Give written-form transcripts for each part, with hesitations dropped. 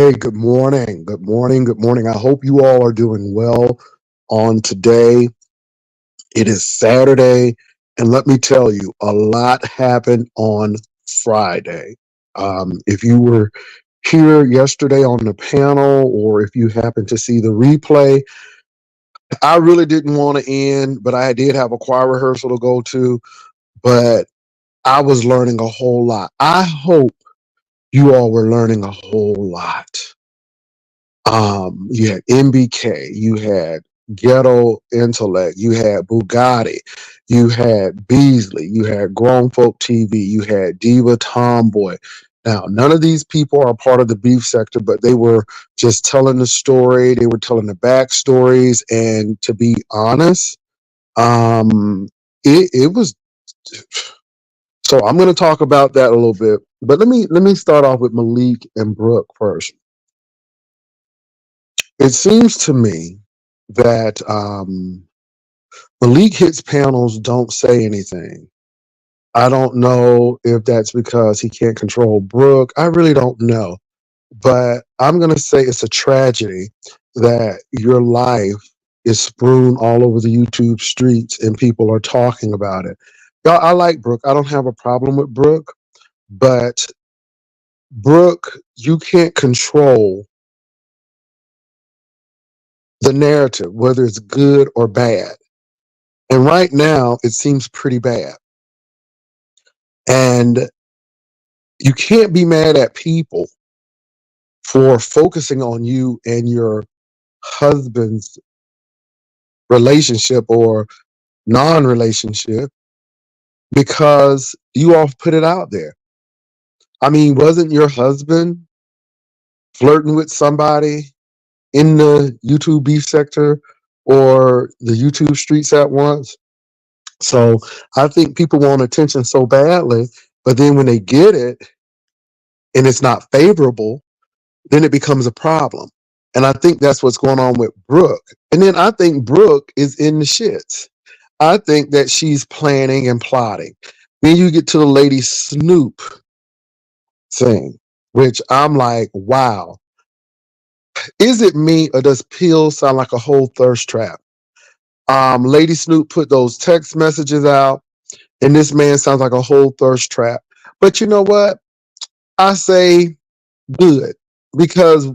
Hey, good morning. Good morning. Good morning. I hope you all are doing well on today. It is Saturday, and let me tell you, a lot happened on Friday. If you were here yesterday on the panel, or if you happened to see the replay, I really didn't want to end, but I did have a choir rehearsal to go to, but I was learning a whole lot. I hope you all were learning a whole lot. You had NBK, you had Ghetto Intellect, you had Bugatti, you had Beasley, you had Grown Folk TV, you had Diva Tomboy. Now, none of these people are part of the beef sector, but they were just telling the story. They were telling the backstories, and to be honest, it was. So I'm going to talk about that a little bit, but let me start off with Malik and Brook first. It seems to me that Malik hits panels don't say anything. I don't know if that's because he can't control Brook. I really don't know. But I'm going to say it's a tragedy that your life is strewn all over the YouTube streets and people are talking about it. Y'all, I like Brook. I don't have a problem with Brook, but Brook, you can't control the narrative, whether it's good or bad. And right now, it seems pretty bad. And you can't be mad at people for focusing on you and your husband's relationship or non relationship because you all put it out there. I mean, wasn't your husband flirting with somebody in the YouTube beef sector or the YouTube streets at once? So I think people want attention so badly, but then when they get it and it's not favorable, then it becomes a problem. And I think that's what's going on with Brook. And then I think Brook is in the shits. I think that she's planning and plotting. Then you get to the Lady Snoop thing, which I'm like, wow. Is it me or does pills sound like a whole thirst trap? Lady Snoop put those text messages out, and this man sounds like a whole thirst trap. But you know what? I say good, because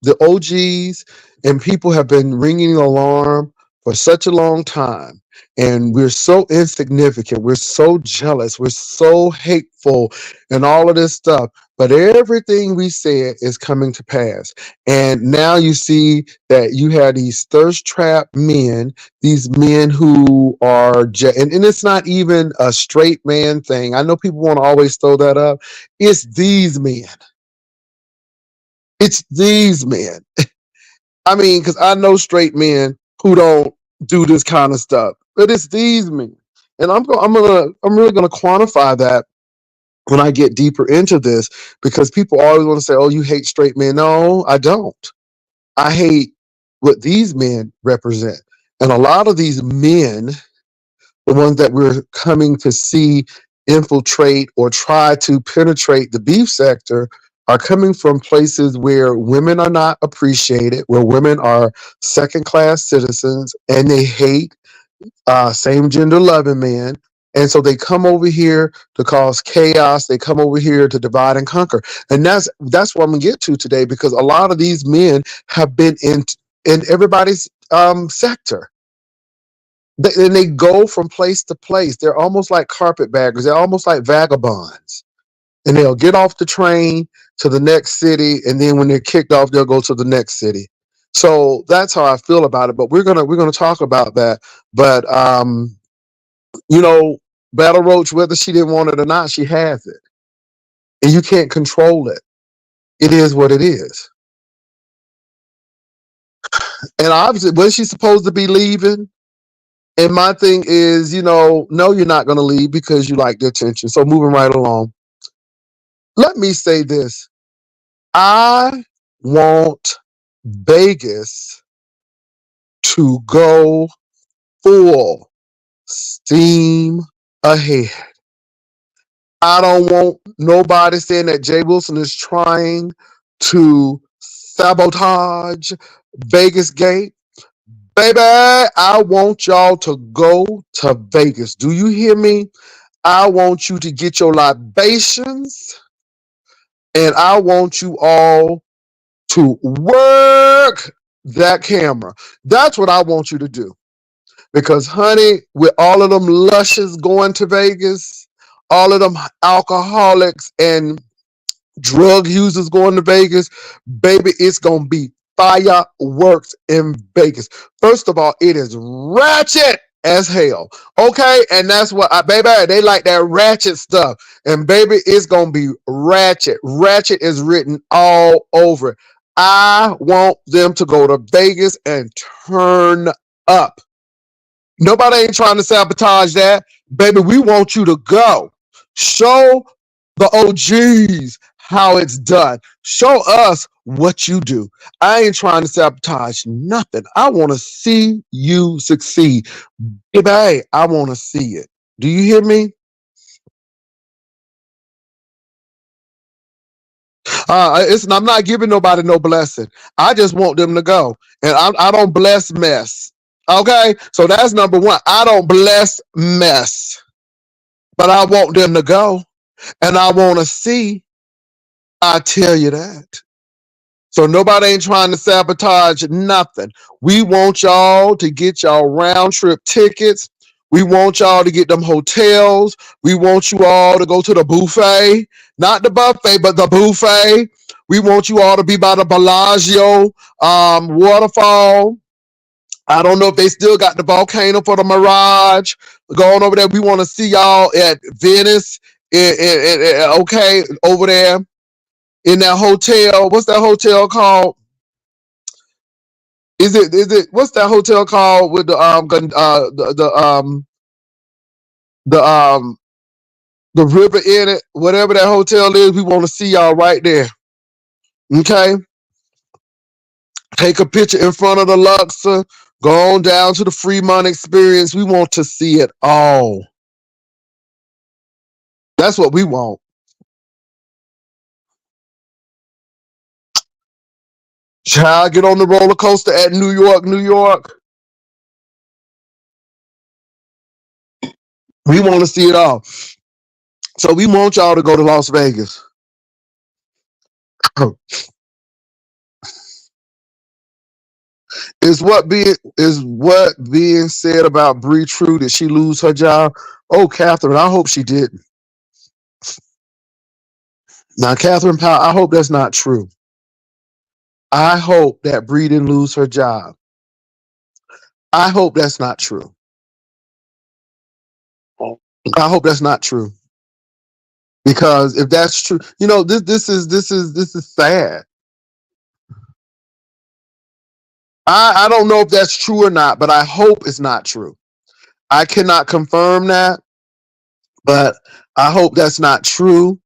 the OGs and people have been ringing the alarm for such a long time. And we're so insignificant. We're so jealous. We're so hateful and all of this stuff. But everything we said is coming to pass. And now you see that you have these thirst trap men, these men who are, and it's not even a straight man thing. I know people want to always throw that up. It's these men. It's these men. I mean, because I know straight men who don't do this kind of stuff, but it's these men, and I'm really gonna quantify that when I get deeper into this, because people always want to say, "Oh, you hate straight men." No, I don't. I hate what these men represent, and a lot of these men, the ones that we're coming to see infiltrate or try to penetrate the beef sector, are coming from places where women are not appreciated, where women are second class citizens, and they hate same gender loving men. And so they come over here to cause chaos. They come over here to divide and conquer. And that's what I'm gonna get to today, because a lot of these men have been in everybody's sector. And they go from place to place. They're almost like carpetbaggers. They're almost like vagabonds. And they'll get off the train to the next city, and then when they're kicked off, they'll go to the next city. So that's how I feel about it. But we're gonna talk about that. But you know, Battle Roach, whether she didn't want it or not, she has it, and you can't control it. It is what it is. And obviously, was she supposed to be leaving? And my thing is, no, you're not going to leave because you like the attention. So moving right along, let me say this. I want Vegas to go full steam ahead. I don't want nobody saying that Jay Wilson is trying to sabotage Vegas gate. Baby, I want y'all to go to Vegas. Do you hear me? I want you to get your libations, and I want you all to work that camera. That's what I want you to do. Because, honey, with all of them lushes going to Vegas, all of them alcoholics and drug users going to Vegas, baby, it's going to be fireworks in Vegas. First of all, it is ratchet as hell. Okay. And that's what baby, they like that ratchet stuff. And baby, it's going to be ratchet. Ratchet is written all over it. I want them to go to Vegas and turn up. Nobody ain't trying to sabotage that. Baby, we want you to go. Show the OGs how it's done. Show us what you do. I ain't trying to sabotage nothing. I want to see you succeed. Baby, I want to see it. Do you hear me? I'm not giving nobody no blessing. I just want them to go. And I don't bless mess. Okay? So that's number one. I don't bless mess. But I want them to go. And I want to see. I tell you that. So nobody ain't trying to sabotage nothing. We want y'all to get y'all round trip tickets. We want y'all to get them hotels. We want you all to go to the buffet. Not the buffet, but the buffet. We want you all to be by the Bellagio waterfall. I don't know if they still got the volcano for the Mirage going over there. We want to see y'all at Venice. Okay, over there in that hotel. What's that hotel called? Is it what's that hotel called with the river in it? Whatever that hotel is, we want to see y'all right there. Okay? Take a picture in front of the Luxor. Go on down to the Fremont Experience. We want to see it all. That's what we want. Child, get on the roller coaster at New York, New York. We want to see it all. So we want y'all to go to Las Vegas. Is what being said about Bree true? Did she lose her job? Oh, Catherine, I hope she didn't. Now, Catherine Powell, I hope that's not true. I hope that Bree didn't lose her job. I hope that's not true. I hope that's not true. Because if that's true, this is sad. I don't know if that's true or not, but I hope it's not true. I cannot confirm that, but I hope that's not true.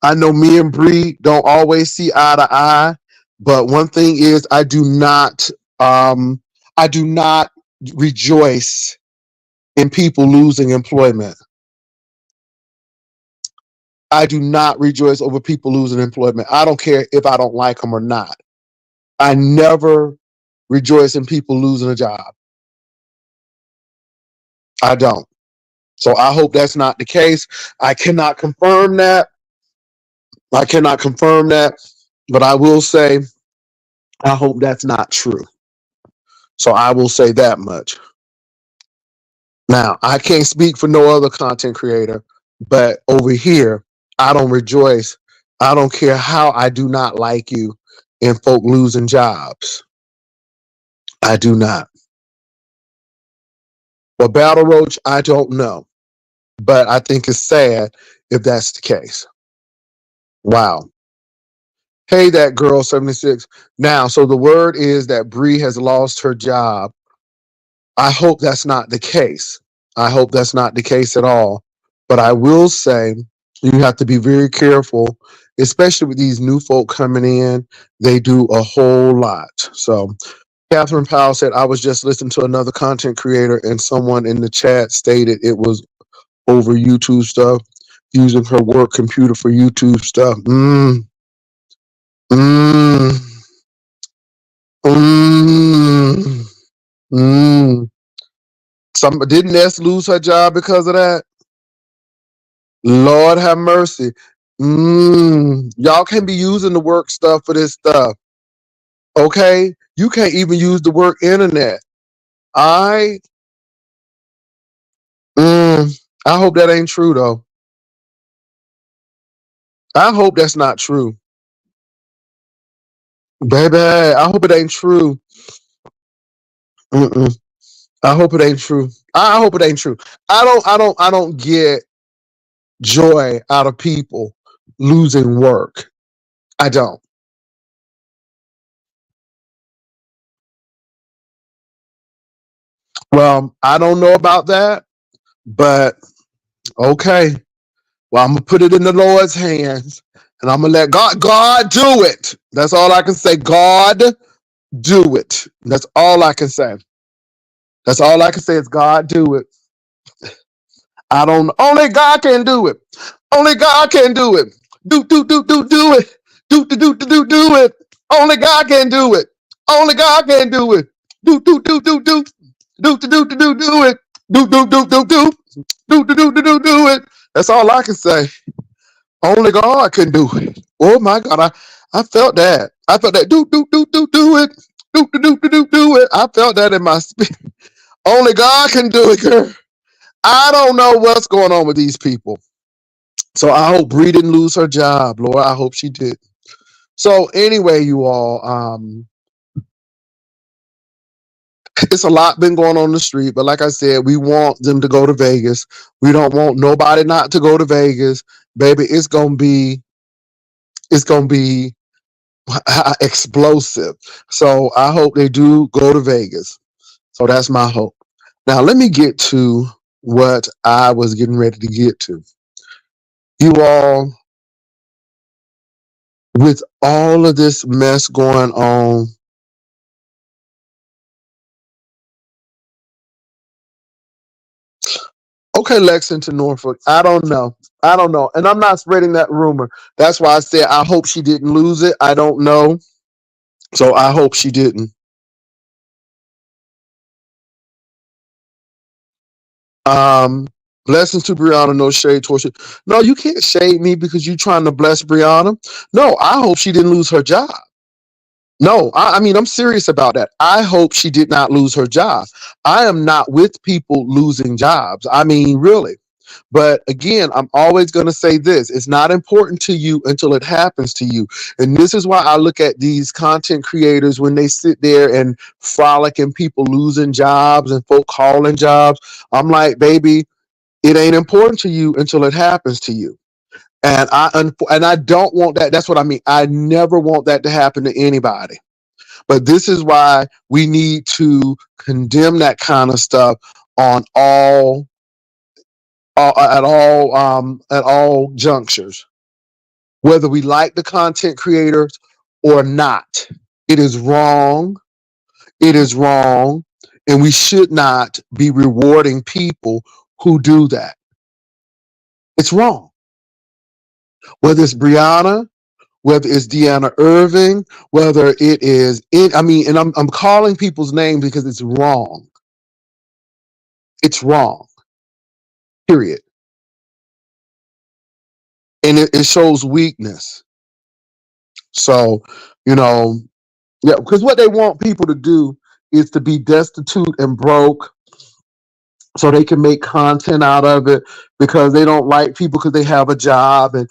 I know me and Bree don't always see eye to eye, but one thing is I do not rejoice in people losing employment. I do not rejoice over people losing employment. I don't care if I don't like them or not. I never rejoice in people losing a job. I don't. So I hope that's not the case. I cannot confirm that. But I will say, I hope that's not true. So I will say that much. Now, I can't speak for no other content creator, but over here, I don't rejoice. I don't care how I do not like you in folk losing jobs. I do not. Well, Battle Roach, I don't know. But I think it's sad if that's the case. Wow. Hey, that girl, 76. Now, so the word is that Bree has lost her job. I hope that's not the case. I hope that's not the case at all. But I will say you have to be very careful, especially with these new folk coming in. They do a whole lot. So Catherine Powell said, I was just listening to another content creator and someone in the chat stated it was over YouTube stuff, using her work computer for YouTube stuff. Mm. Didn't Ness lose her job because of that? Lord have mercy. Y'all can't be using the work stuff for this stuff. Okay? You can't even use the work internet. I I hope that ain't true though. I hope that's not true. Baby, I hope it ain't true. Mm-mm. I hope it ain't true. I hope it ain't true. I don't get joy out of people losing work. I don't. Well, I don't know about that, but okay. Well, I'm gonna put it in the Lord's hands, and I'm gonna let God do it. That's all I can say. God do it. That's all I can say. That's all I can say is God do it. I don't. Only God can do it. Only God can do it. Do it. Do it. Only God can do it. Only God can do it. Do it. Do it. That's all I can say. Only God can do it. Oh my God, I felt that. I felt that. Do it. Do it. I felt that in my spirit. Only God can do it, girl. I don't know what's going on with these people. So I hope Bree didn't lose her job, Lord. I hope she did. So anyway, you all, it's a lot been going on the street, but like I said, we want them to go to Vegas. We don't want nobody not to go to Vegas, baby. It's gonna be explosive. So I hope they do go to Vegas. So that's my hope. Now let me get to what I was getting ready to get to. You all, with all of this mess going on, okay, Lexington, Norfolk. I don't know. I don't know. And I'm not spreading that rumor. That's why I said I hope she didn't lose it. I don't know. So I hope she didn't. Um, Blessings to Brianna, no shade towards you. No, you can't shade me because you're trying to bless Brianna. No, I hope she didn't lose her job. No, I mean, I'm serious about that. I hope she did not lose her job. I am not with people losing jobs. I mean, really. But again, I'm always going to say this: it's not important to you until it happens to you. And this is why I look at these content creators when they sit there and frolic and people losing jobs and folk calling jobs. I'm like, baby, it ain't important to you until it happens to you. And I don't want that. That's what I mean. I never want that to happen to anybody. But this is why we need to condemn that kind of stuff on all junctures, whether we like the content creators or not. It is wrong. It is wrong, and we should not be rewarding people who do that. It's wrong. Whether it's Brianna, whether it's Deanna Irving, whether it is it. I mean, and I'm calling people's names because it's wrong. It's wrong. Period. And it shows weakness. So, you know, yeah, because what they want people to do is to be destitute and broke so they can make content out of it because they don't like people because they have a job and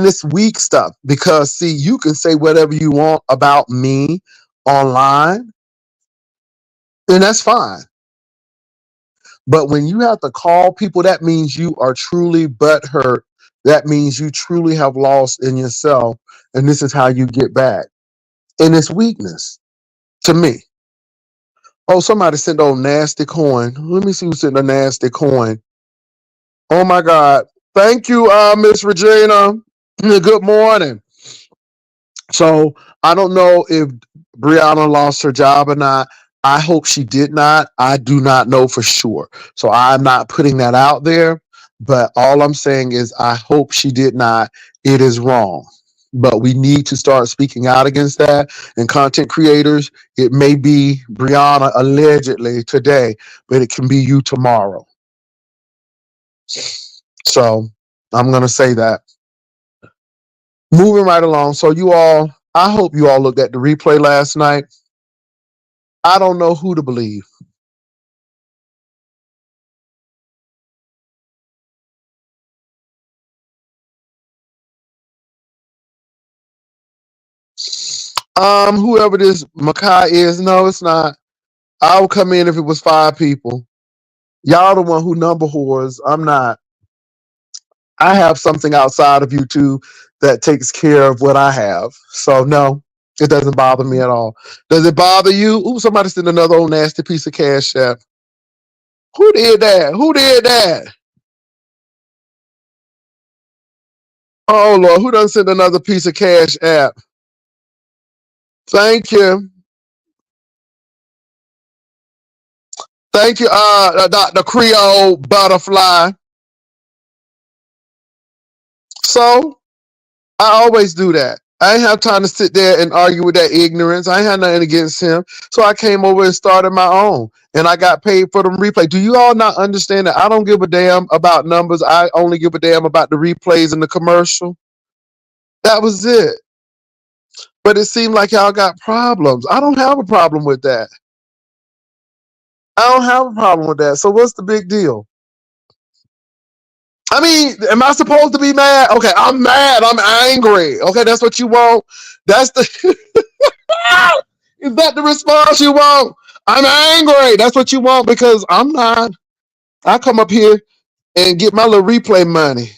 it's weak stuff because see, you can say whatever you want about me online and that's fine. But when you have to call people, that means you are truly butthurt. That means you truly have lost in yourself. And this is how you get back. And it's weakness to me. Oh, somebody sent a nasty coin. Let me see who sent a nasty coin. Oh my God. Thank you, Miss Regina. Good morning. So I don't know if Brianna lost her job or not. I hope she did not. I do not know for sure. So I'm not putting that out there. But all I'm saying is I hope she did not. It is wrong. but we need to start speaking out against that. And content creators, it may be Brianna allegedly today, but it can be you tomorrow. So I'm going to say that. Moving right along. So you all, I hope you all looked at the replay last night. I don't know who to believe. Whoever this Makai is, no, it's not. I would come in if it was 5 people. Y'all the one who number whores. I'm not. I have something outside of YouTube that takes care of what I have. So no, it doesn't bother me at all. Does it bother you? Ooh, somebody sent another old nasty piece of cash app. Who did that? Who did that? Oh Lord, who done sent another piece of cash app? Thank you. Thank you, Dr. Creole Butterfly. So I always do that. I ain't have time to sit there and argue with that ignorance. I ain't had nothing against him. So I came over and started my own. And I got paid for the replay. Do you all not understand that I don't give a damn about numbers? I only give a damn about the replays and the commercial. That was it. But it seemed like y'all got problems. I don't have a problem with that. I don't have a problem with that. So what's the big deal? I mean, am I supposed to be mad? Okay, I'm mad. I'm angry. Okay, that's what you want. That's the is that the response you want? I'm angry. That's what you want because I'm not. I come up here and get my little replay money.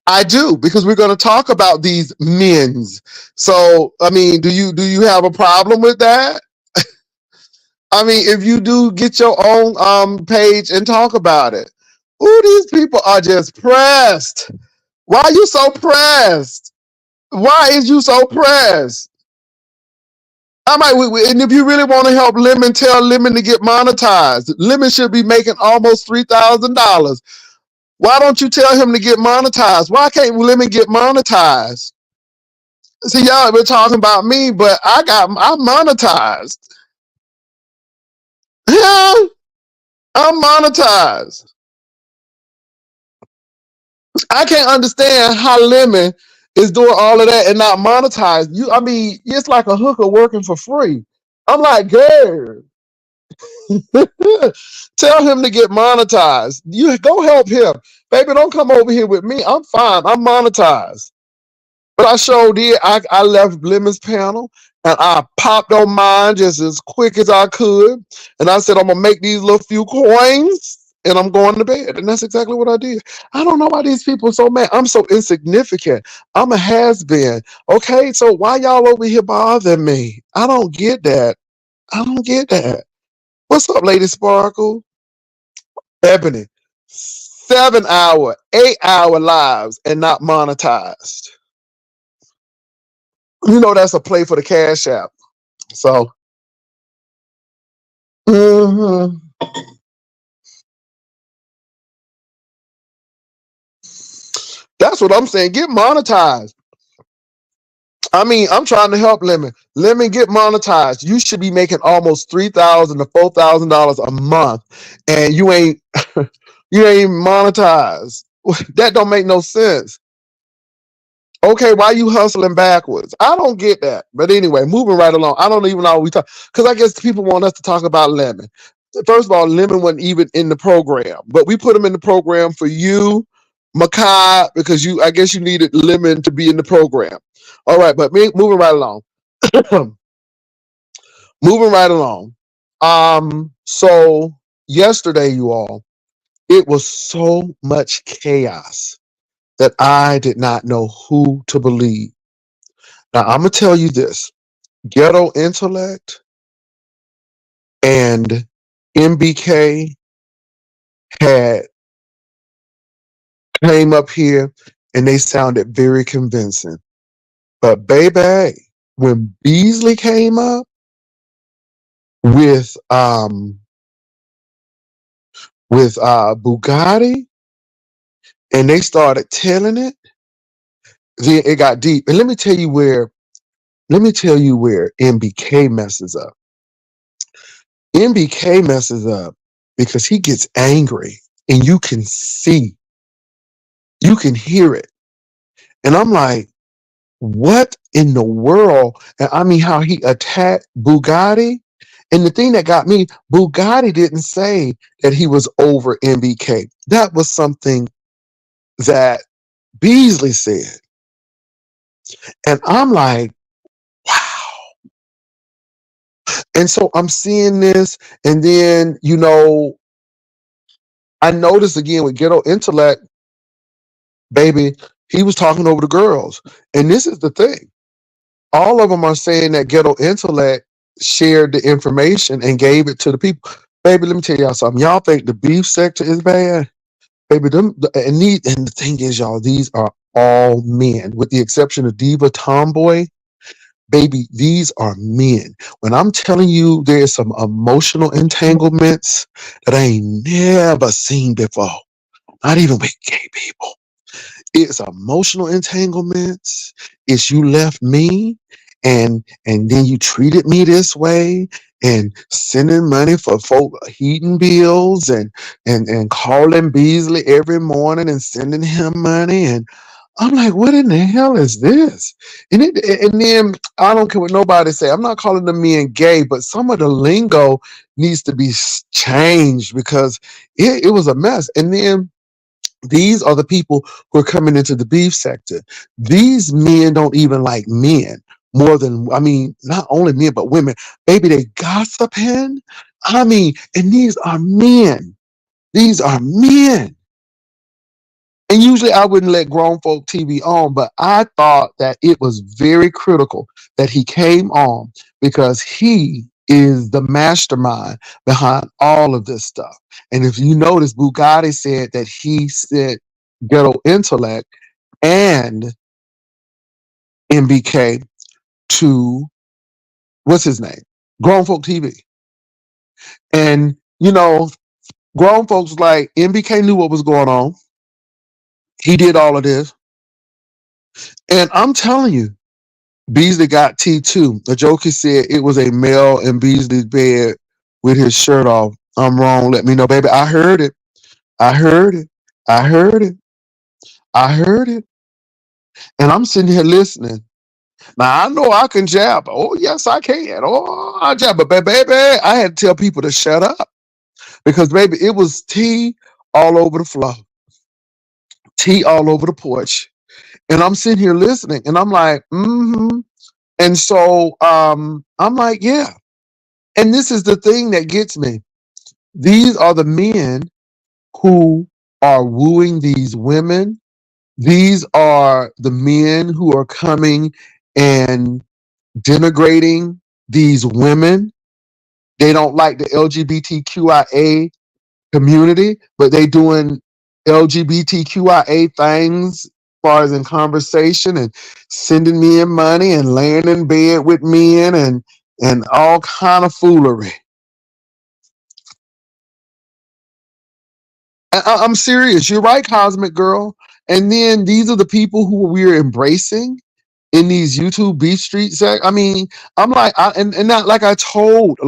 I do because we're going to talk about these men's. So, I mean, do you have a problem with that? I mean, if you do, get your own page and talk about it. Ooh, these people are just pressed. Why are you so pressed? Why is you so pressed? I might, and if you really want to help Lemon, tell Lemon to get monetized. Lemon should be making almost $3,000. Why don't you tell him to get monetized? Why can't Lemon get monetized? See, y'all been talking about me, but I'm monetized. Yeah, I'm monetized. I can't understand how Lemon is doing all of that and not monetized. I mean, it's like a hooker working for free. I'm like, girl, tell him to get monetized. You go help him, baby. Don't come over here with me. I'm fine. I'm monetized. But I sure did. I left Lemon's panel and I popped on mine just as quick as I could. And I said, I'm going to make these little few coins and I'm going to bed. And that's exactly what I did. I don't know why these people are so mad. I'm so insignificant. I'm a has-been. Okay, so why y'all over here bothering me? I don't get that. I don't get that. What's up, Lady Sparkle? Ebony. 7-hour, 8-hour lives and not monetized. You know that's a play for the Cash App. So, mhm. That's what I'm saying. Get monetized. I mean, I'm trying to help Lemon. Lemon, get monetized. You should be making almost $3,000 to $4,000 a month, and you ain't you ain't monetized. That don't make no sense. Okay, why you hustling backwards? I don't get that. But anyway, moving right along. I don't even know what we talk because I guess people want us to talk about Lemon. First of all, Lemon wasn't even in the program, but we put him in the program for you, Makai, because I guess you needed Lemon to be in the program. All right, but moving right along. Moving right along. So yesterday, you all, it was so much chaos that I did not know who to believe. Now I'm gonna tell you this: Ghetto Intellect and NBK had came up here and they sounded very convincing. But baby, when Beasley came up with Bugatti and they started telling it, then it got deep. And let me tell you where NBK messes up. NBK messes up because he gets angry and you can see, you can hear it. And I'm like, what in the world? And I mean, how he attacked Bugatti. And the thing that got me, Bugatti didn't say that he was over NBK. That was something that Beasley said. And I'm like, wow. And so I'm seeing this. And then, I noticed again with Ghetto Intellect, baby, he was talking over the girls. And this is the thing. All of them are saying that Ghetto Intellect shared the information and gave it to the people. Baby, let me tell y'all something. Y'all think the beef sector is bad? Baby, and the thing is, y'all, these are all men, with the exception of Diva Tomboy. Baby, these are men. When I'm telling you there's some emotional entanglements that I ain't never seen before, not even with gay people. It's emotional entanglements. It's you left me and then you treated me this way and sending money for folk heating bills and calling Beasley every morning and sending him money. And I'm like, what in the hell is this? And then I don't care what nobody say. I'm not calling the men gay, but some of the lingo needs to be changed because it was a mess. And then these are the people who are coming into the beef sector. These men don't even like men more than, I mean, not only men, but women. Baby, they gossiping. I mean, and these are men. These are men. And usually I wouldn't let grown folk TV on, but I thought that it was very critical that he came on because he is the mastermind behind all of this stuff. And if you notice, Bugatti said that he sent Ghetto Intellect and NBK to, what's his name? Grown Folk TV. And, grown folks like NBK knew what was going on. He did all of this. And I'm telling you, Beasley got T2. The joker said it was a male in Beasley's bed with his shirt off. I'm wrong. Let me know, baby. I heard it. I heard it. I heard it. I heard it. And I'm sitting here listening. Now, I know I can jab. Oh, yes, I can. Oh, I jab. But, baby, I had to tell people to shut up. Because, baby, it was tea all over the floor. Tea all over the porch. And I'm sitting here listening. And I'm like, mm-hmm. And so I'm like, yeah. And this is the thing that gets me. These are the men who are wooing these women. These are the men who are coming and denigrating these women. They don't like the LGBTQIA community, but they doing LGBTQIA things as far as in conversation and sending men money and laying in bed with men and all kind of foolery. I'm serious. You're right, Cosmic Girl. And then these are the people who we're embracing in these YouTube beef streets. I mean, I'm like, and not like I told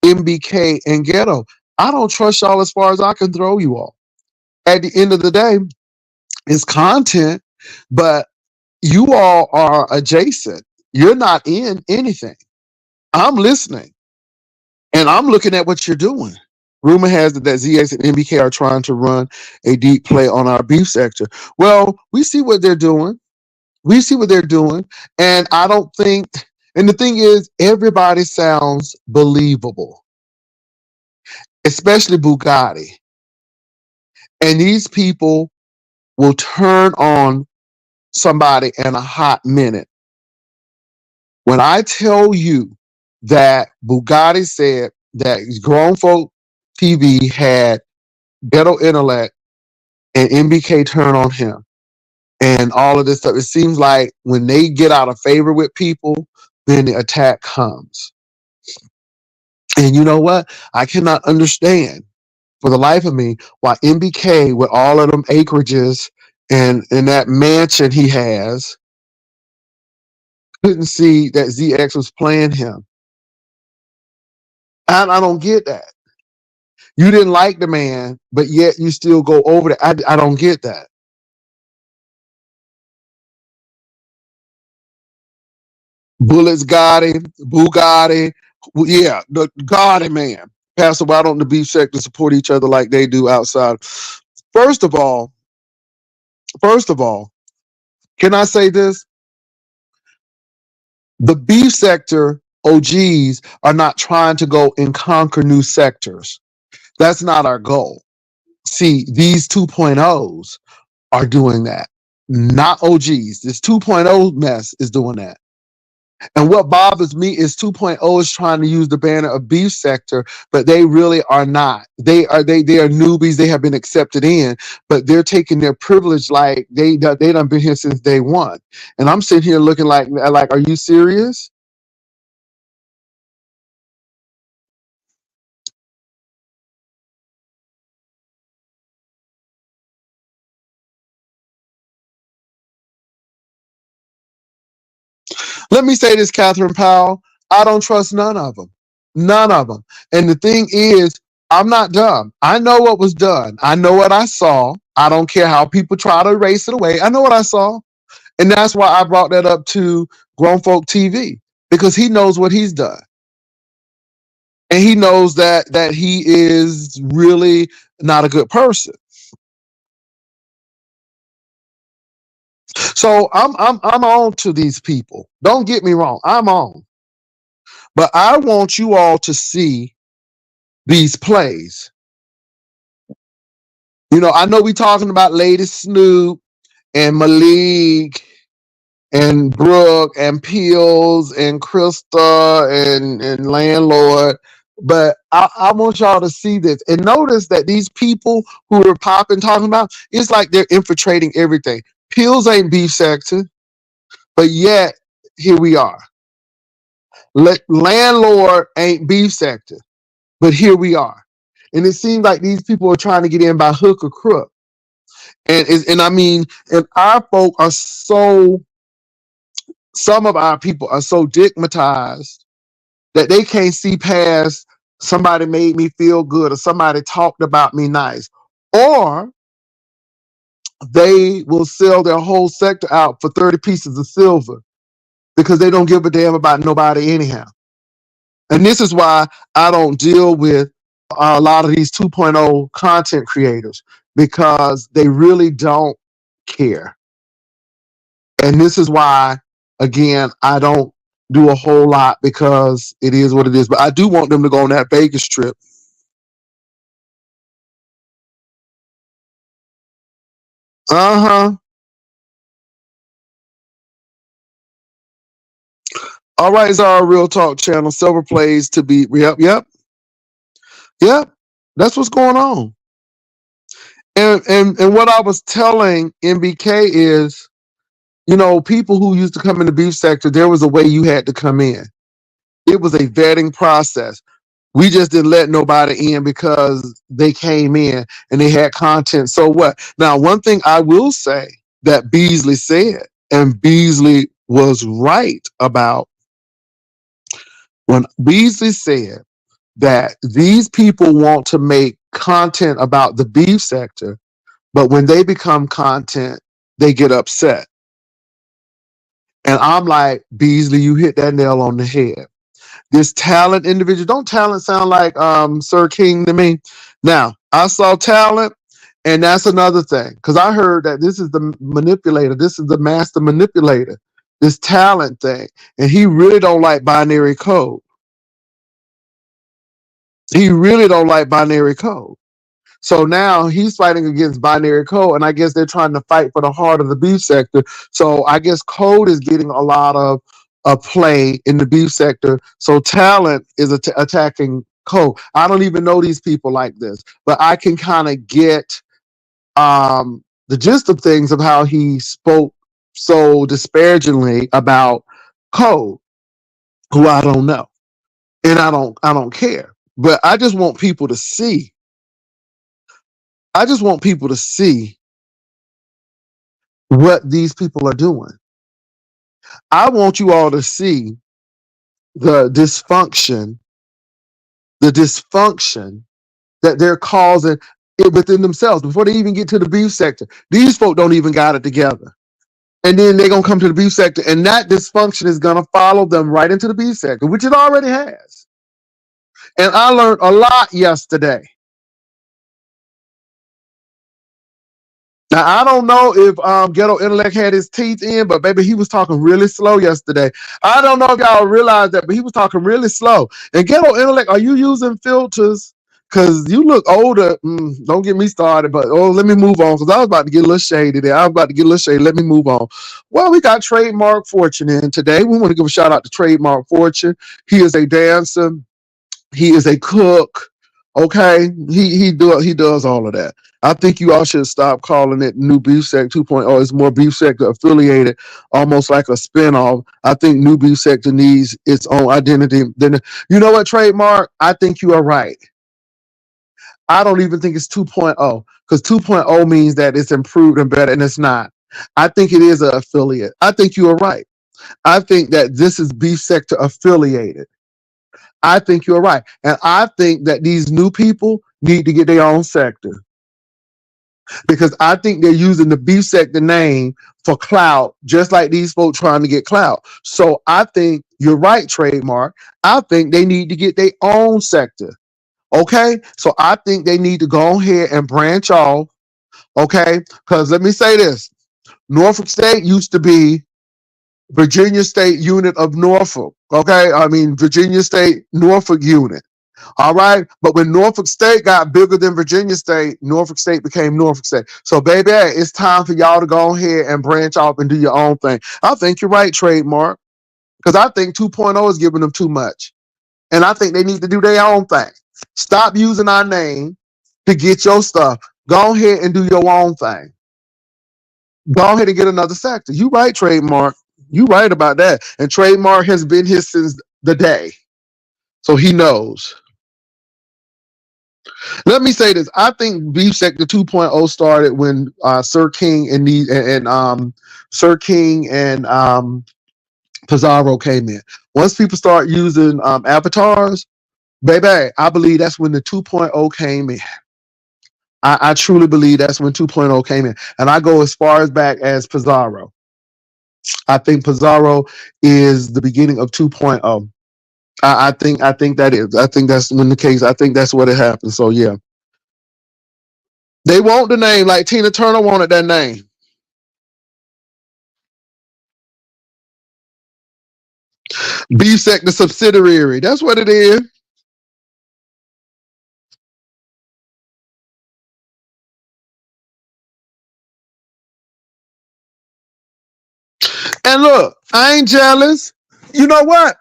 NBK and Ghetto, I don't trust y'all as far as I can throw you all. At the end of the day, it's content, but you all are adjacent. You're not in anything. I'm listening and I'm looking at what you're doing. Rumor has it that ZX and NBK are trying to run a deep play on our beef sector. Well, we see what they're doing. We see what they're doing. And I don't think, and the thing is, everybody sounds believable, especially Bugatti. And these people will turn on somebody in a hot minute. When I tell you that Bugatti said that Grown Folk TV had Ghetto Intellect and NBK turn on him and all of this stuff, it seems like when they get out of favor with people, then the attack comes. And you know what? I cannot understand for the life of me why NBK with all of them acreages and that mansion he has couldn't see that ZX was playing him. And I don't get that. You didn't like the man, but yet you still go over there. I don't get that. Bullets got him, Bugatti. Yeah, the Gotti man. Pastor, why don't the beef sector support each other like they do outside? First of all, first of all, can I say this? The beef sector OGs are not trying to go and conquer new sectors. That's not our goal. See, these 2.0s are doing that, not OGs. This 2.0 mess is doing that. And what bothers me is 2.0 is trying to use the banner of beef sector, but they really are not. They are newbies. They have been accepted in, but they're taking their privilege like they done been here since day one. And I'm sitting here looking like, are you serious? Let me say this, Catherine Powell. I don't trust none of them. None of them. And the thing is, I'm not dumb. I know what was done. I know what I saw. I don't care how people try to erase it away. I know what I saw. And that's why I brought that up to Grown Folk TV, because he knows what he's done. And he knows that he is really not a good person. So I'm on to these people. Don't get me wrong. I'm on. But I want you all to see these plays. You know, I know we talking about Lady Snoop and Malik and Brook and Peels and Christa and Landlord, but I want y'all to see this and notice that these people who are popping talking about, it's like they're infiltrating everything. Peels ain't beef sector, but yet here we are. Landlord ain't beef sector, but here we are. And it seems like these people are trying to get in by hook or crook. And I mean, and our folk are so, some of our people are so digmatized that they can't see past somebody made me feel good or somebody talked about me nice. Or they will sell their whole sector out for 30 pieces of silver because they don't give a damn about nobody anyhow. And this is why I don't deal with a lot of these 2.0 content creators, because they really don't care. And this is why, again, I don't do a whole lot, because it is what it is. But I do want them to go on that Vegas trip. Uh-huh. All right, it's our Real Talk channel. Silver plays to be. Yep. That's what's going on. And what I was telling NBK is, you know, people who used to come in the beef sector, there was a way you had to come in. It was a vetting process. We just didn't let nobody in because they came in and they had content. So what? Now, one thing I will say that Beasley said, and Beasley was right about, when Beasley said that these people want to make content about the beef sector, but when they become content, they get upset. And I'm like, Beasley, you hit that nail on the head. This talent individual, don't talent sound like Sir King to me? Now, I saw talent, and that's another thing, because I heard that this is the manipulator, this is the master manipulator, this talent thing, and he really don't like binary code. He really don't like binary code. So now he's fighting against binary code, and I guess they're trying to fight for the heart of the beef sector. So I guess code is getting a lot of play in the beef sector. So talent is attacking code. I don't even know these people like this, but I can kind of get the gist of things of how he spoke so disparagingly about code, who I don't know, and I don't care. But I just want people to see I just want people to see what these people are doing. I want you all to see the dysfunction that they're causing it within themselves before they even get to the beef sector. These folk don't even got it together. And then they're going to come to the beef sector, and that dysfunction is going to follow them right into the beef sector, which it already has. And I learned a lot yesterday. Now, I don't know if Ghetto Intellect had his teeth in, but baby, he was talking really slow yesterday. I don't know if y'all realize that, but he was talking really slow. And Ghetto Intellect, are you using filters? Because you look older. Don't get me started, but let me move on because I was about to get a little shady there. I was about to get a little shady. Let me move on. Well, we got Trademark Fortune in today. We want to give a shout out to Trademark Fortune. He is a dancer. He is a cook. Okay, he does all of that. I think you all should stop calling it New Beef Sector 2.0. It's more Beef Sector affiliated, almost like a spinoff. I think New Beef Sector needs its own identity. Then you know what, Trademark? I think you are right. I don't even think it's 2.0 because 2.0 means that it's improved and better, and it's not. I think it is an affiliate. I think you are right. I think that this is Beef Sector affiliated. I think you're right. And I think that these new people need to get their own sector because I think they're using the beef sector name for clout, just like these folks trying to get clout. So I think you're right, Trademark. I think they need to get their own sector. Okay. So I think they need to go ahead and branch off. Okay. Because let me say this, Norfolk State used to be Virginia State Unit of Norfolk. Okay. I mean, Virginia State Norfolk Unit. All right. But when Norfolk State got bigger than Virginia State, Norfolk State became Norfolk State. So, baby, it's time for y'all to go ahead and branch off and do your own thing. I think you're right, Trademark, because I think 2.0 is giving them too much. And I think they need to do their own thing. Stop using our name to get your stuff. Go ahead and do your own thing. Go ahead and get another sector. You right, Trademark. You right about that. And Trademark has been here since the day. So he knows. Let me say this. I think Beef Sector 2.0 started when Sir King and Sir King and Pizarro came in. Once people start using avatars, baby, I believe that's when the 2.0 came in. I truly believe that's when 2.0 came in. And I go as far as back as Pizarro. I think Pizarro is the beginning of 2.0. I think that is. I think that's when the case. I think that's what it happened. So yeah. They want the name like Tina Turner wanted that name. BSEC, the subsidiary. That's what it is. And look, I ain't jealous. You know what?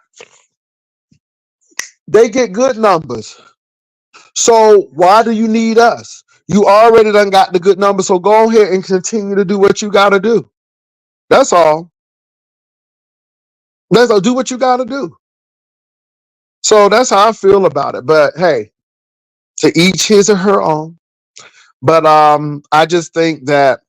They get good numbers. So why do you need us? You already done got the good numbers. So go ahead and continue to do what you got to do. That's all. That's all. Do what you got to do. So that's how I feel about it. But hey, to each his or her own. But I just think that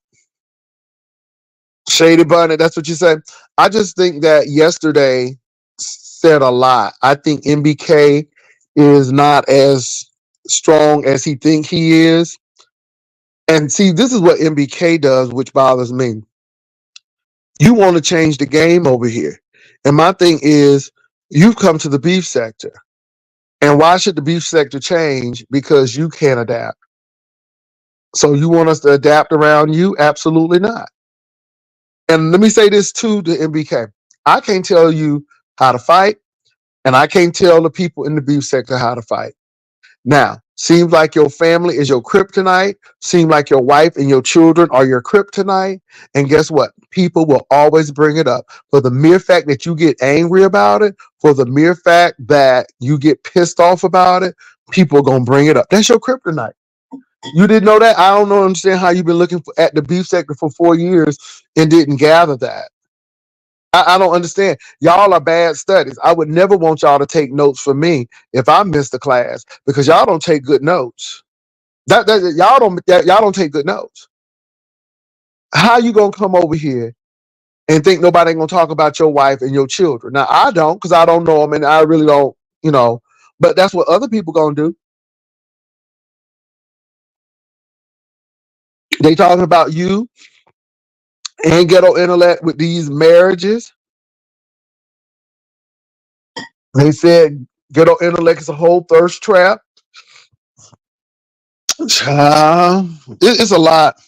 Shady Bunny, that's what you said. I just think that yesterday said a lot. I think NBK is not as strong as he think he is. And see, this is what NBK does, which bothers me. You want to change the game over here. And my thing is, you've come to the beef sector. And why should the beef sector change? Because you can't adapt. So you want us to adapt around you? Absolutely not. And let me say this too to NBK. I can't tell you how to fight, and I can't tell the people in the beef sector how to fight. Now, seems like your family is your kryptonite. Seems like your wife and your children are your kryptonite. And guess what? People will always bring it up. For the mere fact that you get angry about it, for the mere fact that you get pissed off about it, people are going to bring it up. That's your kryptonite. You didn't know that? I don't understand how you've been looking at the beef sector for 4 years and didn't gather that. I don't understand. Y'all are bad studies. I would never want y'all to take notes for me if I missed the class because y'all don't take good notes. Y'all don't take good notes. How you gonna come over here and think nobody ain't gonna talk about your wife and your children? Now I don't, because I don't know them, and I really don't, But that's what other people gonna do. They talking about you and ghetto intellect with these marriages. They said ghetto intellect is a whole thirst trap. It's a lot.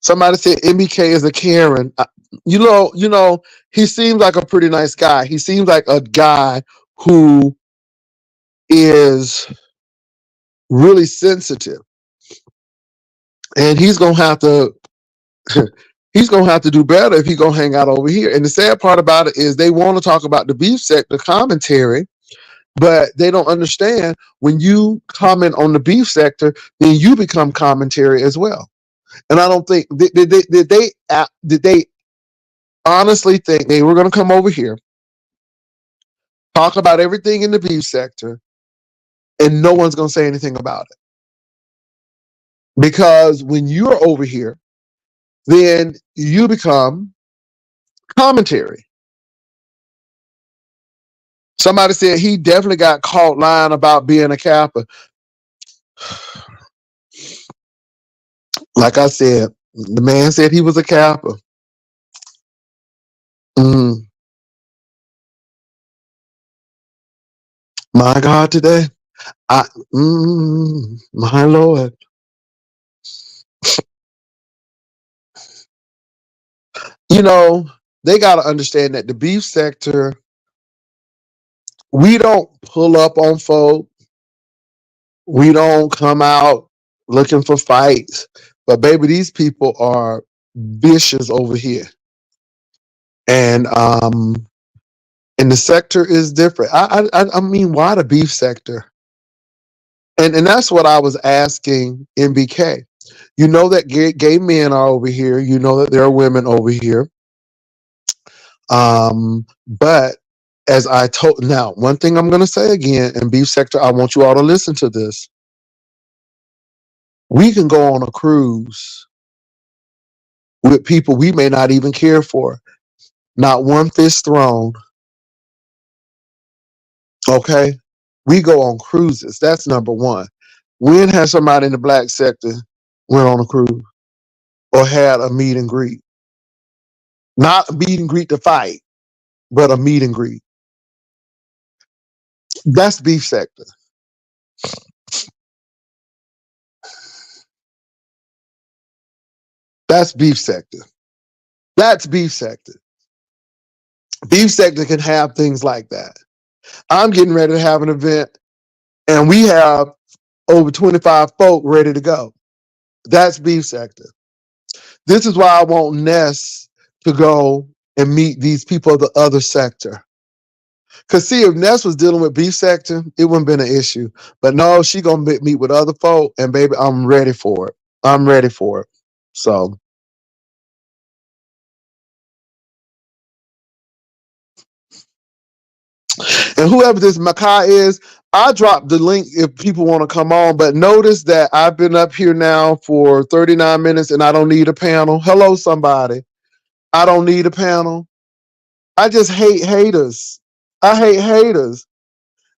Somebody said NBK is a Karen. He seems like a pretty nice guy. He seems like a guy who is really sensitive, and he's gonna have to do better if he's gonna hang out over here. And the sad part about it is they want to talk about the beef sector commentary, but they don't understand when you comment on the beef sector, then you become commentary as well. And I don't think did they honestly think they were going to come over here, talk about everything in the beef sector, and no one's going to say anything about it. Because when you're over here, then you become commentary. Somebody said he definitely got caught lying about being a Kappa. Like I said, the man said he was a Kappa. My God, today, my Lord. They got to understand that the beef sector, we don't pull up on folk. We don't come out looking for fights. But baby, these people are vicious over here. And the sector is different. I mean, why the beef sector? And that's what I was asking NBK. You know that gay men are over here. You know that there are women over here. But as I told, now, one thing I'm going to say again, in beef sector, I want you all to listen to this. We can go on a cruise with people we may not even care for. Not one fish thrown. Okay? We go on cruises. That's number one. When has somebody in the black sector went on a cruise or had a meet and greet? Not a meet and greet to fight, but a meet and greet. That's beef sector. That's beef sector. That's beef sector. Beef sector can have things like that. I'm getting ready to have an event, and we have over 25 folk ready to go. That's beef sector. This is why I want Ness to go and meet these people of the other sector. Because see, if Ness was dealing with beef sector, it wouldn't been an issue. But no, she going to meet with other folk, and baby, I'm ready for it. I'm ready for it. So. And whoever this Makai is, I dropped the link if people want to come on, but notice that I've been up here now for 39 minutes and I don't need a panel. Hello, somebody. I don't need a panel. I just hate haters. I hate haters.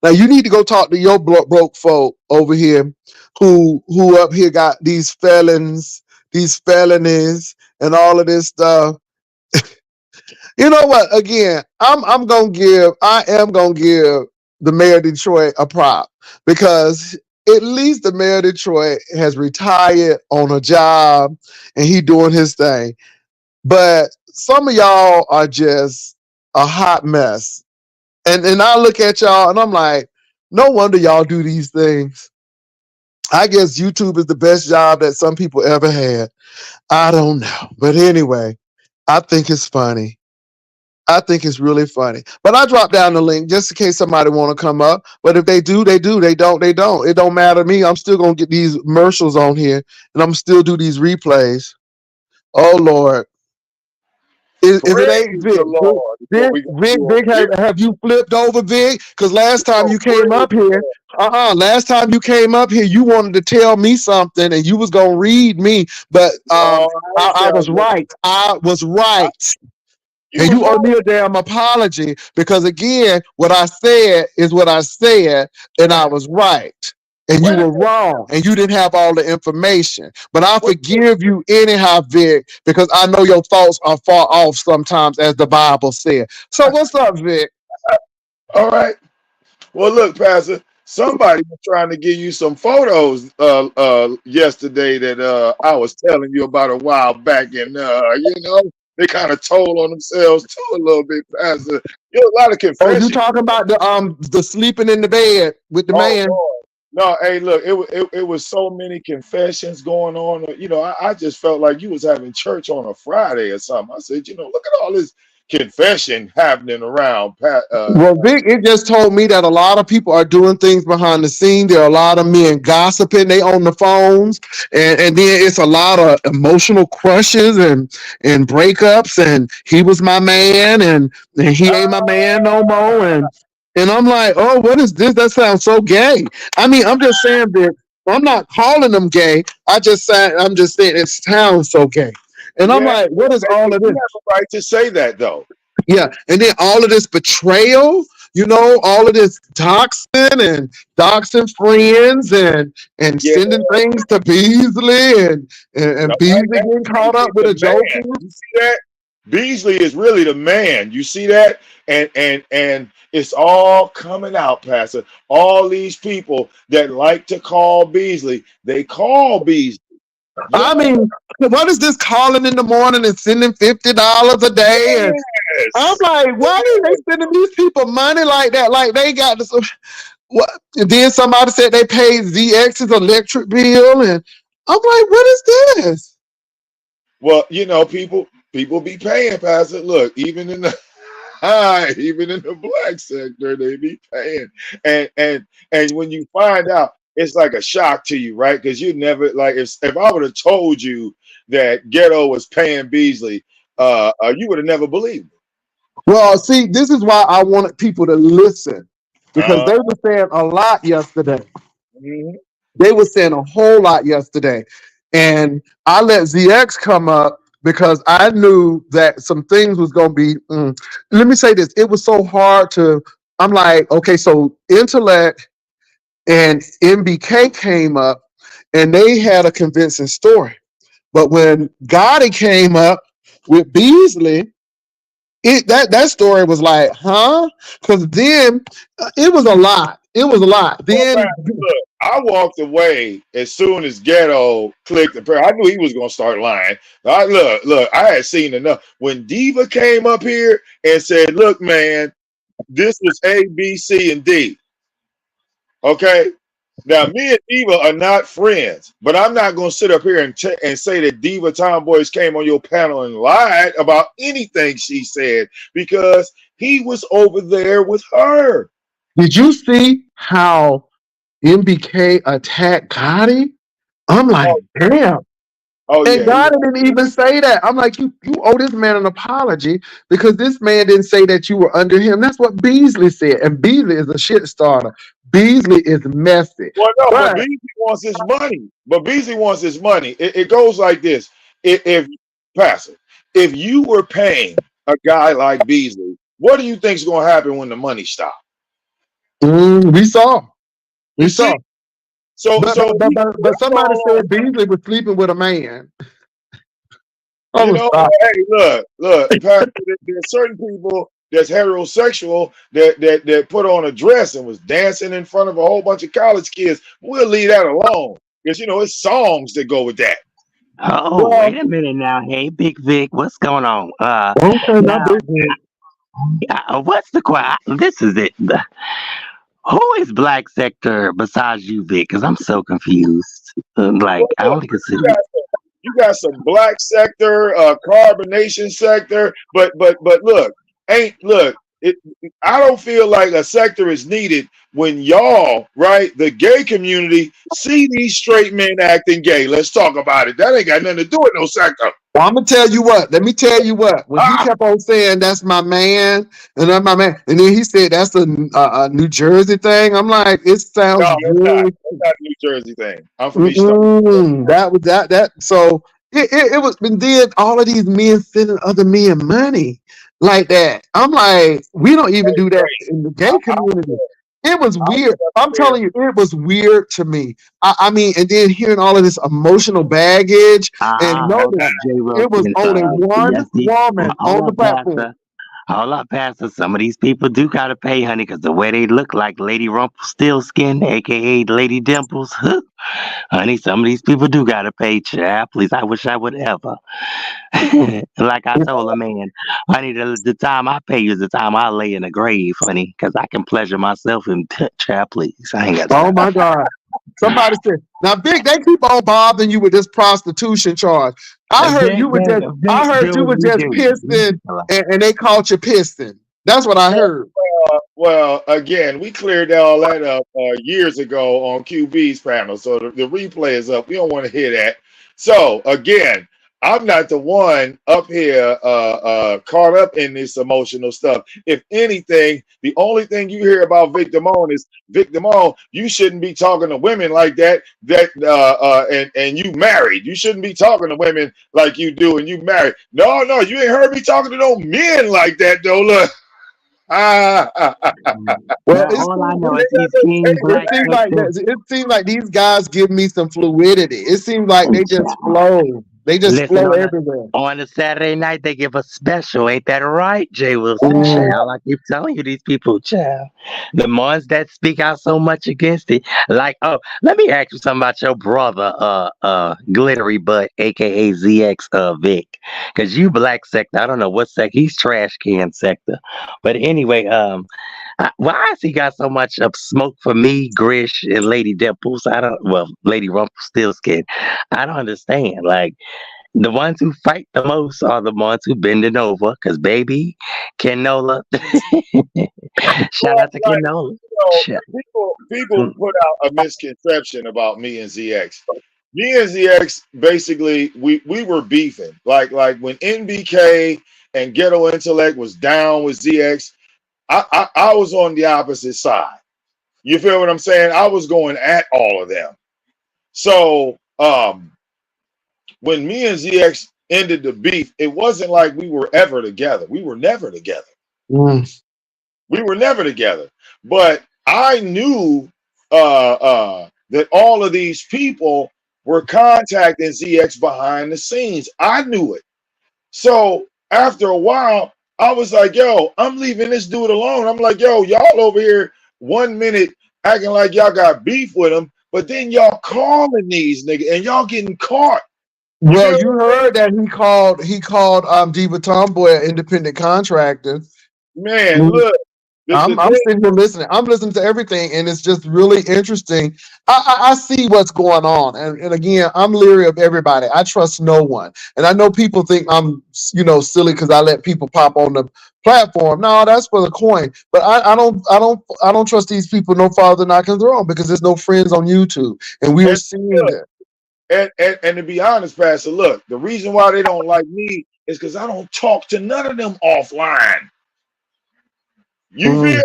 Now you need to go talk to your broke folk over here who up here got these felons, these felonies, and all of this stuff. You know what? Again, I am gonna give the mayor of Detroit a prop, because at least the mayor of Detroit has retired on a job and he doing his thing. But some of y'all are just a hot mess. And I look at y'all and I'm like, no wonder y'all do these things. I guess YouTube is the best job that some people ever had. I don't know. But anyway, I think it's funny. I think it's really funny. But I dropped down the link just in case somebody want to come up. But if they do, they do. They don't, they don't. It don't matter to me. I'm still going to get these commercials on here, and I'm still do these replays. Oh, Lord. If it ain't Praise the Vic, Lord. Is what Vic, we gonna Vic, do over Vic, here. have you flipped over, Vic? Because last time Oh, you came praise up the here, Lord. last time you came up here, you wanted to tell me something and you was gonna read me, but No, I ain't I tell was you. right. I was I, right. you And was you owe me right. a damn apology because again, what I said is what I said, and I was right. And you Wait a were minute. wrong, and you didn't have all the information. But I Wait, forgive you anyhow, Vic, because I know your thoughts are far off sometimes, as the Bible said. So what's up, Vic? all right. Well, look, Pastor, somebody was trying to give you some photos yesterday that I was telling you about a while back, and they kind of told on themselves too a little bit, Pastor. You know, a lot of Oh, you confession. talking about the sleeping in the bed with the Oh man? Lord. No, hey, look, it was so many confessions going on. I just felt like you was having church on a Friday or something. I said, look at all this confession happening around. Well, Vic, it just told me that a lot of people are doing things behind the scene. There are a lot of men gossiping. They on the phones, and then it's a lot of emotional crushes and breakups. And he was my man, and he ain't my man no more. And I'm like, oh, what is this? That sounds so gay. I mean, I'm just saying that I'm not calling them gay. I'm just saying it sounds so gay. And I'm Yeah, like, what is but all of you this? have a right to say that though. Yeah, and then all of this betrayal, all of this doxing friends and Yeah, sending things to Beasley no, and Beasley hey, getting caught up Beasley's with the a joker. man. You see that? Beasley is really the man. You see that? And it's all coming out, Pastor. All these people that like to call Beasley, they call Beasley. Yeah, I mean, what is this calling in the morning and sending $50 a day? And I'm yes. like, why are they sending these people money like that? Like they got this. What? And then somebody said they paid ZX's electric bill, and I'm like, what is this? Well, people be paying, Pastor. Look, even in the even in the black sector, they be paying. And when you find out, it's like a shock to you, right? Because you never like if I would have told you that Ghetto was paying Beasley, you would have never believed it. Well, see, this is why I wanted people to listen because Uh, they were saying a lot yesterday. mhm. They were saying a whole lot yesterday. And I let ZX come up because I knew that some things was going to be. Let me say this. It was so hard to, I'm like, okay, so intellect and NBK came up and they had a convincing story. But when Gotti came up with Beasley, that story was like, huh? Because then it was a lot. It was a lot. Well, Pastor, Then look, I walked away as soon as Ghetto clicked the prayer. I knew he was gonna start lying. Look, I had seen enough. When Diva came up here and said, "Look, man, this was A, B, C, and D." Okay. Now, me and Diva are not friends, but I'm not going to sit up here and say that Diva Tomboys came on your panel and lied about anything she said because he was over there with her. did you see how NBK attacked Gotti? I'm like, Oh, damn. oh And yeah. Gotti didn't even say that. I'm like, you owe this man an apology because this man didn't say that you were under him. That's what Beasley said. And Beasley is a shit starter. Beasley is messy. Well, no, but But Beasley wants his money. But Beasley wants his money. It goes like this: if Pastor, if you were paying a guy like Beasley, what do you think's going to happen when the money stops? we saw. You We see, saw. so But, so but, but, he but, but kept somebody on. said Beasley was sleeping with a man. I'm You gonna know, stop. hey, look, Pastor, there's certain people that's heterosexual that put on a dress and was dancing in front of a whole bunch of college kids. We'll leave that alone because it's songs that go with that. Oh, Well, wait a minute now. Hey, Big Vic, what's going on? okay, not Now, big man. what's the question? This is it. Who is Black Sector besides you, Vic? Because I'm so confused. Well, Like, I look, only you consider. got you got some black sector, carbonation sector, but look, I don't feel like a sector is needed when y'all, right, the gay community, see these straight men acting gay. Let's talk about it. That ain't got nothing to do with no sector. Well, I'm gonna tell you what. Let me tell you what. When he Ah, kept on saying that's my man and that's my man, and then he said that's a New Jersey thing. I'm like, it no, sounds that's not. very. That's not a New Jersey thing. I'm from East. That was that. So it was. And then all of these men sending other men money like that. I'm like, we don't even do that in the I, gay community. It was I, weird. I'm I, telling you, it was weird to me. I mean, and then hearing all of this emotional baggage, and Hold notice up, Jay it was Wilson. only one Yes, woman hold on the up, platform. Pastor. Hold up, Pastor. Some of these people do gotta pay, honey, because the way they look like Lady Rumpelstiltskin, aka Lady Dimples, honey, some of these people do gotta pay, child. Please, I wish I would ever. Like I told a man, honey, the time I pay you is the time I lay in the grave, honey, because I can pleasure myself and child, please. I ain't got Oh time. my God. Somebody said, now Vic, they keep on bothering you with this prostitution charge. I heard Do you what were you just pissing do. and they called you pissing. That's what I heard. well, again, we cleared all that up years ago on QB's panel, so the replay is up. We don't want to hear that. So again, I'm not the one up here caught up in this emotional stuff. If anything, the only thing you hear about Vic Damone is Vic Damone. You shouldn't be talking to women like that. And you married. You shouldn't be talking to women like you do, and you married. No, no, you ain't heard me talking to no men like that, though. Look. Well, Now, all I know is these They king it black seems never like sectors. it seems like these guys give me some fluidity. It seems like they just flow. They just Listen, flow everywhere. on a Saturday night they give a special, ain't that right, Jay Wilson? Mm. Child, I keep telling you, these people, child, the ones that speak out so much against it. Like, oh, let me ask you something about your brother, Glittery Butt, aka ZX, Vic, because you black sector. I don't know what sector. He's trash can sector, but anyway, why has he got so much of smoke for me, Grish, and Lady Dimples? I don't. Well, Lady Rumpelstiltskin. I don't understand. Like. The ones who fight the most are the ones who bending over. Cause baby, Kenola, shout well, out to like Kenola. people put out a misconception about me and ZX. Me and ZX basically we were beefing. Like when NBK and Ghetto Intellect was down with ZX, I was on the opposite side. You feel what I'm saying? I was going at all of them. So when me and ZX ended the beef, it wasn't like we were ever together. We were never together. Mm. We were never together. But I knew that all of these people were contacting ZX behind the scenes. I knew it. So after a while, I was like, yo, I'm leaving this dude alone. I'm like, yo, y'all over here 1 minute acting like y'all got beef with him, but then y'all calling these niggas and y'all getting caught. You Well, feel you heard that he called Diva Tomboy an independent contractor. me? Man, look, the I'm thing, sitting here listening. I'm listening to everything, and it's just really interesting. I see what's going on, and again, I'm leery of everybody. I trust no one, and I know people think I'm silly because I let people pop on the platform. No, that's for the coin. But I don't trust these people no farther than I can throw them because there's no friends on YouTube, and we are and seeing look, that. and to be honest, Pastor, look, the reason why they don't like me is because I don't talk to none of them offline. You feel Mm, me?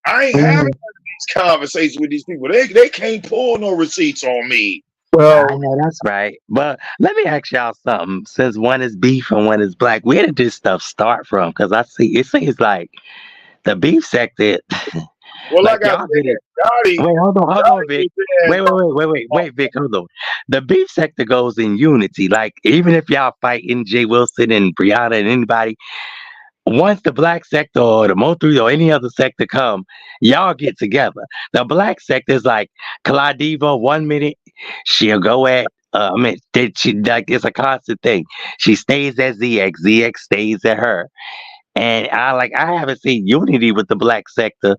I ain't having mm. these conversations with these people. They can't pull no receipts on me. I Well, know that's right. But let me ask y'all something. Since one is beef and one is black, where did this stuff start from? Because I see it seems like the beef sector, Well, like like I y'all get it. said, Wait, hold on, Dottie Vic. was in. Wait, Vic, hold on. The beef sector goes in unity. Like even if y'all fighting Jay Wilson and Brianna and anybody, once the black sector or the Mo3 or any other sector come, y'all get together. The black sector is like Kaladiva. 1 minute she'll go at. I mean, she like it's a constant thing. She stays at ZX. ZX stays at her. And I haven't seen unity with the black sector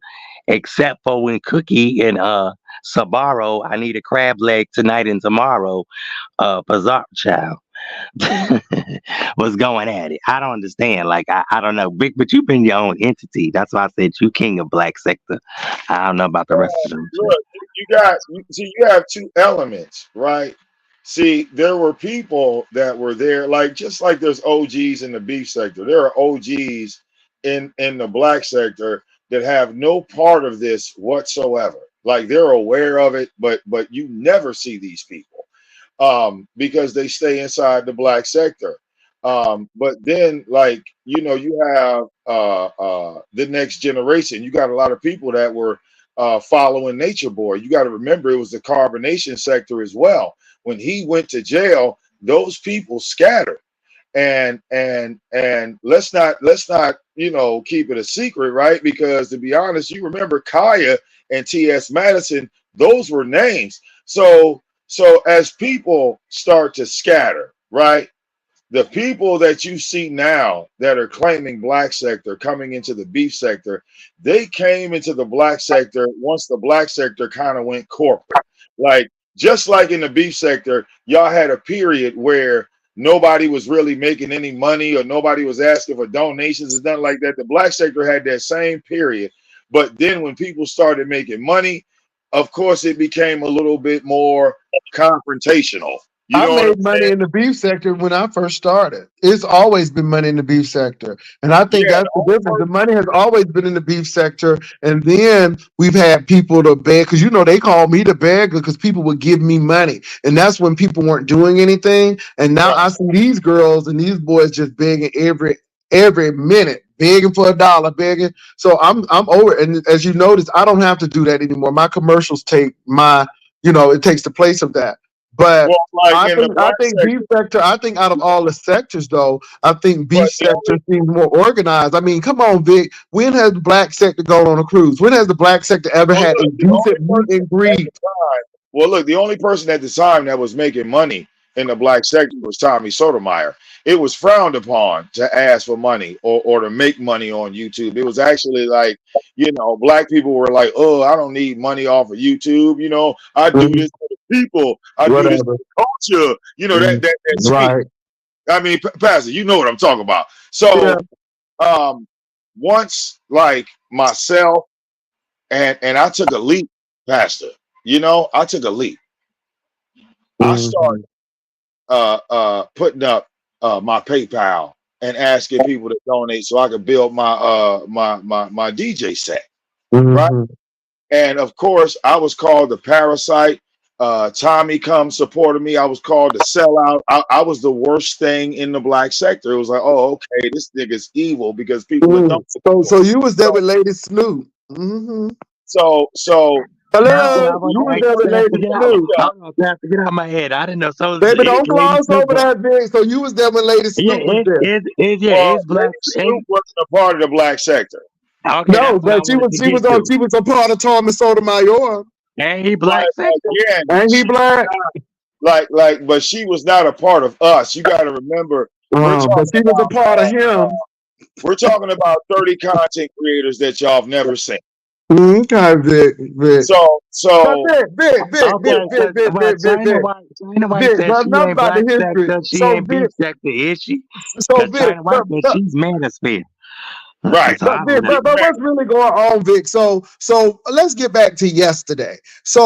except for when Cookie and Sabaro, I need a crab leg tonight and tomorrow, Bizarre Child was going at it. I don't understand. Like I don't know. Vic, but you've been your own entity. That's why I said you king of black sector. I don't know about the rest of them. Look, you got. You see, you have two elements, right? See, there were people that were there, like just like there's OGs in the beef sector. There are OGs in the black sector that have no part of this whatsoever. Like they're aware of it, but you never see these people because they stay inside the black sector. But then, like you have the next generation. You got a lot of people that were following Nature Boy. You got to remember it was the carbonation sector as well. When he went to jail, those people scattered. And let's not keep it a secret, right? Because to be honest, you remember Kaya and T.S. Madison, those were names. So as people start to scatter, right? The people that you see now that are claiming black sector coming into the beef sector, they came into the black sector once the black sector kind of went corporate. Like just like in the beef sector, y'all had a period where nobody was really making any money or nobody was asking for donations and nothing like that. The black sector had that same period. But then when people started making money, of course, it became a little bit more confrontational. You I know what I'm made money saying? in the beef sector when I first started. It's always been money in the beef sector. And I think Yeah, that's the the only difference. The money has always been in the beef sector. And then we've had people to beg, because they call me the beggar because people would give me money. And that's when people weren't doing anything. And now I see these girls and these boys just begging every minute, begging for $1, begging. So I'm over it. And as you notice, I don't have to do that anymore. My commercials take it takes the place of that. But well, like I in the think I black think beef sector, sector. I think out of all the sectors, though, I think beef but the sector only seems more organized. I mean, come on, Vic. When has the black sector gone on a cruise? When has the black sector ever well, had a look, the only decent meet person and at the greet? time, well, look, the only person at the time that was making money in the black sector was Tommy Sotomayor. It was frowned upon to ask for money or to make money on YouTube. It was actually like, black people were like, oh, I don't need money off of YouTube. I do Mhm. this for the people. I do this Whatever. for the culture. Mhm. That speak. Right. I mean, Pastor, you know what I'm talking about. Yeah. So um, once like myself and I took a leap, Pastor. I took a leap. I started Mhm. putting up my PayPal and asking people to donate so I could build my DJ set, right? Mhm. And of course, I was called the parasite. Tommy come supported me. I was called the sellout. I was the worst thing in the black sector. It was like, oh, okay, this nigga's evil because people are Mhm. don't. So you was there So with Lady Snoop. Hmm. so Pastor, Hello, I was you was like, there with Pastor, Lady get out. Snoop. Hold on, Pastor, get out my head. I didn't know. So Baby, is don't Lady gloss Snoop over black? that, Vic. So you was there when Lady Yeah, Snoop was there. well, is black. Lady Snoop wasn't a part of the black sector. Okay, No, that's what I but she wanted was to she get was on to. she was a part of Thomas Sotomayor. And he But black sector. again, Ain't he she black? but she was not a part of us. You got to remember, we're But talking she was a about part of him. we're talking about 30 content creators that y'all have never seen. Okay, Vic, Vic. So But so Vic, Vic, Vic, Vic, Okay, Vic, Vic, well, Vic, Vic, Vic, China White Vic. said But she enough ain't about the black history. sector, she So ain't beef Vic, sector, is she? so Because Vic, China White said she's manosphere. right, So But I don't Vic, know. but what's really going on, Vic? So let's get back to yesterday.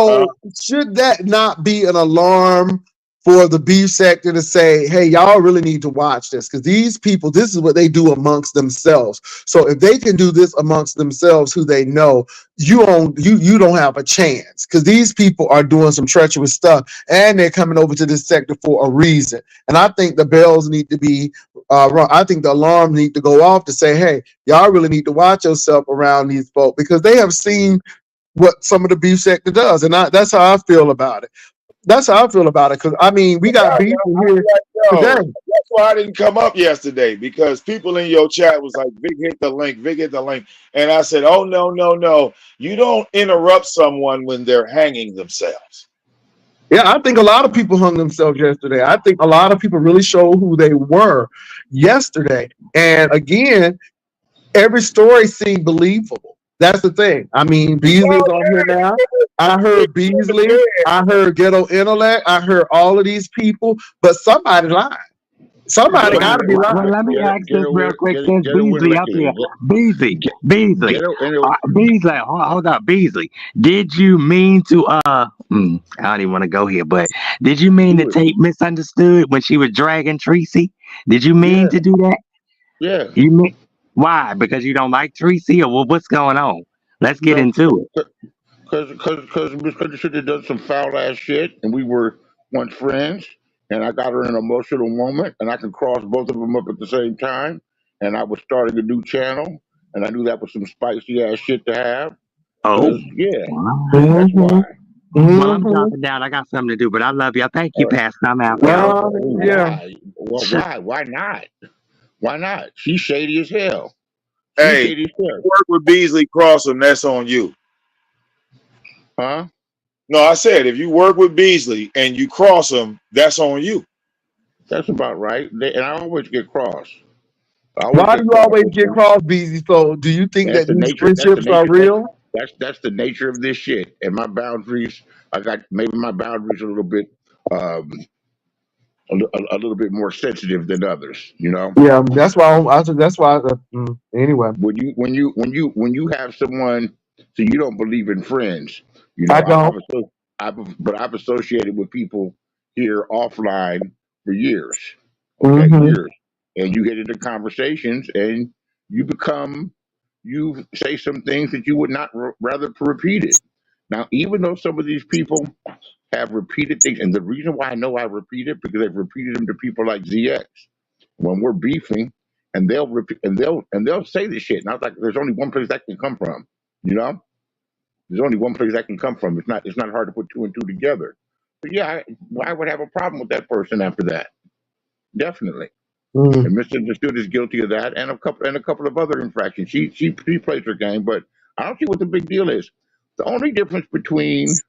uh, So should that not be an alarm for the beef sector to say, hey, y'all really need to watch this? Because these people, this is what they do amongst themselves. So if they can do this amongst themselves, who they know, you don't have a chance. Because these people are doing some treacherous stuff and they're coming over to this sector for a reason. And I think the bells need to be wrong. I think the alarm need to go off to say, hey, y'all really need to watch yourself around these folk because they have seen what some of the beef sector does. And that's how I feel about it. That's how I feel about it. Because, I mean, we got beef in I'm here like, yo, today. that's why I didn't come up yesterday because people in your chat was like, Vic hit the link, Vic hit the link. And I said, oh, no, no, no. You don't interrupt someone when they're hanging themselves. Yeah, I think a lot of people hung themselves yesterday. I think a lot of people really showed who they were yesterday. And again, every story seemed believable. That's the thing. I mean, Beasley is on here now. I heard Beasley. I heard Ghetto Intellect. I heard all of these people, but somebody lied. Somebody Ghetto, got to be Well, lying. let me ask this real quick since Ghetto wouldn't Beasley let up here. you. Beasley, Ghetto, Beasley, hold up, Beasley. Did you mean to I don't even want to go here, but did you mean to do it. take misunderstood when she was dragging Tracy? Did you mean Yeah, to do that? yeah. You mean why? Because you don't like Tracy, or what's going on? Let's get No, into it. because Miss should have done some foul ass shit, and we were once friends, and I got her in an emotional moment, and I could cross both of them up at the same time, and I was starting a new channel, and I knew that was some spicy ass shit to have. Oh, Because yeah, wow. that's Hmm. why. Well, I'm Hmm. dropping down. I got something to do, but I love y'all. Thank you, Uh, Pastor. I'm out, well, y'all. Yeah. why? Well, Sure. why? Why not? Why not? She's shady as hell. She's Hey, shady as hell. work with Beasley, cross him. That's on you. Huh? No, I said if you work with Beasley and you cross him, that's on you. That's about right. And I always get crossed. I always Why do get you crossed always with get them. cross, Beezy? So, do you think That's that the these nature. That's the friendships are nature. real? That's the nature of this shit. And my boundaries. I got maybe my boundaries are a little bit, um, a little bit more sensitive than others. You know, Yeah, that's why. That's why. Anyway, when you have someone, so you don't believe in friends. You I know, don't. I've associated with people here offline for years. Okay, Hmm. years, and you get into conversations, and you become you say some things that you would not rather to repeat it. Now, even though some of these people have repeated things, and the reason why I know I repeat it because they've repeated them to people like ZX when we're beefing, and they'll repeat and they'll say this shit, and I was like, "There's only one place that can come from," you know. There's only one place that can come from. It's not hard to put two and two together. But yeah, I would have a problem with that person after that. Definitely. Mm. And misunderstood is guilty of that, and a couple of other infractions. She plays her game, but I don't see what the big deal is. The only difference between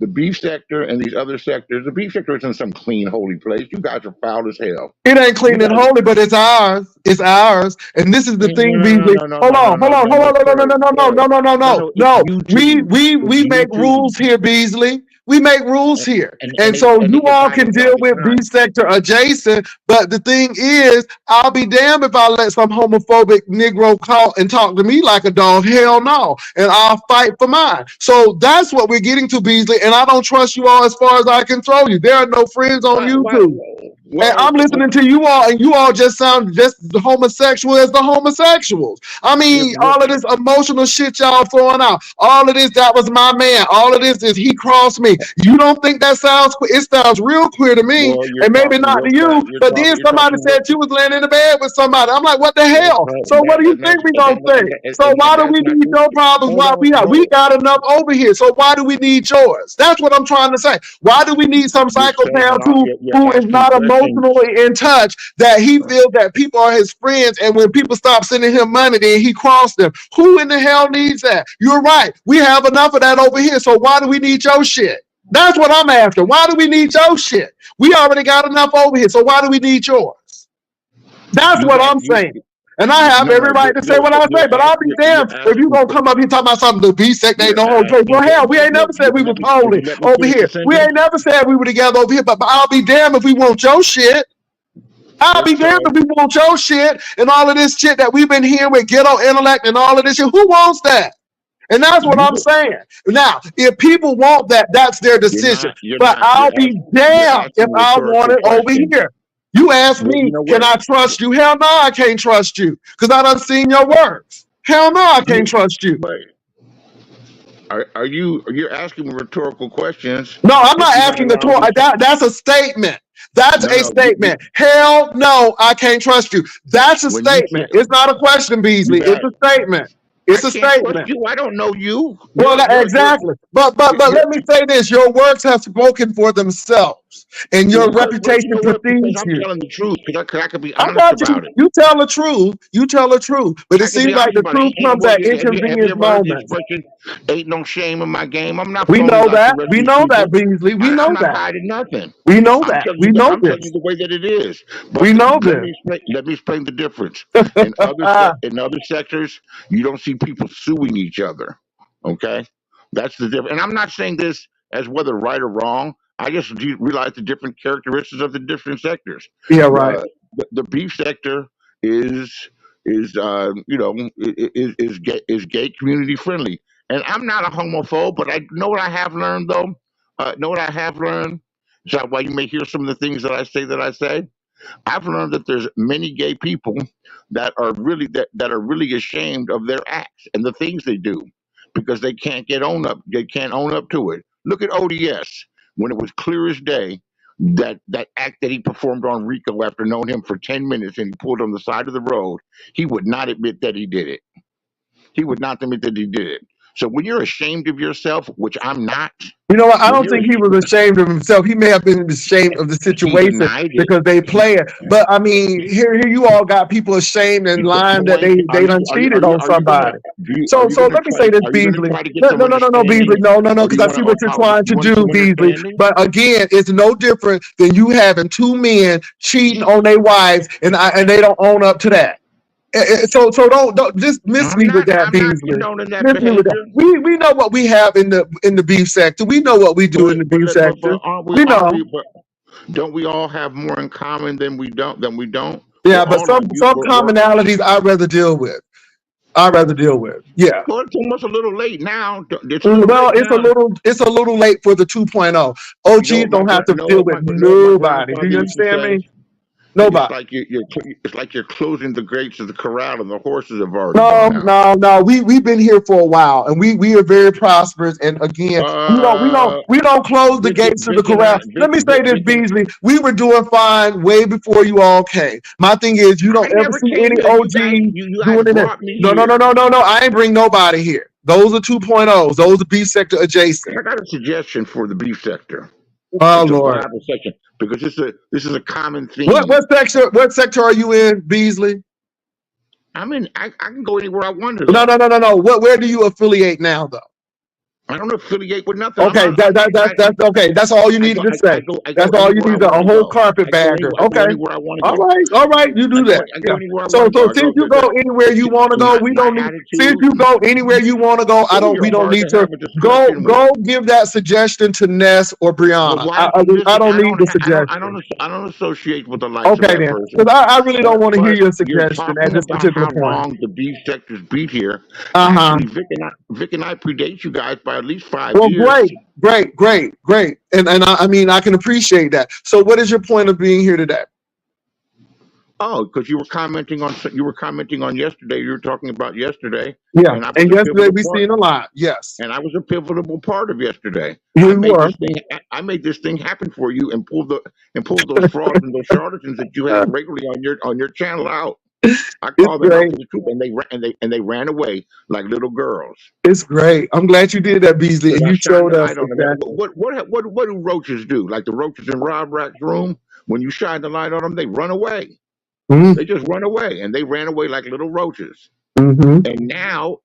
the beef sector and these other sectors, the beef sector isn't some clean, holy place. You guys are foul as hell. It ain't You clean and guys, holy, but it's ours. It's ours. And this is the no, thing, no, no, Beasley. no, no, Hold no, on, no, hold no, on, no, hold no, on, no, no, sir, no, no, no, sir. no, no, no, No, no, no, it's no. We YouTube. we It's we make YouTube. rules here, Beasley. We make rules And, here. and, and And they so and you they get all violent can all deal the with B time. sector adjacent. But the thing is, I'll be damned if I let some homophobic Negro call and talk to me like a dog. Hell no. And I'll fight for mine. So that's what we're getting to, Beasley. And I don't trust you all as far as I can throw you. There are no friends on Why? YouTube. And Well, I'm listening to you all, and you all just sound just as homosexual as the homosexuals. I yeah, mean, all of this emotional shit y'all throwing out, all of this, that was my man, all of this is he crossed me. You don't think that sounds queer? It sounds real queer to me, well, you're and maybe talking not real to you, fast. You're but talking. then You're somebody talking real. said you was laying in the bed with somebody. I'm like, what the Well, hell? So what that do you and think that's we and, gonna that, think? and, that, So and why do that's we not need true. your problems Hold while on, we no. got enough over here? So why do we need yours? That's what I'm trying to say. Why do we need some You're saying psychopath it all. You're who is asking not questions. emotionally in touch that he feels that people are his friends, and when people stop sending him money, then he crossed them? Who in the hell needs that? You're right. We have enough of that over here. So why do we need your shit? That's what I'm after. Why do we need your shit? We already got enough over here. So why do we need yours? That's You what got I'm you. saying. And I have No, every no. right to say what I say, but I'll be damned You're if you asking. gonna come up here talking about something. The B sect ain't You're no holy place. asking. Well, hell, we ain't never said we was Would holy you let me over finish the here. We sentence? ain't never said we were together over here, but I'll be damned if we want your shit. I'll If be damned so, if we want your shit and all of this shit that we've been hearing with ghetto intellect and all of this shit. Who wants that? And that's what you I'm saying. Now, if people want that, that's their you're decision. not. You're But not. I'll be You're damned if asking I want rhetorical it over questions. here. You ask Well, me, you know can what? I trust you? Hell no, I can't trust you because I done seen your works. Hell no, I can't trust you. But you're asking rhetorical questions No, I'm that not you're not asking the allowing tour. yourself. That's a statement. That's No, a no. statement. Hell no, I can't trust you. That's a When you say statement. It's not a question, you Beasley. It's got, a statement. I It's a can't trust statement. you. I don't know you. Well, exactly. But You're let me say this: your works have spoken for themselves, and your well, because you reputation know what? Because precedes I'm you. telling the truth. Because I could be I honest got you. about it. You tell the truth. You tell the truth. But it I can be seems like honest the about it. truth Ain't, comes well, at have you inconvenient ever heard the moments. expression "ain't no shame in my game"? I'm not We phony know like the that. rest of We these know that, people. Beasley. We I'm know not that. hiding nothing. We know I'm that. telling We you. know I'm telling you this. the way that it is. We But know let this. me explain. Let me explain the difference. In other sectors, you don't see people suing each other. Okay, that's the difference. And I'm not saying this as whether right or wrong. I just realize the different characteristics of the different sectors. Yeah, right. The the beef sector is is gay community friendly, and I'm not a homophobe, but I know what I have learned though. Know what I have learned. So why you may hear some of the things that I say. I've learned that there's many gay people that are really ashamed of their acts and the things they do because they can't own up to it. Look at ODS when it was clear as day that act that he performed on Rico after knowing him for 10 minutes and he pulled on the side of the road, he would not admit that he did it. He would not admit that he did it. So when you're ashamed of yourself, which I'm not, You know what? I when don't you're think he was ashamed of himself. He may have been ashamed of the he situation denied it. because they play it. But I mean, here you all got people ashamed and lying that they done cheated on somebody. So let me say this, are you gonna Beasley. try to get No, some no, no, no, no, understanding, Beasley. No, no, no, or do because you I want see to what you're trying to you want do, some Beasley. understanding? But again, it's no different than you having two men cheating on their wives and they don't own up to that. So don't dismiss me with that, I'm not Beasley. condoning that Miss me with that. behavior. We know what we have in the beef sector. We know what we do in the beef sector. But We aren't know. we? But don't we all have more in common than we don't? We're Yeah, but all on you. some commonalities I'd rather deal with. I'd rather deal with. Yeah. Well, it's almost a little late now. It's a little Well, late now. it's a little late for the 2.0. You know OGs what don't have to deal with know what my nobody. Do grandfather you used to understand say? me? Nobody. It's like you're closing the gates of the corral and the horses have already No, gone out. no, no. We've been here for a while, and we are very prosperous. And again, Uh, we don't close the gates to the corral. Let me say this, Beasley. We were doing fine way before you all came. My thing is, you I don't ever never see came any here. OG You guys doing it. brought me No, no, no, here. no, no, no. I ain't bring nobody here. Those are 2.0s. Those are B sector adjacent. I got a suggestion for the beef sector. Oh It's a Lord. Bible section because this is a common What theme. sector are you in, Beasley? I can go anywhere I want to No, though. no, no, no, no. Where do you affiliate now, though? I don't affiliate with nothing. Okay, that's okay. That's all you needed to say. I go That's all you anywhere I need. A want to whole go. carpetbagger. I go Okay. anywhere I want to go. All right. You do that. I Yeah. go anywhere I So want to go. I since go. you go anywhere you want to go, we My don't need. Since attitude. you go anywhere you want to go, we You're don't hard need to to have a discussion with. go give that suggestion to Ness or Well, Brianna. why don't you I listen? don't need the suggestion. I don't associate with the likes of Okay that then, person. because I really don't want to hear But your you're suggestion at talking this about particular how point. long the beef sector's beat here. Uh-huh. Actually, Vic and I predate you guys by at least 5 Well, years. great. And I mean, I can appreciate that. So what is your point of being here today? Oh, because you were commenting on yesterday. You were talking about yesterday, Yeah. and I was And a yesterday pivotal we part. seen a lot. Yes. And I was a pivotal part of yesterday. You were. I made this thing happen for you and pulled those frauds and those charlatans that you have regularly on your channel out. I It's called them out great. for the truth, and they ran away like little girls. It's great. I'm glad you did that, Beasley, Because and I you shined showed the us light on them. exactly. What do roaches do? Like the roaches in Rob Rack's room, when you shine the light on them, they run away. Mm-hmm. They just run away, and they ran away like little roaches. Mm-hmm. And now,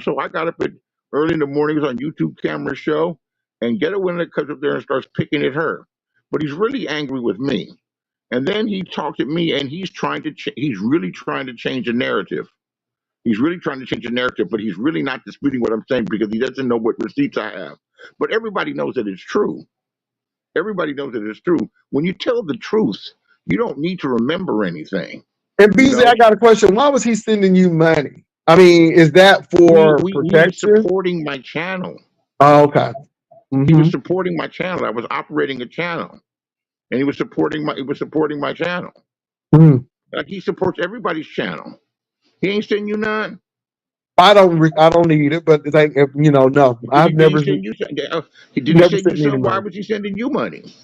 so I got up at early in the mornings on YouTube camera show, and Ghetto comes up there and starts picking at her, but he's really angry with me. And then he talks at me, and he's really trying to change the narrative. He's really trying to change the narrative, but he's really not disputing what I'm saying because he doesn't know what receipts I have. But everybody knows that it's true. Everybody knows that it's true. When you tell the truth, you don't need to remember anything. And You Beasley, know, I got a question. Why was he sending you money? I mean, is that for he was protection? supporting my channel. Oh, okay. He Mm-hmm. was supporting my channel. I was operating a channel, and he was supporting my channel. Mm-hmm. Like he supports everybody's channel. He ain't sending you none. I don't need it, but like no, I've Did he never send you? Did he never send you sent me any something? Why money. was he sending you money?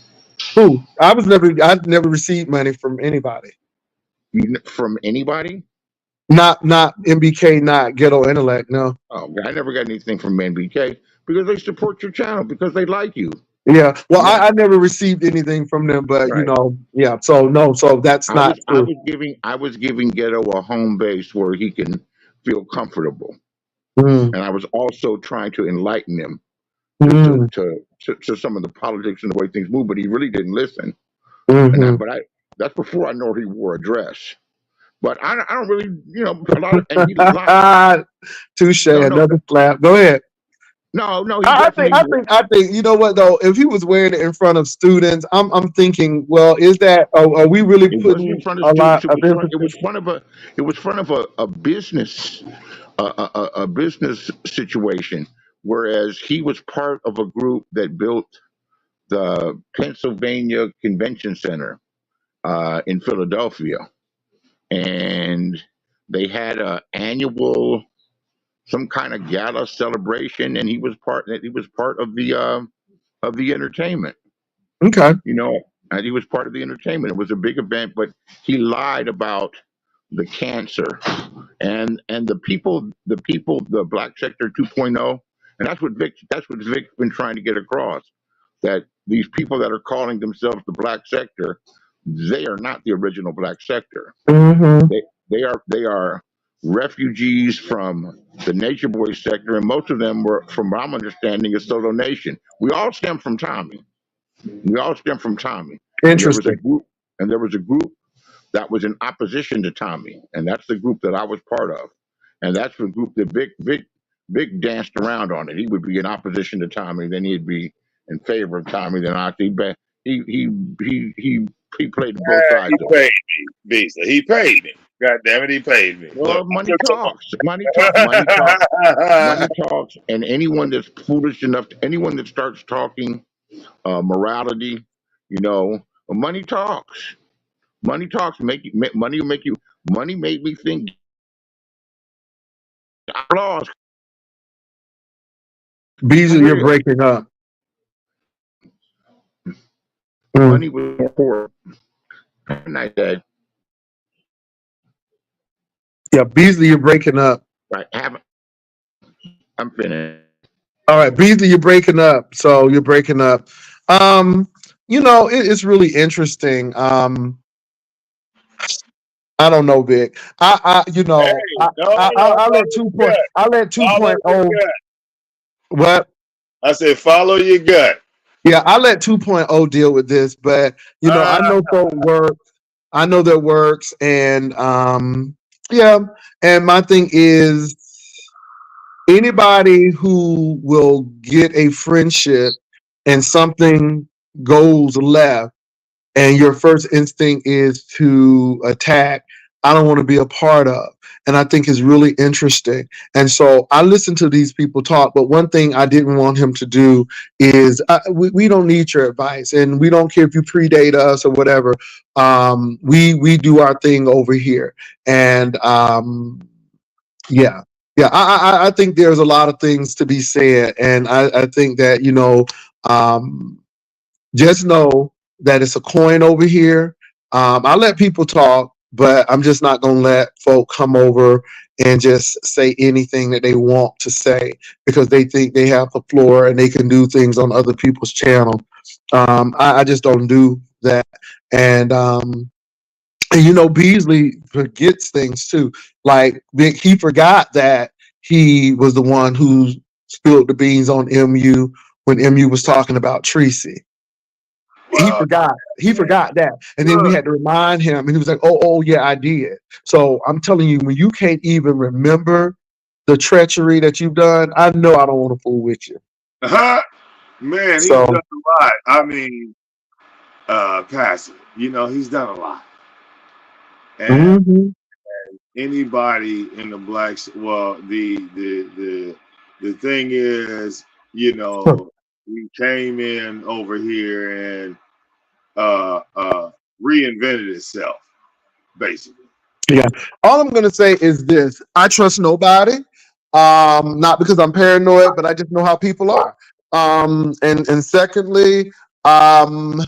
Who? I've never received money from anybody. From anybody? Not NBK, not Ghetto Intellect. No. Oh, I never got anything from NBK because they support your channel because they like you. Yeah. Well, Yeah, I never received anything from them, but right. yeah. So no. So that's not true. I was giving Ghetto a home base where he can feel comfortable, Mm, and I was also trying to enlighten him mm, to some of the politics and the way things move. But he really didn't listen. mm-hmm. That's before I know he wore a dress. But I don't really, a lot of, and he lied. Touche. No, no, Another slap. Go ahead. No, he definitely. I think. You know what though? If he was wearing it in front of students, I'm thinking, well, is that? Are we really It wasn't in putting front of a lot students. It of was front. emphasis? It was front of a business, a business situation. Whereas he was part of a group that built the Pennsylvania Convention Center in Philadelphia, and they had a annual some kind of gala celebration, and he was part of the entertainment. Okay, You know, and he was part of the entertainment. It was a big event, but he lied about the cancer and the black sector 2.0, and that's what Vic's been trying to get across, that these people that are calling themselves the black sector, they are not the original black sector. mm-hmm. They are refugees from the nature boy sector, and most of them were, from my understanding, is Solo Nation. We all stem from Tommy. And there was a Interesting. group and there was a group that was in opposition to Tommy, and that's the group that I was part of. And that's the group that Vic danced around on it. He would be in opposition to Tommy, then he'd be in favor of Tommy. Then I think he played both sides He of it. paid me, Beasley. He paid me. God damn it, he paid me. Look, Well, money talks, and anyone that's foolish enough, anyone that starts talking morality, money talks. Money talks. Money will make you. Money made me think. Applause. Beasley, you're Real. breaking up. Mm. Money was important. And I said, Yeah, Beasley, you're breaking up. I haven't. I'm finished. All right, Beasley, you're breaking up. So you're breaking up. It's really interesting. I don't know, Vic. hey, no, I follow let two your point. gut. I let Follow your 2.0. gut. What? I said, follow your gut. Yeah, I let 2.0 deal with this, but I Ah, know so work. I know that works, and yeah. And my thing is, anybody who will get a friendship and something goes left and your first instinct is to attack, I don't want to be a part of. And I think is really interesting. And so I listen to these people talk, but one thing I didn't want him to do is we don't need your advice, and we don't care if you predate us or whatever. We do our thing over here, and yeah. Yeah, I think there's a lot of things to be said, and I think that um, just know that it's a coin over here. I let people talk, but I'm just not gonna let folk come over and just say anything that they want to say because they think they have the floor and they can do things on other people's channel. I just don't do that, and Beasley forgets things too. Like he forgot that he was the one who spilled the beans on MU when MU was talking about Tracy. He well, forgot. He man, forgot that, and then we look. had to remind him, and he was like, "Oh, yeah, I did." So I'm telling you, when you can't even remember the treachery that you've done, I know I don't want to fool with you. Huh? Man, he's So, done a lot. I mean, Pastor, he's done a lot. And mhm. anybody in the blacks, well, the thing is, he came in over here and uh, uh, reinvented itself, basically. Yeah. All I'm gonna say is this: I trust nobody. Not because I'm paranoid, but I just know how people are. And secondly, um,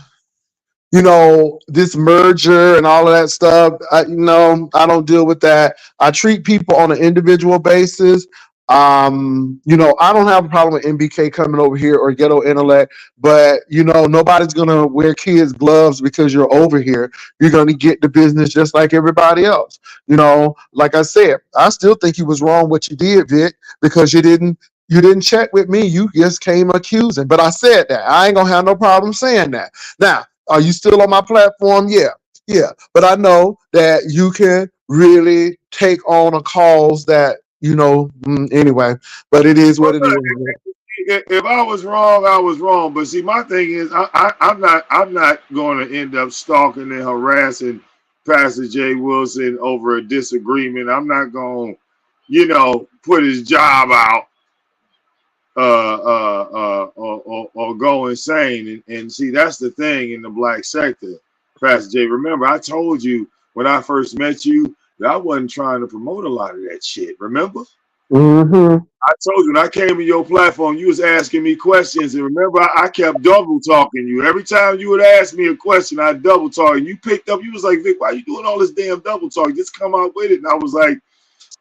this merger and all of that stuff. I don't deal with that. I treat people on an individual basis. I don't have a problem with NBK coming over here or Ghetto Intellect, but nobody's gonna wear kids' gloves because you're over here. You're gonna get the business just like everybody else. Like I said, I still think you was wrong what you did, Vic, because you didn't check with me. You just came accusing. But I said that. I ain't gonna have no problem saying that. Now, are you still on my platform? Yeah. Yeah. But I know that you can really take on a cause that, anyway, but it is Well, what it look, is. if I was wrong, I was wrong. But see, my thing is, I'm not going to end up stalking and harassing Pastor Jay Wilson over a disagreement. I'm not going to, put his job out or go insane. And see, that's the thing in the black sector, Pastor Jay. Remember, I told you when I first met you that I wasn't trying to promote a lot of that shit. Remember? Mm-hmm. I told you when I came to your platform, you was asking me questions, and remember, I kept double talking you. Every time you would ask me a question, I double talk. And you picked up. You was like, Vic, why you doing all this damn double talk? Just come out with it. And I was like,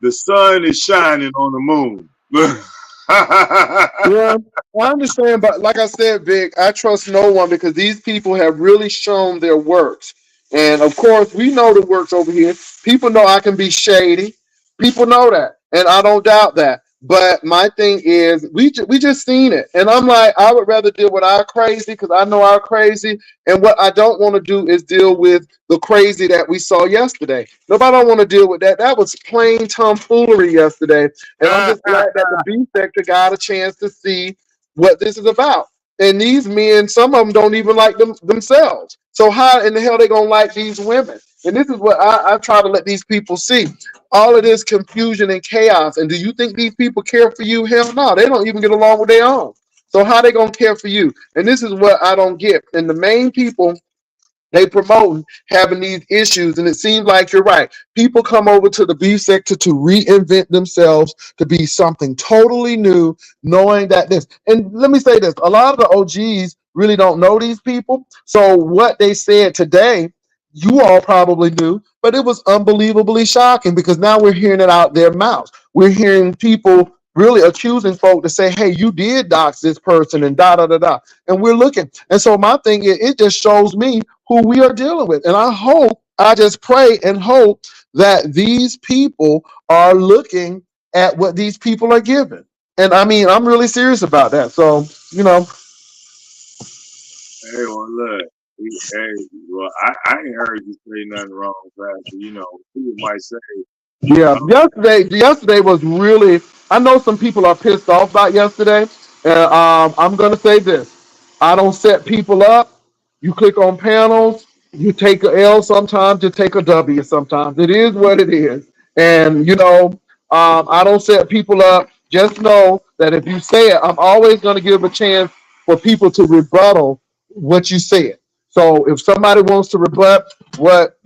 the sun is shining on the moon. Yeah, I understand, but like I said, Vic, I trust no one because these people have really shown their works. And of course, we know the works over here. People know I can be shady. People know that, and I don't doubt that. But my thing is, we just seen it, and I'm like, I would rather deal with our crazy because I know our crazy, and what I don't want to do is deal with the crazy that we saw yesterday. Nobody don't want to deal with that. That was plain tomfoolery yesterday. And I'm just glad that the B sector got a chance to see what this is about. And these men, some of them don't even like themselves. So how in the hell they gonna like these women? And this is what I try to let these people see. All of this confusion and chaos. And do you think these people care for you? Hell no, they don't even get along with their own. So how they gonna care for you? And this is what I don't get. And the main people they promoting having these issues, and it seems like you're right. People come over to the beef sector to reinvent themselves to be something totally new, knowing that this. And let me say this: a lot of the OGs really don't know these people. So what they said today, you all probably knew, but it was unbelievably shocking because now we're hearing it out their mouths. We're hearing people really accusing folk to say, "Hey, you did dox this person," and da da da da. And we're looking. And so my thing is, it just shows me who we are dealing with. And I just pray and hope that these people are looking at what these people are given. And I mean, I'm really serious about that. So, Hey, well, look. Hey, well, I ain't heard you say nothing wrong, Pastor. People might say, yeah, oh, yesterday was really, I know some people are pissed off about yesterday. And I'm going to say this. I don't set people up. You click on panels, you take a L sometimes, you take a W sometimes. It is what it is. And, I don't set people up. Just know that if you say it, I'm always going to give a chance for people to rebuttal what you said. So if somebody wants to rebut what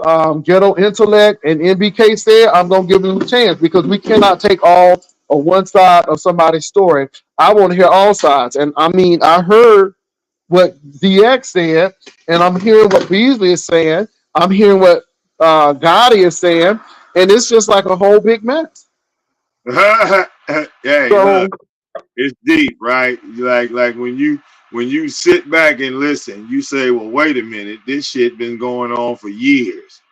Ghetto Intellect and NBK said, I'm going to give them a chance because we cannot take all of one side of somebody's story. I want to hear all sides. And I mean, I heard what DX said, and I'm hearing what Beasley is saying. I'm hearing what Gotti is saying, and it's just like a whole big mess. hey, So look, it's deep, right? Like when you sit back and listen, you say, well, wait a minute, this shit been going on for years.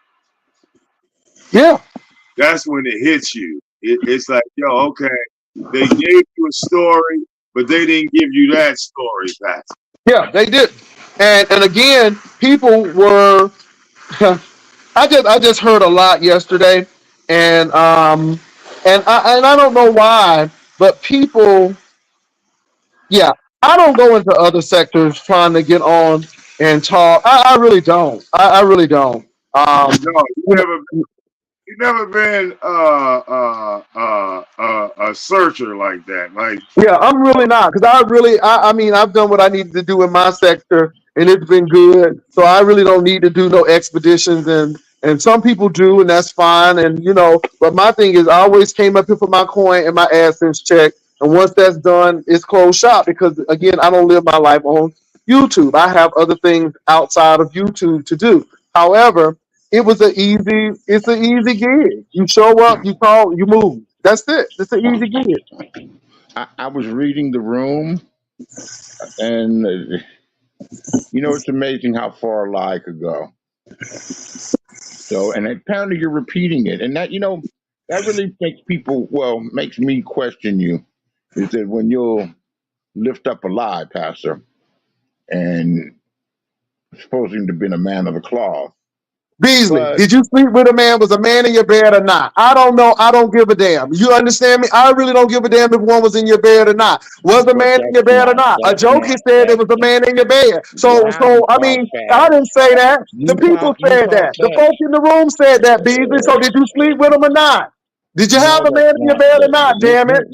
yeah, That's when it hits you. It's like, yo, okay, they gave you a story, but they didn't give you that story, Pat. yeah, they did. And again, people were I just heard a lot yesterday, and I don't know why, but people, yeah, I don't go into other sectors trying to get on and talk. I really don't. I really don't. No, You know, you never been a searcher like that. Like, yeah, I'm really not because I mean, I've done what I needed to do in my sector, and it's been good. So I really don't need to do no expeditions, and some people do, and that's fine. And but my thing is, I always came up here for my coin and my AdSense check, and once that's done, it's closed shop because again, I don't live my life on YouTube. I have other things outside of YouTube to do. However, it's an easy gig. You show up, you call, you move. That's it. It's an easy gig. I was reading the room, and it's amazing how far a lie could go. So, and apparently you're repeating it, and that really makes me question you. Is that when you'll lift up a lie, Pastor, and supposing to be a man of the cloth, Beasley, But did you sleep with a man? Was a man in your bed or not? I don't know. I don't give a damn. You understand me? I really don't give a damn if one was in your bed or not. Was a but man in your bed or not? A jokey said it was a man in your bed. So, wow, you I talk mean, I fast. didn't say that. The people You said talk that. The fast. folks in the room said that, Beasley. So did you sleep with him or not? Did you have No, a that's man in your not. bed or not? Damn it!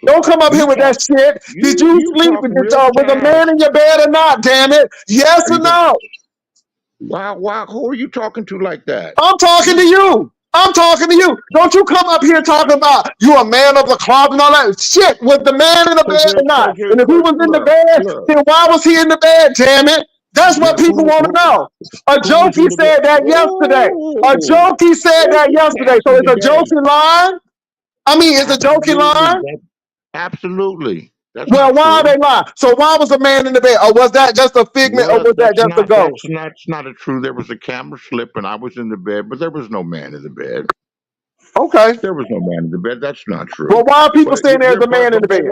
Don't come up You here with talk. that shit. Did you You sleep talk real with a fast. man in your bed or not? Damn it! Yes or You got. no? Wow. Who are you talking to like that? I'm talking to You you. I'm talking to you. Don't you come up here talking about you a man of the closet and all that shit. Was the man in the Cause bed or not? And if he was in the bed, look. then why was he in the bed? Damn it! That's what people want to know. A Who was in jokey the bed? said that yesterday. A Oh, jokey said oh, that you yesterday. So passing it's a today? jokey line. I mean, it's a jokey Absolutely. line. Absolutely. That's Well, not why are true. they lying? So why was the man in the bed? Or was that just a figment? Or Well, was that just a ghost? that's not a true. There was a camera slip, and I was in the bed, but there was no man in the bed. Okay. There was no man in the bed. That's not true. Well, why are people But saying there's a man in but the bed?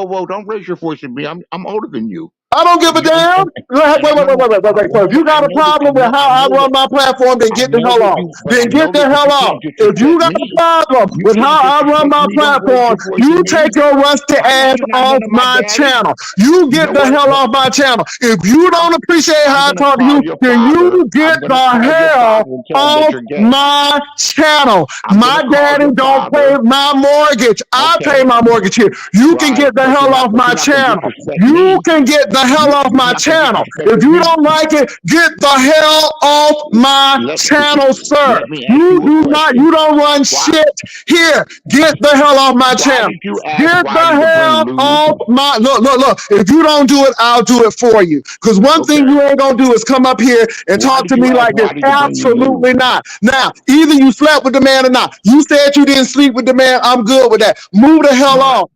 whoa! Don't raise your voice at me. I'm older than you. I don't give a damn. Wait, And I know. So if you got a problem with how I run my platform, then I get the know hell that off. you. But I Then know get the that. But hell you off. can't If you disrespect got a me. problem You with can't how I run disrespect my me. Don't raise platform, your voice at you take me. your rusty I know ass you're not off none of my my daddy. channel. You You know get the what? hell off my channel. If you I'm don't appreciate I'm how I gonna talk to call you, your then father. you get I'm the gonna call your hell father and tell him that off you're gay. my channel. I'm gonna My call daddy your don't pay father. my mortgage. I pay Okay, my mortgage here. You can right, get the hell off but my you're not gonna channel. disrespect You me. can get the hell off You're my not gonna channel. disrespect If you me. don't like it, get the hell off my Let channel, sir. Let me ask You you a do not, question. you don't run Why shit here. Get the hell off my Why channel. did you ask Get the Wiley to bring hell lube? off my look. If you don't do it, I'll do it for you. Because one thing Okay. you ain't gonna do is come up here and Why talk did to you me ask like this. Wiley to bring you lube? Absolutely not. Now, either you slept with the man or not. You said you didn't sleep with the man. I'm good with that. Move the hell Right. on.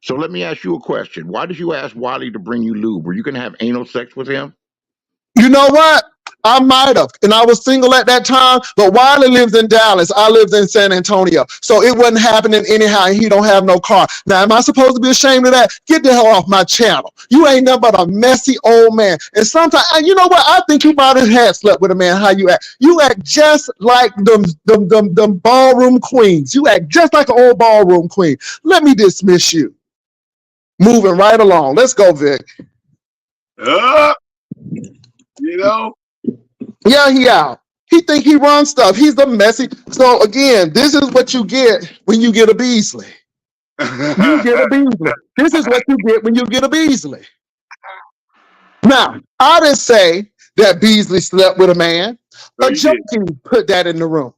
So let me ask you a question. Why did you ask Wiley to bring you lube? Were you gonna have anal sex with him? You know what? I might have, and I was single at that time. But Wiley lives in Dallas. I lived in San Antonio, so it wasn't happening anyhow. And he don't have no car. Now, am I supposed to be ashamed of that? Get the hell off my channel. You ain't nothing but a messy old man. And sometimes, you know what? I think you might have had slept with a man. How you act? You act just like them ballroom queens. You act just like an old ballroom queen. Let me dismiss you. Moving right along. Let's go, Vic. You know? Yeah, he out. He think he runs stuff. He's the messy. So again, this is what you get when you get a Beasley. You get a Beasley. This is what you get when you get a Beasley. Now, I didn't say that Beasley slept with a man. No, A you did. jokey put that in the room.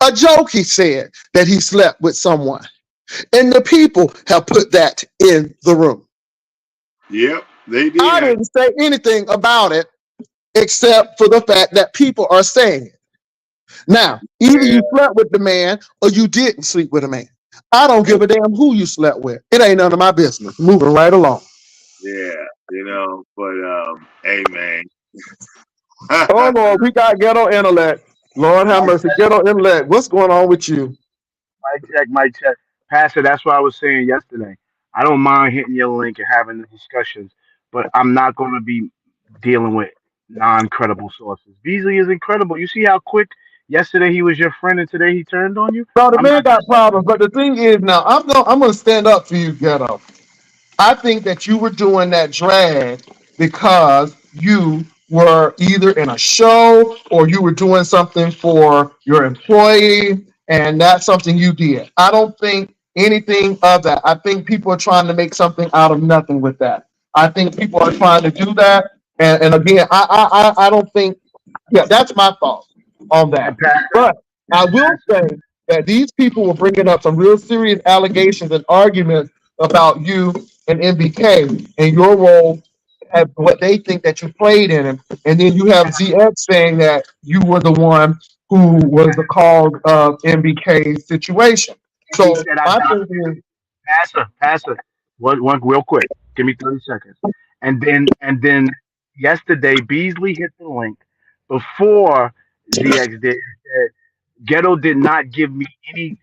A jokey said that he slept with someone. And the people have put that in the room. Yep, they I did. didn't say anything about it except for the fact that people are saying it. Now, either Yeah, you slept with the man or you didn't sleep with a man. I don't give a damn who you slept with. It ain't none of my business. Moving right along. yeah, but hey man. Oh Lord, we got ghetto intellect. Lord have Mic mercy, ghetto intellect. What's going on with you? mic check. Pastor, that's what I was saying yesterday. I don't mind hitting your link and having the discussions, but I'm not going to be dealing with non-credible sources. Beasley is incredible. You see how quick yesterday he was your friend and today he turned on you? No, the I'm man not got problems, but the thing is now, I'm gonna stand up for you, ghetto. I think that you were doing that drag because you were either in a show or you were doing something for your employee, and that's something you did. I don't think anything of that. I think people are trying to make something out of nothing with that. I think people are trying to do that, and again, I don't think. Yeah, that's my thought on and that. Pastor, But I will say that these people were bringing up some real serious allegations and arguments about you and NBK and your role and what they think that you played in it. And then you have ZX saying that you were the one who was the cause of NBK's situation. and he So said I my got thing is, Pastor. One real quick. Give me 30 seconds. And then yesterday Beasley hit the link before ZX did. Said, Ghetto did not give me any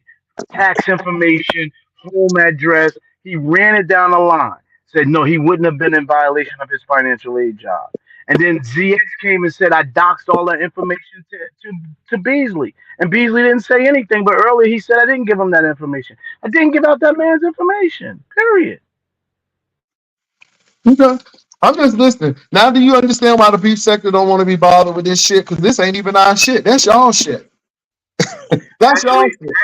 tax information, home address. He ran it down the line. Said no, he wouldn't have been in violation of his financial aid job. And then ZX came and said I doxed all that information to Beasley. And Beasley didn't say anything, but earlier he said I didn't give him that information. I didn't give out that man's information. Period. Okay. I'm just listening. Now, do you understand why the beef sector don't want to be bothered with this shit? Because this ain't even our shit. That's y'all shit. That's y'all Actually, shit.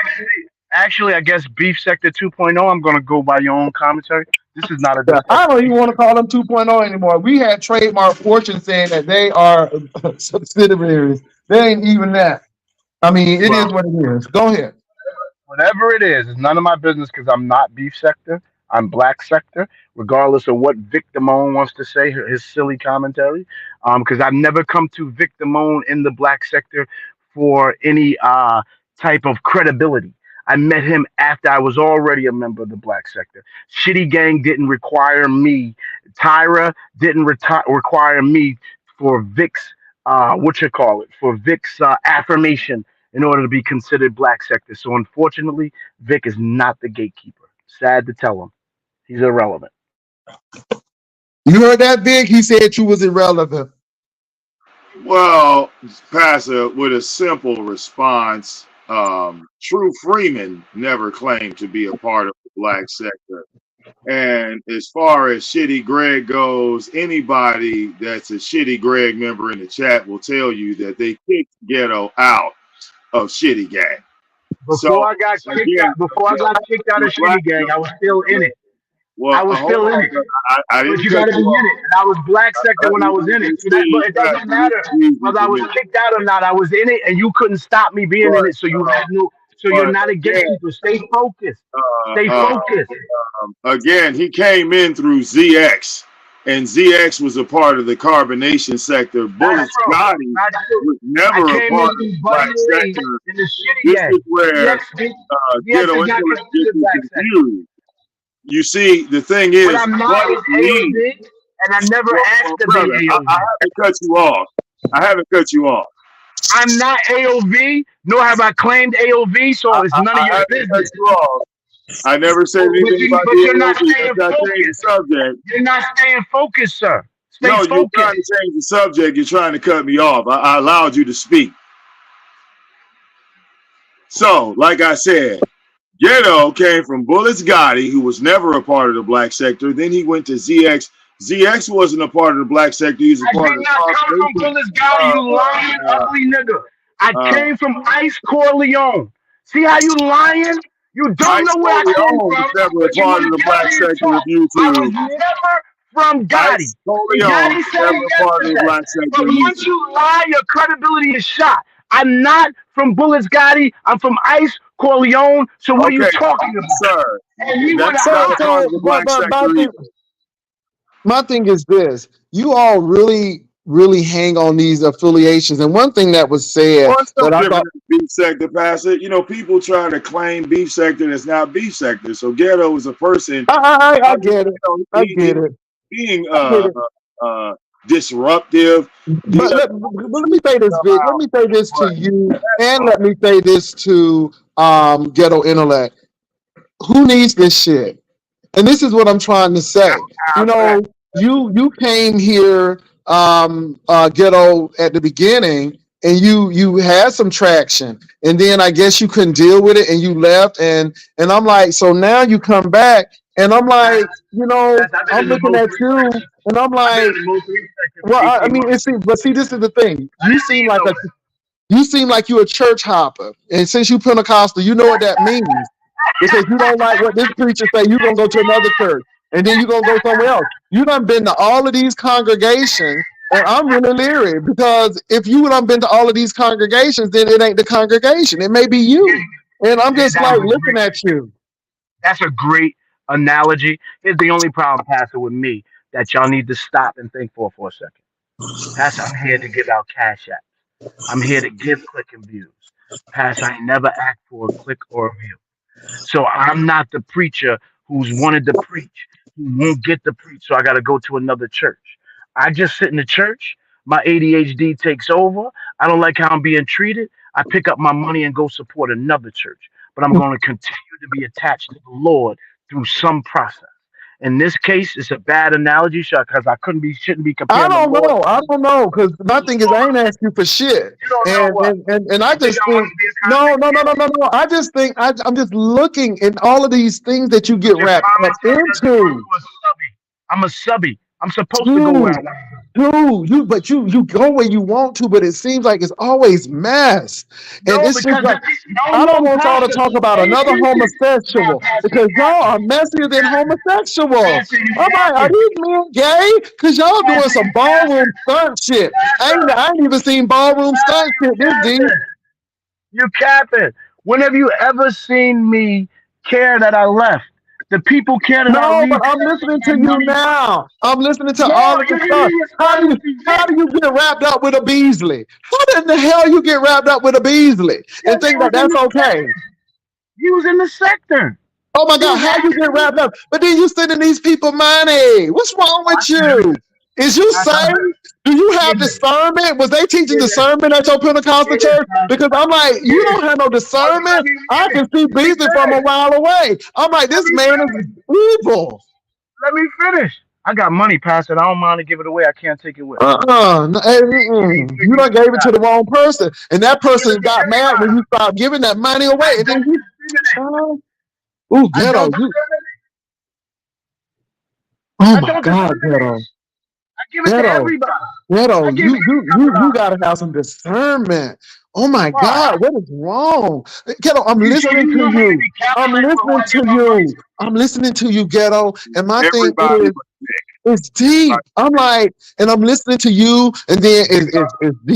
actually, I guess Beef Sector 2.0, I'm going to go by your own commentary. This is not a Yeah, I don't discussion. even want to call them 2.0 anymore. We had trademark Fortune saying that they are subsidiaries. They ain't even that. I mean, it is Well, what it is. Go ahead. whatever it is, it's none of my business because I'm not Beef Sector. I'm Black Sector, regardless of what Vic Damone wants to say, his silly commentary. Because I've never come to Vic Damone in the Black Sector for any type of credibility. I met him after I was already a member of the Black Sector. Shitty Gang didn't require me. Tyra didn't require me for Vic's, what you call it, for Vic's affirmation in order to be considered Black Sector. So unfortunately, Vic is not the gatekeeper. Sad to tell him. He's irrelevant. You heard that, Big? He said you was irrelevant. Well, Pastor, with a simple response, True Freeman never claimed to be a part of the black sector. And as far as Shitty Greg goes, anybody that's a Shitty Greg member in the chat will tell you that they kicked Ghetto out of Shitty Gang. So again, Before I got kicked out the of black, Shitty Gang, I was still in it. well, I was hold still in on, it. brother. I But didn't you cut got to be you in off. it. And I was Black Sector when I was in it. You So that, see, but it doesn't Pastor, matter easy whether I for was me. kicked out or not. I was in it, and you couldn't stop me being in But, it. So you have no. So you're but not a again, gatekeeper. Stay focused. uh, Stay uh, focused. again, he came in through ZX, and ZX was a part of the carbonation sector. Not Bullets true. Gotti Not true. was I never a came part in of the through black Buddy Lee sector. in the Shitty This is Gang. where DX ghetto is not intellect gets considered you Black Sector. confused. You see, the thing What is, I'm not Buddy is Lee, AOV, and I never well, asked to be brother, I AOV. haven't cut you off. I haven't cut you off. I'm not AOV, nor have I claimed AOV, so it's none of I your haven't cut business. you off. I never said But, anything you, about but the you're not AOB. staying I changed the focused. subject. You're not staying focused, sir. Stay No, you're trying focused. to change the subject. You're trying to cut me off. I allowed you to speak. So, like I said, Ghetto came from Bullets Gotti, who was never a part of the black sector. Then he went to ZX. ZX wasn't a part of the black sector. He was a I part did of the not come from Confrontation. Bullets Gotti, you lying, ugly nigga. I Uh, came from Ice Corleone. See how you lying? You don't Ice know where I came Corleone was from, never a but you part want of to the get black out here and sector of talk. I was YouTube. never from Gotti. Ice And Corleone Gotti was said never it a part of the yesterday. black sector But of once YouTube. you lie, your credibility is shot. I'm not from Bullets Gotti. I'm from Ice Corleone. So what are you Okay, talking about? sir. And we were the That's So, not a ops. part so, of the but, black but sector either. my thing is this: you all really, really hang on these affiliations. And one thing that was said Well, it's no that I different thought, than beef sector, Pastor. You know, people try to claim beef sector that's not beef sector. So Ghetto is a person. I I mean, get it, I he get it, being I get it. disruptive. But let me say this, Vic. Let me say this to you, and let me say this to Ghetto Intellect. Who needs this shit? And this is what I'm trying to say. You know, you came here, Ghetto, at the beginning, and you had some traction, and then I guess you couldn't deal with it, and you left, and I'm like, so now you come back, and I'm like, I've been I'm in the looking most at you, respected. and I'm I've been like, in the most respected well, for I 18 mean, months. but see, this is the thing. I didn't leave nowhere. You seem like you're a church hopper, and since you Pentecostal, you know what that means. Because you don't like what this preacher say, you're gonna go to another church, and then you're gonna go somewhere else. You done been to all of these congregations, and I'm really leery because if you done been to all of these congregations, then it ain't the congregation. It may be you. And I'm just That like was looking great. at you. That's a great analogy. Here's the only problem, Pastor, with me that y'all need to stop and think for a second. Pastor, I'm here to give out cash apps. I'm here to give click and views. Pastor, I ain't never asked for a click or a view. So I'm not the preacher who's wanted to preach, who won't get to preach. So I got to go to another church. I just sit in the church. My ADHD takes over. I don't like how I'm being treated. I pick up my money and go support another church. But I'm going to continue to be attached to the Lord through some process. In this case, it's a bad analogy, because I shouldn't be I comparing the don't Lord. know. I don't know, because my thing is I ain't asking you for shit, You don't know and what. I You think just I want think to be a no, content no, no, no, creator? no, no. I just think I'm just looking in all of these things that you get Your wrapped up commentary doesn't work into. for a subby. I'm a subby. I'm supposed to go where Dude, I want to go. but you go where you want to, but it seems like it's always mess, and No, it's just because like I don't want y'all to Pastor. talk about Pay another attention. No, homosexual Pastor, because you y'all are capping. messier You than capping. homosexuals. Pastor, you I'm like, are capping. these men gay? Because y'all doing Pastor, some you capping. ballroom stunt shit. Pastor, I ain't even seen ballroom Pastor, stunt you shit this deep. capping. You capping. When have you ever seen me care that I left? The people care that I No, leave but I'm because they listening to had you money. now. I'm listening to No, all of you the didn't stuff. even respond to How shit. do you get wrapped up with a Beasley? How in the hell you get wrapped up with a Beasley Because and they think was that in that's the okay? sector. You was in the sector. Oh my You God, was how you get acting. wrapped up? But then you sending these people money. What's wrong Oh, I with send you? everything. Is you Pastor, saved? Do you have give it. discernment? Was they teaching Give it. discernment at your Pentecostal Get it, church? Pastor. Because I'm like, Get you it. don't have no Oh, you let discernment. me I finish. can see Let me Beasley from a finish. while away. I'm like, Let this me man finish. is evil. Let me finish. I got money, Pastor. I don't mind to give it away. I can't take it with. You ain't You figured done this gave it to out. the wrong person, and that Give it person to got mad when everybody. you stopped giving that money I away, and then don't he, discriminate. ooh, I don't ghetto, you, discriminate. oh I my don't God, discriminate. ghetto, I give it to ghetto. everybody. I Ghetto, give you everybody. gotta have some discernment. Oh my Why? God, what is wrong? Ghetto, I'm So listening you to want me to you. be I'm calculating with who listening I to give my money you. to? I'm listening to you, Ghetto. And my thing Everybody is, but it's everybody. deep. I'm like, and I'm listening to you, and then it's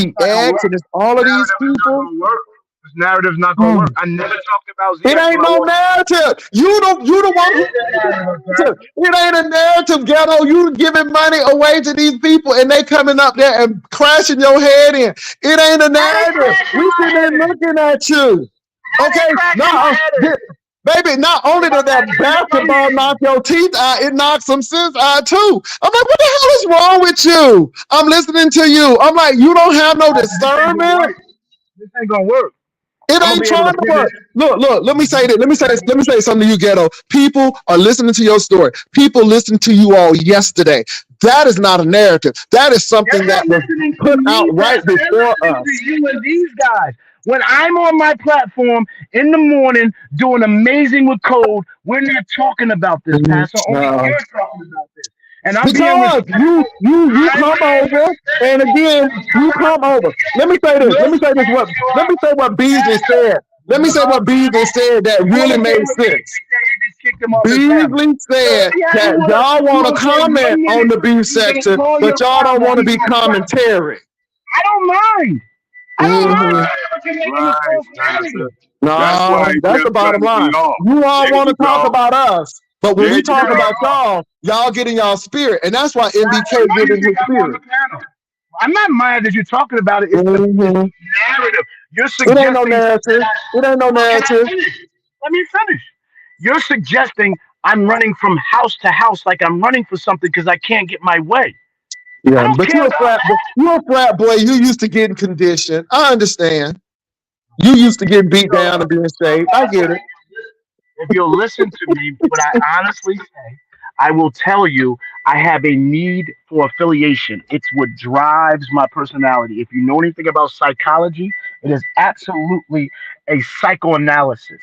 It's not gonna DX, work. and it's all This of these narrative is not people. gonna work. This narrative's not gonna Hmm. work. I never talked about It ZX when ain't I no walked. narrative. You the one who It is a narrative, narrative. Pastor. It ain't a narrative, Ghetto. You giving money away to these people and they coming up there and crashing your head in. It ain't a I ain't narrative. crashing We my sitting there head in. looking at you. I ain't Okay, crashing my now, head in. baby, not only If did I'm that not giving your money basketball to you. knock your teeth out, it knocked some sense out too. I'm like, what the hell is wrong with you? I'm listening to you. I'm like, you don't have no Pastor, this ain't gonna discernment. work. This ain't gonna work. It I'm gonna ain't be able trying to to pivot. work. Look. Let me say that. Let me say something to you, Ghetto. People are listening to your story. People listened to you all yesterday. That is not a narrative. That is They're something that not was listening to put out me, right Pastor. They're before listening to us. you and these guys. When I'm on my platform in the morning doing amazing with code, we're not talking about this, Pastor. Only Uh, you're talking about this. And I'm being because respectful. you I'm come being over, and respectful again you because come over. Let me say this. you're supposed Let me say what Beasley said. Let me say what Beasley said that before really they made came with me, sense. they just kicked him off his panel. Beasley So said that y'all you want to wanna take comment 1 on minute, the beef you're gonna section, call but your y'all don't father, want to he's be gonna cry. commentary. I don't mind. I don't mind Hmm. Right, if you're making a right, false Pastor. narrative. That's why No, he that's the kept bottom cutting me line. off. You all There want to you talk go. about us, but when There we you talk go. about y'all get in y'all spirit, and that's why Why NBK get you in think his I'm on the spirit. panel? I'm not mad that you're talking about it. It's Hmm. the narrative. You're It ain't no suggesting that narrative. It ain't no well, can I narrative. finish? Let me finish. You're suggesting I'm running from house to house like I'm running for something because I can't get my way. I Yeah, don't but care about that. you a frat boy. You used to getting conditioned. I understand. You used to getting beat So, down and being so shaved. I get Pastor, it. if you'll listen to me, what I honestly say, I will tell you I have a need for affiliation. It's what drives my personality. If you know anything about psychology, it is absolutely a psychoanalysis.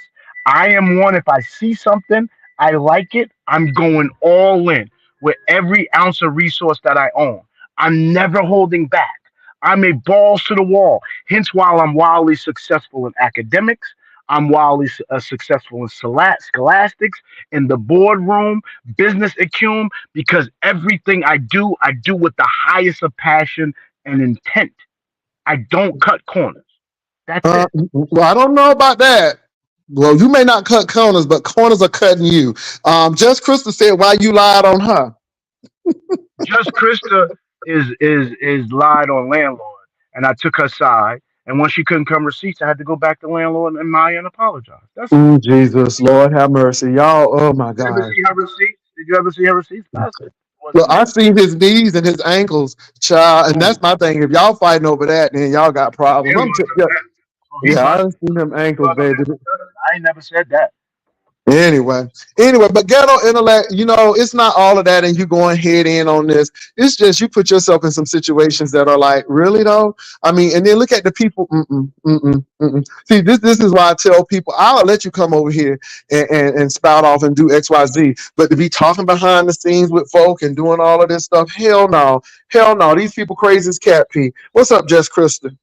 I am one, if I see something, I like it, I'm going all in with every ounce of resource that I own. I'm never holding back. I'm a balls to the wall. Hence, while I'm wildly successful in academics, I'm wildly successful in scholastics, in the boardroom, business acumen, because everything I do with the highest of passion and intent. I don't cut corners. That's it. Well, I don't know about that. Well, you may not cut corners, but corners are cutting you. Just Christa said why you lied on her. Just Christa is lied on landlord, and I took her side. And when she couldn't come receipts, I had to go back to landlord and Maya and apologize. That's it. Oh, Jesus, Lord have mercy, y'all. Oh my You ever God. see her receipts? Did you ever see her receipts? Pastor? It Well, wasn't I there. seen his knees and his ankles, child, and that's my thing. If y'all fighting over that, then y'all got problems. It wasn't Yeah, there. Oh, he yeah, I busted. done seen them He ankles, busted. baby. I ain't never said that. Anyway, but ghetto intellect, it's not all of that, and you going head in on this. It's just you put yourself in some situations that are like, really though. I mean, and then look at the people. See, this is why I tell people, I'll let you come over here and spout off and do X, Y, Z, but to be talking behind the scenes with folk and doing all of this stuff, hell no, hell no. These people crazy as cat pee. What's up, Jess Christa?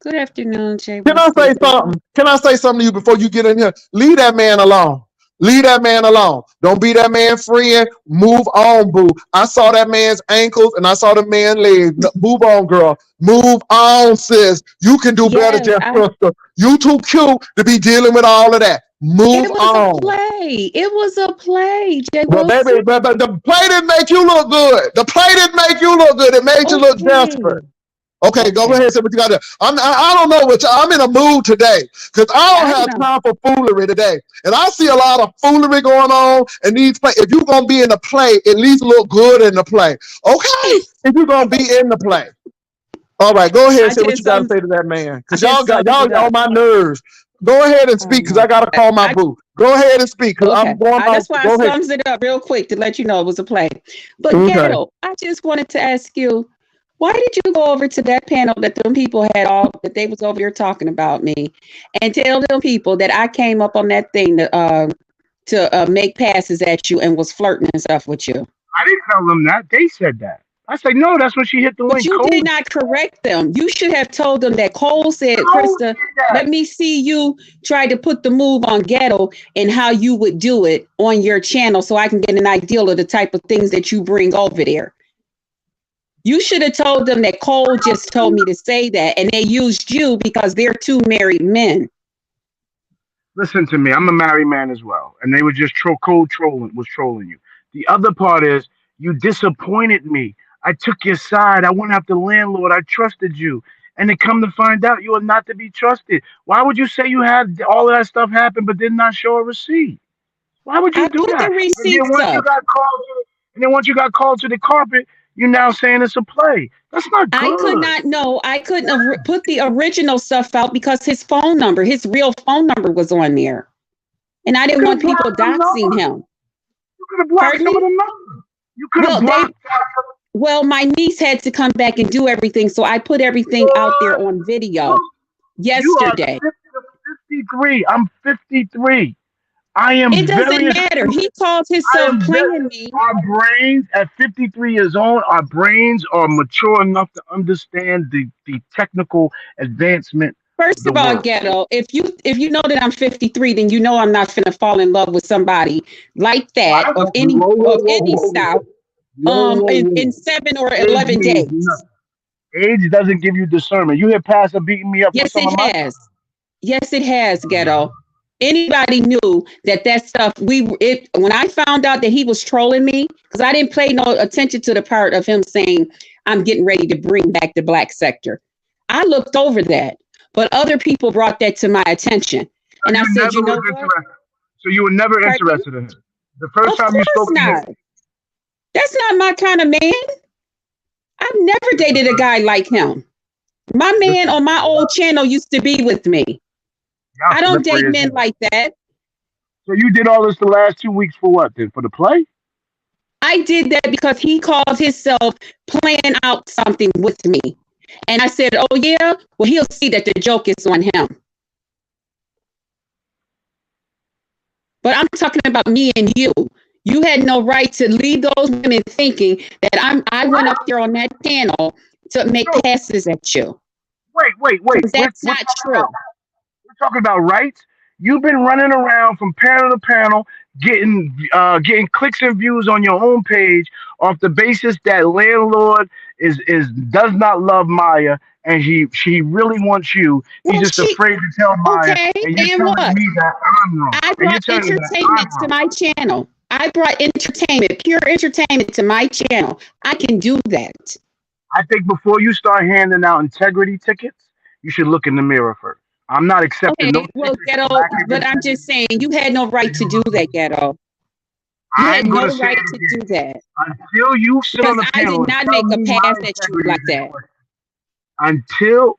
Good afternoon, Jay Can I say Wilson. something? Can I say something to you before you get in here? Leave that man alone. Leave that man alone. Don't be that man friend. Move on, boo. I saw that man's ankles and I saw the man's legs. Move on, girl. Move on, sis. You can do better, Yes, Jeff Crystal. You too cute to be dealing with all of that. Move it was a on. play. It was a play, Jay Well, baby, Wilson. but the play didn't make you look good. The play didn't make you look good. It made you look Okay. desperate. Okay, go ahead Okay. and say what you got to do. I don't know what I'm in a mood today because I don't I have know. time for foolery today. And I see a lot of foolery going on in these play. If you're going to be in the play, at least look good in the play. Okay? If you're going to be in the play. All right, go ahead and I say what just you got to summed say to that man I because just summed y'all it up. on my nerves. Go ahead and Oh speak because my I got to God. call my boo. Go ahead and speak because Okay. I'm going off. That's why I Go ahead. sums it up real quick to let you know it was a play. But Okay. Ghetto, I just wanted to ask you, why did you go over to that panel that them people had all that they was over here talking about me and tell them people that I came up on that thing to make passes at you and was flirting and stuff with you? I didn't tell them that. They said that. I said, no, that's when she hit the But link. you Cole did not correct them. You should have told them that Cole said, did Christa, that. let me see you try to put the move on Ghetto and how you would do it on your channel so I can get an idea of the type of things that you bring over there. You should have told them that Cole just told me to say that and they used you because they're two married men. Listen to me. I'm a married man as well, and they were just trolling you. The other part is you disappointed me. I took your side. I went after the landlord. I trusted you, and then come to find out you are not to be trusted. Why would you say you had all of that stuff happen but did not show a receipt? Why would you I do put the that? And then receipts once you up. got called to and then once you got called to the carpet, you're now saying it's a play. That's not I could good. not know. I couldn't have put the original stuff out because his phone number, his real phone number was on there. And I You didn't could have want people blocked some doxing numbers. him. You could have blocked Pardon some of me? the numbers. You could have Well, blocked. my niece had to come back and do everything. So I put everything out there on video You are yesterday. 53. I'm 53. I am It very doesn't matter. astute. He calls I himself am very. playing me. Our brains at 53 years old, our brains are mature enough to understand the technical advancement of First the of all, world. Ghetto, if you know that I'm 53, then you know I'm not finna fall in love with somebody like that Whoa, of any whoa, whoa, of any whoa, style whoa, in whoa. 7 or 11 days. Age doesn't give you discernment. You hear Pastor beating me up for Yes, some of it my. has. Yes, it has, Ghetto. Anybody knew that stuff when I found out that he was trolling me, because I didn't pay no attention to the part of him saying I'm getting ready to bring back the black sector. I looked over that, but other people brought that to my attention. And I You said, never you was know what? interested. So you were never Pardon me? interested in him. The first Of time you course spoke to him, not. That's not my kind of man. I've never dated a guy like him. My man listen, on my old channel used to be with me. y'all I don't date slippery as men hell. like that. So you did all this the last 2 weeks for what? Then for the play? I did that because he called himself playing out something with me. And I said, oh, yeah? Well, he'll see that the joke is on him. But I'm talking about me and you. You had no right to leave those women thinking that I went up there on that panel to make No, passes at you. wait. Because that's not true. We're talking about rights. You've been running around from panel to panel, getting clicks and views on your own page off the basis that landlord is does not love Maya and she really wants you. He's Well, just afraid to tell Maya, okay, and you're and telling what? me that I'm wrong. I And you're brought telling me that entertainment I'm to wrong. my channel. I brought entertainment, pure entertainment to my channel. I can do that. I think before you start handing out integrity tickets, you should look in the mirror first. I'm not accepting no Okay, well, tickets Ghetto, for lack of but I'm just integrity. saying you had no right to do that, Ghetto. You had I'm going no to say right it to again. do that Until you sit because on the I panel did and not tell make a me my pass at you integrity like is in that. question. Until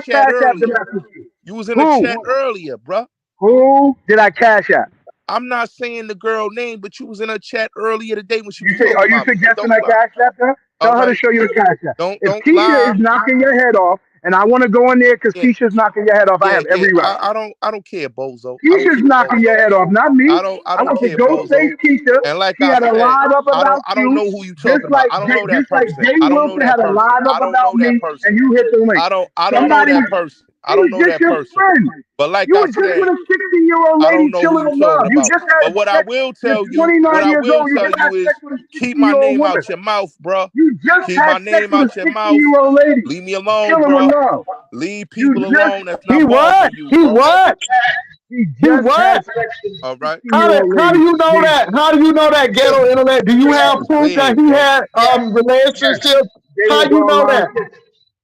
just chat cash app the earlier. message to? You was in the chat Who? earlier, bruh. Who did I cash app? I'm not saying the girl name, but you was in her chat earlier today when she was Are talking you about me. And suggesting don't I lie. cash app her? All Tell her to right. show you the cash app. If Don't Keisha lie. is knocking your head off, and I want to go in there because Yeah, Keisha's knocking your head off, I yeah, have yeah. every right. I don't care, bozo. I don't Keisha's care, knocking your bozo. head off, not me. I I don't went to care, Ghostface bozo. Keisha. And like She I had a said, live up about I don't you, know who you talking about. I don't know that just like person. Jay I don't know Wilson that had a person. live I up don't know about that me, person. and you hit the link. I don't know Somebody that was, person. I he don't was know just that your person. friend. But like You I were just said, with a 60-year-old I lady don't know who chilling you with love. talking You about. just had But what I sex. will You're tell you, 29 years old. You just had sex is with a keep my 60-year-old name woman. out your mouth, bruh. You just Keep had my sex name with a out your mouth. 60-year-old lady Leave me alone, chilling with bruh. love. Leave You people just alone that's He not what? bothering you, He bro. what? he He just what? had sex with All a right. 60-year-old How do lady. you know that? How do you know that ghetto internet? Do you have It's proof that weird, he bro. had Yes, relationships? they How was you know online that? kissing.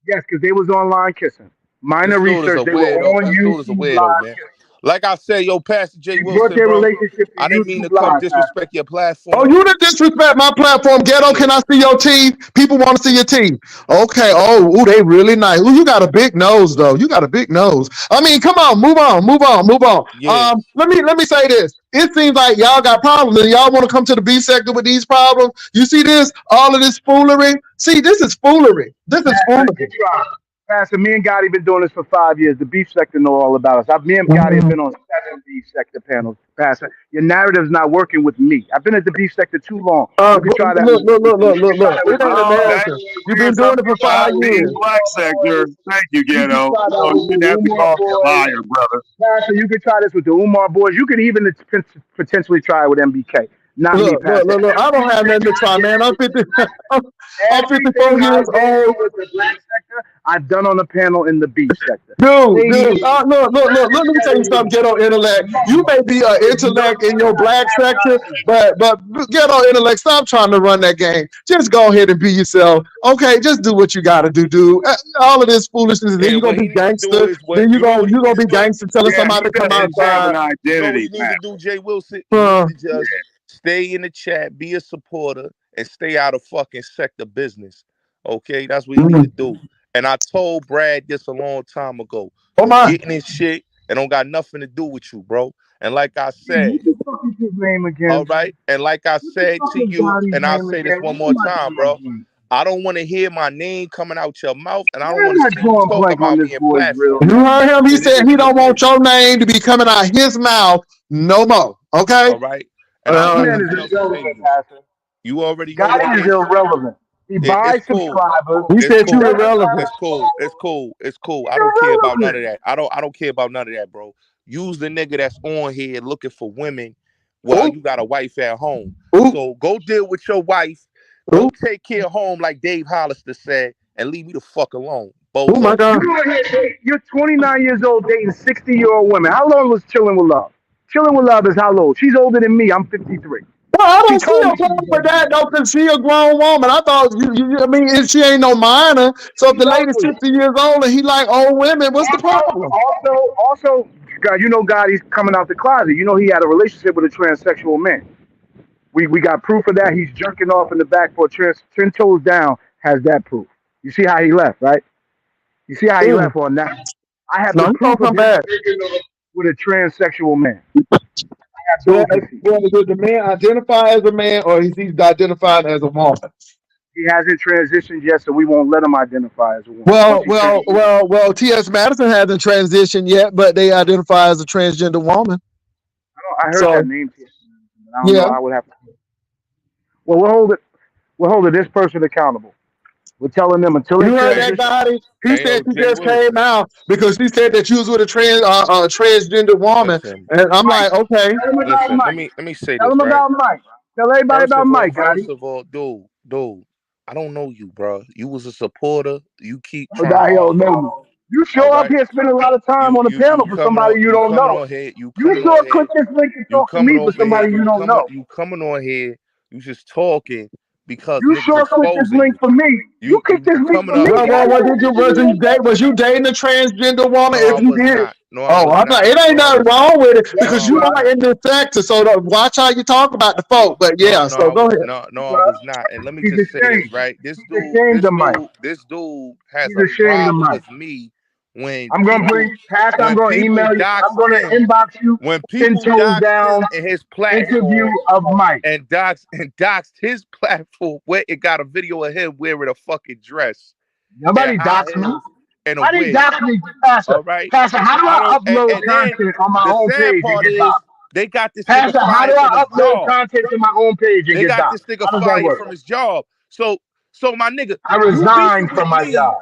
Yes, because they was online kissing. Minor This dude is research, a they were weirdo. on This dude is a YouTube weirdo, live man. kissing. Like I said, yo, Pastor J. They brought Wilson, their bro. relationship to I didn't mean YouTube to come live, Pastor. disrespect your Oh, platform. you didn't disrespect my platform, ghetto. Yeah, Can I see your teeth? People want to see your teeth. Okay. Oh, ooh, they really nice. Ooh, you got a big nose, though. You got a big nose. I mean, come on, move on, move on, move on. yeah. Let me say this. It seems like y'all got problems, and y'all want to come to the B sector with these problems. You see this? All of this foolery. See, this is foolery. This is Pastor, you foolery. try. Pastor, me and Gotti been doing this for 5 years. The beef sector know all about us. Me and Gotti have Mm. been on 7 beef sector panels. Pastor, your narrative's not working with me. I've been at the beef sector too long. You can try that Look, with look, look, look, you look, can try look. that with It ain't Thank America. you You've for being been doing something it for about 5 years. the black sector. Thank you, You can Ghetto. try that So with you the didn't have to Umar call me a boys. liar, brother. Pastor, you can try this with the Umar boys. You can even potentially try it with MBK. Not me, Look, look, Pastor. look, look. I don't have nothing to try, man. I'm 50. I'm 54 Everything I years did old. with the black sector, I've done on the panel in the beef sector. Dude, They dude, know. look, let me tell you something, ghetto intellect. You may be an intellect in your black sector, but ghetto intellect, stop trying to run that game. Just go ahead and be yourself. Okay, just do what you gotta do, dude. All of this foolishness, and then Yeah, you're gonna what be he need to do gangster. is what Then you know what he you're need gonna to be do? gangster telling Yeah, somebody you to come got to have outside. an You know what identity, he need man. to do, Jay Wilson? He need to just stay in the chat, be a supporter, and stay out of fucking sector business. Okay, that's what he need to Mm. do. And I told Brad this a long time ago. Oh You my. getting this shit and don't got nothing to do with you, bro. And like I What said, the fuck is his name all again? right, and like I What the said fuck to is you, Gotti's and I'll name say this again? one Why more am I time, drawing bro. blank? I don't want to hear my name coming out your mouth, and I Why don't want am to I see you drawing talk blank on about this me in boy's real platforms. You name? heard him? He It is said he what don't it want is. your name to be coming out his mouth no more. Okay? All right. And I This don't got Uh, man is nothing else to say to irrelevant, you. Pastor. You already know what it Gotti is is. irrelevant. He It's buys cool. subscribers. he It's said He you cool. doesn't have. irrelevant. It's cool. It's cool. It's cool. He's I don't care about none of irrelevant. that. I don't care about none of that, bro. Use the nigga that's on here looking for women while Ooh, you got a wife at home. ooh, So go deal with your wife. Go ooh, take care of home like Dave Hollister said, and leave me the fuck alone, oh my bozo. God. You're 29 years old dating 60-year-old women. How long was chilling with love? Chilling with love is how old? She's older than me. I'm 53. Well, I She don't see told me a she was problem with older than that me. though, because she a grown woman. I thought I mean, if she ain't no minor. So if She's the lady's ugly. 60 years old and he like old women, what's the problem? Also, God, you know, God, he's coming out the closet. You know, he had a relationship with a transsexual man. We got proof of that. He's jerking off in the back for a 10 toes down. Has that proof? You see how he left, right? You see how he Mm. left on that. I have No, the he gonna proof of come him back. jerking off with a transsexual man. I have Well, those receipts. did the man identify as a man or is he identified as a woman? He hasn't transitioned yet, so we won't let him identify as a woman. Once Well, he well, transitions, well, well. T.S. Madison hasn't transitioned yet, but they identify as a transgender woman. I heard that So name, but I don't know. yeah, I would have to. Well, we'll hold it. We'll hold this person accountable. We're telling them until they you heard that Hey, transition. guy? He hey, said yo, she Jay just came Wilson. out because she said that you was with a transgender woman, Listen, and I'm Mike, like, okay. tell them about listen. Mike. Let me say Tell this, them right? about Mike. Tell everybody about Mike, Gotti. Dude, I don't know you, bro. You was a supporter. You keep Oh, trying to now you don't argue. know me. You All show up right. here spending a lot of time on the panel for somebody you You don't coming know. on here, You sure click this link and you talk to coming me for over here, somebody you don't know. you coming on here, you just talking because You niggas sure click this exposing link you. for me. You click this You link coming for up me, Well, here. what did you was you dating a transgender woman? No, I If you was did, not. No, I oh, was I'm like, not. it ain't No, I nothing was not. wrong with it No, Yes, because I you was right. are not. in this sector. So watch how you talk about the folk. But yeah, so go ahead. No, I was not. And let me He's just say this, ashamed. right? He's ashamed of Mike. This dude has He's a ashamed of problem Mike. with me when I'm gonna people bring Pastor. I'm when gonna people email you. I'm doxed gonna him, inbox you. when 10 people toes doxed down. him and his Interview platform of Mike. and doxed his platform where it got a video of him wearing a fucking dress and Nobody high doxed me. heels and a Nobody wig. doxed me, Pastor. All right. Pastor, how do I I don't upload and then content on my the own sad page and part get is blocked? they got this nigga Pastor, how do fired from I his upload job. content to my own page and They get got blocked? this nigga How does that fired work? from his job. So my nigga, I you beefing resigned with from my me. job.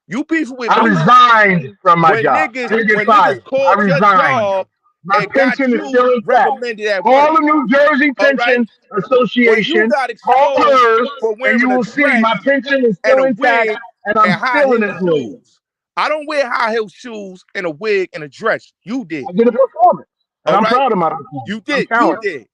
You beefing with I me resigned from my when job. niggas I didn't get when niggas fired. I called your resigned. job My and got pension is you still intact. reprimanded at work. Call the New Jersey All right. Pension When you Association. got Call exposed hers, for and you wearing a will see dress my pension is and still a intact, wig and I'm and high still an heel employee. shoes. I don't wear high heel shoes and a wig and a dress. You did. I did a performance, and All I'm right. proud of my performance. You I'm did. You talented, did.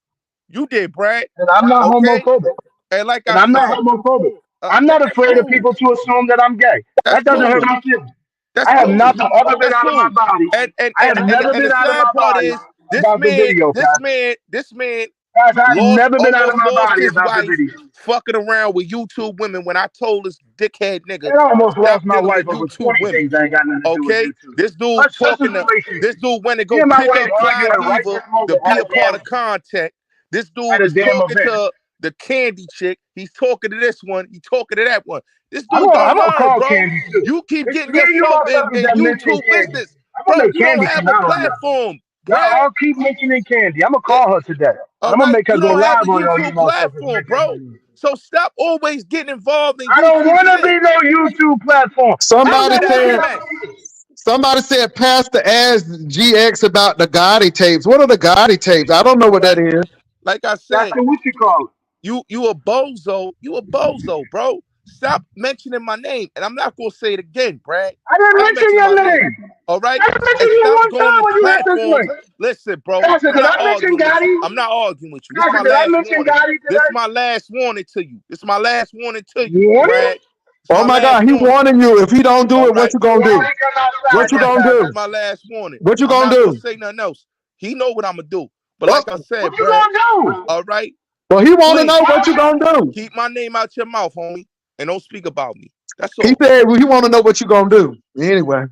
You did, Brad. and I'm not Okay. homophobic. And like And I I'm not said, homophobic. I'm not that's afraid of cool. people to assume that I'm gay. That's That doesn't hurt cool. my feelings. That's I have cool. nothing other than That's out of my cool. body. And and I and have and, never and been the out of sad my part body is this about the man, video, this Pastor. man, this man Guys, I've lost never been out of almost my lost body his about the wife video. fucking around with YouTube women when I told this dickhead nigga And I almost stop lost my dealing wife with over YouTube 20 women. things that ain't got nothing to do with Okay? YouTube. This dude Such is talking the to this relationship. dude went to Me go and my pick wife up Clyde arguing right Diva this to moment be a part of contact. This at dude a is damn talking event. to the candy chick. He's talking to this one. He's talking to that one. This I'm dude gonna, don't I'm gonna learn, call bro. Candy too. You keep It's getting me and you yourself motherfuckers in that mention YouTube Candy. business. I'm Bro, gonna make you don't Candy have come a out on y'all. platform, Brad. Y'all keep mentioning Candy. I'm gonna Yeah, call her today. And all I'm gonna right. make her You go don't have a live on y'all, you YouTube motherfuckers platform, mentioning bro. me. So stop always getting involved in I don't YouTube wanna shit. be no YouTube platform. How's Somebody that That's a working said out for mess. you? somebody said Pastor asked GX about the Gotti tapes. What are the Gotti tapes? I don't know what that is. Like I That's said, the what you call it. you a bozo. You a bozo, bro. Stop mentioning my name. And I'm not gonna say it again, Brad. I didn't Stop mention mentioning my your name. name. All right? I mentioned And you stop one going time to when you had this platforms. link. Listen, bro, Pastor, I'm did not I mention arguing with you. Gotti? I'm not arguing with you. This is Pastor, my did I last mention warning. Gotti This is today? my last warning to you. This is my last warning to you, Warning? Brad. It's Oh my my last God, he warning. warning you. If he don't do All it, what right. you So gonna why do? don't he come outside What you All then, right. gonna It's Pastor? do? my last warning. What you I'm gonna not gonna do? say nothing else. He know what I'm gonna do. But Well, like I What said, you Brad, gonna do? all right, well, he want to please know what you gonna do. keep my name out your mouth, homie, and don't speak about me. That's He all. said well, he want to know what you gonna do. Anyway,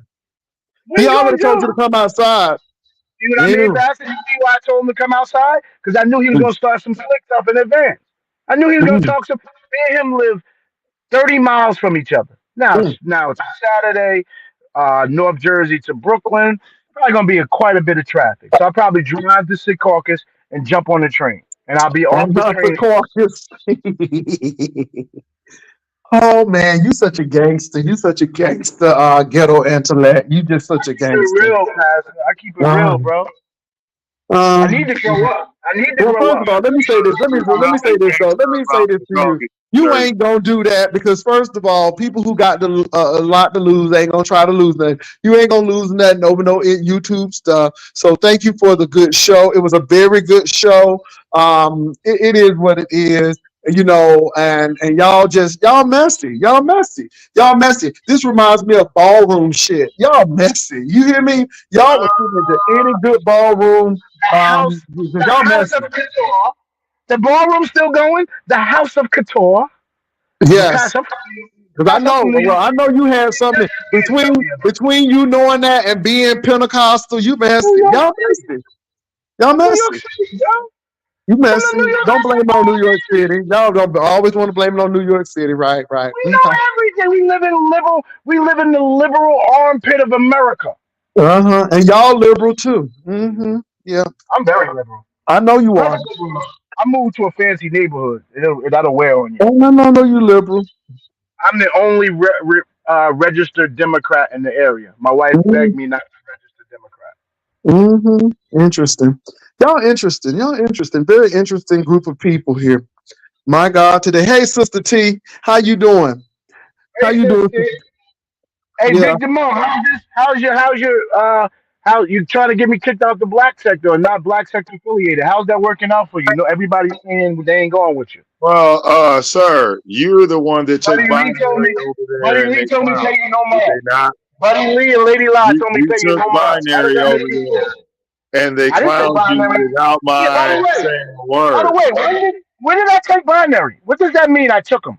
What he you already gonna told you to do? come outside. See what I mean, Anyway. Pastor? You see why I told him to come outside? Because I knew he was gonna start some slick stuff in advance. I knew he was gonna Mm, talk some. Me and him live 30 miles from each other. mm. Now it's Saturday, North Jersey to Brooklyn. Probably gonna be quite a bit of traffic. So I'll probably drive to Secaucus and jump on the train. And I'll be off I'm the not the train. caucus. Oh man, you such a gangster. You such a gangster, ghetto intellect. You just I such a keep it gangster. real, Pastor. I keep it real, Um, bro. I need um, to grow up. I need to well, grow first up. of all, let me say this. Let me say this though. Let me say this to you. You ain't gonna do that because first of all, people who got a lot to lose ain't gonna try to lose nothing. You ain't gonna lose nothing over no YouTube stuff. So thank you for the good show. It was a very good show. It is what it is. You know, and y'all messy. Y'all messy. Y'all messy. This reminds me of ballroom shit. Y'all messy. You hear me? Y'all Uh, will fit into any good ballroom. the Y'all house of messy. couture. The ballroom's still going. The house of couture. Yes. Pastor, Because I Pastor, I'm know, from New well, York. I know you had something between you knowing that and being Pentecostal. You New messy, York y'all City. messy, y'all New York messy. City, yo. You From the messy. New York Don't blame City it on New York ballroom. City. Y'all don't always want to blame it on New York City, right? Right. We know Okay. everything. We live in liberal. We live in the liberal armpit of America. Uh-huh. And y'all liberal too. Yeah. I'm very liberal. I know you Very are. liberal. I moved to a fancy neighborhood. That'll wear on you. Oh, no, you liberal. I'm the only registered Democrat in the area. My wife begged me not to register Democrat. Interesting. Y'all interesting. Very interesting group of people here. My God, today. Hey, Sister T, how you doing? How Hey, you doing? sister. Hey, Yeah. Big Demo. How you trying to get me kicked out the black sector or not black sector affiliated? How's that working out for you? You know, everybody's saying they ain't going with you. Well, sir, you're the one that took Buddy Lee told me. binary over Buddy there, and Lee they told me clowned pay you no you. Did more. they not? Buddy Lee and Lady Lie told me You pay you took no more. How does binary that over make you feel? there, and they I didn't take clowned you binary. without Yeah. my saying a By the word. way, when did I take binary? What does that mean? I took them.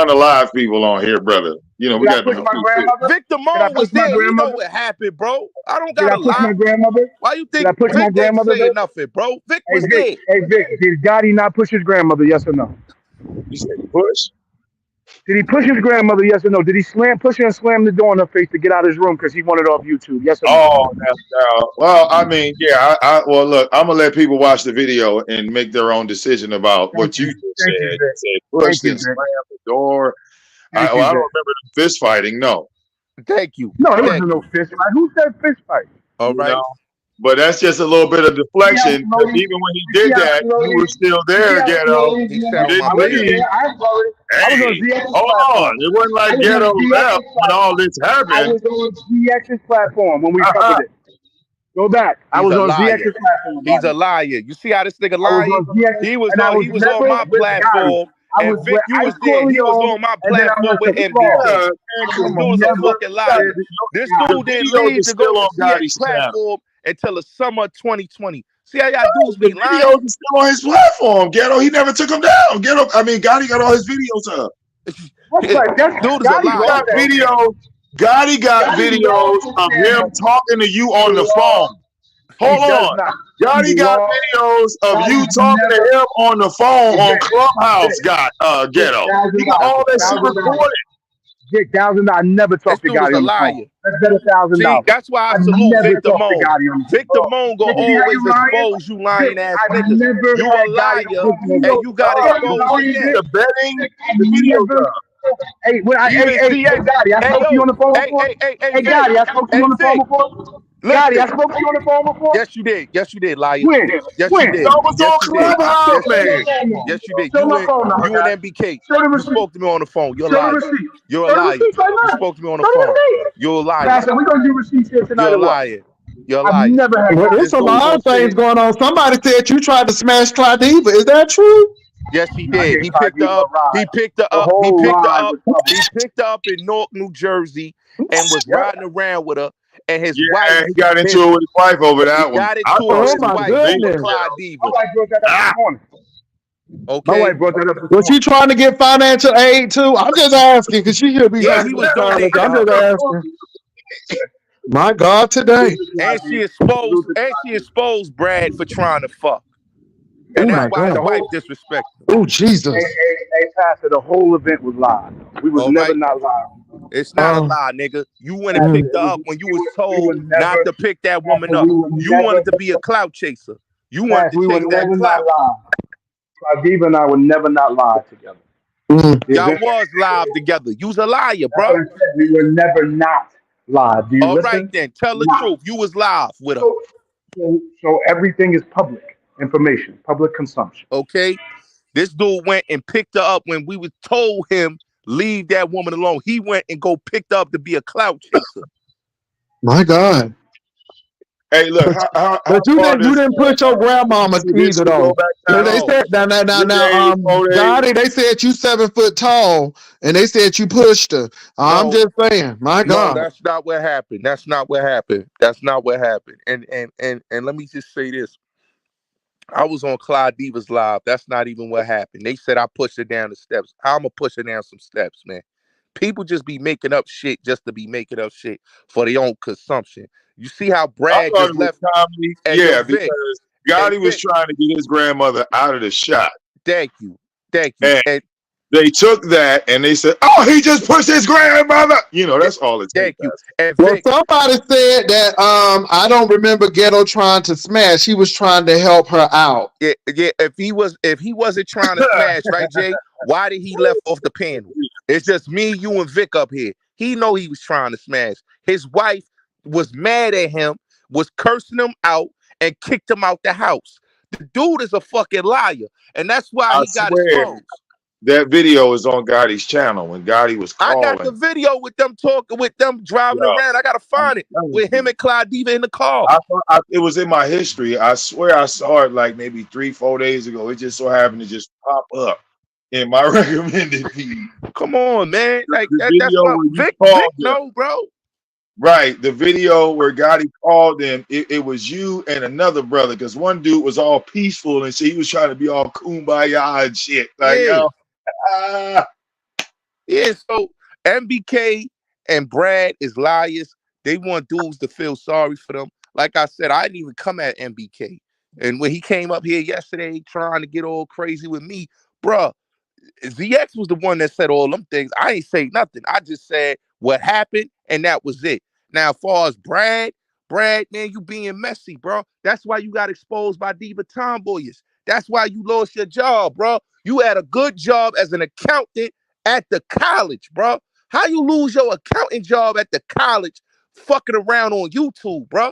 unalive people on here, brother. You know, we Did I got push them my too. grandmother? Victor Did I Moore push was my there. He know grandmother? what happened, bro. I don't Did I gotta push my lie. grandmother? Why you Did think I push my Vic ain't grandmother saying though? nothing, bro? Vic Hey was Vic, there. did Gotti not push his grandmother? Yes or no? You said push? Did he push his grandmother? Yes or no? Did he push her and slam the door in her face to get out of his room because he wanted off YouTube? Yes or no? Oh, well, I mean, yeah. Well, look, I'm gonna let people watch the video and make their own decision about Thank what you you. just Thank said. you, You Vic. said Thank pushed you, and Vic. slammed the door. Thank Well, you, I don't Vic. remember the fist fighting. No, Thank you. No, it Thank wasn't no you. fist fight. Who said fist fight? All you know. right. But that's just a little bit of See how deflection because slowly, even when he you see did how that, you slowly, were still you see there, how Ghetto. slowly, He You sat on my didn't I wasn't leave. there. business. I was already, I was on Hey, ZX's hold on. platform. It wasn't I like was on Ghetto left ZX's when all platform. this I happened. was on ZX's platform when we covered it. Go back. I He's was a on liar. ZX's platform, He's a buddy. liar. You see how this nigga I was lying? on ZX, and I was He was on never my with Gotti. platform, I and was Vic, with you Ice was there. He was Corleone, on my and then I platform went with to Flaw. NBK. Yeah, man, I This come was on. dude is a never fucking The, liar. This the dude Gotti. didn't videos leave are to go still to on CX Gotti's channel. platform until the summer of 2020. See how y'all dudes The be videos lying? are still on his platform. Ghetto, he never took them down. Ghetto, I mean, Gotti got all his videos up. What's that? That's Dude is a Gotti liar, Got lost that bro. channel. videos. Gotti got Gotti lost videos his of him channel. talking to you He on the phone. lost. He Hold does on. not. He Gotti got lost. videos of you Gotti talking to never. him on the phone on Vic, Clubhouse. Vic, Got Vic, Ghetto. He thousand got dollars. all that shit $1,000. recorded. Vic, $1,000. I never This talked to dude is Gotti a on the phone. liar. Let's bet $1,000. See, that's why I I've salute never Victor talked to Moan. Gotti on the phone. Victor Moan gonna Vic, see how always you lying? expose you Vic, lying ass I've niggas. never You a had Gotti liar, on the and phone. you got Vic, you exposed lying, again. The Vic? betting, Vic, I've the videos never. up. Hey, Even hey, CX. Gotti, I Hey spoke to you yo, on the phone hey, before. hey, hey, hey, Hey, Vic. Gotti, I spoke to you Hey on the phone Vic. before. Gotti, I Listen. spoke to you on the phone before. Yes you did, liar. When? Yes you When? did. That was Yes on you did. Clubhouse, Yes Show you man. my did. phone number. Yes you did. Show my phone number, You and Gotti. NBK. Show the You receipt. spoke to me on the phone. You're a Show the liar. receipt. You're a Show the liar. receipt right You now. spoke to me on the Show the phone. receipt. You're a liar. Pastor, we're gonna do receipts here tonight You're a or what? liar. You're a I've liar. never had Well, there's This Gotti some on the dude phone. odd gonna things sit. going on. Somebody said you tried to smash Cladiva. Is that true? Yes, he No, I did. gave He picked her Claudia up. a ride. He picked her The up. He whole picked her ride up. was trouble. He picked her up in Newark, New Jersey, and was Yep. riding around with her. And his wife, Yeah, he got into his it with his wife over he that one. got I into it thought Oh with she his my was wife convinced, over goodness. you Clyde know. My Diva. wife brought that up this Ah, morning. My Okay. wife brought that up this Was she morning. trying to get financial aid too? I'm just asking because she should be Yeah, trying he to was get financial. donating to I'm her. just asking. My God, Salute today. to And Claudia. Salute to she Claudia. exposed Brad for trying to fuck. Hey, And Oh that's my Pastor, why his God. the wife whole disrespected him. Oh hey, Jesus. hey, hey, Pastor, the whole event was live. We was All never right. not live. It's not a Oh, lie, nigga. You went and Pastor, mm. picked her up when you was we told were not never, to pick that woman Pastor, up. we were You never, wanted to be a clout chaser. You wanted Pastor, to we were chase that never not clout. live. Diva and I were never not live together. Mm. The Y'all event, was live together. You's a liar, that's what I bro. said. We were never not live. Do you All right listen? then. Tell the Not. truth. You was live with her. So everything is public information, public consumption. Okay? This dude went and picked her up when we was told him leave that woman alone. He went and go picked her up to be a clout chaser. My God. hey, look, But, how but you far didn't does push your grandmama this either history go though. back 'Cause they now? No. said now 3 days, 4 days? Gotti, they said you 7 foot tall and they said you pushed her. I'm No. just saying, my No, God. that's not what happened. That's not what happened. That's not what happened. And let me just say this. I was on Clyde Diva's live. That's not even what happened. They said I pushed her down the steps. I'ma push her down some steps, man. People just be making up shit just to be making up shit for their own consumption. You see how I Brad thought just it was left? comedy. Hey, yo, Yeah, Vic. because Hey, Gotti was Vic. trying to get his grandmother out of the shot. Thank you. Thank you. And And they took that and they said, oh, he just pushed his grandmother. You know, that's all it thank takes. you. And Well, Vic. somebody said that I don't remember Ghetto trying to smash. He was trying to help her out. Yeah. If he wasn't trying to smash, right, Jay? Why did he left off the panel? It's just me, you, and Vic up here. He know he was trying to smash. His wife was mad at him, was cursing him out, and kicked him out the house. The dude is a fucking liar, and that's why I he got swear exposed. that video is on Gotti's channel when Gotti was I got the calling. video with them talking, with them driving Yo, around. I gotta I'm find it telling with him you. and Clyde Diva in the car. It was in my history. I swear I saw it like maybe 3, 4 days ago. It just so happened to just pop up in my recommended feed. Come on, man. Like The that's video my where you Vic. called Vic, them. no, bro. Right. The video where Gotti called them, it was you and another brother, because one dude was all peaceful and he was trying to be all kumbaya and shit. Like, Yeah, yo, ah, yeah. So NBK and Brad is liars. They want dudes to feel sorry for them. Like I said, I didn't even come at NBK. And when he came up here yesterday trying to get all crazy with me, bruh, ZX was the one that said all them things. I ain't say nothing. I just said what happened, and that was it. Now, as far as Brad, man, you being messy, bro. That's why you got exposed by Diva Tomboyish. That's why you lost your job, bro. You had a good job as an accountant at the college, bro. How you lose your accounting job at the college fucking around on YouTube, bro?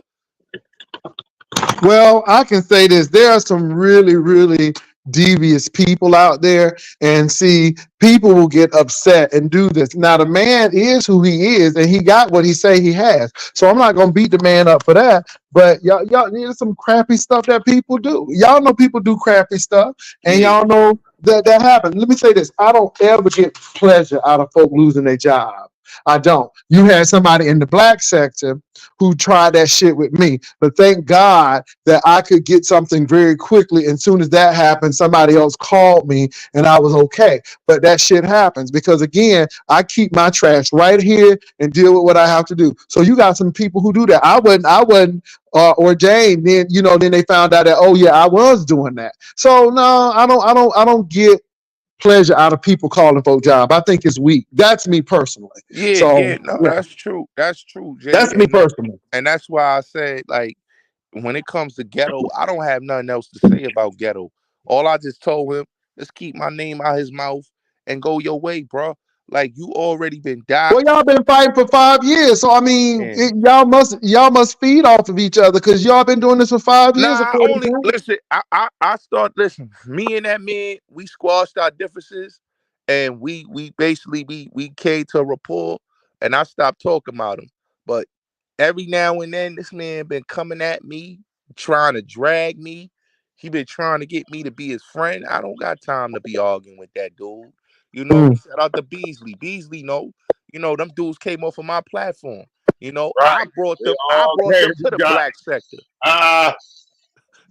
Well, I can say this. There are some really, really devious people out there, and see, people will get upset and do this. Now, the man is who he is, and he got what he say he has. So I'm not gonna beat the man up for that. But y'all need some crappy stuff that people do. Y'all know people do crappy stuff, and Yeah. y'all know that happens. Let me say this: I don't ever get pleasure out of folk losing their job. I don't. You had somebody in the black sector who tried that shit with me, but thank God that I could get something very quickly. And soon as that happened, somebody else called me and I was okay. But that shit happens because, again, I keep my trash right here and deal with what I have to do. So you got some people who do that. I wasn't ordained. Then, then they found out that, oh yeah, I was doing that. So no, I don't get pleasure out of people calling for a job. I think it's weak. That's me personally. Yeah, So yeah, no, yeah, that's true. That's true, that's Jay. me personally. And that's why I said, like, when it comes to Ghetto, I don't have nothing else to say about Ghetto. All I just told him is keep my name out his mouth and go your way, bro. Like, you already been Well, doxxed. y'all been fighting for 5 years, so I mean, And y'all must feed off of each other because y'all been doing this for 5 years, nah, I according to only him. listen. I start listen. Me and that man, we squashed our differences, and we basically we came to a rapport, and I stopped talking about him. But every now and then, this man been coming at me, trying to drag me. He been trying to get me to be his friend. I don't got time to be arguing with that dude. Mm. Shout out to Beasley. Beasley, no, them dudes came off of my platform. Right. They I all brought came them to to the God. black sector. Ah,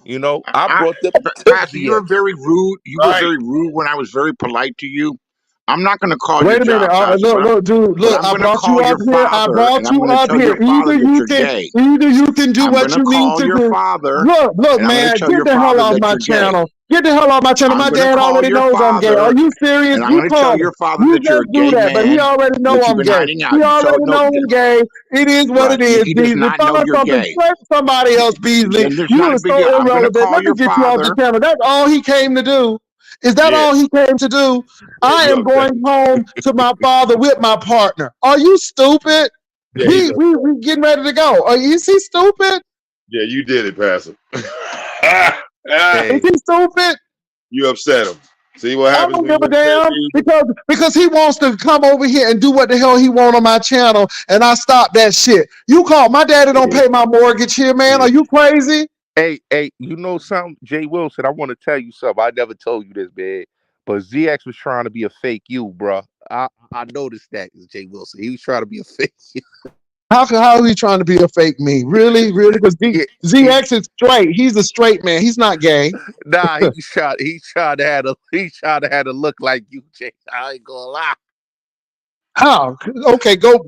I I, brought them to Pastor, you were ZX. very rude. You were right. very rude when I was very polite to you. I'm not going to call your Wait a minute. job, Pastor, Look, look, dude. but Look, I'm I going to brought you call up your here. I father, and brought I'm you going to up tell here. your father that you're gay. Either you can do I'm what going to you need call to your do. father, Look, and I'm going to man, tell get your the hell father off that my you're gay. channel. Get the hell off my channel. I'm My going to dad call already your knows I'm gay. Are father, you serious? and I'm You going to tell call him. your father You that you're a just do gay that, but he man already and know that you've I'm been gay. hiding out. He So already no, know I'm gay. It is what right? it is, He does Beasley. not know Find you're something. gay. Search somebody else, Beasley. Then there's You not a are big so deal. I'm going to irrelevant. call Let me your get you off the father. channel. That's all he came to do. Is that Yeah. all he came to do? Yeah. I You am upset. going home to my father with my partner. Are you stupid? Yeah. He's We getting ready to go. Is he stupid? yeah. You did it, Pastor. Ah, Is Hey, he stupid? you upset him. See what I happens don't when give you a upset damn me? because he wants to come over here and do what the hell he want on my channel, and I stop that shit. You call my daddy don't yeah, pay my mortgage here, man. yeah. Are you crazy? Hey, you know something, Jay Wilson? I want to tell you something. I never told you this, man. But ZX was trying to be a fake you, bro. I noticed that, Jay Wilson. He was trying to be a fake you. How are he trying to be a fake me? Really, really? Because Yeah, ZX is straight. He's a straight man. He's not gay. nah, he tried to have a look like you, Jay. I ain't gonna lie. How? Okay, go,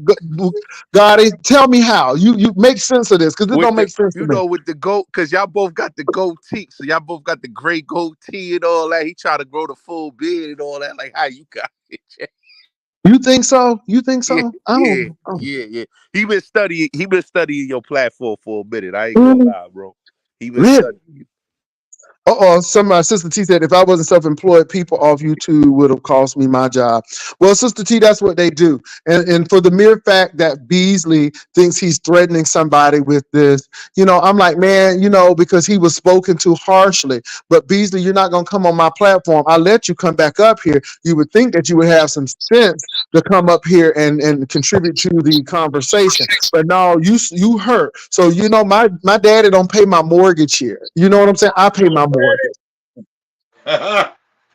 Gotti. Tell me how. You make sense of this because this With don't the make sense to me. with the goat, because y'all both got the goatee. So y'all both got the gray goatee and all that. He tried to grow the full beard and all that. Like how you got it, Jay? You think so? You think Yeah, so? I yeah, don't. yeah. He been studying your platform for a minute. I ain't gonna Really? lie, bro. He been Really? studying you. My Sister T said, if I wasn't self-employed, people off YouTube would have cost me my job. Well, Sister T, that's what they do. And for the mere fact that Beasley thinks he's threatening somebody with this, I'm like, man, because he was spoken to harshly. But Beasley, you're not going to come on my platform. I let you come back up here. You would think that you would have some sense to come up here and contribute to the conversation. But no, you hurt. So my daddy don't pay my mortgage here. You know what I'm saying? I pay my mortgage.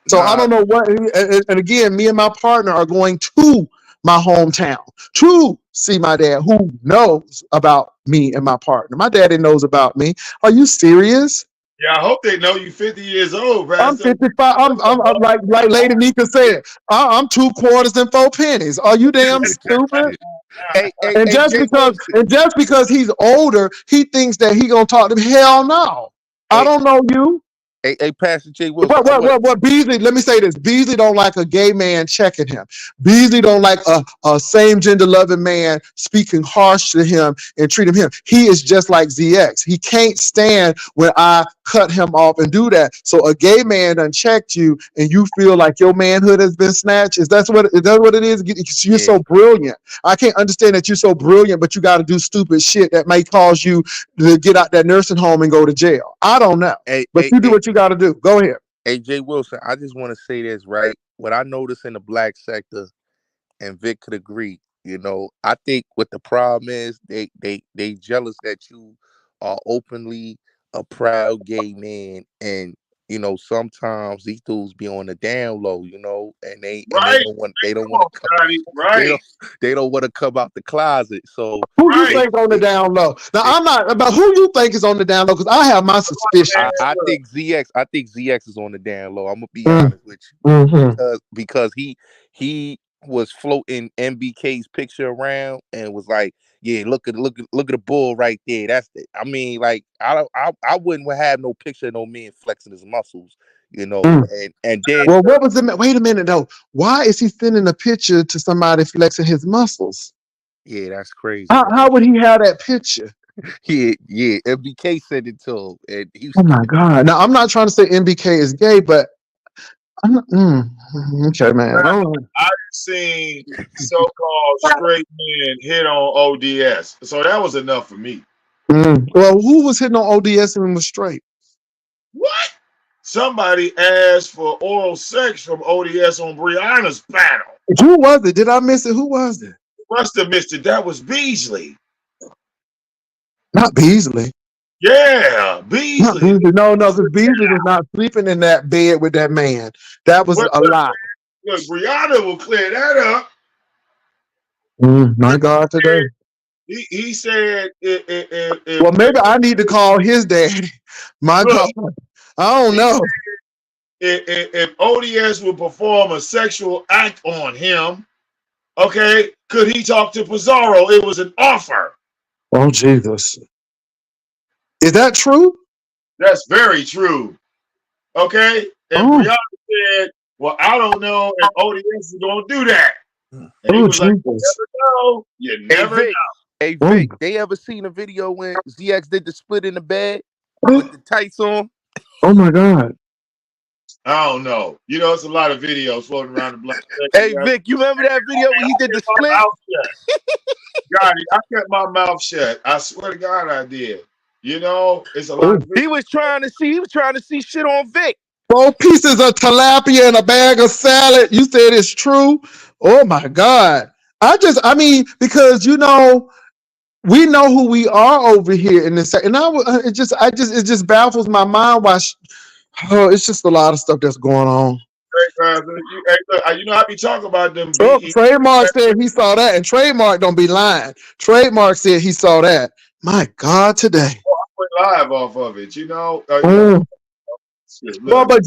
So I Nah, don't know what. And again, me and my partner are going to my hometown to see my dad, who knows about me and my partner. My daddy knows about me. Are you serious? Yeah, I hope they know you 50 years old, I'm Pastor. 55. I'm like Lady Nika said. I'm 2 quarters and 4 pennies. Are you damn stupid? And hey, just Jay because Wilson. and just because he's older, he thinks that he gonna talk to me. Hell no. I Hey, don't know you. Hey, Pastor J. Wilson, I want What Beasley, let me say this. Beasley don't like a gay man checking him. Beasley don't like a same gender loving man speaking harsh to him and treating him. He is just like ZX. He can't stand when I cut him off and do that. So a gay man done checked you and you feel like your manhood has been snatched. Is that what it is? You're so brilliant. I can't understand that you're so brilliant, but you got to do stupid shit that may cause you to get out that nursing home and go to jail. I don't know. But you do what you got to do. Go ahead. Hey, J. Wilson, I just want to say this, right? What I notice in the black sector, and Vic could agree, I think what the problem is, they jealous that you are openly a proud gay man, and sometimes these dudes be on the down low, and they don't want to right. they don't want to come out the closet. So who you think on the down low? Now I'm not about who you think is on the down low because I have my suspicions. I think ZX is on the down low. I'm gonna be honest with you, because he was floating NBK's picture around and was like, yeah, look at the bull right there. That's it. I mean, like I wouldn't have no picture of no man flexing his muscles, and then. Well, what was the? Wait a minute though. Why is he sending a picture to somebody flexing his muscles? Yeah, that's crazy. How would he have that picture? Yeah, NBK sent it to him, and he was. Oh my God! Now I'm not trying to say NBK is gay, but I'm not. Okay, man. I've seen so-called straight men hit on ODS, so that was enough for me. Well, who was hitting on ODS and was straight? What? Somebody asked for oral sex from ODS on Brianna's panel. Who was it? Did I miss it? Who was it? Must have missed it. That was Beasley. Not Beasley. Yeah, Beasley. Not Beasley. No, because Beasley was not sleeping in that bed with that man. That was a lie. Look, Brianna will clear that up. My God, today. He said, well, maybe I need to call his daddy. My God, I don't know. If ODS would perform a sexual act on him, okay, could he talk to Pizarro? It was an offer. Oh, Jesus. Is that true? That's very true. Okay? And Brianna said, well, I don't know if ODS is going to do that. And he was like, you never know. You never know. Hey, Vic, they ever seen a video when ZX did the split in the bed with the tights on? Oh, my God. I don't know. It's a lot of videos floating around the block. Hey, Vic, you remember that video when he did the split? God, I kept my mouth shut. I swear to God, I did. It's a lot. He was trying to see shit on Vic. 4 pieces of tilapia and a bag of salad. You said it's true. Oh my God. Because we know who we are over here in this, and it just baffles my mind why. It's just a lot of stuff that's going on. Hey, look, I be talking about them. Trademark said he saw that, and Trademark don't be lying. Trademark said he saw that. My God, today. I went live off of it. Well, but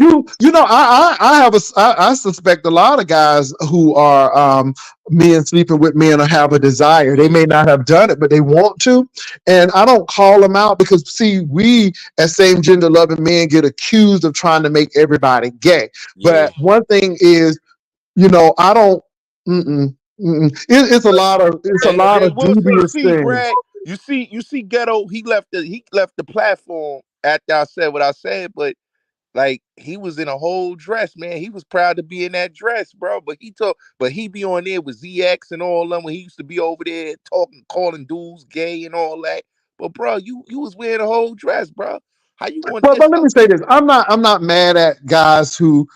I suspect a lot of guys who are men sleeping with men or have a desire. They may not have done it, but they want to. And I don't call them out because, see, we as same gender loving men get accused of trying to make everybody gay. Yeah. But one thing is, I don't. It's a lot of dubious things. Brad, you see, Ghetto. He left the platform after I said what I said, but. Like, he was in a whole dress, man. He was proud to be in that dress, bro. But he be on there with ZX and all them when he used to be over there calling dudes gay and all that. But bro, you was wearing a whole dress, bro. How you want? But let me say this: I'm not mad at guys who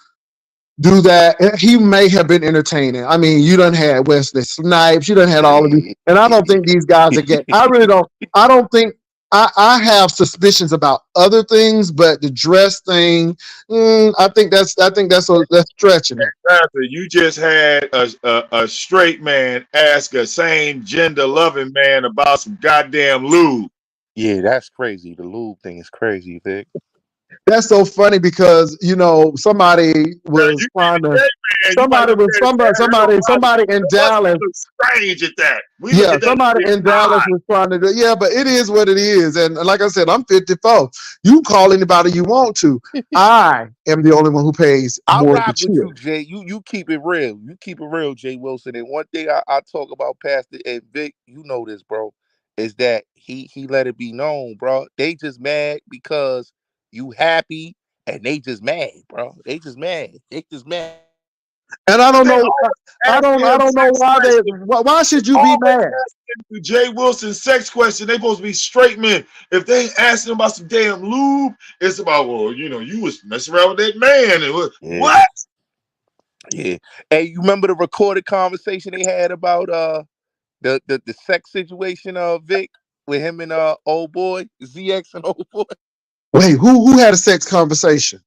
do that. He may have been entertaining. I mean, you done had Wesley Snipes, you done had all of these, and I don't think these guys are gay. I really don't. I don't think. I have suspicions about other things, but the dress thing, I think that's stretching it. You just had a straight man ask a same gender loving man about some goddamn lube. Yeah, that's crazy. The lube thing is crazy, Vic. That's so funny because somebody Now, was you trying see the to gay man, you might look at it, somebody in to us, we Dallas. look strange at that. We look Yeah, at that somebody as in Dallas odd. was trying to do. Yeah, but it is what it is, and like I said, I'm 54. You call anybody you want to. I am the only one who pays I rock mortgage with here. you, Jay. You keep it real. You keep it real, Jay Wilson. And one thing I talk about, Pastor and Vic, you know this, bro, is that he let it be known, bro. They just mad because you happy, and they just mad, bro. They just mad. They just mad. And I don't They know. always I asking don't. I him don't know sex why they. questions. Why should you be Always mad? asking Jay Wilson sex question. They supposed to be straight men. If they asking about some damn lube, it's about, well, you was messing around with that man. And Yeah, what? yeah. Hey, you remember the recorded conversation they had about the sex situation Vic with him and old boy ZX and old boy. Wait, who had a sex conversation?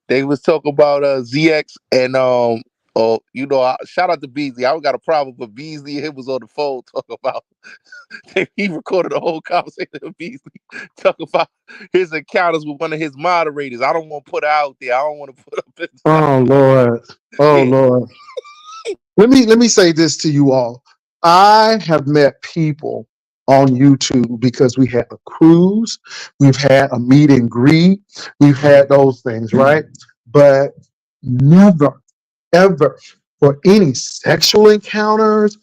They was talking about ZX and shout out to Beasley. I don't got a problem, but Beasley and him was on the phone talking about he recorded a whole conversation with Beasley talking about his encounters with one of his moderators. I don't want to put it out there. I don't want to put up in the Oh side. Lord. Oh Yeah. Lord. Let me say this to you all. I have met people on YouTube because we had a cruise, we've had a meet and greet, we've had those things, right? But never, ever for any sexual encounters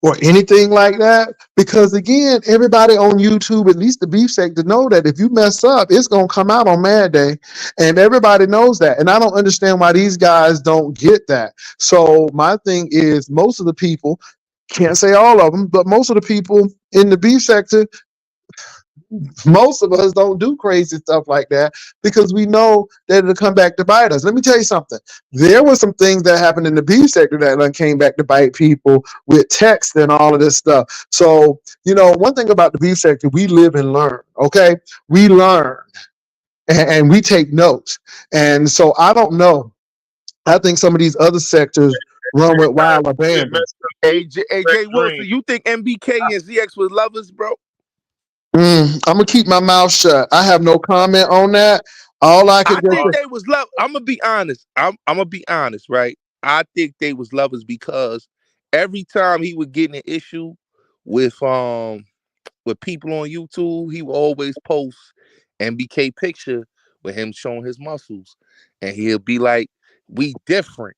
or anything like that. Because again, everybody on YouTube, at least the beef sector, know that if you mess up, it's gonna come out on Mad Day, and everybody knows that. And I don't understand why these guys don't get that. So my thing is, most of the people, can't say all of them, but most of the people in the beef sector, most of us don't do crazy stuff like that because we know that it'll come back to bite us. Let me tell you something. There were some things that happened in the beef sector that came back to bite people with text and all of this stuff. So, one thing about the beef sector, we live and learn, okay? We learn and we take notes. And so I don't know. I think some of these other sectors run with wild Get abandon. messed up. AJ Wilson, Dream. you think MBK and ZX was lovers, bro? I'm gonna keep my mouth shut. I have no comment on that. All I could I just think say, they was love. I'm gonna be honest. I'm gonna be honest, right? I think they was lovers because every time he would get in an issue with people on YouTube, he would always post MBK picture with him showing his muscles, and he'll be like, "We different."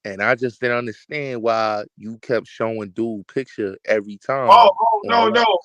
And I just didn't understand why you kept showing dude picture every Oh, time on no, live. no.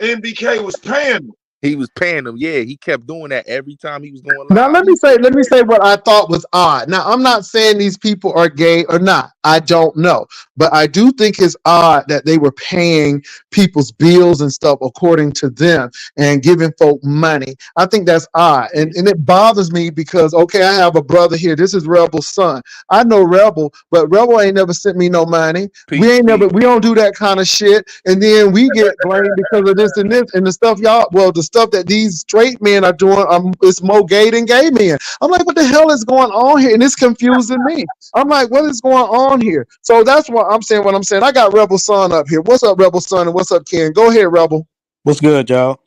NBK was paying them. He was paying them. Yeah, he kept doing that every time he was going now live. let me say what I thought was odd. Now I'm not saying these people are gay or not. I don't know. But I do think it's odd that they were paying people's bills and stuff according to them and giving folk money. I think that's odd. Yeah. And it bothers me because okay, I have a brother here. This is Rebel's son. I know Rebel, but Rebel ain't never sent me no money. Peace, peace. We don't do that kind of shit. And then we get blamed because of this and this and the stuff the stuff that these straight men are doing, it's more gay than gay men. I'm like, what the hell is going on here? And it's confusing me. I'm like, what is going on here? So that's what I'm saying. I got Rebel Son up here. What's up, Rebel Son? And what's up, Ken? Go ahead, Rebel. What's good, y'all?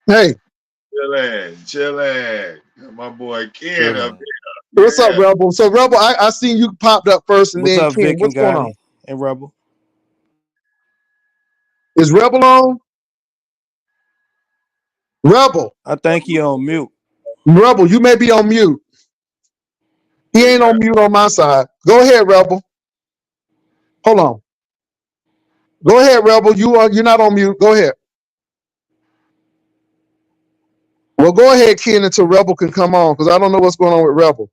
Hey, Chilling. My boy Ken up Chilling. there. what's up, Yeah. Rebel? So, Rebel, I seen you popped up first and What's then up, Ken. Vic and What's going on? Gotti and Rebel? Is Rebel on? Rebel. I think he on mute. Rebel, you may be on mute. He Yeah, ain't on mute on my side. Go ahead, Rebel. Hold on. Go ahead, Rebel. You're not on mute. Go ahead. Well, go ahead, Ken, until Rebel can come on because I don't know what's going on with Rebel.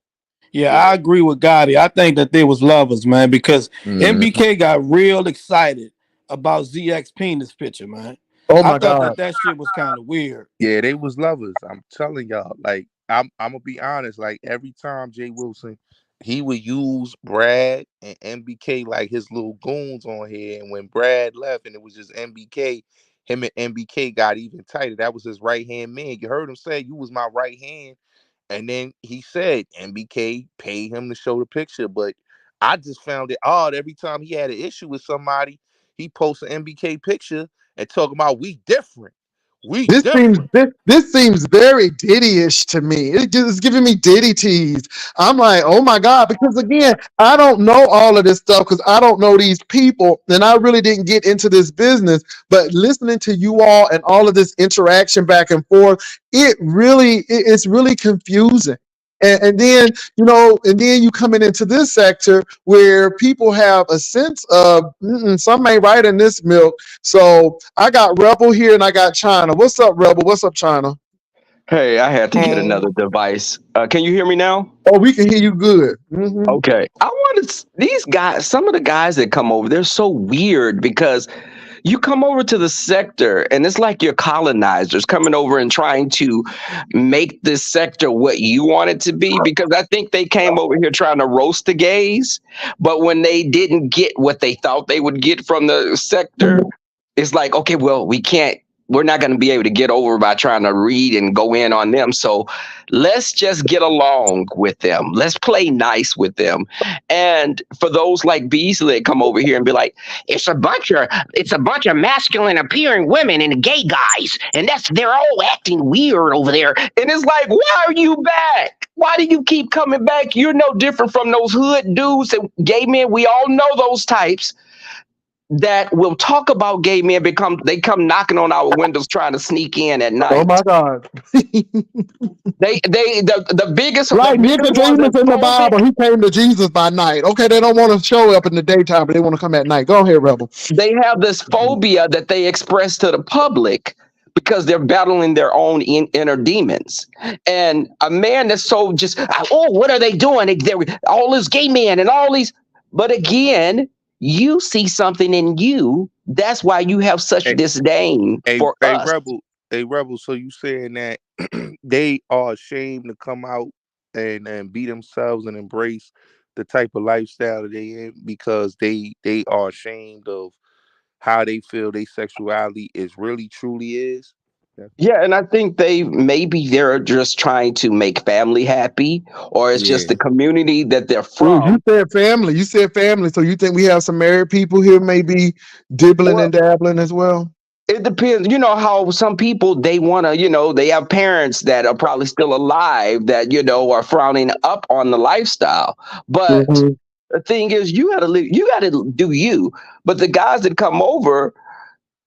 Yeah, I agree with Gotti. I think that they was lovers, man, because Mhm. MBK got real excited about ZX penis picture, man. Oh I my thought God. that shit was kind of weird. Yeah, they was lovers. I'm telling y'all. Like, I'm gonna be honest. Like every time Jay Wilson, he would use Brad and MBK like his little goons on here. And when Brad left and it was just MBK, him and MBK got even tighter. That was his right hand man. You heard him say, "You was my right hand." And then he said MBK paid him to show the picture. But I just found it odd every time he had an issue with somebody, he posts an MBK picture and talk about we different. We This seems different. this seems very Diddy-ish to me. It's giving me Diddy tease. I'm like, oh my God, because again, I don't know all of this stuff because I don't know these people, and I really didn't get into this business. But listening to you all and all of this interaction back and forth, it's really confusing. And then and then you coming into this sector where people have a sense of some ain't right in this milk. So I got Rebel here and I got China. What's up, Rebel? What's up, China? Hey, I had to get Hey, another device. Can you hear me now? Oh, we can hear you good. Hmm. Okay. I wanted these guys, some of the guys that come over, they're so weird because you come over to the sector and it's like you're colonizers coming over and trying to make this sector what you want it to be. Because I think they came over here trying to roast the gays, but when they didn't get what they thought they would get from the sector, it's like, okay, well, we're not going to be able to get over by trying to read and go in on them. So let's just get along with them. Let's play nice with them. And for those like Beasley that come over here and be like, it's a bunch of masculine appearing women and gay guys, and they're all acting weird over there. And it's like, why are you back? Why do you keep coming back? You're no different from those hood dudes and gay men. We all know those types that will talk about gay men. They come knocking on our windows trying to sneak in at Oh my night. God. The biggest Like ones Nicodemus that's in the phobic. Bible, he came to Jesus by night. Okay, they don't want to show up in the daytime, but they want to come at night. Go ahead, Rebel. They have this phobia that they express to the public because they're battling their own inner demons. And a man that's so just, oh, what are they doing? They're all these gay men and all these. But again, you see something in you. That's why you have such A disdain for a us. rebel, a rebel. So you saying that they are ashamed to come out and be themselves and embrace the type of lifestyle that they in because they are ashamed of how they feel their sexuality is really truly is. That's what Yeah, and I think they're just trying to make family happy, or it's just yeah. the community that they're Ooh, you from. said family. You said family. So you think we have some married people here, maybe dibbling and dabbling as well? It depends. You know how some people they want to, they have parents that are probably still alive that, are frowning up on the lifestyle. But Hmm. the thing is, you got to do you. But the guys that come over,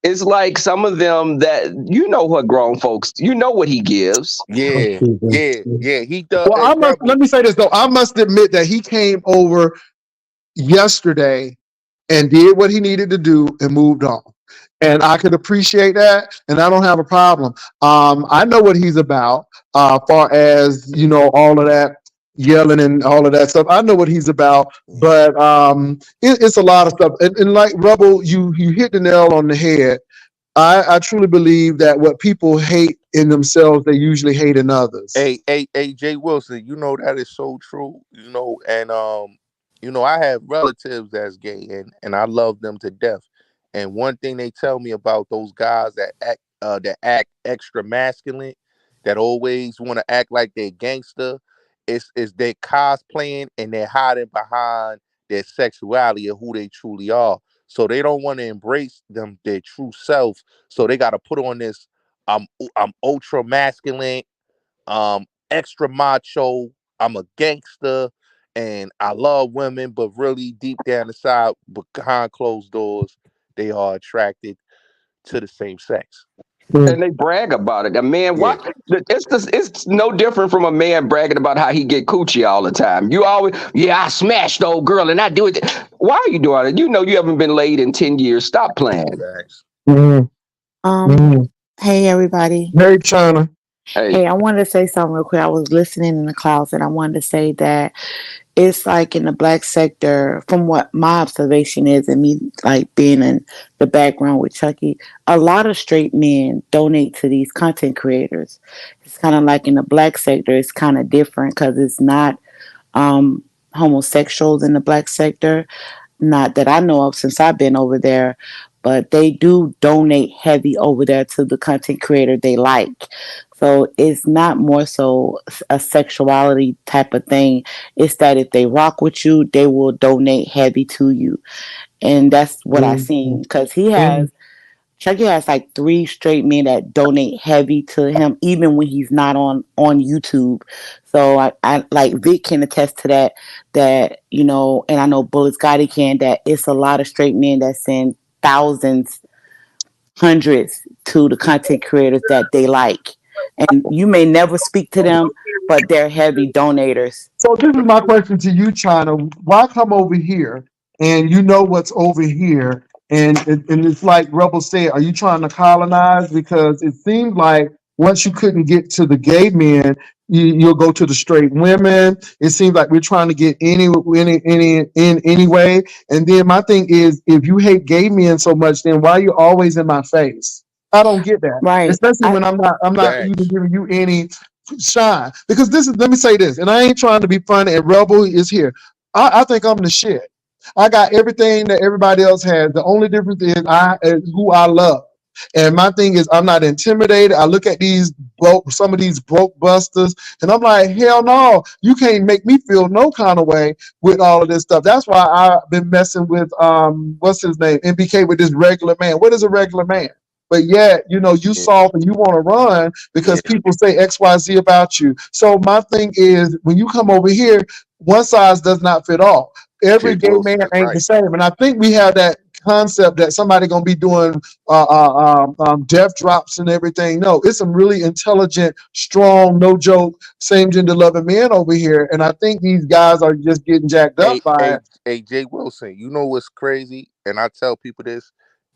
it's like some of them that, what grown folks, what he gives. Yeah, yeah, yeah. He does Well, a let rebel. me say this though. I must admit that he came over yesterday and did what he needed to do and moved on. And I could appreciate that, and I don't have a problem. I know what he's about, far as all of that yelling and all of that stuff. I know what he's about, but it's a lot of stuff. And like Rebel, you hit the nail on the head. I truly believe that what people hate in themselves, they usually hate in others. Jay Wilson, that is so true. And I have relatives that's gay, and I love them to death. And one thing they tell me about those guys that act extra masculine, that always want to act like they're gangster, is they cosplaying and they're hiding behind their sexuality and who they truly are. So they don't want to embrace their true self. So they got to put on this. I'm ultra masculine, extra macho. I'm a gangster, and I love women, but really deep down inside, behind closed doors, they are attracted to the same sex. Mm. And they brag about it. A man, Yeah, what? It's no different from a man bragging about how he get coochie all the time. You always, yeah, I smashed the old girl and I do it. Why are you doing it? You know you haven't been laid in 10 years. Stop playing. facts. Mm. um, Mm. hey everybody. Hey, China. Hey, Hey, I wanted to say something real quick. I was listening in the closet. I wanted to say that it's like in the black sector, from what my observation is, and me like being in the background with Chucky, a lot of straight men donate to these content creators. It's kind of like in the black sector, it's kind of different because it's not um, homosexuals in the black sector. Not that I know of since I've been over there, but they do donate heavy over there to the content creator they like. So it's not more so a sexuality type of thing. It's that if they rock with you, they will donate heavy to you. And that's what I Mm. seen because he Mm. has Chucky has like 3 straight men that donate heavy to him, even when he's not on YouTube. So I like Vic can attest to that. That and I know Bullet Scotty can. That it's a lot of straight men that send thousands, hundreds to the content creators that they like, and you may never speak to them, but they're heavy donators. So this is my question to you, China. Why come over here and you know what's over here? And it's like Rebel said, are you trying to colonize? Because it seems like once you couldn't get to the gay men, you'll go to the straight women. It seems like we're trying to get any anyway. And then my thing is, if you hate gay men so much, then why are you always in my face? I don't get that. Right. Especially when I'm not even Facts. giving you any shine, because this is, let me say this, and I ain't trying to be funny, and Rebel is here. I think I'm the shit. I got everything that everybody else has. The only difference is I is who I love. And my thing is, I'm not intimidated. I look at some of these broke busters, and I'm like, hell no, you can't make me feel no kind of way with all of this stuff. That's why I've been messing with what's his name, NBK, with this regular man. What is a regular man? But yet, you Yeah. soft and you want to run Yeah. because people say XYZ about you. So my thing is, when you come over here, one size does not fit all. Every Jay gay man Wilson is ain't the right. same. And I think we have that concept that somebody gonna be doing death drops and everything. No, it's some really intelligent, strong, no joke, same gender loving men over here. And I think these guys are just getting jacked up Hey, by hey, it. hey, Jay Wilson. You know what's crazy? And I tell people this: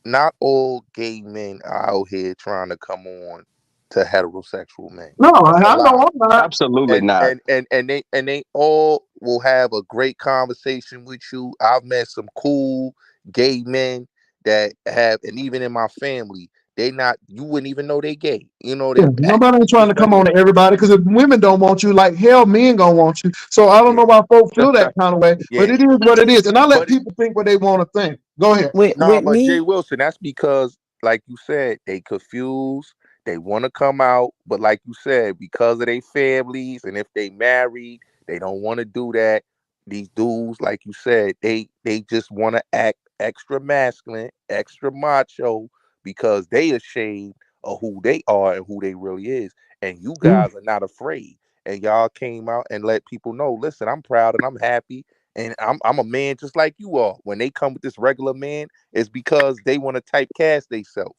not all gay men are out here trying to come on to heterosexual men. No, That's a I know lie. I'm not. Absolutely and not. and and and they all will have a great conversation with you. I've met some cool gay men that have, and even in my family, they not, you wouldn't even know they gay. Yeah, They act nobody ain't trying to come because on to everybody, because if women don't want you, like hell, men gonna want you. So I don't know yeah, why folks feel that kind of way, but yeah. it is what it is. And I let But people think what they want to think. Go ahead. nah, With but Jay me, Wilson, that's because, like you said, they confused. They want to come out, but like you said, because of their families, and if they married, they don't want to do that. These dudes, like you said, they just want to act extra masculine, extra macho, because they ashamed of who they are and who they really is. And you Yeah. guys are not afraid. And y'all came out and let people know, listen, I'm proud and I'm happy. And I'm a man just like you are. When they come with this regular man, it's because they want to typecast themselves.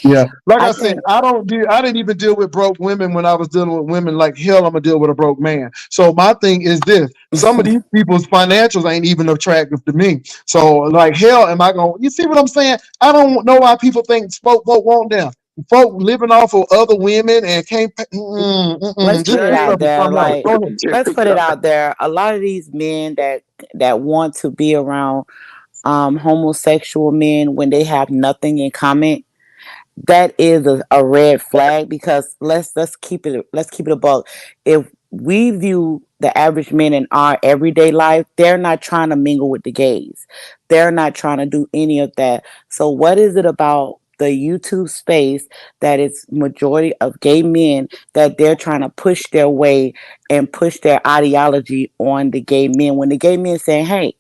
Yeah, like I I said, think I didn't even deal with broke women when I was dealing with women. Like hell, I'm gonna deal with a broke man. So my thing is this: some of these people's financials ain't even attractive to me. So like hell, am I gonna? You see what I'm saying? I don't know why people think folk want them. Folk living off of other women and can't pay. let's put This, it this out stuff is there. something else. Like, Go ahead. let's put it out there. A lot of these men that want to be around homosexual men when they have nothing in common, that is a red flag, because let's keep it a buck. If we view the average man in our everyday life, they're not trying to mingle with the gays. They're not trying to do any of that. So what is it about the YouTube space that is majority of gay men that they're trying to push their way and push their ideology on the gay men, when the gay men saying, hey,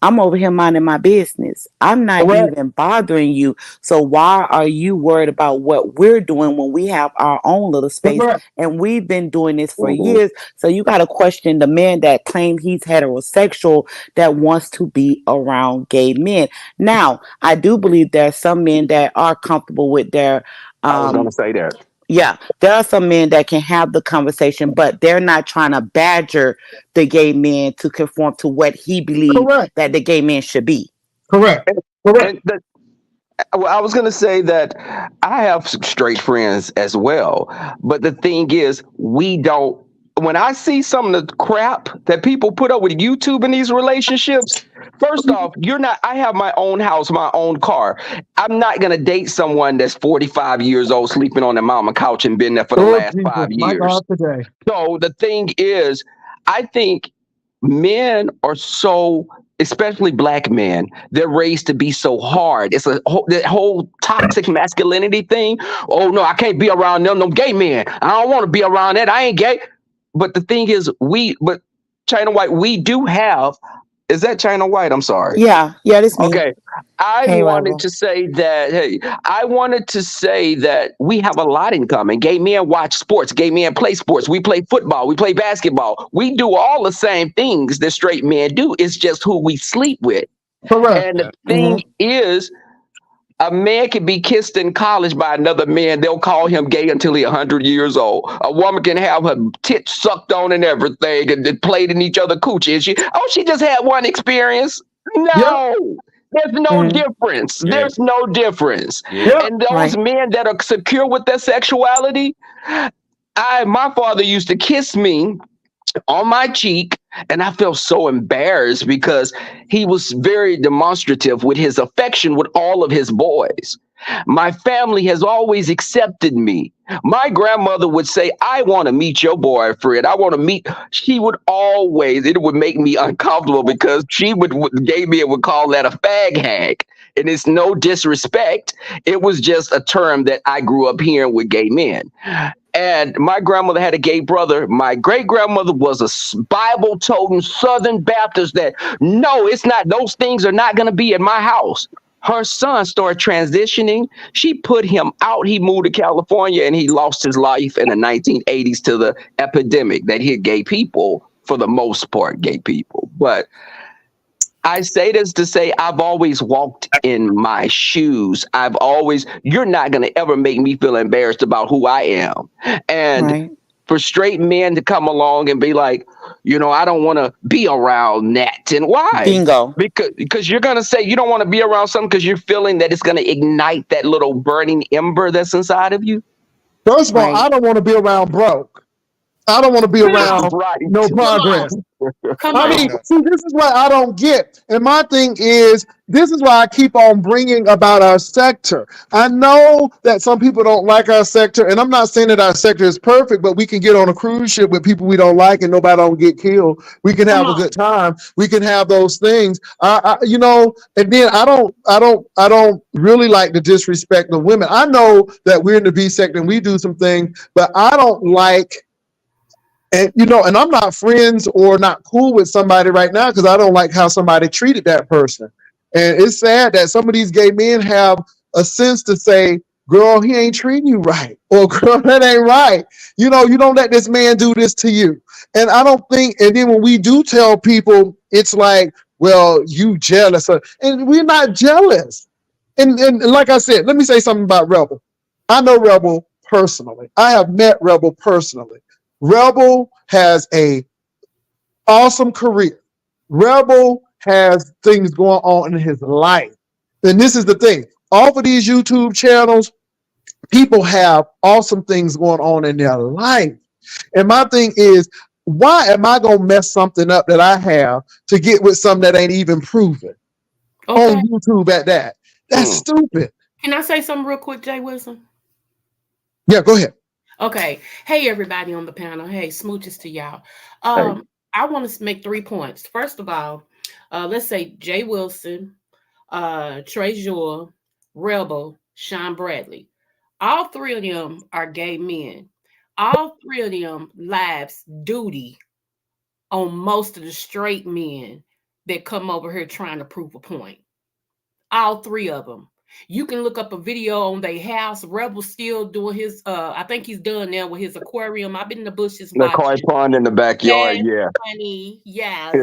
I'm over here minding my business. I'm not Correct. even bothering you. So why are you worried about what we're doing when we have our own little space Correct. and we've been doing this for Mhm. years? So you got to question the man that claims he's heterosexual that wants to be around gay men. Now, I do believe there are some men that are comfortable with their I was going um to say that. yeah, there are some men that can have the conversation, but they're not trying to badger the gay man to conform to what he believes Correct. that the gay man should be. Correct. And, Correct. and well, I was going to say that I have straight friends as well. But the thing is, we don't. When I see some of the crap that people put up with YouTube in these relationships, first off, you're not. I have my own house, my own car. I'm not going to date someone that's 45 years old, sleeping on their mama couch and been there for the Oh last Jesus, 5 my years. God, today. So the thing is, I think men are so, especially black men, they're raised to be so hard. It's that whole toxic masculinity thing. Oh no, I can't be around them gay men. I don't want to be around that. I ain't gay. But the thing is, but China White, we do have Is that China White? I'm sorry. Yeah, that's me. Okay. I Hey, wanted Rebel. to say that, hey, I wanted to say that we have a lot in common. Gay men watch sports, gay men play sports. We play football, we play basketball. We do all the same things that straight men do. It's just who we sleep with. Correct. And the Mm-hmm. thing is, a man can be kissed in college by another man. They'll call him gay until he's 100 years old. A woman can have her tits sucked on and everything and they played in each other coochie. And she just had one experience. Yep. No, there's no Mm. difference. Yeah, There's no difference. yeah. Yep. And those Right. men that are secure with their sexuality, my father used to kiss me on my cheek, and I felt so embarrassed because he was very demonstrative with his affection with all of his boys. My family has always accepted me. My grandmother would say, I want to meet your boyfriend. I want to meet. She would always, it would make me uncomfortable because she gay men would call that a fag hag. And it's no disrespect. It was just a term that I grew up hearing with gay men. And my grandmother had a gay brother. My great grandmother was a Bible toting Southern Baptist that, no, it's not, those things are not going to be in my house. Her son started transitioning. She put him out. He moved to California and he lost his life in the 1980s to the epidemic that hit gay people, for the most part, gay people. But I say this to say I've always walked in my shoes. You're not going to ever make me feel embarrassed about who I am. And Right. for straight men to come along and be like, I don't want to be around that. And why? Bingo. Because you're going to say you don't want to be around something because you're feeling that it's going to ignite that little burning ember that's inside of you. First of all, Right. I don't want to be around broke. I don't want to be around Right. no Come on. progress. Come I on. mean, see, this is what I don't get. And my thing is, this is why I keep on bringing about our sector. I know that some people don't like our sector, and I'm not saying that our sector is perfect, but we can get on a cruise ship with people we don't like and nobody don't get killed. We can Come have a on. good time. We can have those things. And then I don't really like to disrespect the women. I know that we're in the B sector and we do some things, but I don't like. And I'm not friends or not cool with somebody right now because I don't like how somebody treated that person. And it's sad that some of these gay men have a sense to say, girl, he ain't treating you right. Or girl, that ain't right. You don't let this man do this to you. And I don't think, and then when we do tell people, it's like, well, you jealous. And we're not jealous. And like I said, let me say something about Rebel. I know Rebel personally. I have met Rebel personally. Rebel has a awesome career. Rebel has things going on in his life. And this is the thing. Off of these YouTube channels, people have awesome things going on in their life. And my thing is, why am I going to mess something up that I have to get with something that ain't even proven Okay. on YouTube at that? That's stupid. Can I say something real quick, Jay Wilson? Yeah, go ahead. Okay. Hey, everybody on the panel. Hey, smooches to y'all. Hey. I want to make 3 points. First of all, let's say Jay Wilson, Trey Jour, Rebel, Sean Bradley. All 3 of them are gay men. All 3 of them lives duty on most of the straight men that come over here trying to prove a point. All 3 of them. You can look up a video on their house. Rebel still doing his I think he's done now with his aquarium. I've been in the bushes The koi watching. pond in the backyard, Yes, yeah. honey. Yes.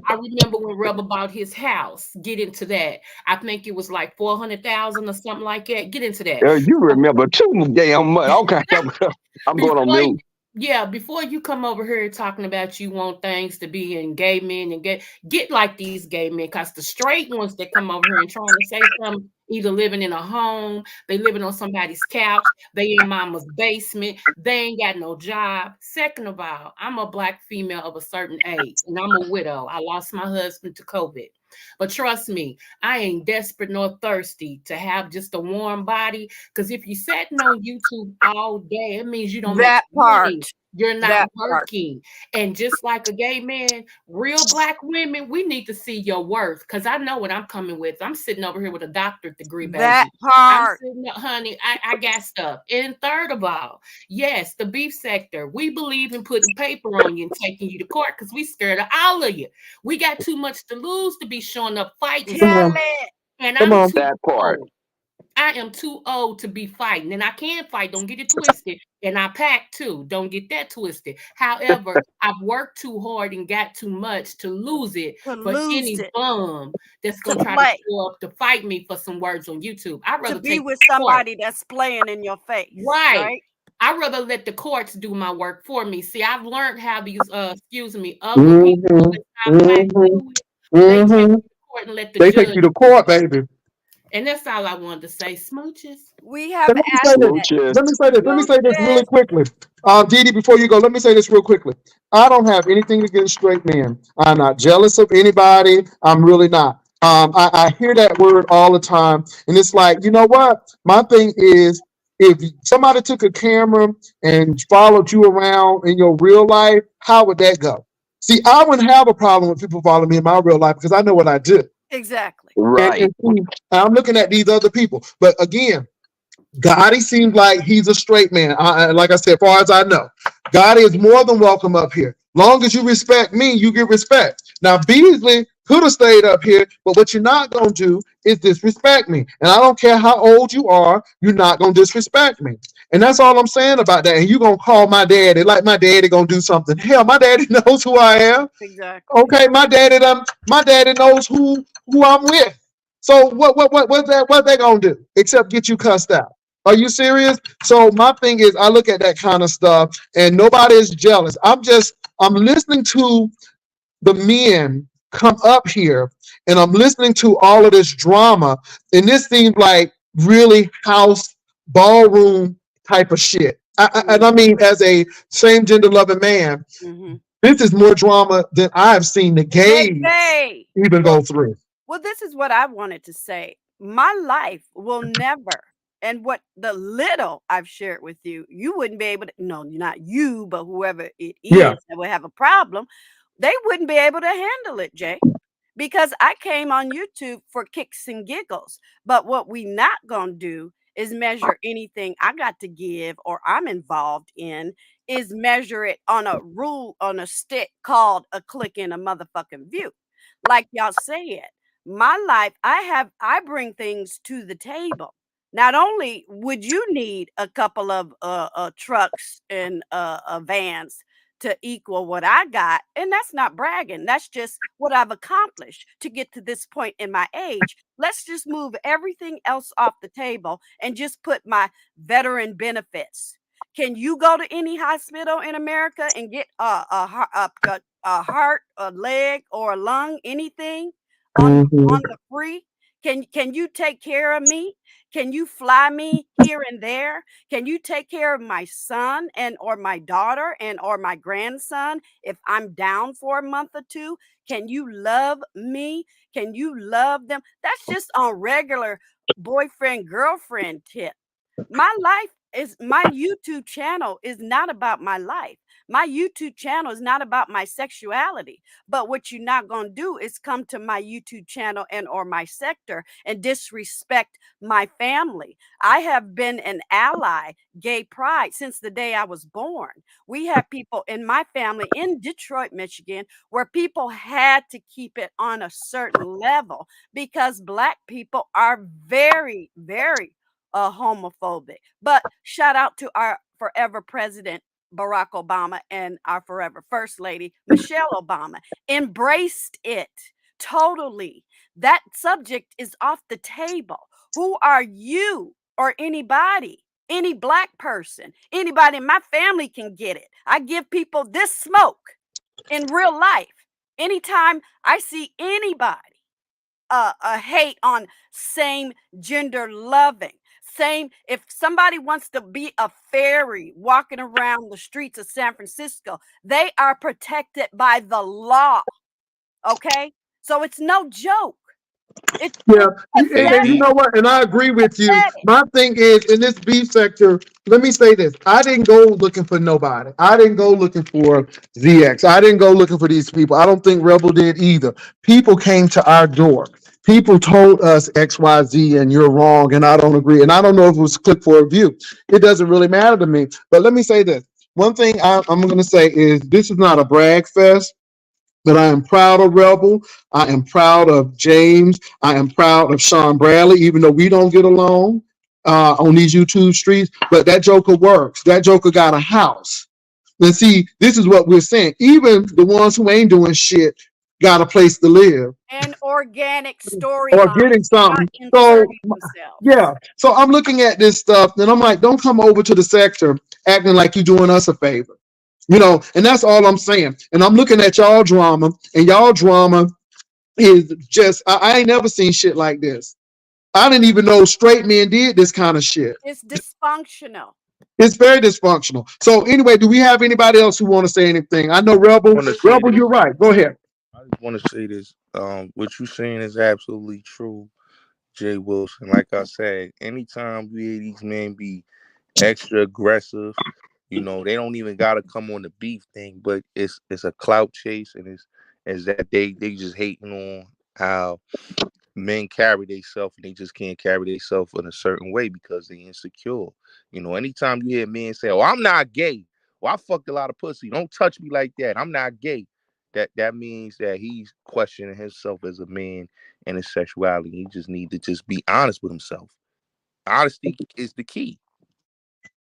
I remember when Rebel bought his house. Get into that. I think it was like 400,000 or something like that. Get into that. You remember too damn much. Okay, I'm going on Before mute. before you come over here talking about you want things to be in gay men and get like these gay men, because the straight ones that come over here and trying to say something, either living in a home, they living on somebody's couch, they in mama's basement, they ain't got no job. Second of all, I'm a Black female of a certain age and I'm a widow. I lost my husband to COVID. But trust me, I ain't desperate nor thirsty to have just a warm body. Because if you sitting on YouTube all day, it means you don't make That money. part. You're That not part. working. And just like a gay man, real black women, we need to see your worth. Because I know what I'm coming with. I'm sitting over here with a doctorate degree, That baby. I'm part. sitting up, honey. I got stuff. And third of all, yes, the beef sector. We believe in putting paper on you and taking you to court because we scared of all of you. We got too much to lose to be showing up fighting Come Tell on, somebody. it. And come I'm on. too That part. old. I am too old to be fighting, and I can fight. Don't get it twisted. And I pack too. Don't get that twisted. However, I've worked too hard and got too much to lose it To for lose any it. bum that's To gonna try to play. show up to fight me for some words on YouTube. I'd To rather be take with the court. somebody that's playing in your face, Right. right? I'd rather let the courts do my work for me. See, I've learned how these excuse me, other people Mm-hmm. that's not black Mm-hmm. do it. They take Mm-hmm. me to court and let the They take judge you to do court, it. baby. And that's all I wanted to say. Smooches. We But have let me say this. assets. Smooches. Let me say this. Let me say this really Smooches. quickly. Didi, before you go, let me say this real quickly. I don't have anything against straight men. I'm not jealous of anybody. I'm really not. I hear that word all the time, and it's like, you know what? My thing is, if somebody took a camera and followed you around in your real life, how would that go? See, I wouldn't have a problem with people following me in my real life because I know what I do. Exactly. Right. And see, I'm looking at these other people. But again, Gotti seems like he's a straight man. Like I said, as far as I know, Gotti is more than welcome up here. Long as you respect me, you get respect. Now, Beasley could have stayed up here, but what you're not going to do is disrespect me. And I don't care how old you are, you're not going to disrespect me. And that's all I'm saying about that. And you're going to call my daddy like my daddy going to do something. Hell, my daddy knows who I am. Exactly. Okay, my daddy knows who I'm with. So what they gonna do except get you cussed out? Are you serious? So my thing is, I look at that kind of stuff, and nobody is jealous. I'm listening to the men come up here, and I'm listening to all of this drama, and this seems like really house ballroom type of shit. And I mean, as a same gender loving man, Mm-hmm. this is more drama than I've seen the gays Baby. even Well, go through. well, this is what I wanted to say. My life will never, and what the little I've shared with you, you wouldn't be able to, no, not you, but whoever it Yeah. is that would have a problem, they wouldn't be able to handle it, Jay. Because I came on YouTube for kicks and giggles. But what we not gonna do is measure anything I got to give or I'm involved in is measure it on a rule on a stick called a click in a motherfucking view. Like y'all said, my life, I bring things to the table. Not only would you need a couple of trucks and vans to equal what I got. And that's not bragging. That's just what I've accomplished to get to this point in my age. Let's just move everything else off the table and just put my veteran benefits. Can you go to any hospital in America and get a heart, a leg, or a lung, anything Mm-hmm. on the free? Can you take care of me? Can you fly me here and there? Can you take care of my son and or my daughter and or my grandson if I'm down for a month or two? Can you love me? Can you love them? That's just on regular boyfriend girlfriend tip. My YouTube channel is not about my life. My YouTube channel is not about my sexuality. But what you're not going to do is come to my YouTube channel and or my sector and disrespect my family. I have been an ally, gay pride, since the day I was born. We have people in my family in Detroit, Michigan, where people had to keep it on a certain level because Black people are very, very homophobic. But shout out to our forever president, Barack Obama, and our forever first lady, Michelle Obama, embraced it totally. That subject is off the table. Who are you or anybody? Any Black person, anybody in my family can get it. I give people this smoke in real life. Anytime I see anybody a hate on same gender loving. Same, if somebody wants to be a fairy walking around the streets of San Francisco, they are protected by the law. Okay? So it's no joke. Yeah, It's and you pathetic. Deep. know what? And I agree with you. Pathetic. My thing is in this beef sector. Let me say this: I didn't go looking for nobody. I didn't go looking for ZX. I didn't go looking for these people. I don't think Rebel did either. People came to our door. People told us X, Y, Z, and you're wrong, and I don't agree. And I don't know if it was click for a view. It doesn't really matter to me. But let me say this: one thing I'm going to say is this is not a brag fest. But I am proud of Rebel. I am proud of James. I am proud of Sean Bradley, even though we don't get along on these YouTube streets. But that Joker works. That Joker got a house. And see, this is what we're saying. Even the ones who ain't doing shit got a place to live And organic or storylines, getting not something. So, inserting themselves. yeah. So I'm looking at this stuff and I'm like, don't come over to the sector acting like you're doing us a favor. And that's all I'm saying. And I'm looking at y'all drama, and y'all drama is just, I ain't never seen shit like this. I didn't even know straight men did this kind of shit. It's dysfunctional. It's very dysfunctional. So anyway, do we have anybody else who want to say anything? I know Rebel. Want to say Rebel, this? you're right. Go ahead. I just want to say this. What you saying is absolutely true, Jay Wilson. Like I said, anytime we hear these men be extra aggressive, they don't even gotta come on the beef thing, but it's a clout chase, and it's that they just hating on how men carry themselves, and they just can't carry themselves in a certain way because they insecure. Anytime you hear men say, "Oh, I'm not gay," or "I fucked a lot of pussy," "Don't touch me like that," "I'm not gay," that means that he's questioning himself as a man and his sexuality. He just need to just be honest with himself. Honesty is the key.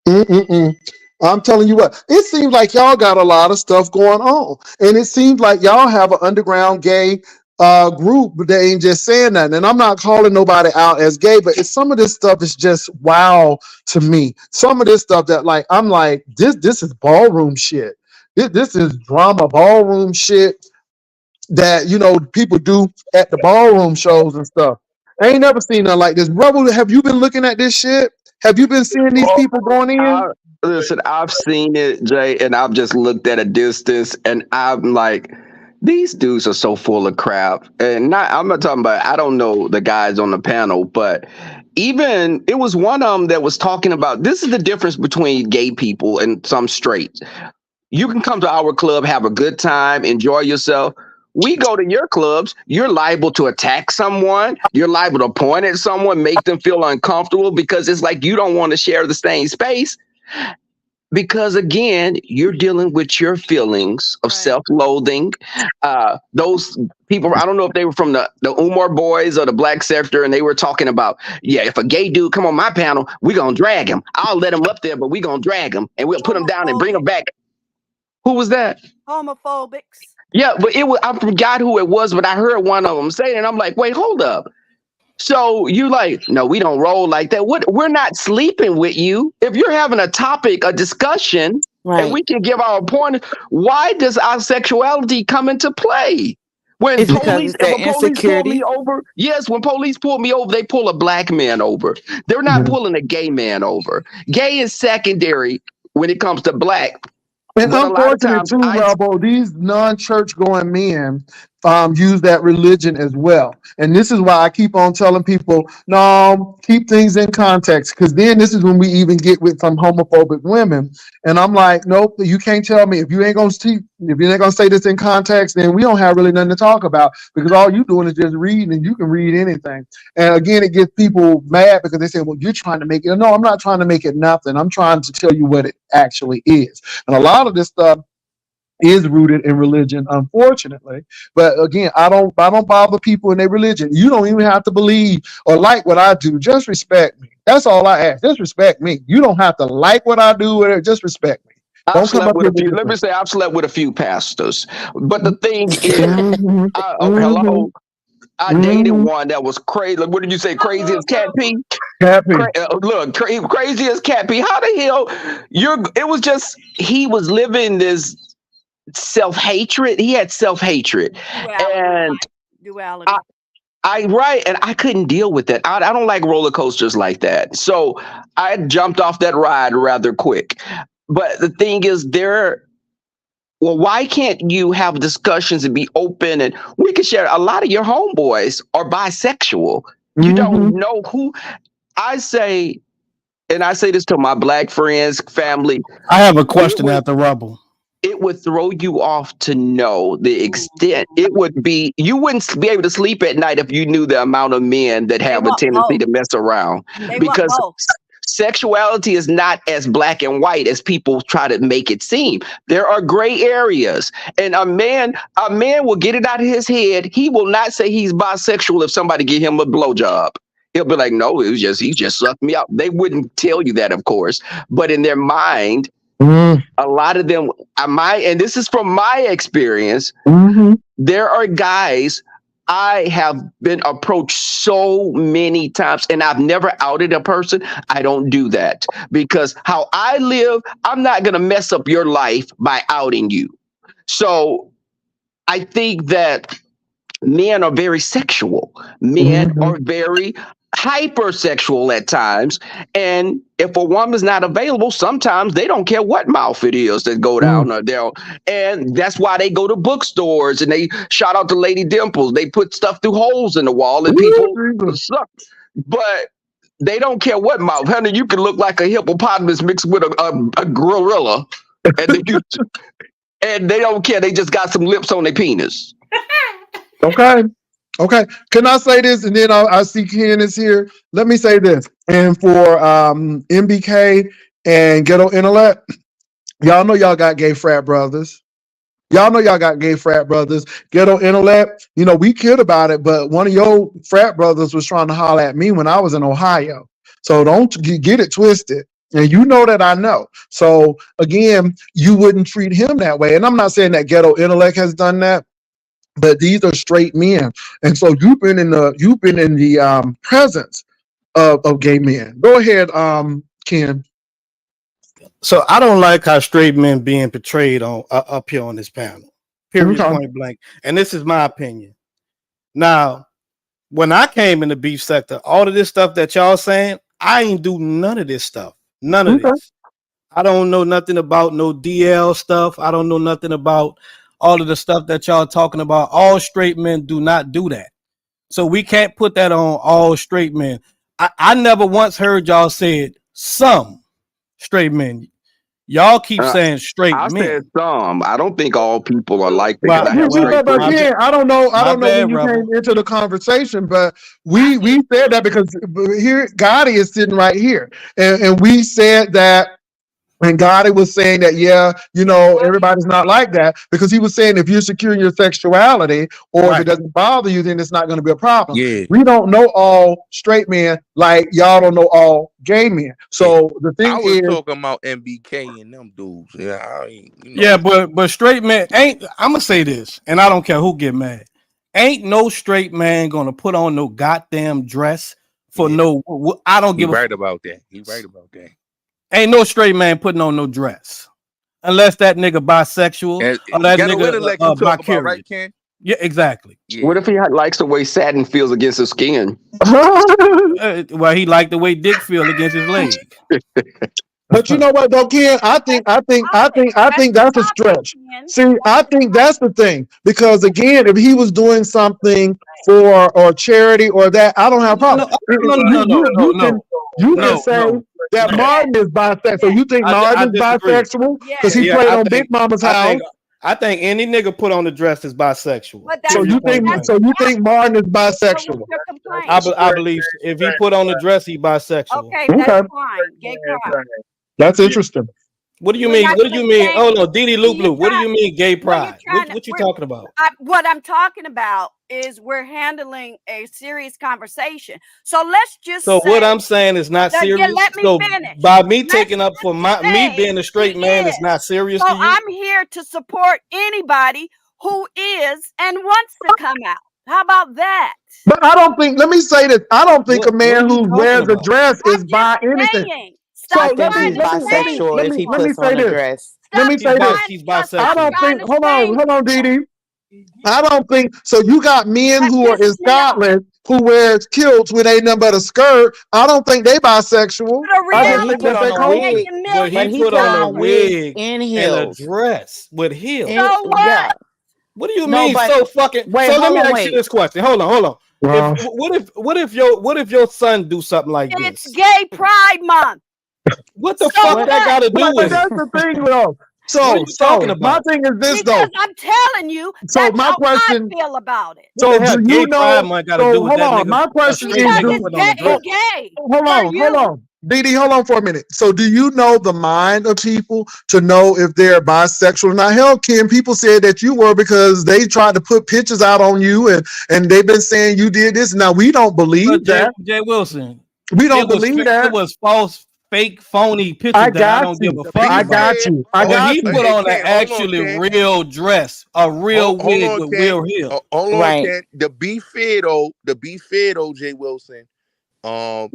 Mm-mm-mm. I'm telling you what, it seems like y'all got a lot of stuff going on. And it seems like y'all have an underground gay group, but they ain't just saying that. And I'm not calling nobody out as gay, but some of this stuff is just wow to me. Some of this stuff that I'm like, this is ballroom shit. This is drama ballroom shit that people do at the ballroom shows and stuff. I ain't never seen nothing like this. Brother, have you been looking at this shit? Have you been seeing these Oh, people going in? I, listen, I've seen it, Jay, and I've just looked at a distance, and I'm like, these dudes are so full of crap. And I'm not talking about. I don't know the guys on the panel, but even it was one of them that was talking about this is the difference between gay people and some straights. You can come to our club, have a good time, enjoy yourself. We go to your clubs, you're liable to attack someone, you're liable to point at someone, make them feel uncomfortable because it's like you don't want to share the same space. Because again, you're dealing with your feelings of Right. self-loathing. Those people, I don't know if they were from the Umar boys or the black sector, and they were talking about, yeah, if a gay dude come on my panel, we're gonna drag him. I'll let him up there, but we're gonna drag him and we'll put him down and bring him back. Who was that? Homophobics. Yeah, but I forgot who it was, but I heard one of them say it, and I'm like, wait, hold up. So you like, no, we don't roll like that. We're not sleeping with you. If you're having a topic, a discussion, and we Right. can give our point, why does our sexuality come into play? When It's because police, it's if that a police pull me insecurity. over, yes, when police pull me over, they pull a black man over. They're not Mhm. pulling a gay man over. Gay is secondary when it comes to black. And But a lot of unfortunate times, too, Robo, these non-church going men use that religion as well. And this is why I keep on telling people, no, keep things in context. Because then this is when we even get with some homophobic women. And I'm like, nope, you can't tell me if you ain't gonna say this in context, then we don't have really nothing to talk about because all you doing is just reading and you can read anything. And again, it gets people mad because they say, well, you're trying to make it. No, I'm not trying to make it nothing. I'm trying to tell you what it actually is. And a lot of this stuff is rooted in religion, unfortunately. But again, I don't bother people in their religion. You don't even have to believe or like what I do. Just respect me. That's all I ask. Just respect me. You don't have to like what I do or just respect me. I've Don't come slept up with here a with few. this Let me one. say, I've slept with a few pastors. But the thing is, Mm-hmm, mm-hmm, hello, I dated mm-hmm. one that was crazy. Like, what did you say? Crazy as cat pee? Happy. Crazy as cat pee. How the hell it was just he was living this self-hatred. He had self-hatred. Duality. And I, Duality. right, and I couldn't deal with that. I don't like roller coasters like that. So I jumped off that ride rather quick. But the thing is, well, why can't you have discussions and be open and we can share? A lot of your homeboys are bisexual. You don't know who. I say, and I say this to my black friends, family. I have a question after Rubble. It would throw you off to know the extent. It would be, you wouldn't be able to sleep at night if you knew the amount of men that have a tendency to mess around. Because sexuality is not as black and white as people try to make it seem. There are gray areas, and a man will get it out of his head. He will not say he's bisexual if somebody give him a blowjob. He'll be like, no, he just sucked me out. They wouldn't tell you that, of course, but in their mind, a lot of them, and this is from my experience, there are guys. I have been approached so many times, and I've never outed a person. I don't do that because how I live, I'm not going to mess up your life by outing you. So I think that men are very sexual. Men are very hypersexual at times. And if a woman's not available, sometimes they don't care what mouth it is that go down or down. And that's why they go to bookstores and they shout out to Lady Dimples. They put stuff through holes in the wall and people suck. But they don't care what mouth. Honey, you can look like a hippopotamus mixed with a gorilla. And they don't care. They just got some lips on their penis. Okay. Can I say this? And then I see Ken is here. Let me say this. And for NBK and Ghetto Intellect, y'all know y'all got gay frat brothers. Ghetto Intellect, we kid about it, but one of your frat brothers was trying to holler at me when I was in Ohio. So don't get it twisted. And you know that I know. So again, you wouldn't treat him that way. And I'm not saying that Ghetto Intellect has done that, but these are straight men. And so you've been in the presence of gay men. Go ahead, Ken. So I don't like how straight men being portrayed on up here on this panel. Period, point blank. And this is my opinion. Now, when I came in the beef sector, all of this stuff that y'all saying, I ain't do none of this stuff. None of this. I don't know nothing about no DL stuff. I don't know nothing about all of the stuff that y'all talking about. All straight men do not do that. So we can't put that on all straight men. I never once heard y'all said some straight men. Y'all keep saying straight men. I said some. I don't think all people are like that. I don't know when you came into the conversation, but we said that because here Gotti is sitting right here, and we said that. And Gotti was saying that, everybody's not like that, because he was saying if you're secure in your sexuality or if it doesn't bother you, then it's not going to be a problem. Yeah. We don't know all straight men like y'all don't know all gay men. So the thing I was talking about NBK and them dudes. Yeah, but straight men ain't. I'm gonna say this, and I don't care who get mad. Ain't no straight man gonna put on no goddamn dress for no. I don't give a. Right about that. He right about that. Ain't no straight man putting on no dress, unless that nigga bisexual or that nigga bi-curious. Right, Ken? Yeah, exactly. Yeah. What if he likes the way satin feels against his skin? Well, he liked the way dick feel against his leg. But you know what, though, Ken? I think that's a stretch. See, I think that's the thing, because again, if he was doing something for or charity or that, I don't have a problem. No. You can say that Martin is bisexual. So you think Martin is bisexual because he played on Big Mama's house? I think any nigga put on the dress is bisexual. So you think Martin is bisexual? I believe if he put on the dress, he bisexual. Okay, that's fine. Gay pride. That's interesting. What do you mean? What do you mean? Oh no, Dee Dee Loop Loop. What do you mean, gay pride? What you talking about? What I'm talking about is we're handling a serious conversation. So let's just. So what I'm saying is not serious. Let me finish. By me taking up for me being a straight man is not serious to you. I'm here to support anybody who is and wants to come out. How about that? But I don't think. Let me say this. I don't think a man who wears a dress is by anything. So let me bisexual if he puts on a dress. Let me say this. He's bisexual. I don't think. Hold on, Dee Dee. I don't think so. You got men who are in Scotland who wears kilts with ain't nothing but a skirt, I don't think they bisexual. The I But just he think reality put that's on their a is culture. wig. making But he But he put put on on a a wig wig in and a heels. dress with heels. So what? Yeah. What do you No, mean but so fucking? wait, So let hold me on, ask you wait. this question. Hold on. Uh, What if your son do something like It's this? Gay Pride Month. What the So fuck What? that what? got to do but with it? that's the thing, though. What are So, you talking my about? thing is this, though. Because I'm telling you, So, that's my how I question. feel about it. What the So, hell? do Gay you Pride know? Month got to So, do with hold that on. nigga? My A question straight is Because nigga this. it's put on gay, a it's dress. So, gay hold for on, hold you. on. Didi, hold on for a minute. So, do you know the mind of people to know if they're bisexual or not? Hell, Ken, people said that you were because they tried to put pictures out on you and they've been saying you did this. Now, we don't But believe that. Jay Wilson, We don't believe it that. was false, fake, phony I pictures that I got don't give you. a To fuck be I about. got fair, you. I But got he you. put hey, on an Ken, hold on, actually Ken. real dress, a real Hold wig on, with Ken. real hair. Hold on, Right. Ken. Jay Wilson. Um,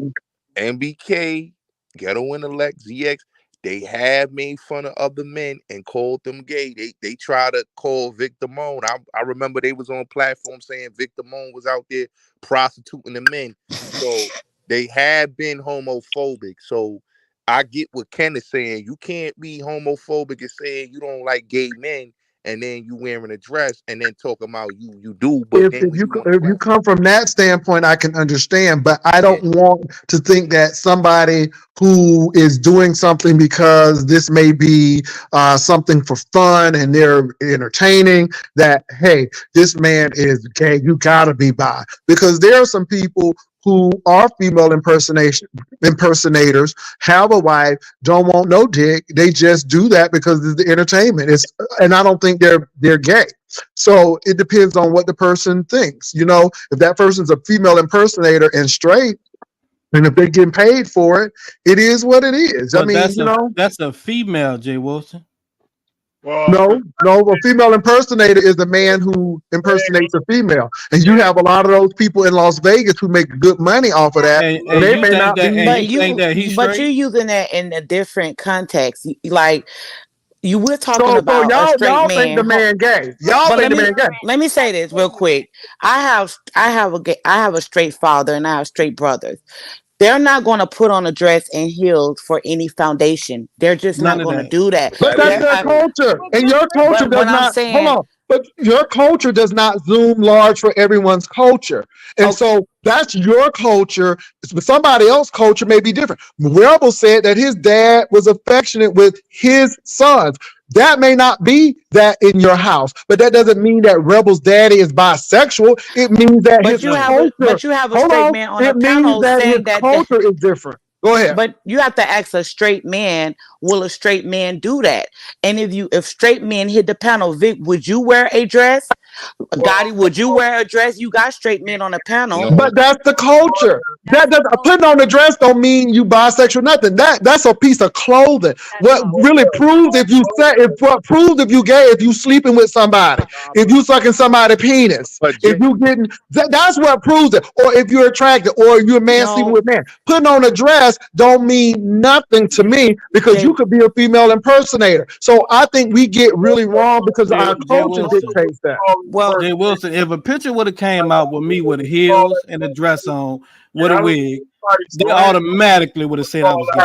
NBK, Ghetto Intellect, ZX, they have made fun of other men and called them gay. They try to call Victor Moan. I remember they was on platform saying Victor Moan was out there prostituting the men. So they have been homophobic. So I get what Ken is saying. You can't be homophobic and saying you don't like gay men and then you wearing a dress and then talking about you do, but then when you on the If you platform, come from that standpoint, I can understand, but I yeah. don't want to think that somebody who is doing something because this may be something for fun and they're entertaining, that hey, this man is gay, you gotta be bi, because there are some people who are female impersonators, have a wife, don't want no dick, they just do that because it's the entertainment. And I don't think they're gay. So it depends on what the person thinks. If that person's a female impersonator and straight, and if they're getting paid for it, it is what it is. I But mean, that's a female, Jay Wilson. Well, no, a female impersonator is a man who impersonates a female. And you have a lot of those people in Las Vegas who make good money off of that. And And they you may think not that be. and But you think that he's but you're straight? using that in a different context. Like you were talking So about a straight y'all think the man. man gay. Y'all But think let the me man gay. let me say this real quick. I have a straight father and I have straight brothers. They're not going to put on a dress and heels for any foundation. They're just None not of going to that. do that. But that that's is They're their true. culture. With And good your culture but does what I'm not, hold saying, on, but your culture does not zoom large for everyone's culture. And okay, so that's your culture. But somebody else's culture may be different. Rebel said that his dad was affectionate with his sons. That may not be that in your house, but that doesn't mean that Rebel's daddy is bisexual. It means that his culture, but you have a hold straight on, man on a it means panel that his saying that culture is different. Go ahead. but you have to ask a straight man, will a straight man do that? And if straight men hit the panel, Vic, would you wear a dress? Well, Gotti, would you wear a dress? You got straight men on the panel. No, But that's the culture. that's That does putting on the dress don't mean you bisexual. Nothing. That's a piece of clothing. that's What really proves if you say if what proves if you gay if you sleeping with somebody, if you sucking somebody's penis, but if you getting that's what proves it. Or if you're attracted, or you're a man sleeping No, with man. Putting on a dress don't mean nothing to me because Jay, you could be a female impersonator. So I think we get really wrong because our Jay culture Wilson. dictates that. well, Jay Wilson, if a picture would have came out with me with the heels and the dress on with and a I don't think wig, anybody's they saying automatically would have said I all was that gay.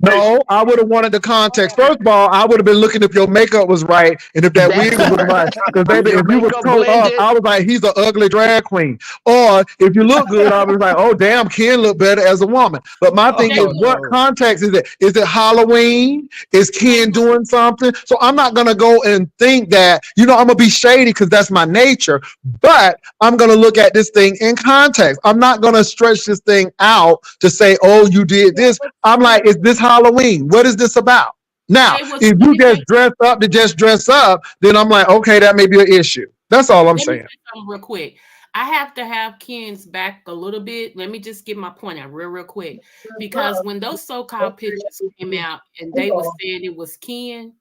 impersonation. No, I would have wanted the context. First of all, I would have been looking if your makeup was right and if that That wig was part. right. Because If baby, your if you was makeup told off, blended, I was like, he's an ugly drag queen. Or if you look good, I was like, oh damn, Ken look better as a woman. But my thing Jay is, Oh Will, what no. context is it? Is it Halloween? Is Jay Ken Will, doing something? So I'm not gonna go and think that, I'm gonna be shady because that's my nature. But I'm gonna look at this thing in context. I'm not gonna stretch this thing out to say, oh, you did this. I'm like, is this Halloween? What is this about? Now, Jay Will, if let you me just say, dress up to just dress up, then I'm like, okay, that may be an issue. That's all I'm let me saying. say something real quick. I have to have Ken's back a little bit. Let me just get my point out real quick. Because when those so-called pictures came out and they were saying it was Ken,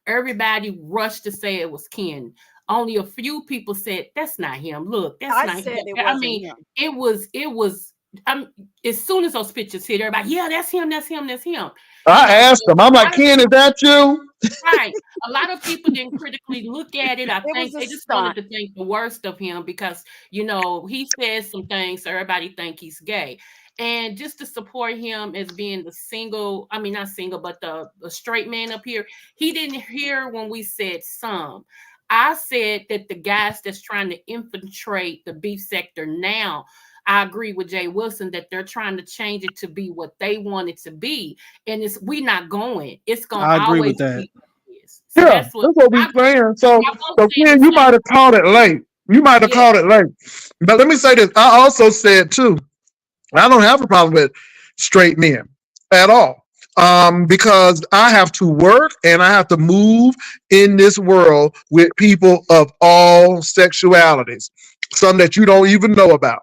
everybody rushed to say it was Ken. Only a few people said that's not him. Look, that's I not him. said it I wasn't mean, him. it was as soon as those pictures hit, everybody, yeah, that's him, that's him, that's him. You I know, asked him. I'm like, Ken, is that you? right. A lot of people didn't critically look at it. I It think was a they just wanted stunt. to think the worst of him because, he says some things so everybody think he's gay. And just to support him as being not single, but the straight man up here, he didn't hear when we said some. I said that the guys that's trying to infiltrate the beef sector now, I agree with Jay Wilson that they're trying to change it to be what they want it to be. And we not going. It's gonna I agree always with that. be what it is. So Yeah, that's that's what we saying. y'all So, both so saying Ken, the you same might have called it late. You might have yeah. called it late. But let me say this. I also said too, I don't have a problem with straight men at all. Because I have to work and I have to move in this world with people of all sexualities, some that you don't even know about.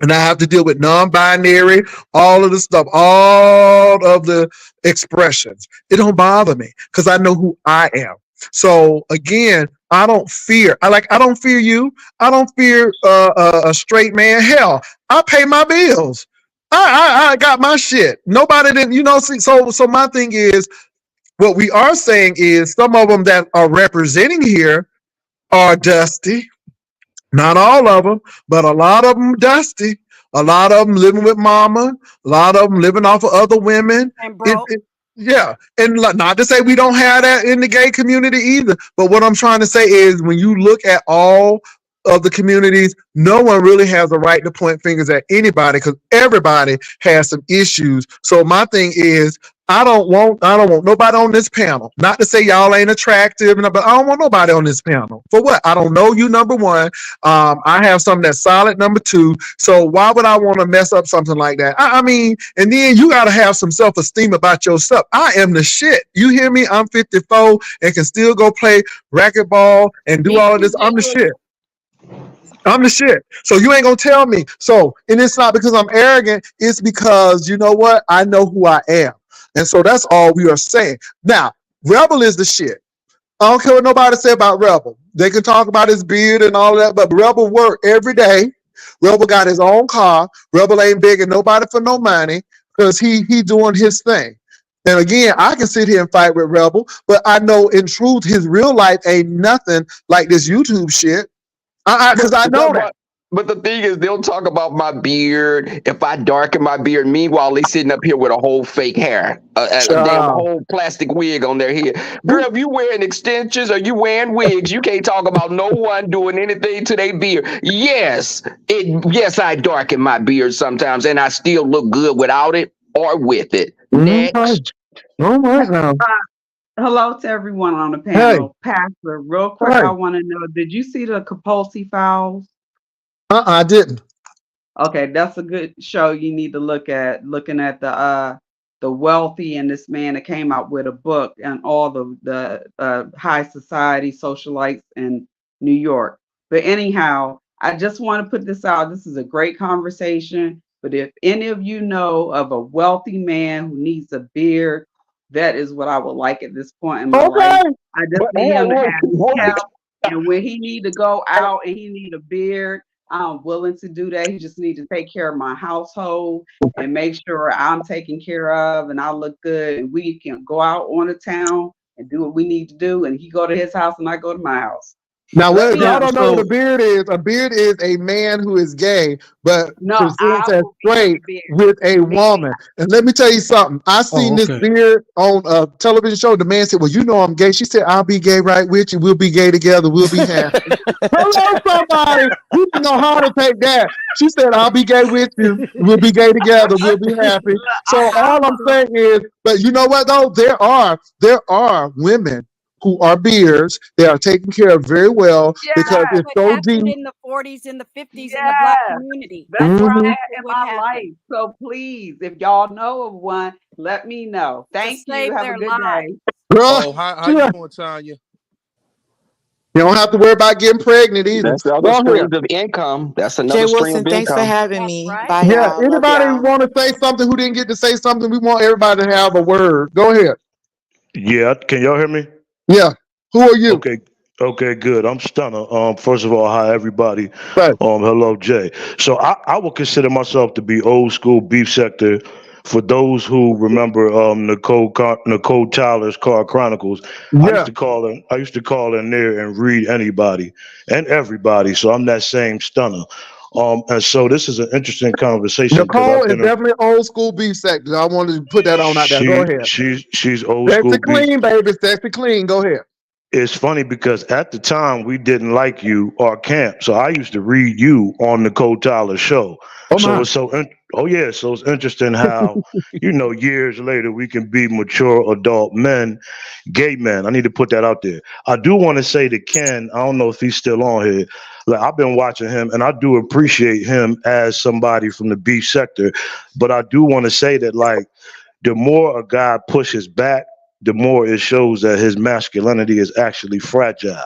And I have to deal with non-binary, all of the stuff, all of the expressions. It don't bother me because I know who I am. So again, I don't fear. I don't fear you. I don't fear a straight man. Hell, I pay my bills. I got my shit. Nobody didn't, see, so my thing is what we are saying is some of them that are representing here are dusty. Not all of them, but a lot of them dusty. A lot of them living with mama. A lot of them living off of other women. And It, broke. it, yeah, and not to say we don't have that in the gay community either. But what I'm trying to say is when you look at all of the communities, no one really has a right to point fingers at anybody because everybody has some issues. So my thing is I don't want nobody on this panel. Not to say y'all ain't attractive, but I don't want nobody on this panel. For what? I don't know you, number one. I have something that's solid, number two. So why would I want to mess up something like that? I mean, and then you got to have some self-esteem about yourself. I am the shit. You hear me? I'm 54 and can still go play racquetball and do Me all of too, this. I'm the Jay. shit. I'm the shit. So you ain't gonna tell me. So, and it's not because I'm arrogant. It's because you know what? I know who I am. And so that's all we are saying. Now, Rebel is the shit. I don't care what nobody say about Rebel. They can talk about his beard and all that, but Rebel work every day. Rebel got his own car. Rebel ain't begging nobody for no money because he doing his thing. And again, I can sit here and fight with Rebel, but I know in truth his real life ain't nothing like this YouTube shit. Because I know that. But the thing is, they'll talk about my beard if I darken my beard. Meanwhile, they sitting up here with a whole fake hair, a damn whole plastic wig on their head. Girl, if you wearing extensions or you wearing wigs, you can't talk about no one doing anything to their beard. Yes, I darken my beard sometimes, and I still look good without it or with it. Next. All right now. Hello to everyone on the Hey, panel. Pastor, real quick, hey. I want to know, did you see the Capulsi Files? I didn't. Okay, that's a good show you need to look at, looking at the wealthy and this man that came out with a book and all the high society socialites in New York. But anyhow, I just want to put this out. This is a great conversation. But if any of you know of a wealthy man who needs a beard, that is what I would like at this point in my life. Okay. I just need him to have his health, and when he need to go out and he need a beard, I'm willing to do that. He just need to take care of my household and make sure I'm taken care of and I look good, and we can go out on the town and do what we need to do. And he go to his house and I go to my house. Now, Let what if me y'all know. Yeah. don't know what So a beard is? A beard is a man who is gay, but No, presents I as will be straight beard. with a Me, woman. And let me tell you something. I seen this okay. beard on a television show. The man said, "Well, you know I'm gay." She said, "I'll be gay right with you. We'll be gay together. We'll be happy." Hello, somebody. You didn't know how to take that. She said, "I'll be gay with you. We'll be gay together. We'll be happy." look, So I all I'm will. saying is, but you know what though? There are women who are beards. They are taken care of very well because That's Yes, it's what so happened deep. in the 40s and the 50s in the black yes. community. That's That's where I'm Mhm. at exactly in what my happened life. So please, if y'all know of one, let me know. to Thank you. save Have a their good day. lives. Girl, Oh, how she you like, doing, Tanya? you don't have to worry about getting pregnant either. That's the other Go ahead. streams of income. That's Jay another stream Wilson, of thanks for income. having That's me. right. Bye, Yeah. y'all. Love Anybody y'all. want to say something who didn't get to say something? We want everybody to have a word. Go ahead. Yeah, can y'all hear me? Yeah. Who are you? Okay, okay, good. I'm Stunner. First of all, hi everybody. Right. Hello, Jay. So I would consider myself to be old school beef sector. For those who remember Nicole Tyler's Car Chronicles, I used Yeah. to call in. I used to call in there and read anybody and everybody. So I'm that same stunner. And so this is an interesting conversation because Nicole I've is been a definitely old school beef sector. I wanted to put that on out there. Go ahead. she's old Sexy school beef. clean, baby. Sexy clean. Go ahead. It's funny because at the time we didn't like you or camp, so I used to read you on Nicole Tyler's show. Oh So my. it's oh yeah, so it's interesting how years later we can be mature adult men, gay men. I need to put that out there. I do want to say to Ken, I don't know if he's still on here. Like I've been watching him, and I do appreciate him as somebody from the beef sector, but I do want to say that like the more a guy pushes back, the more it shows that his masculinity is actually fragile.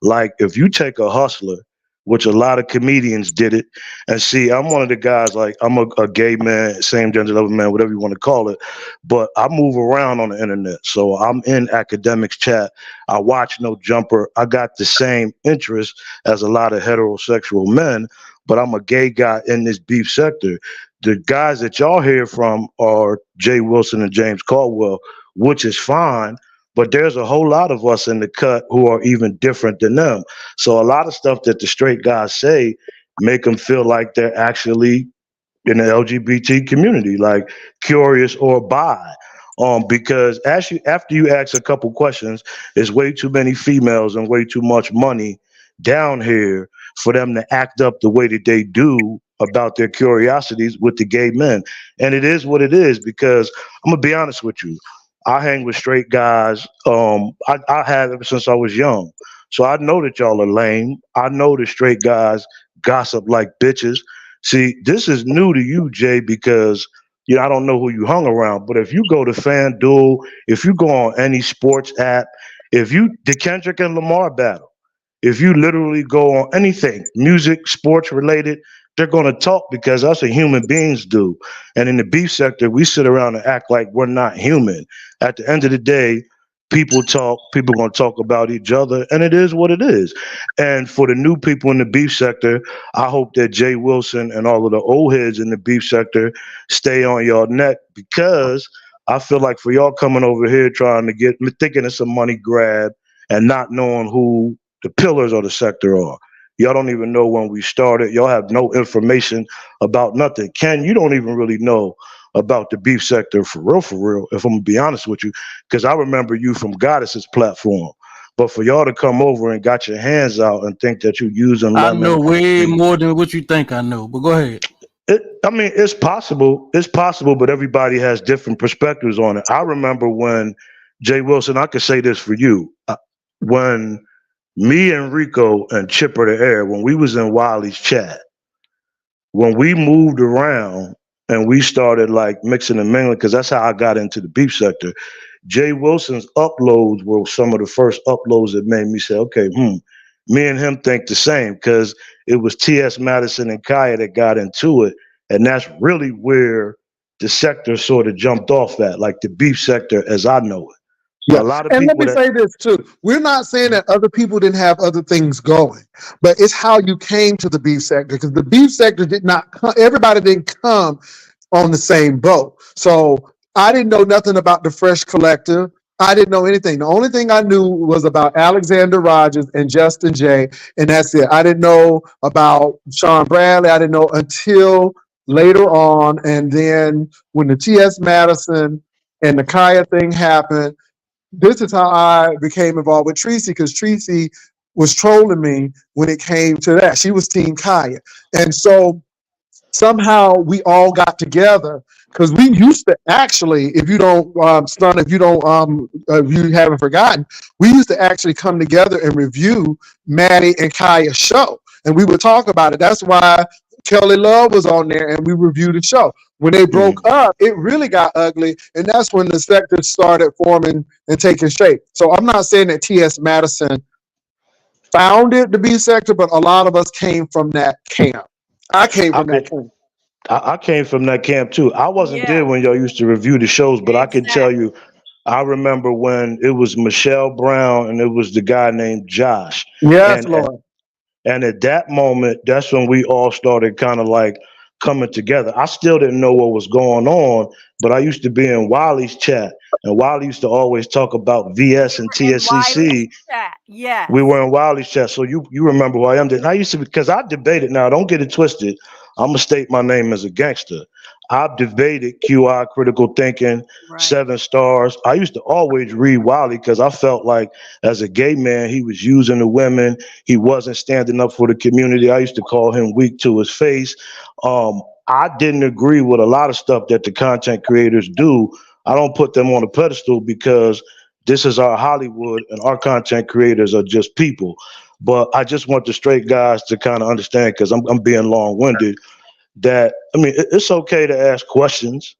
Like if you take a hustler, which a lot of comedians did it, and see, I'm one of the guys, like I'm a gay man, same gender loving man, whatever you want to call it, but I move around on the internet. So I'm in academics chat. I watch No Jumper. I got the same interest as a lot of heterosexual men, but I'm a gay guy in this beef sector. The guys that y'all hear from are Jay Wilson and James Caldwell, which is fine. But there's a whole lot of us in the cut who are even different than them. So a lot of stuff that the straight guys say make them feel like they're actually in the LGBT community, like curious or bi. Because after you ask a couple questions, there's way too many females and way too much money down here for them to act up the way that they do about their curiosities with the gay men. And it is what it is because I'm gonna be honest with you. I hang with straight guys. I have ever since I was young. So I know that y'all are lame. I know the straight guys gossip like bitches. See, this is new to you, Jay, because I don't know who you hung around, but if you go to FanDuel, if you go on any sports app, if you the Kendrick and Lamar battle, if you literally go on anything, music, sports related, they're going to talk because that's what human beings do. And in the beef sector, we sit around and act like we're not human. At the end of the day, people talk, people going to talk about each other, and it is what it is. And for the new people in the beef sector, I hope that Jay Wilson and all of the old heads in the beef sector stay on your neck because I feel like for y'all coming over here trying to get, thinking it's a money grab and not knowing who the pillars of the sector are. Y'all don't even know when we started. Y'all have no information about nothing. Ken, you don't even really know about the beef sector for real, if I'm gonna be honest with you, because I remember you from Goddess's platform. But for y'all to come over and got your hands out and think that you using I know lemon, way more than what you think I know, but go ahead. I mean, it's possible. It's possible, but everybody has different perspectives on it. I remember when Jay Wilson, I could say this for you. When me and Rico and Chipper the Air, when we was in Wiley's chat, when we moved around and we started like mixing and mingling, because that's how I got into the beef sector. Jay Wilson's uploads were some of the first uploads that made me say, okay, me and him think the same, because it was T.S. Madison and Kaya that got into it. And that's really where the sector sort of jumped off at, like the beef sector as I know it. Yeah. A lot of And let people me that say this too. We're not saying that other people didn't have other things going, but it's how you came to the beef sector because the beef sector did not come, everybody didn't come on the same boat. So I didn't know nothing about the Fresh Collective. I didn't know anything. The only thing I knew was about Alexander Rogers and Justin J, and that's it. I didn't know about Sean Bradley. I didn't know until later on. And then when the T.S. Madison and the Kaya thing happened, this is how I became involved with Tracy because Tracy was trolling me when it came to that. She was Team Kaya. And so somehow we all got together because we used to actually, if you don't, Stun, if you don't, if you haven't forgotten, we used to actually come together and review Maddie and Kaya's show. And we would talk about it. That's why Kelly Love was on there and we reviewed the show. When they broke up, it really got ugly. And that's when the sector started forming and taking shape. So I'm not saying that T.S. Madison founded the B sector, but a lot of us came from that camp. I came I from that could camp. I came from that camp too. I wasn't there Yeah, when y'all used to review the shows, but I can tell exactly. you, I remember when it was Michelle Brown and it was the guy named Josh. Yes, And Lord. and at that moment, that's when we all started kind of like coming together. I still didn't know what was going on, but I used to be in Wiley's chat, and Wiley used to always talk about VS and In Wiley's TSCC. chat. Yes. We were in Wiley's chat, so you remember who I am. And I used to, because I debated. Now, don't get it twisted. I'm gonna state my name as a gangster. I've debated QI, critical thinking, Right. 7 stars. I used to always read Wiley because I felt like as a gay man, he was using the women. He wasn't standing up for the community. I used to call him weak to his face. I didn't agree with a lot of stuff that the content creators do. I don't put them on a pedestal because this is our Hollywood and our content creators are just people. But I just want the straight guys to kind of understand, because I'm being long-winded, that, I mean, it's okay to ask questions.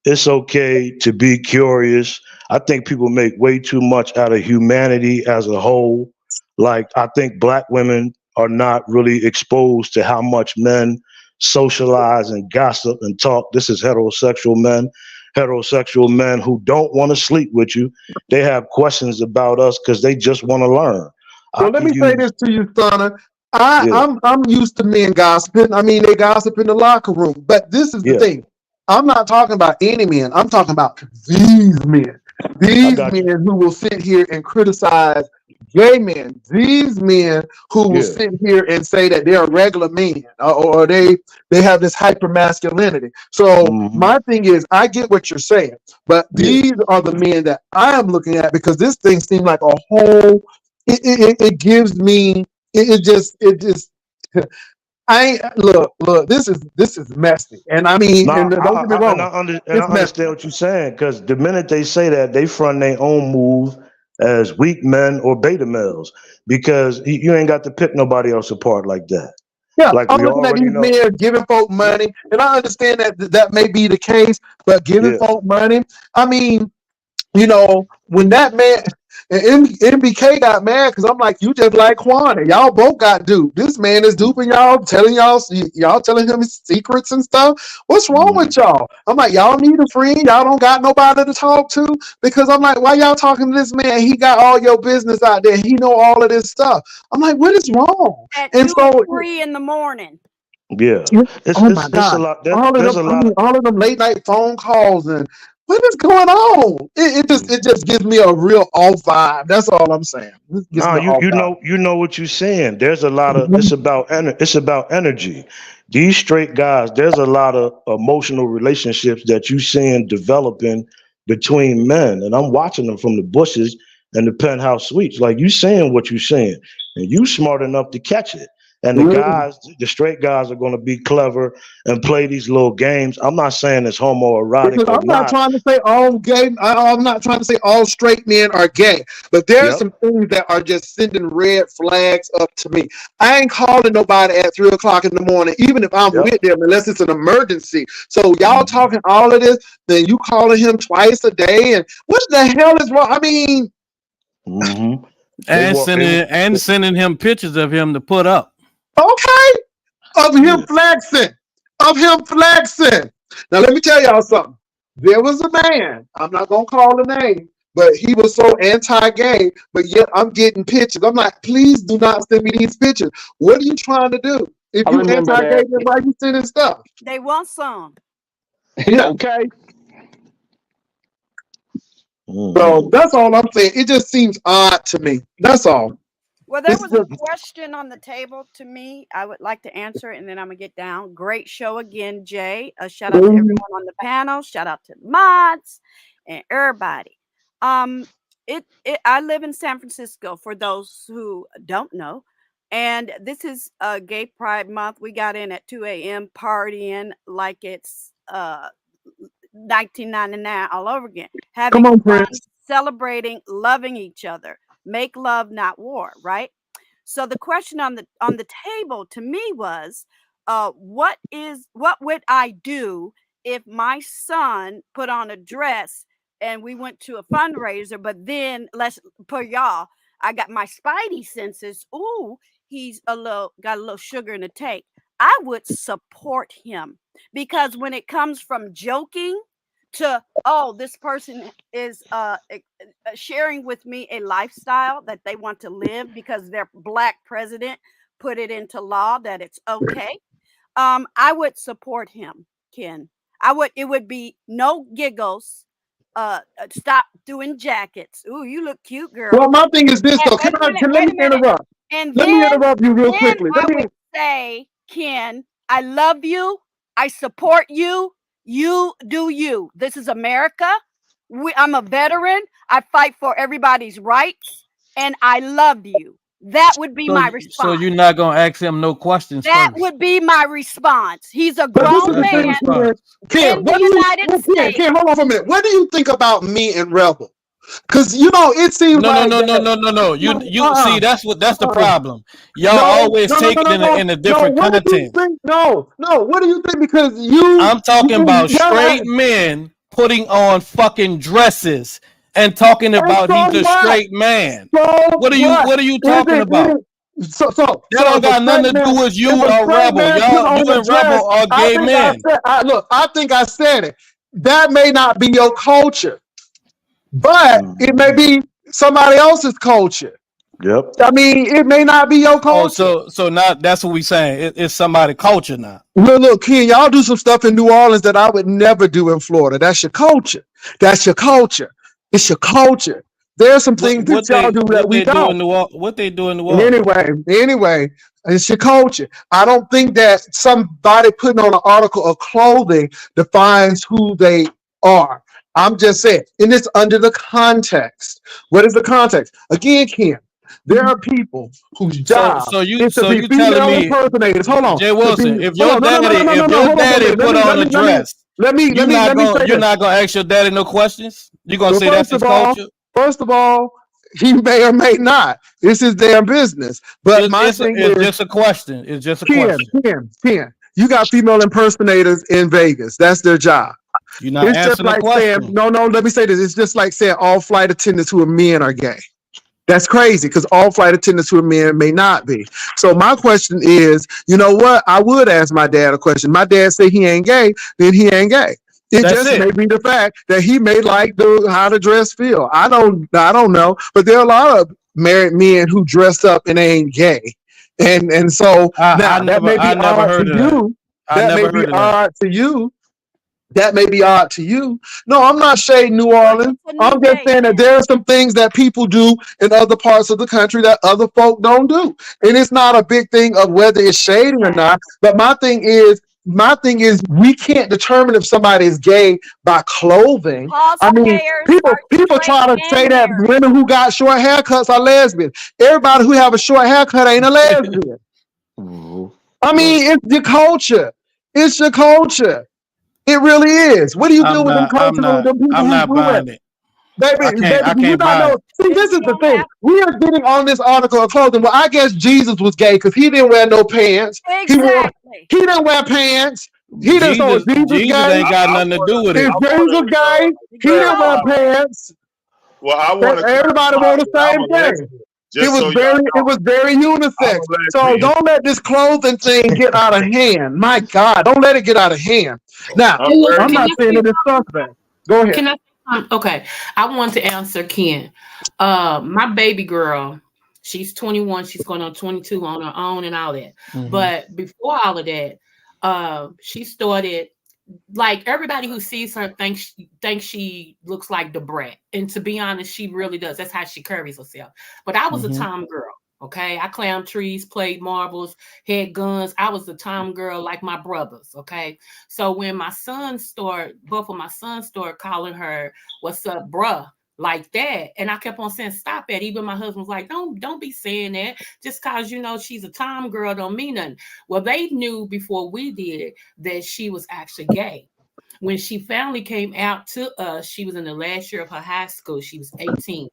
It's okay to be curious. I think people make way too much out of humanity as a whole. Like, I think black women are not really exposed to how much men socialize and gossip and talk. This is heterosexual men who don't want to sleep with you. They have questions about us because they just want to learn. I Well, let can me say use, this to you, Stunner. yeah, I'm used to men gossiping. I mean, they gossip in the locker room. But this is the yeah, thing. I'm not talking about any men. I'm talking about these men. I These got you. men who will sit here and criticize gay men. These men who will Yeah, sit here and say that they're regular men, or they have this hyper masculinity. So hmm, my thing is, I get what you're saying, but yeah. these are the men that I am looking at, because this thing seemed like a whole. It gives me it just I ain't look, this is messy, and I mean, and Nah, don't get me and wrong, I it's messy. understand what you're saying, because the minute they say that, they front their own move as weak men or beta males, because you ain't got to pick nobody else apart like that. Yeah, Like I'm we looking at already these know. men giving folk money, and I understand that that may be the case, but giving Yeah. folk money, I mean, when that man NBK got mad, because I'm like, you just like Quana. Y'all both got duped. This man is duping y'all, telling y'all telling him his secrets and stuff. What's wrong Mhm. with y'all? I'm like, y'all need a friend. Y'all don't got nobody to talk to, because I'm like, why y'all talking to this man? He got all your business out there. He know all of this stuff. I'm like, what is wrong? At And 2 and so, 3 in the morning. Yeah. oh my It's a God, lot. all of There's them, a I lot mean, of. all of them late night phone calls, and what is going on? It just Mm. it just gives me a real off vibe. That's all I'm saying. It gives Nah, me an you off you vibe. know you know what you're saying. There's a lot of. Mhm. It's about energy. These straight guys. There's a lot of emotional relationships that you seeing developing between men, and I'm watching them from the bushes and the penthouse suites. Like, you saying what you saying, and you smart enough to catch it. And the straight guys are going to be clever and play these little games. I'm not saying it's homoerotic Because or I'm not not. trying to say all gay. I'm not trying to say all straight men are gay, but there are Yep. some things that are just sending red flags up to me. I ain't calling nobody at 3 o'clock in the morning, even if I'm Yep. with them, unless it's an emergency. So y'all Mhm. talking all of this, then you calling him twice a day, and what the hell is wrong? I mean, Mhm. They And walk. sending him pictures of him to put up. okay, of him Yeah. flexing, of him flexing. Now let me tell y'all something. There was a man. I'm not gonna call the name, but he was so anti-gay. But yet I'm getting pictures. I'm like, please do not send me these pictures. What are you trying to do? If I you remember anti-gay, that. then why you sending stuff? They want some. Yeah. Okay. So Mhm. that's all I'm saying. It just seems odd to me. That's all. Well, there It's was a just. question on the table to me. I would like to answer it, and then I'm gonna get down. Great show again, Jay. A shout out to Mhm. everyone on the panel. Shout out to the mods and everybody. Um, I live in San Francisco. For those who don't know, and this is Gay Pride Month. We got in at 2 a.m. partying like it's 1999 all over again, Come having on, fun, Prince. celebrating, loving each other. Make love, not war, right? So the question on the table to me was, what would I do if my son put on a dress and we went to a fundraiser, but then let's per y'all, I got my spidey senses. Ooh, he's got a little sugar in the tank. I would support him because when it comes from joking to, oh, this person is sharing with me a lifestyle that they want to live because their black president put it into law that it's okay. I would support him, Ken. It would be no giggles. Stop doing jackets. Ooh, you look cute, girl. Well, my thing is this though. Wait a minute, Let wait me a minute. interrupt. And Let me interrupt you real quickly. I would say, Ken, I love you. I support you. You do you. This is America. I'm a veteran. I fight for everybody's rights, and I love you. That would be my response. So you're not gonna ask him no questions That first. would be my response. He's a But this is grown the man thing, Ken, in the United States. Ken, hold on for a minute. What do you think about me and Rebel? Because it seems No. You see, that's the problem. Y'all always take it in a different content. No. What do you think? Because I'm talking about straight men putting on fucking dresses and talking about he's a straight man. What are you talking about? That don't got nothing to do with you or Rebel. Y'all, you and Rebel are gay men. Look, I think I said it. That may not be your culture, but it may be somebody else's culture. Yep. I mean, it may not be your culture. Oh, so now that's what we saying. It's somebody's culture now. Look, Ken, y'all do some stuff in New Orleans that I would never do in Florida. That's your culture. That's your culture. It's your culture. There's some things that y'all do that we don't. What they do in New Orleans? Anyway, it's your culture. I don't think that somebody putting on an article of clothing defines who they are. I'm just saying, and it's under the context. What is the context? Again, Ken, there are people whose job is to be female impersonators. Hold on, Jay Wilson. If your daddy put on a dress, you're not gonna ask your daddy no questions. You're gonna say that's his culture. First of all, he may or may not. This is their business. But it's just a question. It's just a question. Ken, you got female impersonators in Vegas. That's their job. You're not answering the question. No, let me say this. It's just like saying all flight attendants who are men are gay. That's crazy because all flight attendants who are men may not be. So my question is, you know what? I would ask my dad a question. My dad say he ain't gay, then he ain't gay. It may be the fact that he may like how the dress feel. I don't know, but there are a lot of married men who dress up and ain't gay, and so that may be odd to you. That may be odd to you. That may be odd to you. No, I'm not shading New Orleans. I'm just saying that there are some things that people do in other parts of the country that other folk don't do, and it's not a big thing of whether it's shading or not. But my thing is, we can't determine if somebody is gay by clothing. I mean, people try to say that women who got short haircuts are lesbians. Everybody who have a short haircut ain't a lesbian. I mean, it's your culture. It's your culture. It really is. What do you do with them cultural people I'm not buying it. Baby, I can't buy it. See, this is the thing. We are getting on this article of clothing. Well, I guess Jesus was gay because he didn't wear no pants. Exactly. He didn't wear pants. Jesus ain't got nothing to do with it. If Jesus gay, he didn't wear pants. Well, I want to. Everybody wore the same thing. It was very unisex. So don't let this clothing thing get out of hand. My God, don't let it get out of hand. Now, I'm not saying it is suspect. Go ahead. Okay, I want to answer Ken. My baby girl, she's 21. She's going on 22 on her own and all that. Mm-hmm. But before all of that, she started. Like everybody who sees her thinks she looks like the brat, and to be honest, she really does. That's how she carries herself. But I was a tom girl. Okay, I climbed trees, played marbles, had guns. I was a tom girl like my brothers. Okay, so when both of my sons started calling her "What's up, bruh?" like that, and I kept on saying, "Stop that." Even my husband was like, "Don't be saying that. Just cause she's a tom girl don't mean nothing." Well, they knew before we did that she was actually gay. When she finally came out to us, she was in the last year of her high school. She was 18.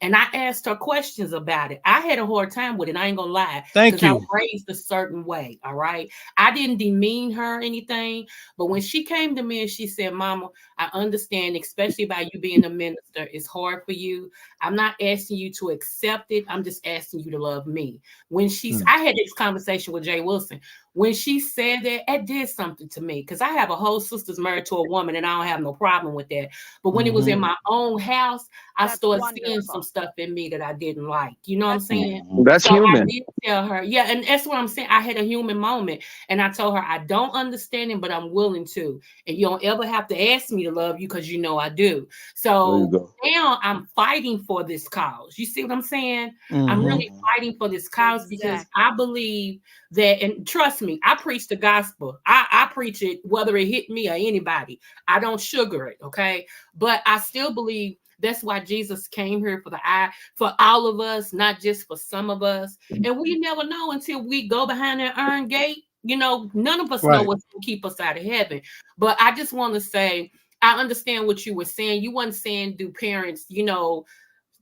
And I asked her questions about it. I had a hard time with it. I ain't gonna lie. Thank you. I was raised a certain way. All right. I didn't demean her or anything. But when she came to me and she said, "Mama, I understand, especially by you being a minister, it's hard for you. I'm not asking you to accept it. I'm just asking you to love me." When I had this conversation with Jay Wilson. when she said that, it did something to me because I have a whole sister's married to a woman and I don't have no problem with that. But when it was in my own house, I started seeing some stuff in me that I didn't like. You know what I'm saying? That's So human. I did tell her, yeah, and that's what I'm saying. I had a human moment and I told her, I don't understand him, but I'm willing to. And you don't ever have to ask me to love you because you know I do. So now I'm fighting for this cause. You see what I'm saying? I'm really fighting for this cause because I believe that, and trust me, I preach the gospel. I preach it whether it hit me or anybody. I don't sugar it, okay? But I still believe that's why Jesus came here for all of us, not just for some of us. And we never know until we go behind that iron gate. You know, none of us know what's going to keep us out of heaven. But I just want to say, I understand what you were saying. You weren't saying do parents, you know,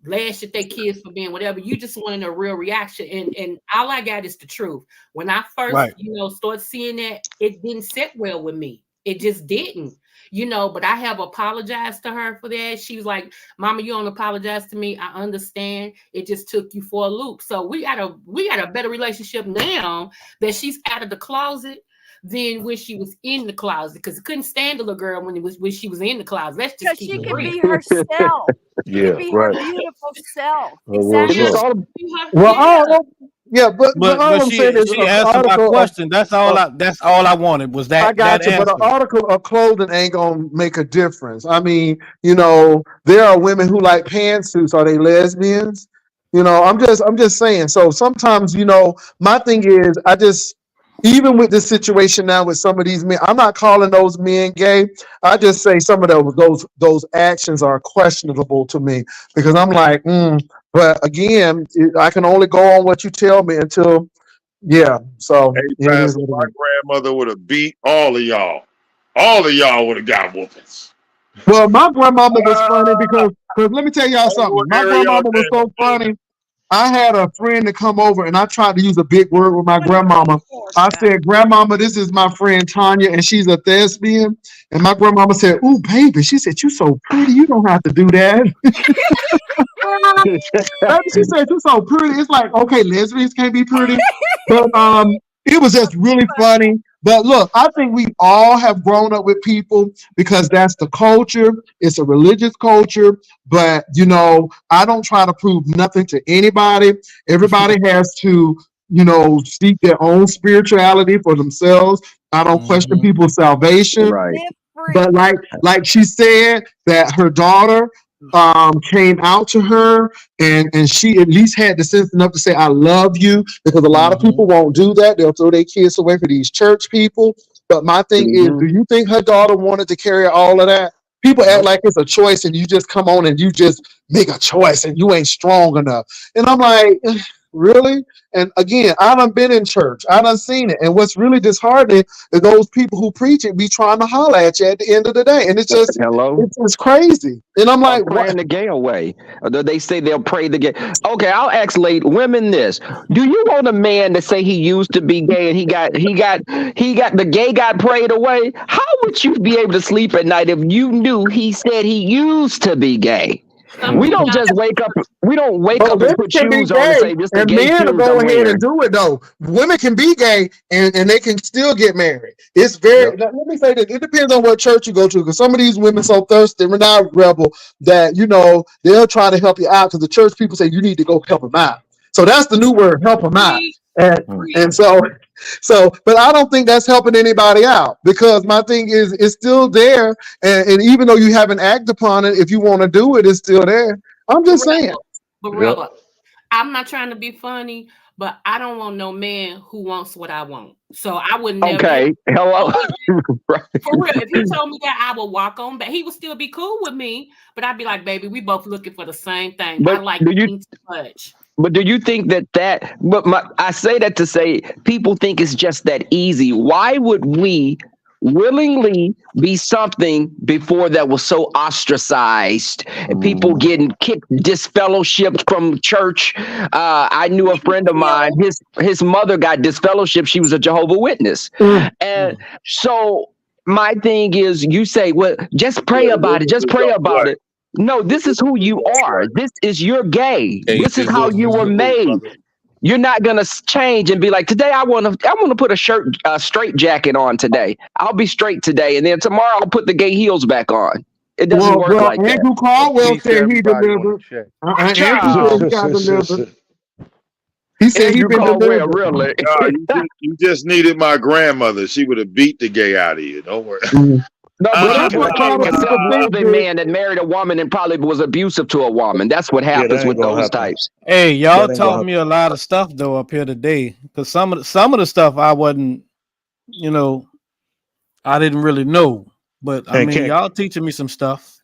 lash at their kids for being whatever. You just wanted a real reaction. And all I got is the truth. When I first, you know, started seeing that, it didn't sit well with me. It just didn't, you know, but I have apologized to her for that. She was like, Mama, you don't apologize to me. I understand. It just took you for a loop. So we got a better relationship now that she's out of the closet than when she was in the closet, because I couldn't stand the little girl when she was in the closet. Let's just keep she it can real. be herself. She can be her beautiful self. Exactly. But all I'm saying is she an answered my article question. That's all I wanted was I that got you, but an answer. article of clothing ain't gonna make a difference. I mean, you know, there are women who like pantsuits. Are they lesbians? You know, I'm just saying. So sometimes, you know, my thing is, even with this situation now with some of these men, I'm not calling those men gay. I just say some of those actions are questionable to me because I'm like, but again, I can only go on what you tell me until, yeah. So Hey, it is Pastor, what my it is. grandmother would have beat all of y'all. All of y'all would have got whoopings. Well, my grandmama was funny because let me tell y'all I don't know something. what My area y'all grandmama was came up so funny. I had a friend to come over and I tried to use a big word with my grandmama. I said, Grandmama, this is my friend Tanya, and she's a thespian. And my grandmama said, Ooh, baby. She said, You so pretty. You don't have to do that. She said, You're so pretty. It's like, okay, lesbians can't be pretty. But it was just really funny. But look, I think we all have grown up with people because that's the culture. It's a religious culture. But, you know, I don't try to prove nothing to anybody. Everybody has to, you know, seek their own spirituality for themselves. I don't question people's salvation. Right. But like she said that her daughter came out to her and she at least had the sense enough to say I love you, because a lot of people won't do that. They'll throw their kids away for these church people. But my thing is, do you think her daughter wanted to carry all of that? People act like it's a choice and you just come on and you just make a choice and you ain't strong enough. And I'm like, really? And again, I done been in church. I done seen it. And what's really disheartening is those people who preach it be trying to holler at you at the end of the day. And it's just, it's crazy. And I'm like, praying the gay away. They say they'll pray the gay. Okay, I'll ask women this. Do you want a man to say he used to be gay and he got the gay got prayed away? How would you be able to sleep at night if you knew he said he used to be gay? We don't just wake up. We don't wake up and women put can be shoes on and gay, say this the and gay men will shoes go I'm ahead and wearing. do it though. Women can be gay and they can still get married. It's very. Let me say this. It depends on what church you go to, because some of these women so thirsty, we're not rebel, that you know they'll try to help you out because the church people say you need to go help them out. So that's the new word, help them out. And so, but I don't think that's helping anybody out, because my thing is it's still there, and even though you haven't acted upon it, if you want to do it, it's still there. I'm just saying. But I'm not trying to be funny, but I don't want no man who wants what I want. So I would never. Okay, hello. For real, if he told me that, I would walk on back. He would still be cool with me, but I'd be like, baby, we both looking for the same thing. I like eating too much. But do you think I say that to say people think it's just that easy. Why would we willingly be something before that was so ostracized and people getting kicked, disfellowshipped from church? I knew a friend of mine, his mother got disfellowshipped. She was a Jehovah's Witness. And so my thing is, you say, well, just pray about it. Just pray about it. No, this is who you are. This is your gay. Hey, this is how you were made. You're not gonna change and be like, today I want to put a straight jacket on today. I'll be straight today, and then tomorrow I'll put the gay heels back on. It doesn't work like that. Andrew Caldwell Peace to said he everybody on the delivered. chat. Andrew said he got delivered. He said he Andrew been Caldwell, delivered. really? You just needed my grandmother. She would have beat the gay out of you. Don't worry. No, but Well, you that's can what a lot became of a people think. self-loving man that married a woman and probably was abusive to a woman. That's what that happens ain't with gonna those happen. types. Hey, y'all That ain't gonna taught me a lot of stuff though up here today. Because some of the stuff I wasn't, I didn't really know. But I And mean, y'all teaching me some stuff.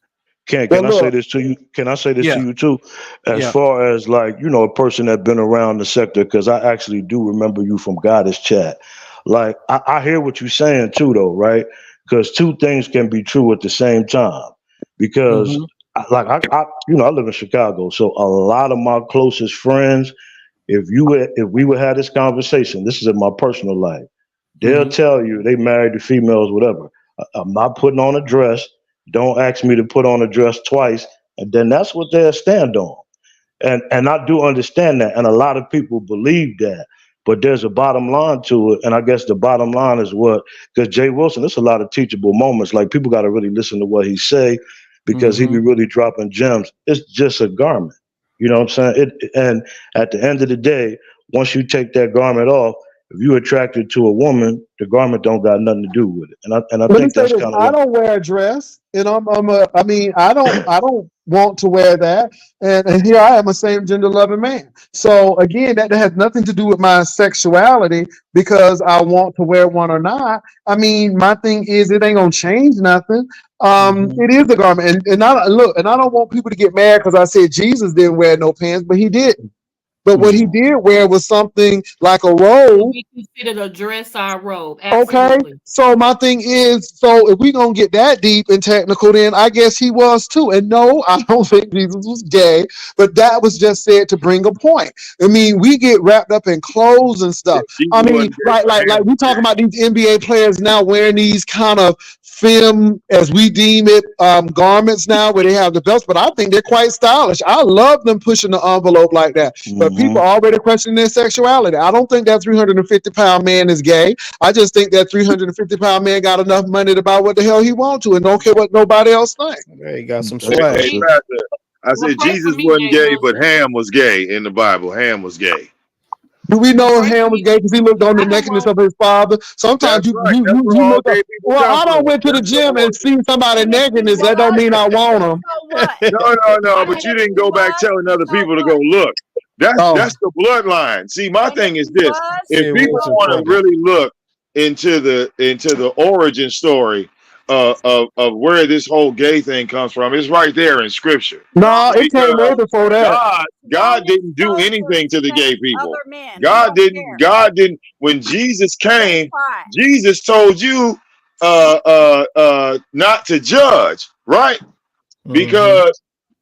Can I say this to you? Can I say this to Yeah. you too? As Yeah. far as like, a person that been around the sector, because I actually do remember you from Goddess Chat. Like I hear what you're saying too though, right? Because two things can be true at the same time. Because Mhm. I live in Chicago, so a lot of my closest friends, if we would have this conversation, this is in my personal life, they'll Mhm. tell you they married to females, whatever. I'm not putting on a dress. Don't ask me to put on a dress twice. And then that's what they'll stand on. And I do understand that. And a lot of people believe that. But there's a bottom line to it. And I guess the bottom line is because Jay Wilson, there's a lot of teachable moments. Like people got to really listen to what he say because he be Mhm. really dropping gems. It's just a garment. You know what I'm saying? And at the end of the day, once you take that garment off, if you're attracted to a woman, the garment don't got nothing to do with it. And I Let me think say that's this: kind of I what. don't wear a dress, and I don't want to wear that, and here I am, a same gender loving man. So again, that has nothing to do with my sexuality because I want to wear one or not. I mean, my thing is it ain't gonna change nothing. Mhm. It is the garment, and I don't want people to get mad because I said Jesus didn't wear no pants, but he didn't. But what he Mhm. did wear was something like a Can robe. be considered a dress or a robe. Okay, Absolutely. so my thing is, so if we gonna get that deep and technical, then I guess he was too. And no, I don't think Jesus was gay, but that was just said to bring a point. I mean, we get wrapped up in clothes and stuff. I Jesus mean, wasn't gay, like but like like Ham we was talking gay. about these NBA players now wearing these kind of femme, as we deem it, garments now where they have the belts, but I think they're quite stylish. I love them pushing the envelope like that. But people already questioning their sexuality. I don't think that 350-pound man is gay. I just think that 350-pound man got enough money to buy what the hell he wants to and don't care what nobody else thinks. Hey, got some Hey, swag. hey, Pastor, I Well, said pray for Jesus me, wasn't Jay gay, but Wilson. Ham was gay in the Bible. Ham was gay. Do we Well, know pray for Ham was me. gay because he looked on the I don't nakedness want. of his father? Sometimes That's you right. you That's you, where you all look gay up. people Well, come I don't from. went to the That's the gym and origin. seen somebody And if he nakedness. That don't was, mean I want him. so what? No, And but you if didn't he go back was, telling other so people to what? go look. Oh, That's the bloodline. See, my And if thing is he this: was, if Jay people so Wilson want to what? funny. really look into the origin story of where this whole gay thing comes from, it's right there in Scripture. no, it came way Because before that. God Wanted didn't do so to anything to the respect gay people. other men. He don't care. God didn't. When Jesus That's came, pride. Jesus told you not to judge, right? Mhm. Because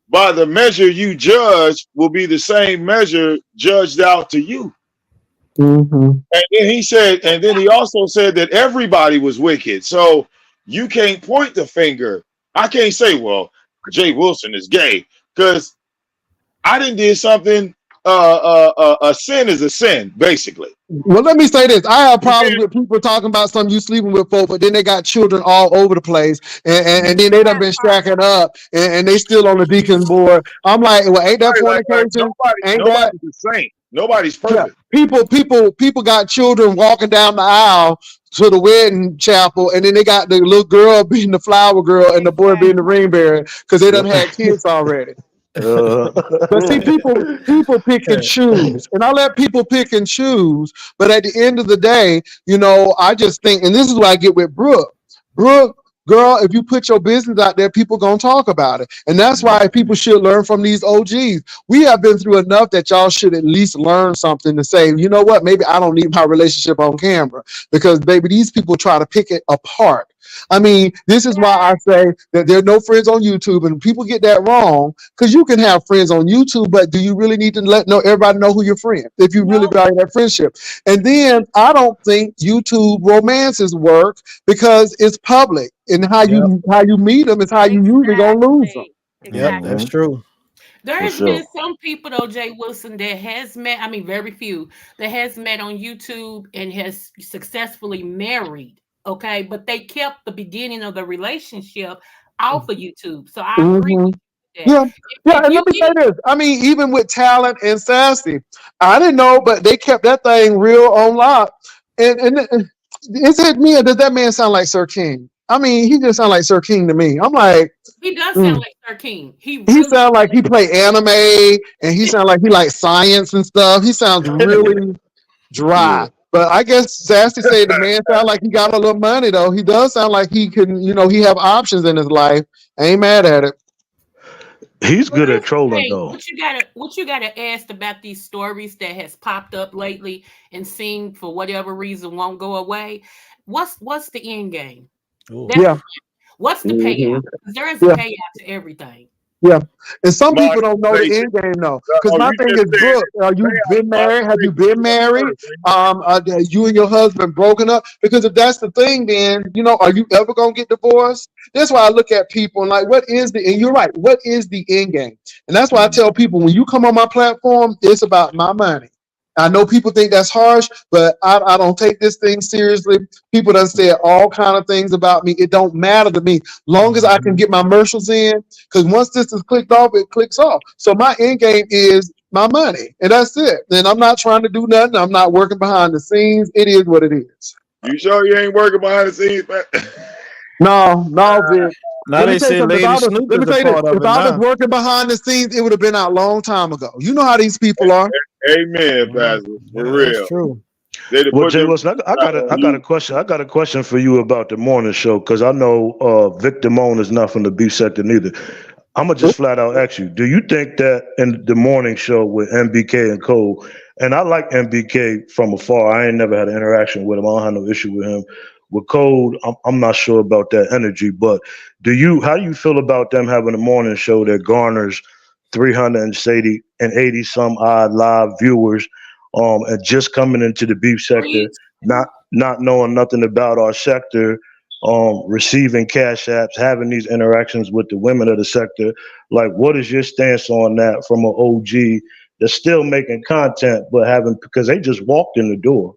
by the measure you judge will be the same measure judged out to you. Mm-hmm. And then he also said that everybody was wicked. So you can't point the finger. I can't say, well, Jay Wilson is gay because I didn't did something. A sin is a sin, basically. Well, let me say this. I have You problems can't. with people talking about some you sleeping with folk, but then they got children all over the place, and then they done That been part. stacking up, and they still on the deacon board. I'm like, well, ain't that Right, like fornication? Ain't that nobody's a saint. Nobody's yeah? perfect. People got children walking down the aisle to the wedding chapel, and then they got the little girl being the flower girl and the boy being the Exactly. ring bearer because they done had kids already. But see, people pick and choose, and I let people pick and choose. But at the end of the day, I just think, and this is what I get with Brook. Brook, girl, if you put your business out there, people gonna talk about it, and that's why people should learn from these OGs. We have been through enough that y'all should at least learn something to say. You know what? Maybe I don't need my relationship on camera because, baby, these people try to pick it apart. I mean, this is why I say that there are no friends on YouTube, and people get that wrong because you can have friends on YouTube, but do you really need to let everybody know who your friend if you really Nope. value that friendship? And then I don't think YouTube romances work because it's public, and how Yep. you meet them is how you usually gonna lose them. Exactly. Yep. Exactly. That's true. There For has been sure. some people though, Jay Wilson, that has met, I mean, very few, that has met on YouTube and has successfully married. Okay. But they kept the beginning of the relationship off of YouTube. So I agree Hmm. with you with that. Yeah, yeah. If And you let me say get this. I mean, even with Talent and Sassy, I didn't know, but they kept that thing real on lock. And is it me or does that man sound like Sir King? I mean, he just sound like Sir King to me. I'm like, he does sound mm. like Sir King. He He really sound like he play anime, and he sound like he like science and stuff. He sounds really Yeah. dry. But I guess Sassy say the man sound like he got a little money though. He does sound like he can, he have options in his life. I ain't mad at it. He's Well, good at here's the trolling thing. though. What you gotta ask about these stories that has popped up lately and seem for whatever reason won't go away. What's the end game? Ooh. That's Yeah, what's the payout? Mhm. Because there is a yeah. payout to everything. Yeah, and some people don't know the Monetization. end game though. Because Oh, my you thing just is, said Brooke, it. are you been Payout married? Have you monetization. been married? You and your husband broken up? Because if that's the thing, then are you ever gonna get divorced? That's why I look at people and like, what is the? And you're right. What is the end game? And that's why I tell people when you come on my platform, it's about my money. I know people think that's harsh, but I don't take this thing seriously. People done said all kind of things about me. It don't matter to me, long as I can get my commercials in. Because once this is clicked off, it clicks off. So my end game is my money, and that's it. And I'm not trying to do nothing. I'm not working behind the scenes. It is what it is. You sure you ain't working behind the scenes, man? No, no, Vic. Now Let me they tell you say something. Lady Snoop Let me is a tell you this. part of If it I was now. working behind the scenes, it would have been out a long time ago. You know how these people are. Amen, Mhm. Pastor. For Yeah, that's real. true. They'd have Well, put Jay them Wilson, out on I got a you. question. I got a question for you about the morning show because I know Victor Moan is not from the beef sector neither. I'm gonna just flat out ask you: do you think that in the morning show with NBK and Cole, and I like NBK from afar. I ain't never had an interaction with him. I don't have no issue with him. With Cole, I'm not sure about that energy. But how do you feel about them having a morning show that garners 380 some odd live viewers, and just coming into the beef sector, Preach. not knowing nothing about our sector, receiving cash apps, having these interactions with the women of the sector. Like, what is your stance on that from an OG that's still making content, but haven't, because they just walked in the door?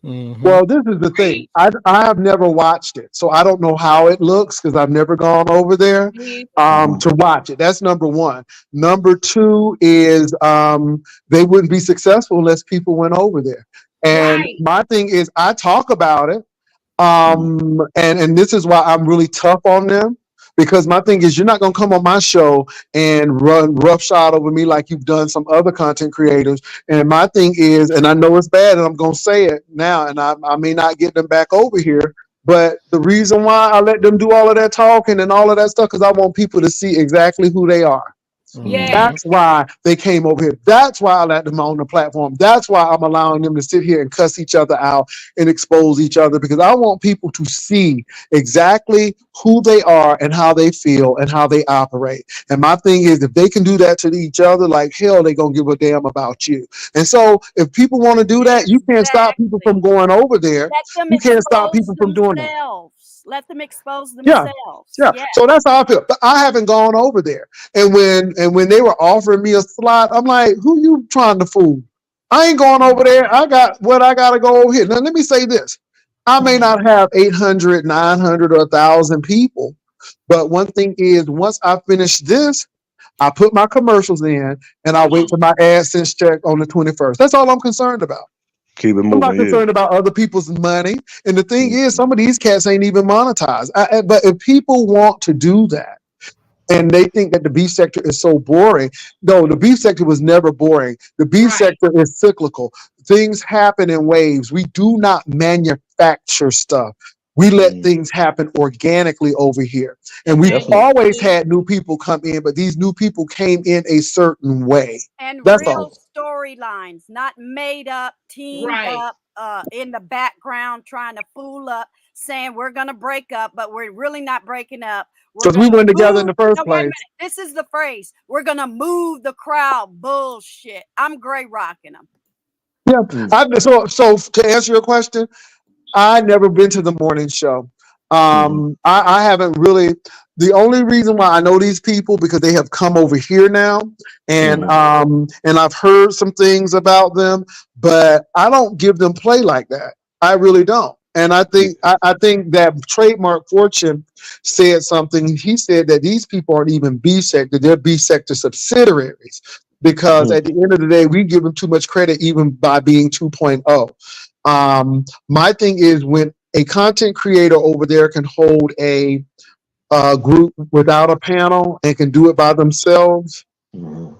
Hmm. Well, this is the thing. I have never watched it, so I don't know how it looks because I've never gone over there Mhm. to watch it. That's number one. Number two is they wouldn't be successful unless people went over there. And Right. my thing is, I talk about it. Mhm. And this is why I'm really tough on them because my thing is you're not gonna come on my show and run roughshod over me like you've done some other content creators. And my thing is, and I know it's bad, and I'm gonna say it now, and I may not get them back over here. But the reason why I let them do all of that talking and all of that stuff, because I want people to see exactly who they are. Yes. Hmm. That's why they came over here. That's why I let them on the platform. That's why I'm allowing them to sit here and cuss each other out and expose each other because I want people to see exactly who they are and how they feel and how they operate. And my thing is, if they can do that to each other, like hell, they gonna give a damn about you. And so, if people want to do that, you can't stop people from Exactly. going over there. Let them You can't stop expose people from doing that. themselves. Let them expose Yeah. themselves. Yeah, Yes. so that's how I feel. But I haven't gone over there. And when they were offering me a slot, I'm like, who you trying to fool? I ain't going over there. I got what I gotta go over here. Now let me say this. I may not have 800, 900, or 1,000 people, but one thing is once I finish this, I put my commercials in and I wait for my AdSense check on the 21st. That's all I'm concerned about. Keep it I'm not moving, yeah. concerned about other people's money. And the thing is, Mhm. some of these cats ain't even monetized. But if people want to do that, and they think that the beef sector is so boring. No, the beef sector was never boring. The beef Right. sector is cyclical. Things happen in waves. We do not manufacture stuff. We let Mhm. things happen organically over here. And And we've thank Definitely. you, always Malik. had new people come in, but these new people came in a certain way. And That's all. real storylines, not made up, teamed Right. up, in the background trying to fool up, saying we're gonna break up, but we're really not breaking up. We're Because we gonna went together in move. the first No, wait a place. minute. This is the phrase. We're gonna move the crowd. Bullshit. I'm gray rocking them. Yeah. Mm. So to answer your question, I never been to the morning show. I haven't really. The only reason why I know these people because they have come over here now, and I've heard some things about them, but I don't give them play like that. I really don't. And I think that Trademark Fortune said something. He said that these people aren't even B sector; they're B sector subsidiaries. Because at the end of the day, we give them too much credit, even by being 2.0. My thing is when a content creator over there can hold a group without a panel and can do it by themselves,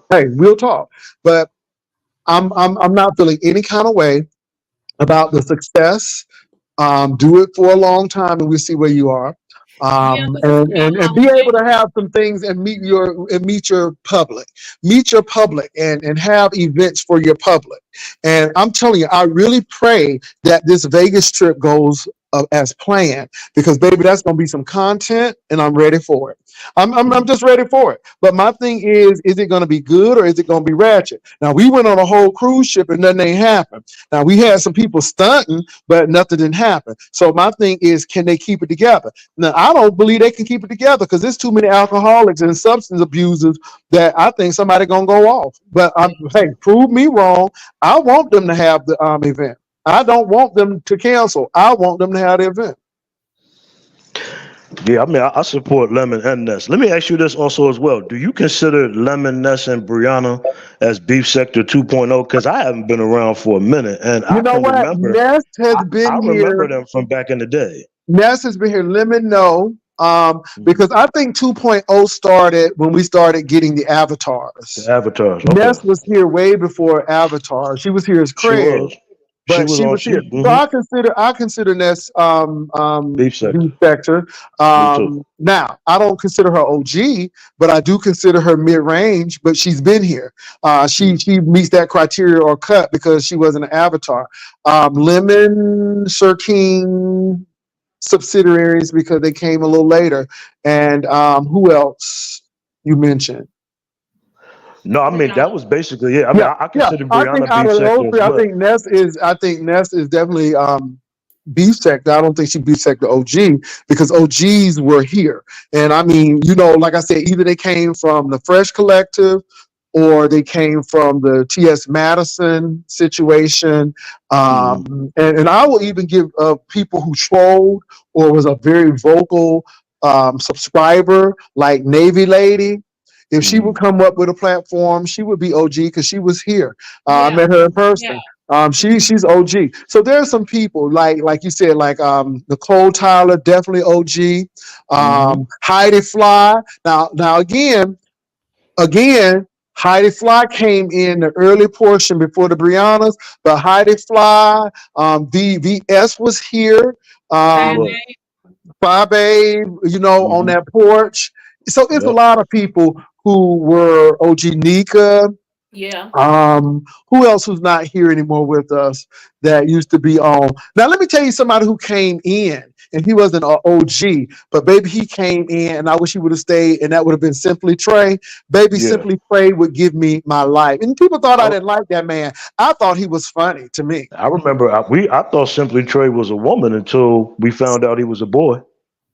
hey, we'll talk. But I'm not feeling any kind of way about the success. Do it for a long time, and we'll see where you are. Yeah, but And be able to have some things and meet your public, and have events for your public. And I'm telling you, I really pray that this Vegas trip goes as planned, because baby, that's gonna be some content, and I'm ready for it. I'm just ready for it. But my thing is it gonna be good or is it gonna be ratchet? Now we went on a whole cruise ship and nothing ain't happened. Now we had some people stunting, but nothing didn't happen. So my thing is, can they keep it together? Now I don't believe they can keep it together because there's too many alcoholics and substance abusers that I think somebody gonna go off. But hey, prove me wrong. I want them to have the event. I don't want them to cancel. I want them to have the event. Yeah, I mean, I support Lemon and Ness. Let me ask you this also as well. Do you consider Lemon, Ness, and Brianna as Beef Sector 2.0? Because I haven't been around for a minute, and You I know can what? remember. Ness has I been remember here. them from back in the day. Ness has been here. Lemon, no. Because I think 2.0 started when we started getting the avatars. The avatars, Ness okay. was here way before Avatar. She was here as She Craig, was. She but was she on. was here. She. So I consider Ness Beef Sector. B sector. Me too. Now I don't consider her OG, but I do consider her mid range. But she's been here. She meets that criteria or cut because she wasn't an Avatar. Lemon, Sir King subsidiaries because they came a little later. And who else you mentioned? No, I mean that was basically it. I mean, Yeah, I yeah. consider I think Brianna out Beef of those Sector as three, well. I think Ness is definitely B sector. I don't think she B sector OG because OGs were here. And I mean, like I said, either they came from the Fresh Collective or they came from the T.S. Madison situation. And I will even give people who trolled or was a very vocal subscriber, like Navy Lady. If she would come up with a platform, she would be OG because she was here. I met her in person. She's OG. So there's some people like you said, like Nicole Tyler, definitely OG. Heidi Fly. Now again, Heidi Fly came in the early portion before the Briannas, but Heidi Fly, VVS was here. Bye, babe, on that porch. So it's a lot of people who were OG Nika. Yeah. Who else who's not here anymore with us that used to be on? Now let me tell you somebody who came in and he wasn't an OG, but baby, he came in and I wish he would have stayed, and that would have been Simply Trey. Baby, Yeah. Simply Trey would give me my life. And people thought I didn't like that man. I thought he was funny to me. I remember I thought Simply Trey was a woman until we found out he was a boy.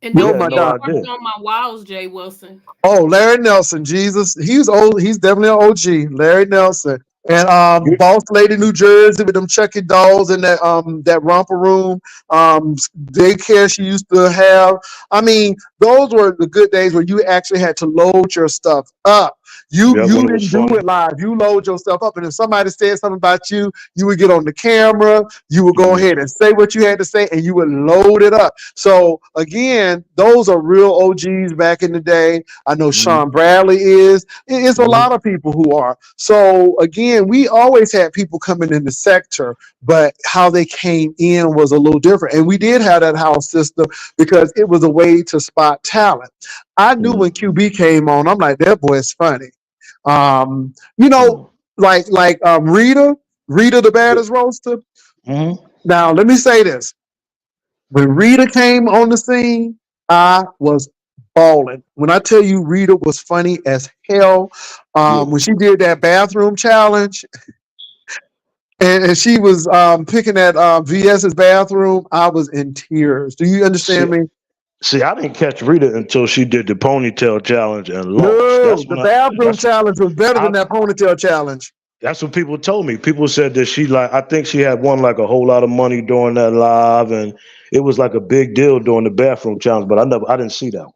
And We Yo, don't had my forget no he dog. idea. worked on my walls, Jay Wilson. Oh, Larry Nelson, Jesus. He's old. He's definitely an OG. Larry Nelson. And You- Boss Lady, New Jersey, with them Chucky dolls in that romper room, daycare she used to have. I mean, those were the good days where you actually had to load your stuff up. You yeah, you when it was didn't do funny. it live. You load your stuff up, and if somebody said something about you, you would get on the camera. You would go ahead and say what you had to say, and you would load it up. So again, those are real OGs back in the day. I know Sean Bradley is. It's a lot of people who are. So again, we always had people coming in the sector, but how they came in was a little different. And we did have that house system because it was a way to spot talent. I knew when QB came on, I'm like, that boy is funny. You know, like Rita the baddest roaster. Now let me say this. When Rita came on the scene, I was balling. When I tell you Rita was funny as hell, when she did that bathroom challenge and she was picking at VS's bathroom, I was in tears. Do you See, understand me? See, I didn't catch Rita until she did the ponytail challenge and lost. No, That's the when bathroom challenge was better I than that ponytail challenge. that's what people told me. People said that she like I think she had won like a whole lot of money during that live, and it was like a big deal during the bathroom challenge. But I didn't see that one.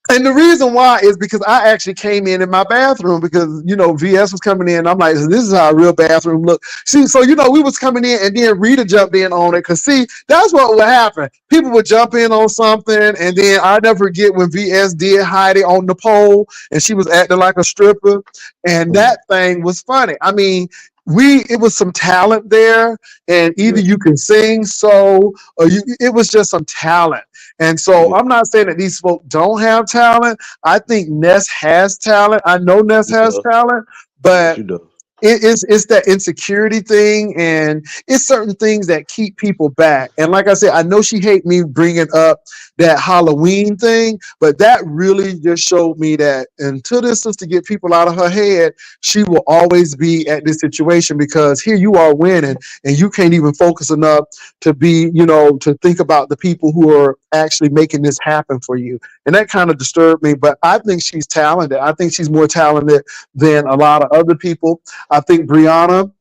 And the reason why is because I actually came in my bathroom because, VS was coming in. I'm like, this is how a real bathroom look. See, so, we was coming in and then Rita jumped in on it. Cause see, that's what would happen. People would jump in on something. And then I never forget when VS did Heidi on the pole and she was acting like a stripper. And that thing was funny. I mean, it was some talent there, and either you can sing or it was just some talent. And so I'm not saying that these folks don't have talent. I think Ness has talent. I know Ness has talent, but She does. it's that insecurity thing, and it's certain things that keep people back. And like I said, I know she hate me bringing up that Halloween thing, but that really just showed me that until this sister get people out of her head, she will always be at this situation because here you are winning and you can't even focus enough to be, to think about the people who are actually making this happen for you. And that kind of disturbed me, but I think she's talented. I think she's more talented than a lot of other people. I think Brianna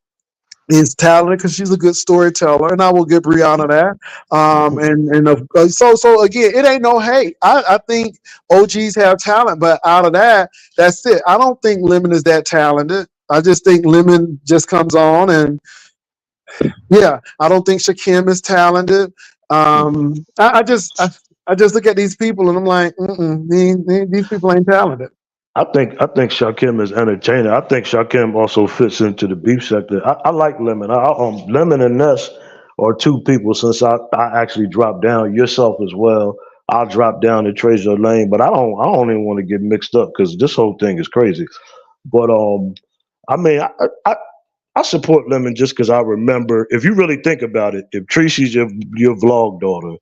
is talented because she's a good storyteller, and I will give Brianna that. So again, it ain't no hate. I think OGs have talent, but out of that, that's it. I don't think Lemon is that talented. I just think Lemon just comes on, and yeah, I don't think Shakim is talented. I just look at these people and I'm like, these people ain't talented. I think Shakim is entertaining. I think Shakim also fits into the beef sector. I like Lemon. Lemon and Ness are two people since I actually dropped down. Yourself as well. I'll drop down to Treasure Lane, but I don't even want to get mixed up because this whole thing is crazy. But I mean I support Lemon just because I remember, if you really think about it, if Tracy's your vlog daughter,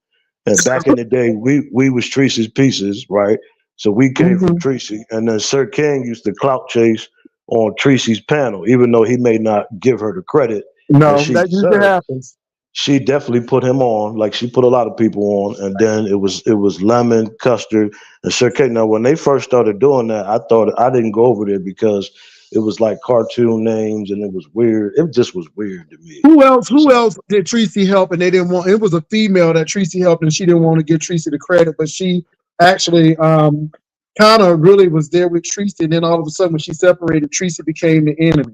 and back in the day, we was Tracy's pieces, right? So we came from Tracy, and then Sir King used to clout chase on Tracy's panel, even though he may not give her the credit that No, she that usually deserves. happens. She definitely put him on, like she put a lot of people on, and then it was Lemon, Custard, and Sir King. Now, when they first started doing that, I thought I didn't go over there because it was like cartoon names and it was weird. It just was weird to me. Who else did Tracy help and they didn't want? It was a female that Tracy helped and she didn't want to give Tracy the credit, but she actually kind of really was there with Tracy. And then all of a sudden, when she separated, Tracy became the enemy.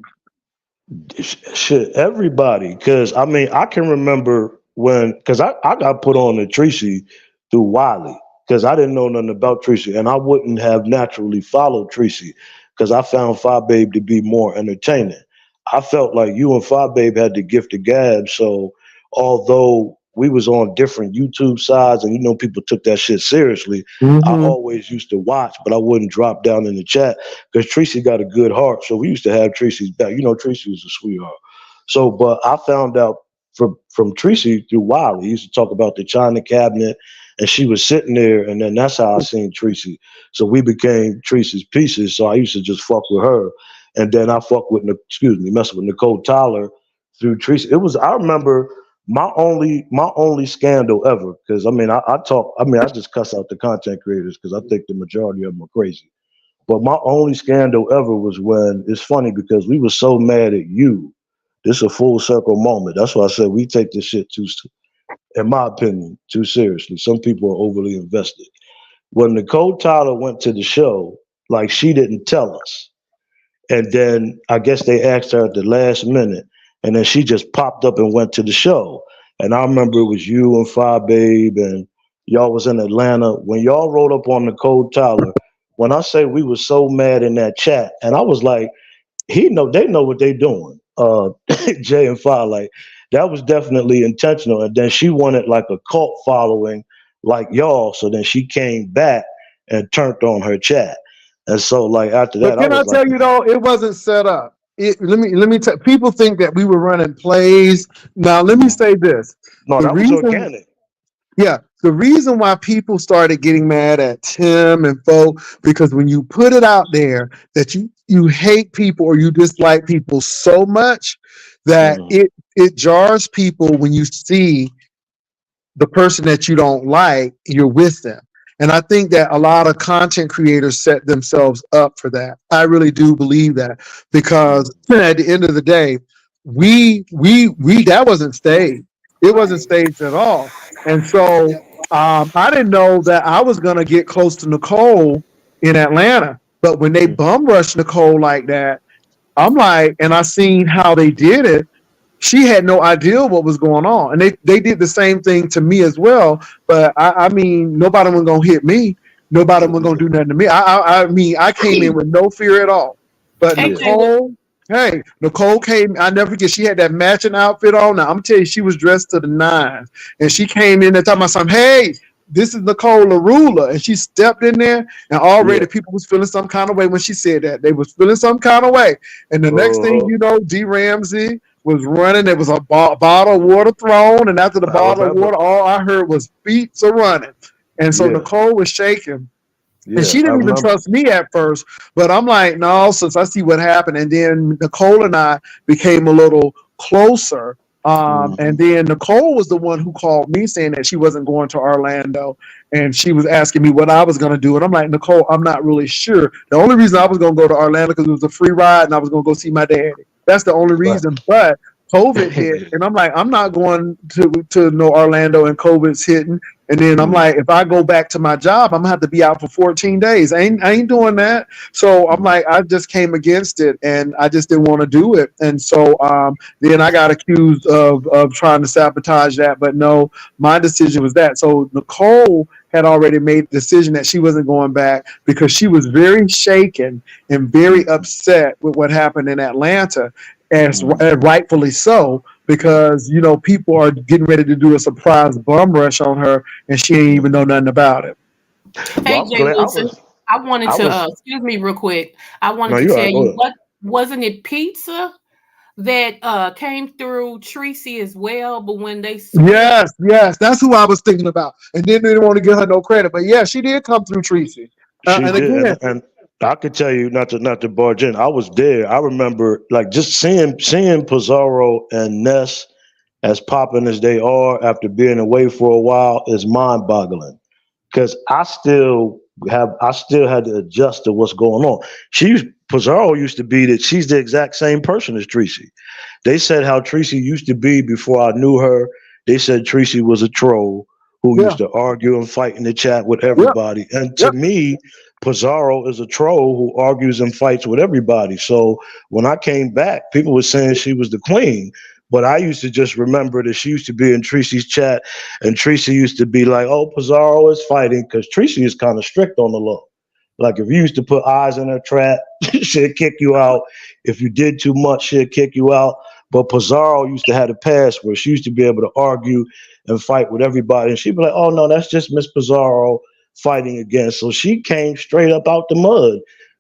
Shit, everybody. Because I mean, I can remember because I got put on to Tracy through Wiley because I didn't know nothing about Tracy, and I wouldn't have naturally followed Tracy because I found Fi Babe to be more entertaining. I felt like you and Fi Babe had the gift of gab, so although we was on different YouTube sides and people took that shit seriously, I always used to watch, but I wouldn't drop down in the chat because Tracy got a good heart. So we used to have Tracy's back. Tracy was a sweetheart. So, but I found out from Tracy through Wiley. He used to talk about the China cabinet, and she was sitting there, and then that's how I seen Tracy. So we became Tracy's pieces. So I used to just fuck with her, and then I fuck with mess with Nicole Tyler through Tracy. I remember my only scandal ever, because I just cuss out the content creators because I think the majority of them are crazy. But my only scandal ever was when, it's funny because we were so mad at you. This is a full circle moment. That's why I said we take this shit in my opinion, too seriously. Some people are overly invested. When Nicole Tyler went to the show, like she didn't tell us. And then I guess they asked her at the last minute, and then she just popped up and went to the show. And I remember it was you and Fi Babe, and y'all was in Atlanta. When y'all rolled up on Nicole Tyler, when I say we were so mad in that chat, and I was like, they know what they doing. Jay and Fi, like that was definitely intentional. And then she wanted like a cult following like y'all. So then she came back and turned on her chat. And so, like after that, But can I tell you though, it wasn't set up. Let me tell. People think that we were running plays. Now, let me say this. No, that was organic. Yeah, the reason why people started getting mad at Tim and folk because when you put it out there that you hate people or you dislike people so much that it jars people when you see the person that you don't like, you're with them. And I think that a lot of content creators set themselves up for that. I really do believe that because at the end of the day, we that wasn't staged. It wasn't staged at all. And so I didn't know that I was gonna get close to Nicole in Atlanta. But when they bum rushed Nicole like that, I'm like, and I seen how they did it. She had no idea what was going on, and they did the same thing to me as well. But I mean, nobody was gonna hit me. Nobody was gonna do nothing to me. I mean, I came in with no fear at all. But Hey, Jay, Nicole, hey, Nicole came. I never forget. She had that matching outfit on. Now I'm telling you, she was dressed to the nines, and she came in there talking about something. Hey, this is Nicole LaRula, and she stepped in there, and already people was feeling some kind of way when she said that. They was feeling some kind of way, and the next thing you know, D. Ramsey was running. There was a bottle of water thrown, and after the bottle of water, all I heard was feet are running, and so Nicole was shaking. And she didn't even trust me at first, but I'm like, no, since I see what happened. And then Nicole and I became a little closer. And then Nicole was the one who called me saying that she wasn't going to Orlando, and she was asking me what I was going to do. And I'm like, Nicole, I'm not really sure. The only reason I was going to go to Orlando because it was a free ride and I was going to go see my daddy. That's the only reason. But COVID hit, and I'm like, I'm not going to no Orlando, and COVID's hitting. And then I'm like, if I go back to my job, I'm gonna have to be out for 14 days. I ain't doing that. So I'm like, I just came against it, and I just didn't want to do it. And so then I got accused of trying to sabotage that. But no, my decision was that. So Nicole had already made the decision that she wasn't going back because she was very shaken and very upset with what happened in Atlanta, and rightfully so, because you know people are getting ready to do a surprise bum rush on her, and she ain't even know nothing about it. Hey, Jay Wilson, I wanted to excuse me real quick. I wanted to tell you what wasn't it pizza that came through Tracy as well, but when they yes, that's who I was thinking about, and then they didn't want to give her no credit, but yeah, she did come through Tracy. She And did, again, and I could tell you not to barge in. I was there. I remember like just seeing Pizarro and Ness as popping as they are after being away for a while is mind boggling. Because I still had to adjust to what's going on. Pizarro used to be that she's the exact same person as Tracy. They said how Tracy used to be before I knew her. They said Tracy was a troll who used to argue and fight in the chat with everybody. And to me, Pizarro is a troll who argues and fights with everybody. So when I came back, people were saying she was the queen. But I used to just remember that she used to be in Tracy's chat, and Tracy used to be like, oh, Pizarro is fighting, because Tracy is kind of strict on the law. Like if you used to put eyes in her trap, she'd kick you out. If you did too much, she'd kick you out. But Pizarro used to have a past where she used to be able to argue and fight with everybody. And she'd be like, oh, no, that's just Miss Pizarro fighting again. So she came straight up out the mud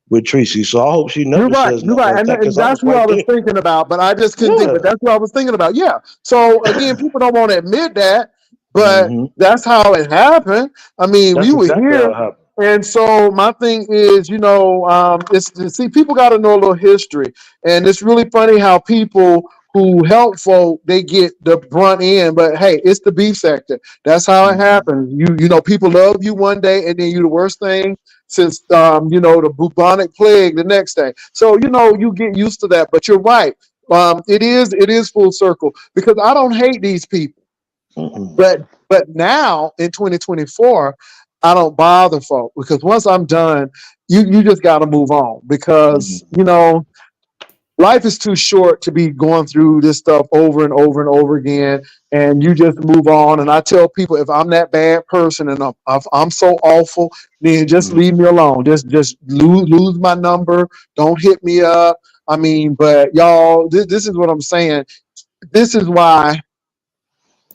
with Tracy. So I hope she never says nothing like that. And that's what I was thinking about, but I just couldn't think. But that's what I was thinking about. Yeah. So again, people don't want to admit that, but that's how it happened. I mean, we were here, and so my thing is, you know, see, people got to know a little history, and it's really funny how people who help folk, they get the brunt end, but hey, it's the beef sector. That's how it happens. You know, people love you one day, and then you the worst thing since you know, the bubonic plague the next day. So you know, you get used to that. But you're right. It is full circle because I don't hate these people, but now in 2024, I don't bother folk because once I'm done, you just got to move on because you know, life is too short to be going through this stuff over and over and over again, and you just move on. And I tell people, if I'm that bad person and I'm so awful, then just leave me alone. Just lose my number. Don't hit me up. I mean, but y'all, this is what I'm saying. This is why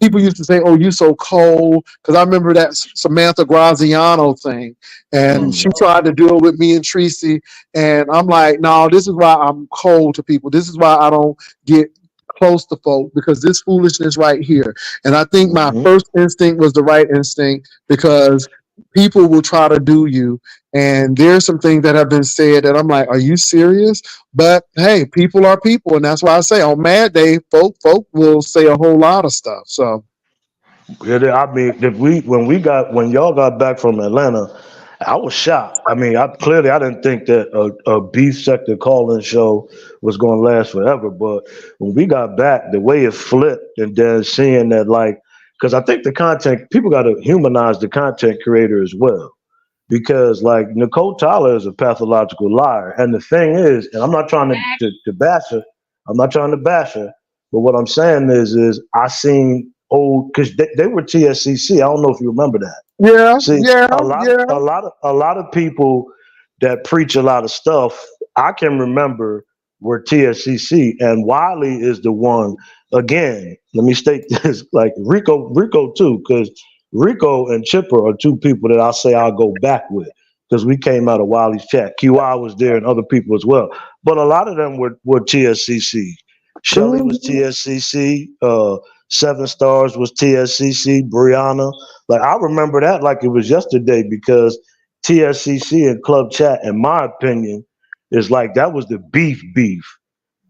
people used to say, "Oh, you so cold," because I remember that Samantha Graziano thing, and she tried to do it with me and Tracy, and I'm like, "No, this is why I'm cold to people. This is why I don't get close to folk because this foolishness right here." And I think my first instinct was the right instinct because people will try to do you, and there's some things that have been said that I'm like, "Are you serious?" But hey, people are people, and that's why I say on Mad Day, folk will say a whole lot of stuff. So I mean, when y'all got back from Atlanta, I was shocked. I mean, I didn't think that a beef sector call-in show was going to last forever. But when we got back, the way it flipped, and then seeing that, like, because I think the content people got to humanize the content creator as well. Because like Nicole Tyler is a pathological liar, and the thing is, and I'm not trying to bash her. I'm not trying to bash her, but what I'm saying is I seen old because they were TSCC. I don't know if you remember that. Yeah, See, yeah, yeah. a lot of people that preach a lot of stuff I can remember were TSCC, and Wiley is the one. Again, let me state this: like Rico too, because Rico and Chipper are two people that I say I'll go back with because we came out of Wiley's chat. QI was there and other people as well, but a lot of them were TSCC. Shelly was TSCC. Seven Stars was TSCC. Brianna, like I remember that like it was yesterday because TSCC and Club Chat, in my opinion, is like that was the beef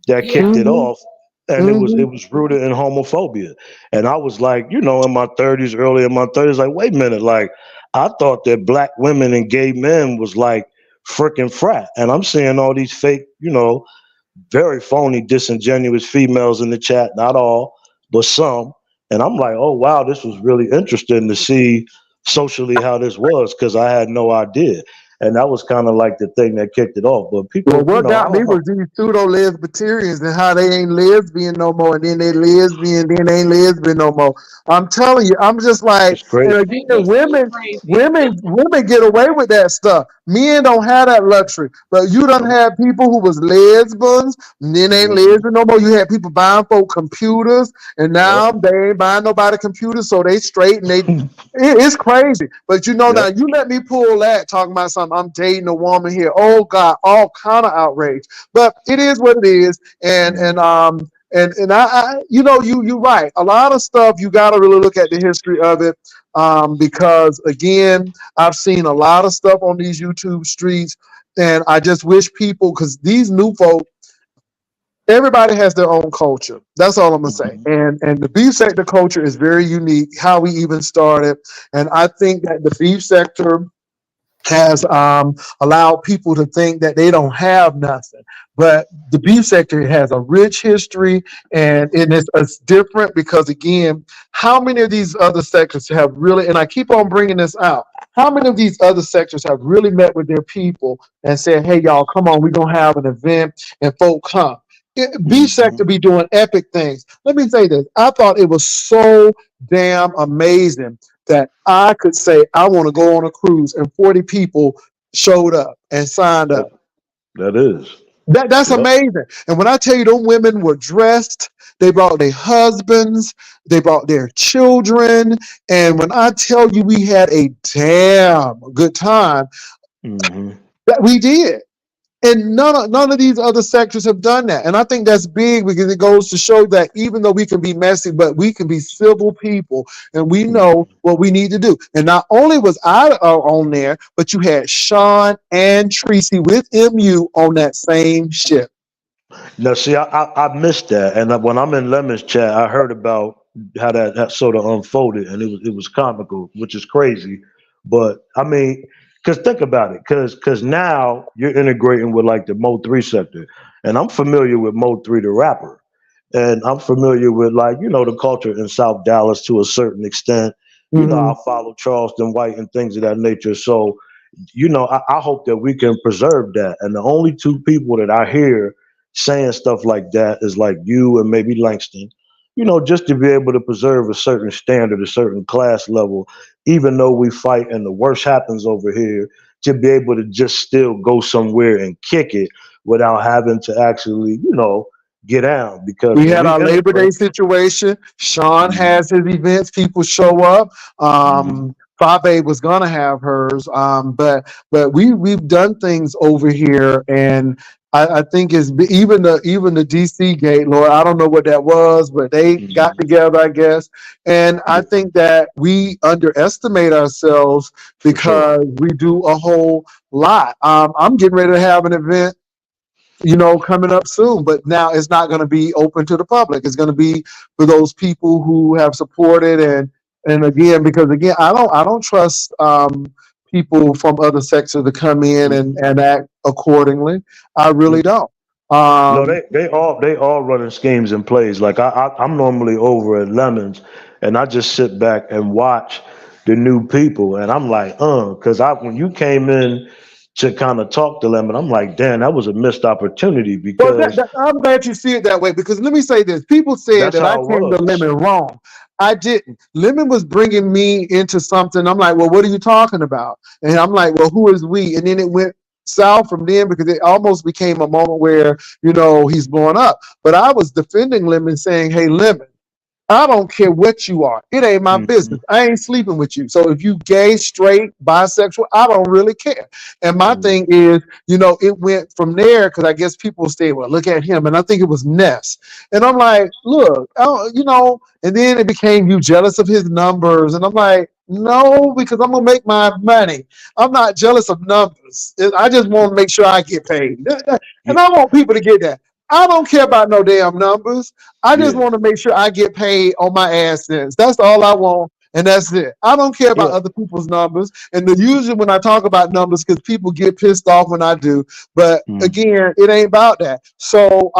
that Yeah. kicked it off, and it Mhm. was rooted in homophobia. And I was like, in my 30s, early in my 30s, like, wait a minute, like I thought that black women and gay men was like freaking frat, and I'm seeing all these fake, very phony, disingenuous females in the chat. Not all, but some. And I'm like, oh wow, this was really interesting to see socially how this was because I had no idea. And that was kind of like the thing that kicked it off. But Well, people, what I got me don't was know. these pseudo lesbiterians and how they ain't lesbian no more, and then they lesbian, then they ain't lesbian no more. I'm telling you, I'm just like, It's and crazy. again, It's so crazy. women get away with that stuff. Men don't have that luxury. But you done had people who was lesbians, and then they ain't Hmm. lesbian no more. You had people buying folk computers, and Yep. now they ain't buying nobody computers, so they straight and they. It's crazy, but now Yep. you let me pull that talking about something. I'm dating a woman here. Oh God, all kind of outrage. But it is what it is, Mhm. and you're right. A lot of stuff you got to really look at the history of it, because again, I've seen a lot of stuff on these YouTube streets, and I just wish people, because these new folk, everybody has their own culture. That's all I'm gonna say. Mhm. And the beef sector culture is very unique. How we even started, and I think that the beef sector has allowed people to think that they don't have nothing. But the beef sector has a rich history, and it's different because, again, how many of these other sectors have really, and I keep on bringing this out, how many of these other sectors have really met with their people and said, hey, y'all, come on, we're going to have an event, and folk come. Beef sector Mhm. be doing epic things. Let me say this. I thought it was so damn amazing that I could say I want to go on a cruise and 40 people showed up and signed That up. that is. That's Yep. amazing. And when I tell you, them women were dressed, they brought their husbands, they brought their children, and when I tell you, we had a damn good time, Mhm. that we did. And none of these other sectors have done that. And I think that's big because it goes to show that even though we can be messy, but we can be civil people and we know Mhm. what we need to do. And not only was I on there, but you had Sean and Tracy with MU on that same ship. Now, see, I missed that, and when I'm in Lemon's chat, I heard about how that sort of unfolded, and it was comical, which is crazy. But I mean, because think about it, because now you're integrating with like the Mo 3 sector, and I'm familiar with Mo 3 the rapper, and I'm familiar with like the culture in South Dallas to a certain extent. Mm-hmm. I follow Charleston White and things of that nature, so I hope that we can preserve that. And the only two people that I hear saying stuff like that is like you and maybe Langston, just to be able to preserve a certain standard, a certain class level, even though we fight and the worst happens over here, to be able to just still go somewhere and kick it without having to actually, get down. Because We when had we our Labor integrate, Day situation. Sean Mhm, has his events. People show up. mhm, Fabe was gonna have hers, but we've done things over here, and I think it's even the DC gate, Lord. I don't know what that was, but they got mhm, together, I guess. And I yeah, think that we underestimate ourselves for sure. because we do a whole lot. I'm getting ready to have an event, coming up soon. But now it's not going to be open to the public. It's going to be for those people who have supported, and And again, because again, I don't trust people from other sectors to come in and act accordingly. I really don't. No, Um, they all running schemes and plays. Like I'm normally over at Lemons, and I just sit back and watch the new people, and I'm like, because I when you came in to kind of talk to Lemon, I'm like, damn, that was a missed opportunity Well, because I'm glad you see it that way because let me say this. People said that's that I how it came to was. Lemon wrong. I didn't. Lemon was bringing me into something. I'm like, well, what are you talking about? And I'm like, well, who is we? And then it went south from then because it almost became a moment where, he's blowing up. But I was defending Lemon saying, hey, Lemon, I don't care what you are. It ain't my Mhm. business. I ain't sleeping with you. So if you gay, straight, bisexual, I don't really care. And my Mhm. thing is, it went from there because I guess people say, well, look at him. And I think it was Ness. And I'm like, look, and then it became you jealous of his numbers. And I'm like, no, because I'm going to make my money. I'm not jealous of numbers. I just want to make sure I get paid. Yeah, And I want people to get that. I don't care about no damn numbers. I just yeah, want to make sure I get paid on my AdSense. That's all I want, and that's it. I don't care about yeah. other people's numbers. And usually when I talk about numbers, because people get pissed off when I do. But Mhm. again, it ain't about that. So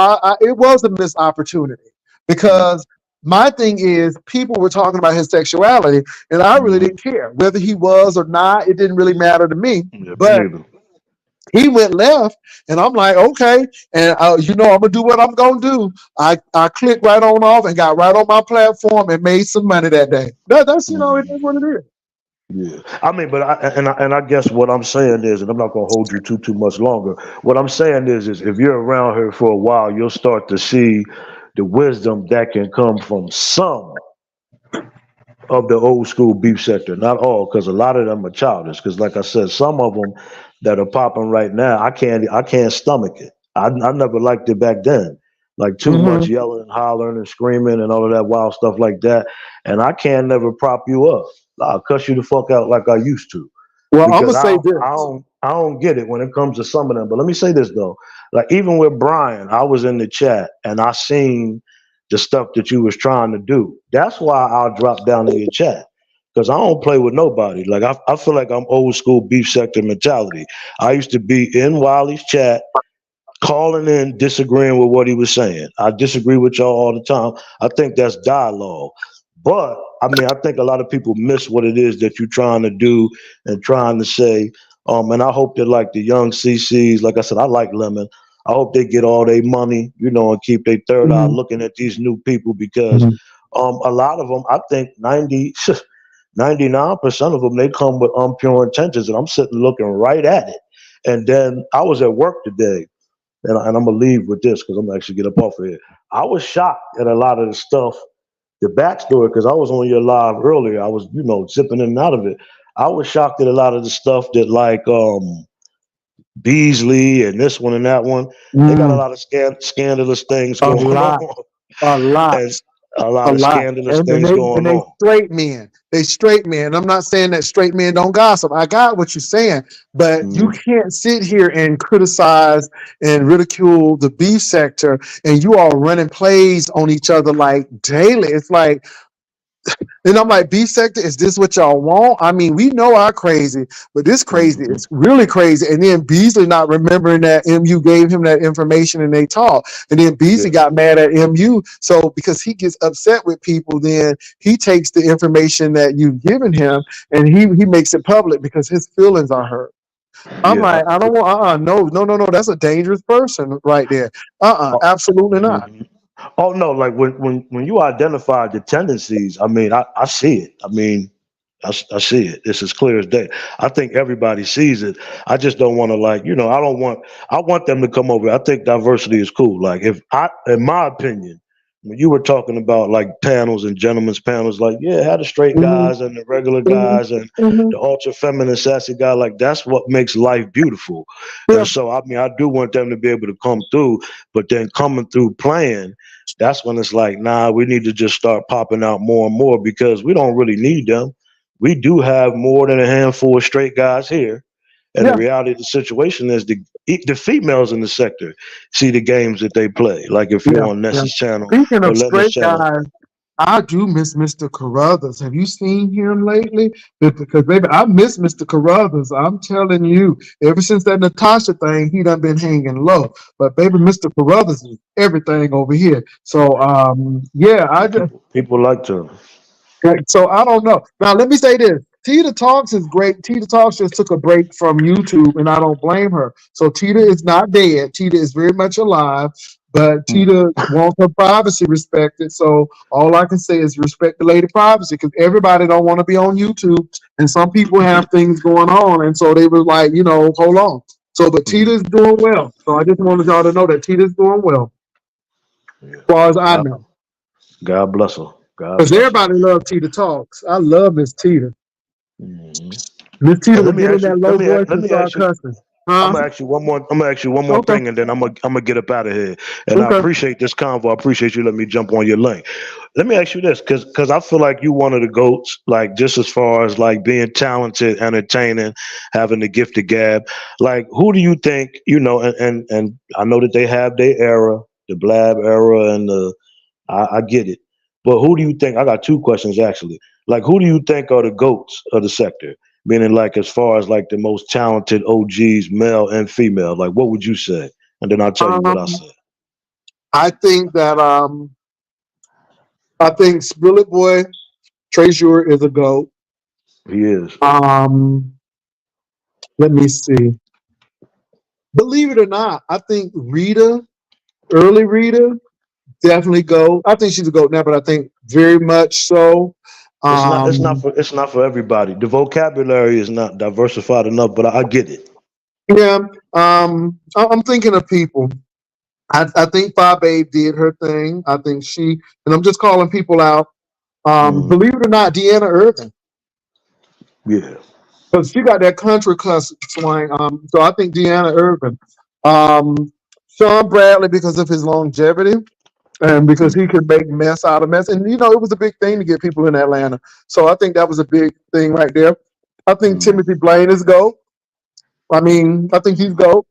it was a missed opportunity because my thing is people were talking about his sexuality, and I really Mhm. didn't care whether he was or not. It didn't really matter to me. Yeah, me But neither. he went left, and I'm like, okay, and I'm gonna do what I'm gonna do. I clicked right on off and got right on my platform and made some money that day. That's it is what it is. Yeah, I mean, but I guess what I'm saying is, and I'm not gonna hold you too much longer. What I'm saying is if you're around here for a while, you'll start to see the wisdom that can come from some of the old school beef sector. Not all, because a lot of them are childish. Because like I said, some of them that are popping right now, I can't stomach it. I never liked it back then. Like too much Mhm. yelling and hollering and screaming and all of that wild stuff like that. And I can't never prop you up. I'll cuss you the fuck out like I used to Well, I'm because gonna I say don't, I this. don't I don't get it when it comes to some of them. But let me say this though, like even with Brian, I was in the chat and I seen the stuff that you was trying to do. That's why I'll drop down in your chat because I don't play with nobody. Like I feel like I'm old school beef sector mentality. I used to be in Wiley's chat calling in, disagreeing with what he was saying. I disagree with y'all all the time. I think that's dialogue. But I mean, I think a lot of people miss what it is that you're trying to do and trying to say. And I hope that like the young CCs, like I said, I like Lemon. I hope they get all their money, and keep their third eye Mhm. looking at these new people because Mhm. a lot of them, I think 99% of them, they come with pure intentions. And I'm sitting looking right at it. And then I was at work today and I'm gonna leave with this because I'm gonna actually get up off of here. I was shocked at a lot of the stuff, the backstory, because I was on your live earlier. I was, zipping in and out of it. I was shocked at a lot of the stuff that like Beasley and this one and that one. They got a Mm, lot of scandalous things a going lot, on, a lot. and a lot A of lot. scandalous And things going they on. straight men. They straight men. I'm not saying that straight men don't gossip. I got what you're saying, but you Mhm. can't sit here and criticize and ridicule the beef sector and you all running plays on each other like daily. It's like, and I'm like, B sector, is this what y'all want? I mean, we know our crazy, but this crazy Mhm. is really crazy. And then Beasley not remembering that MU gave him that information and they talked. And then Beasley Yeah, got mad at MU. So because he gets upset with people, then he takes the information that you've given him and he makes it public because his feelings are hurt. I'm yeah. like, I don't want, no. That's a dangerous person right there. Absolutely not. Mhm. Oh no, like when you identify the tendencies, I mean, I see it. I mean, I see it. It's as clear as day. I think everybody sees it. I just don't want to I want them to come over. I think diversity is cool. Like in my opinion, when you were talking about like panels and gentlemen's panels, like yeah, had the straight Mhm, guys and the regular mhm, guys and mhm. the ultra feminine sassy guy, like that's what makes life beautiful. Yeah, And so I mean, I do want them to be able to come through, but then coming through playing, that's when it's like, nah, we need to just start popping out more and more because we don't really need them. We do have more than a handful of straight guys here. And the yeah, reality of the situation is the females in the sector see the games that they play. Like if you're yeah, on yeah. Ness's channel Speaking or of Lemon's straight channel. guys. I do miss Mr. Carruthers. Have you seen him lately? Because baby, I miss Mr. Carruthers. I'm telling you, ever since that Natasha thing, he done been hanging low. But baby, Mr. Carruthers is everything over here. So yeah, I just People like to. so I don't know. Now let me say this. Tita Talks is great. Tita Talks just took a break from YouTube, and I don't blame her. So Tita is not dead. Tita is very much alive, but Tita wants her privacy respected. So all I can say is respect the lady privacy, because everybody don't want to be on YouTube, and some people have things going on, and so they were like, hold on. So, but Tita's doing well. So I just wanted y'all to know that Tita's doing well, as far as I know. God bless her. God Because bless her. everybody loves Tita Talks. I love Miss Tita. Mhm. Miss Tita And would get in that low voice and start cussing. I'm Huh? gonna ask you one more. I'm gonna ask you one more Okay. thing, and then I'm gonna get up out of here. And I Okay. appreciate this convo. I appreciate you letting me jump on your link. Let me ask you this, because I feel like you one of the goats, like just as far as like being talented, entertaining, having the gift of gab. Like, who do you think And I know that they have their era, the blab era, and I get it. But who do you think? I got two questions actually. Like, who do you think are the goats of the sector? Meaning, like, as far as like the most talented OGs, male and female. Like, what would you say? And then I'll tell you what I Um, said. I think that I think Spillet Boy Treasure is a goat. He is. Let me see. Believe it or not, I think Rita, early Rita, definitely goat. I think she's a goat now, but I think very much so. It's not. It's not Um, for. It's not for everybody. The vocabulary is not diversified enough. But I get it. yeah. I'm thinking of people. I think Five Babe did her thing. I think and I'm just calling people out. Mm, Believe it or not, Deanna Irvin, yeah. because she got that country cuss swing. So I think Deanna Irvin, um, Sean Bradley, because of his longevity and because he could make mess out of mess. And it was a big thing to get people in Atlanta. So I think that was a big thing right there. I think Mm, Timothy Blaine is GOAT. I mean, I think he's GOAT.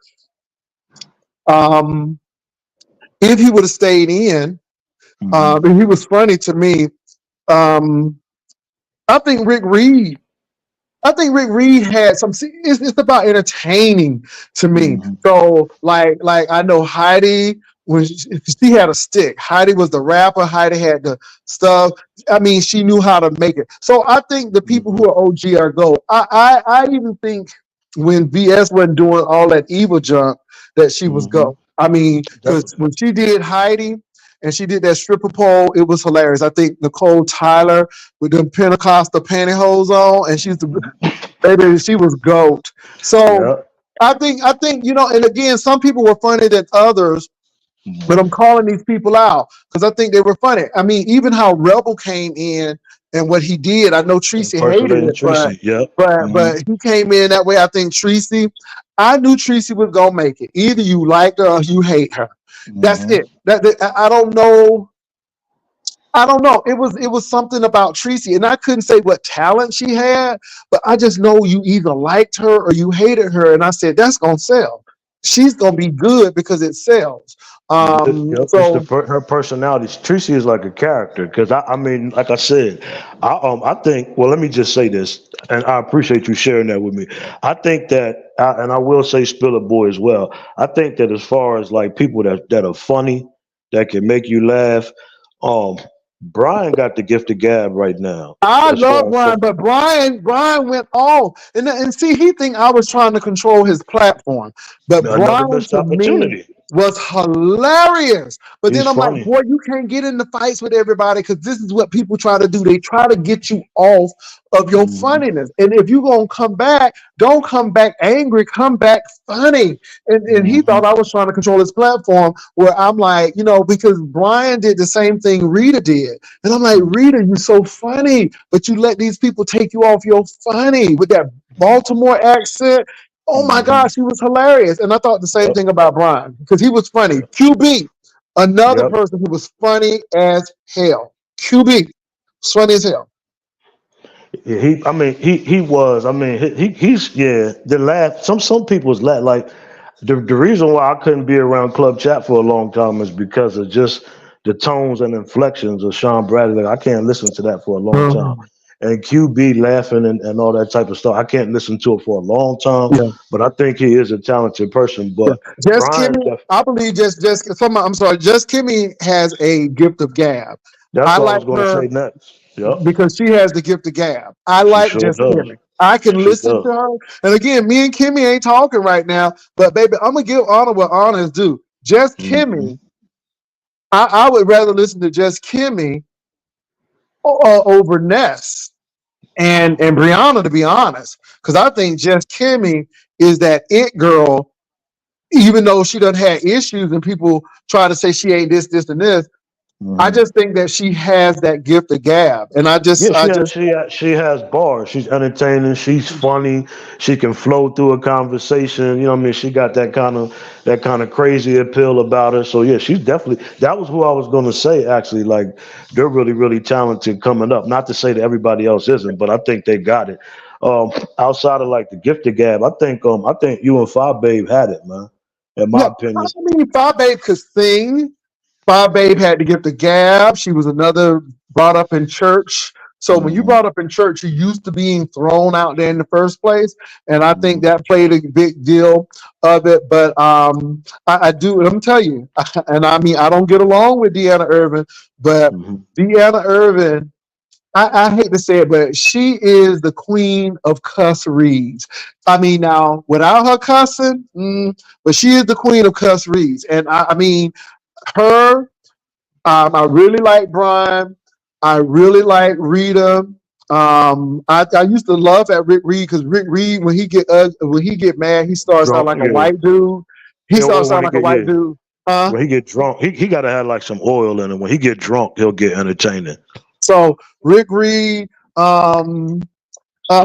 Um, if he would have stayed in, mm-hmm. and he was funny to me. Um, I think Rick Reed. I think Rick Reed had some. It's about entertaining to me. Mm-hmm. So like I know Heidi when she had a stick. Heidi was the rapper. Heidi had the stuff. I mean, she knew how to make it. So I think the people who are OG are gold. I even think when VS wasn't doing all that evil junk that she was Mm-hmm. gold. I mean, because Definitely. when she did Heidi and she did that stripper pole, it was hilarious. I think Nicole Tyler with them Pentecostal pantyhose on, and she's the baby, she was GOAT. So Yeah. I think, and again, some people were funnier than others, but I'm calling these people out because I think they were funny. I mean, even how Rebel came in and what he did, I know Tracy hated Impersonating it, but Tracy. Yep. but Mm-hmm. but he came in that way. I think I knew Tracy was gonna make it. Either you like her or you hate her. That's Mm-hmm. it. I don't know. I don't know. It was something about Tracy, and I couldn't say what talent she had, but I just know you either liked her or you hated her, and I said that's gonna sell. She's gonna be good because it sells. Yep, it's So her personality. Tracy is like a character because I mean, like I said, I think. Well, let me just say this, and I appreciate you sharing that with me. I think that, and I will say, Spiller Boy as well. I think that as far as like people that are funny, that can make you laugh, um, Brian got the gift of gab right now. I As love far as Brian, but Brian went off, and see, he think I was trying to control his platform, but another Brian missed to me opportunity. was hilarious. But He's then I'm like, funny. boy, you can't get in the fights with everybody because this is what people try to do. They try to get you off of your Hmm. funniness, and if you gonna come back, don't come back angry, come back funny. And he Hmm. thought I was trying to control his platform, where I'm like, because Brian did the same thing Rita did. And I'm like, Rita, you so funny, but you let these people take you off your funny with that Baltimore accent. Oh my Hmm. gosh, he was hilarious. And I thought the same Yep. thing about Brian because he was funny. QB, another Yep. person who was funny as hell. QB, was funny as hell. Yeah, I mean, he was. I mean, he's yeah. The laugh. Some people's laugh. Like the reason why I couldn't be around Club Chat for a long time is because of just the tones and inflections of Sean Bradley. I can't listen to that for a long time. And QB laughing and all that type of stuff. I can't listen to it for a long time, Yeah. but I think he is a talented person. Yeah. But Just Brian, Kimmy, I believe I'm sorry, just Kimmy has a gift of gab. that's I what I like was going to her say next. Yep, because she has the gift of gab. I she like sure just does. Kimmy. I can She listen does. to her. And again, me and Kimmy ain't talking right now, but baby, I'm gonna give honor what honor is due. Just Mm-hmm. Kimmy, I would rather listen to just Kimmy over Ness and Brianna, to be honest, because I think just Kimmy is that it girl. Even though she done had issues and people try to say she ain't this, this, and this, I Mm-hmm. just think that she has that gift of gab, and Yeah, she has bars. She's entertaining. She's funny. She can flow through a conversation. You know what I mean? She got that kind of crazy appeal about her. So yeah, she's definitely that was who I was going to say actually. Like they're really talented coming up. Not to say that everybody else isn't, but I think they got it. Outside of like the gift of gab, I think you and Five Babe had it, man. In my yeah. I opinion. mean, Five Babe could sing. Five Babe had to gift the gab. She was another brought up in church. So when you Mm-hmm. brought up in church, you used to being thrown out there in the first place, and I think Mm-hmm. that played a big deal of it. But I do. Let me tell you, and I mean, I don't get along with Deanna Irvin, but Mm-hmm. Deanna Irvin, I hate to say it, but she is the queen of cuss reads. I mean, now without her cussing, but she is the queen of cuss reads. And I mean, her. I really like Brian. I really like Rita. I used to love at Rick Reed because Rick Reed when he get mad, he starts sound Drunk, like a yeah. white dude. He Yeah, starts well, sound like a white dude. Huh? when he get drunk, he gotta have like some oil in it. When he get drunk, he'll get entertaining. So Rick Reed.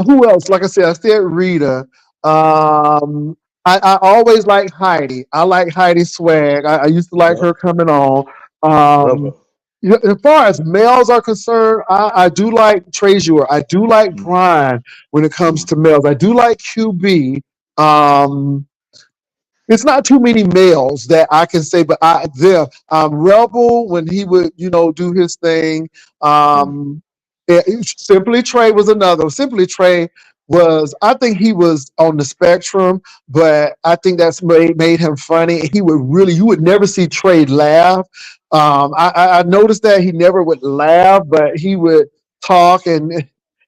Who else? Like I said Rita. I always like Heidi. I like Heidi swag. I used to like Yep. her coming on. Love her. Um, as far as males are concerned, I do like Trezor. I do like Mm, Brian when it comes mm, to males. I do like QB. Um, it's not too many males that I can say, but Rebel when he would, do his thing. mm, Simply Trey was another. Simply Trey was, I think he was on the spectrum, but I think that's made him funny. You would never see Trey laugh. I noticed that he never would laugh, but he would talk and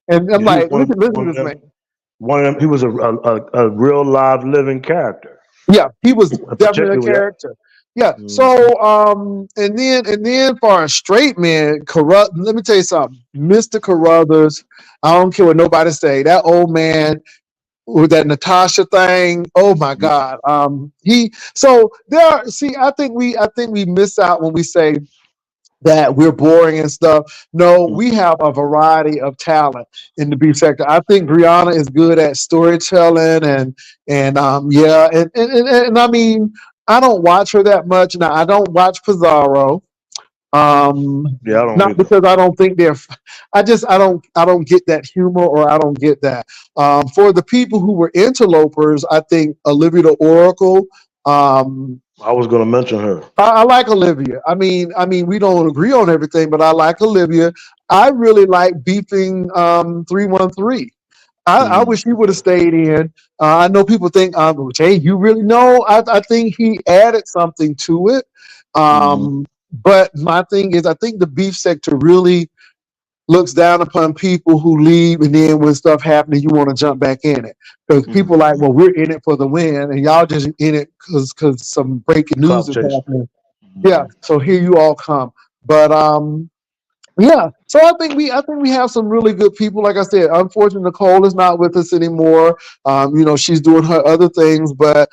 I'm yeah, he was like, look at this man. one of them. He was a real live living character, Yeah, he was definitely a particularly. character. Yeah. Mm, So and then for a straight man, corrupt. Let me tell you something, Mr. Carruthers. I don't care what nobody say. That old man with that Natasha thing. Oh my mm, God. He. So there. See, I think we miss out when we say that we're boring and stuff. No, mm, we have a variety of talent in the beef sector. I think Brianna is good at storytelling and I mean, I don't watch her that much. Now I don't watch Pizarro. yeah, I don't Not either. because I don't think they're I don't get that humor or I don't get that. For the people who were interlopers, I think Olivia the Oracle. Um, I was gonna mention her. I like Olivia. I mean, we don't agree on everything, but I like Olivia. I really like beefing 313. I Mm, wish he would have stayed in. I know people think, Jay, you really know. I think he added something to it. mm, But my thing is, I think the beef sector really looks down upon people who leave, and then when stuff happens, you want to jump back in it because people like, mm. well, we're in it for the win, and y'all just in it because some breaking news Clout is chase. happening. Yeah, Mm, so here you all come. But yeah, so I think we have some really good people. Like I said, unfortunately, Nicole is not with us anymore. She's doing her other things, but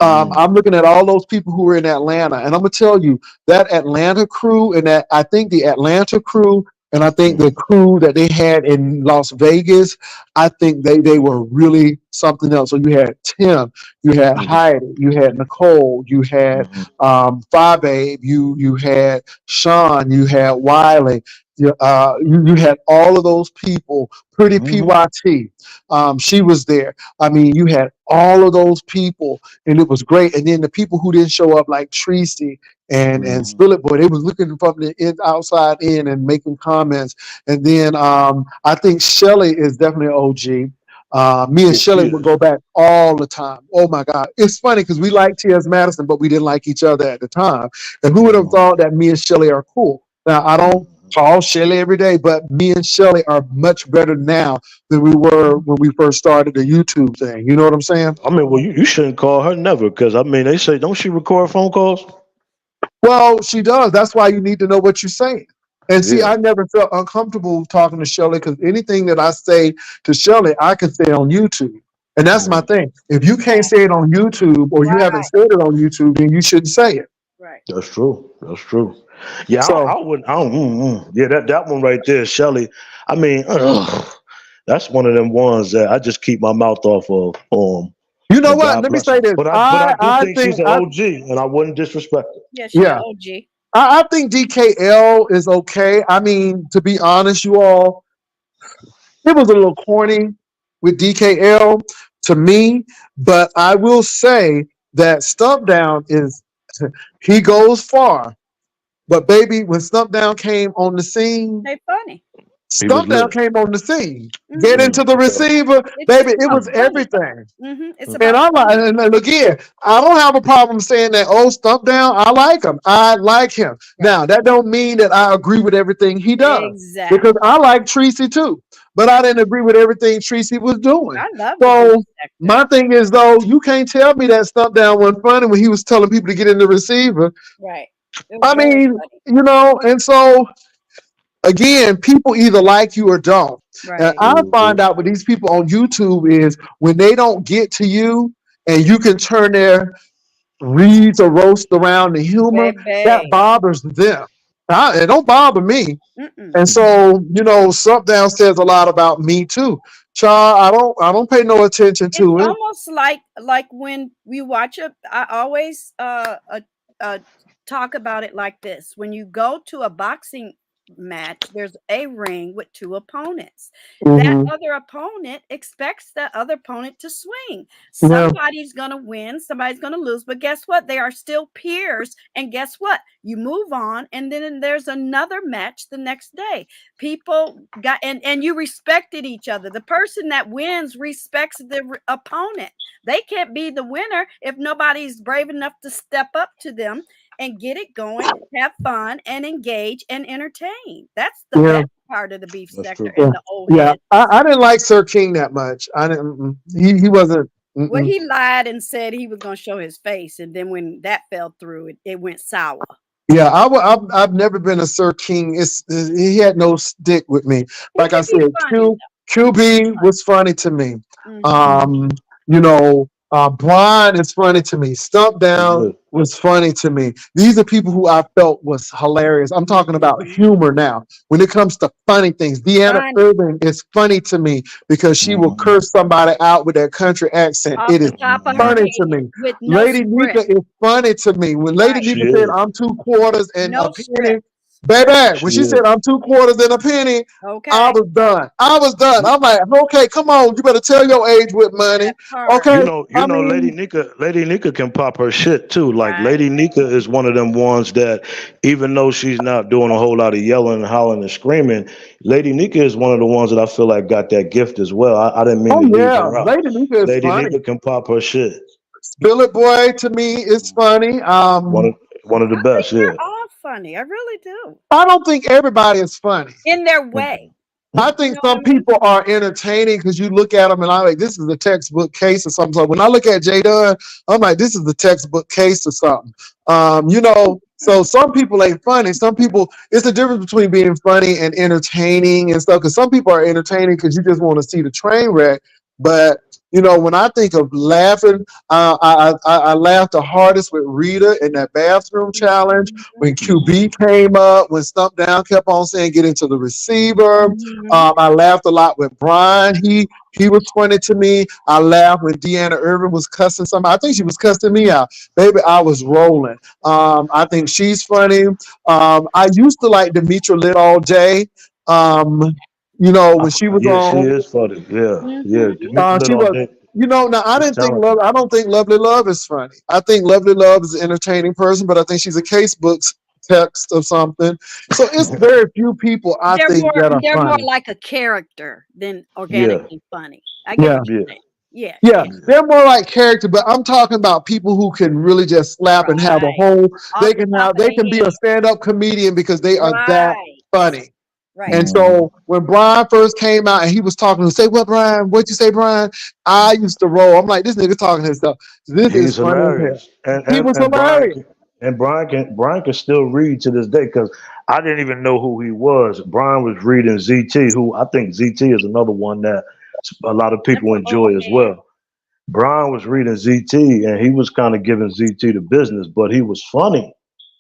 mm, I'm looking at all those people who were in Atlanta, and I'm gonna tell you that Atlanta crew, and that I think the Atlanta crew, and I think the mm, crew that they had in Las Vegas, I think they were really something else. So you had Tim, you had mm, Heidi, you had Nicole, you had mm, Fabe, you had Sean, you had Wiley. You had all of those people. Pretty Mm-hmm. PYT, she was there. I mean, you had all of those people, and it was great. And then the people who didn't show up, like Tracy and Mm-hmm. Spillet Boy, they was looking from the outside in and making comments. And then I think Shelly is definitely an OG. Me and Yeah, Shelly she would is. go back all the time. Oh my God. It's funny because we liked T.S. Madison, but we didn't like each other at the time. And who would have Mm-hmm. thought that me and Shelly are cool? Now, I don't call Shelly every day, but me and Shelly are much better now than we were when we first started the YouTube thing. You know what I'm saying? I mean, well, you shouldn't call her never, because I mean, they say, don't she record phone calls? Well, she does. That's why you need to know what you're saying. And see, Yeah. I never felt uncomfortable talking to Shelly because anything that I say to Shelly, I can say on YouTube. And that's my Mm. thing. If you can't say it on YouTube or you haven't Right, said it on YouTube, then you shouldn't say it. right. That's true. That's true. Yeah, So, I wouldn't. I don't. Yeah, that one right there, Shelly. I mean, that's one of them ones that I just keep my mouth off of. you know And what? God Let me bless say her. this. But I do I think think, she's an OG, and I wouldn't disrespect her. Yeah, she a yeah, OG. I think DKL is okay. I mean, to be honest, you all, it was a little corny with DKL to me, but I will say that Stump Down is he goes far. But baby, when Stump Down came on the scene, They funny. He was Stump Down lit. came on the scene. Get Mm-hmm. into the Yeah. receiver, It's baby. It about was funny. everything. Mm-hmm. It's And about I'm like, funny. and again, I don't have a problem saying that. Oh, Stump Down, I like him. I like him. Right. Now that don't mean that I agree with everything he does because Exactly. I like Tracy too, but I didn't agree with everything Tracy was doing. I love the beef So sector. my thing is though, you can't tell me that Stump Down wasn't funny when he was telling people to get in the receiver. Right. It was I very mean, funny. and so again, people either like you or don't. And Right. I find out with these people on YouTube is when they don't get to you and you can turn their reads or roast around the humor, that Baby. bothers them. It don't bother me. Mm-mm. And so, Down says a lot about me too. Child, I don't pay no attention It's to it. almost like when we watch a I always talk about it like this. When you go to a boxing match, there's a ring with two opponents. That Hmm. other opponent expects that other opponent to swing. Yeah, Somebody's going to win, somebody's going to lose, but guess what? They are still peers, and guess what? You move on, and then there's another match the next day. People got and you respected each other. The person that wins respects the opponent. They can't be the winner if nobody's brave enough to step up to them and get it going, have fun, and engage and entertain. That's the yeah, best part of the beef That's sector true. and yeah, the old yeah. heads. I didn't like Sir King that much. I didn't. He wasn't. Well, Mm-mm. he lied and said he was going to show his face, and then when that fell through, it went sour. Yeah, I've never been a Sir King. He had no stick with me. He Like I can be said, funny though. He can be QB was funny to me. funny. Um, Brian is funny to me. Stump He's Down lit. was funny to me. These are people who I felt was hilarious. I'm talking about Mhm. humor now. When it comes to funny things, Deanna Funny Irving is funny to me because she will Mm-hmm. curse somebody out with that country accent. off It the is top of her Mm-hmm. funny head to me. with no Lady script. Nika is funny to me. When Lady Right. She Nika said, is. I'm 2 quarters and a No penny, script. baby, when She she said, is. I'm 2 quarters and a penny, I Okay. was done. I was done. I'm like, okay, come on. You better tell your age with money. That part. Okay. You I know, mean, Lady Nika can pop her shit too. Like Right. Lady Nika is one of them ones that, even though she's not doing a whole lot of yelling, hollering, and screaming, Lady Nika is one of the ones that I feel like got that gift as well. I didn't mean oh to leave yeah, her out. Lady Nika is Lady funny. Nika can pop her shit. Billet Boy to me is funny. One of one of the I think best. Yeah. they're all funny. I really do. I don't think everybody is funny. In their way. Mhm. I You think know what some I mean? people are entertaining because you look at them and I'm like, this is a textbook case or something. So when I look at Jay Dunn, I'm like, this is the textbook case or something. So some people ain't funny. Some people, it's the difference between being funny and entertaining and stuff. Because some people are entertaining because you just want to see the train wreck. But You know, when I think of laughing, I laughed the hardest with Rita in that bathroom challenge. When QB came up, when Stump Down kept on saying get into the receiver. I laughed a lot with Brian. He was funny to me. I laughed when Deanna Irvin was cussing somebody. I think she was cussing me out. Baby, I was rolling. I think she's funny. I used to like Demetra Liddell J. You know, when she was Yeah, she on, is funny. Yeah, yeah. Demetrius she all was. day. You know, now I She's didn't think talented. Love. I don't think Lovely Love is funny. I think Lovely Love is an entertaining person, but I think she's a casebook text or something. So it's very few people I They're think more that are they're more funny. like a character than Yeah, organically funny. I get Yeah. what yeah, you're saying. Yeah, Yeah, yeah. they're more like character, but I'm talking about people who can really just slap and have a Right. whole. Off the top of They their can be a head. stand-up comedian because they are that Right. funny. Right. And hmm so when Brian first came out and he was talking, say what Brian? What'd you say, Brian? I used to roll. I'm like, this nigga talking his stuff. This is he's funny as hell. hilarious. And He and was and Brian hilarious. can, and Brian can still read to this day because I didn't even know who he was. Brian was reading ZT, who I think ZT is another one that a lot of That's people an old enjoy as man. well. Brian was reading ZT and he was kind of giving ZT the business, but he was funny.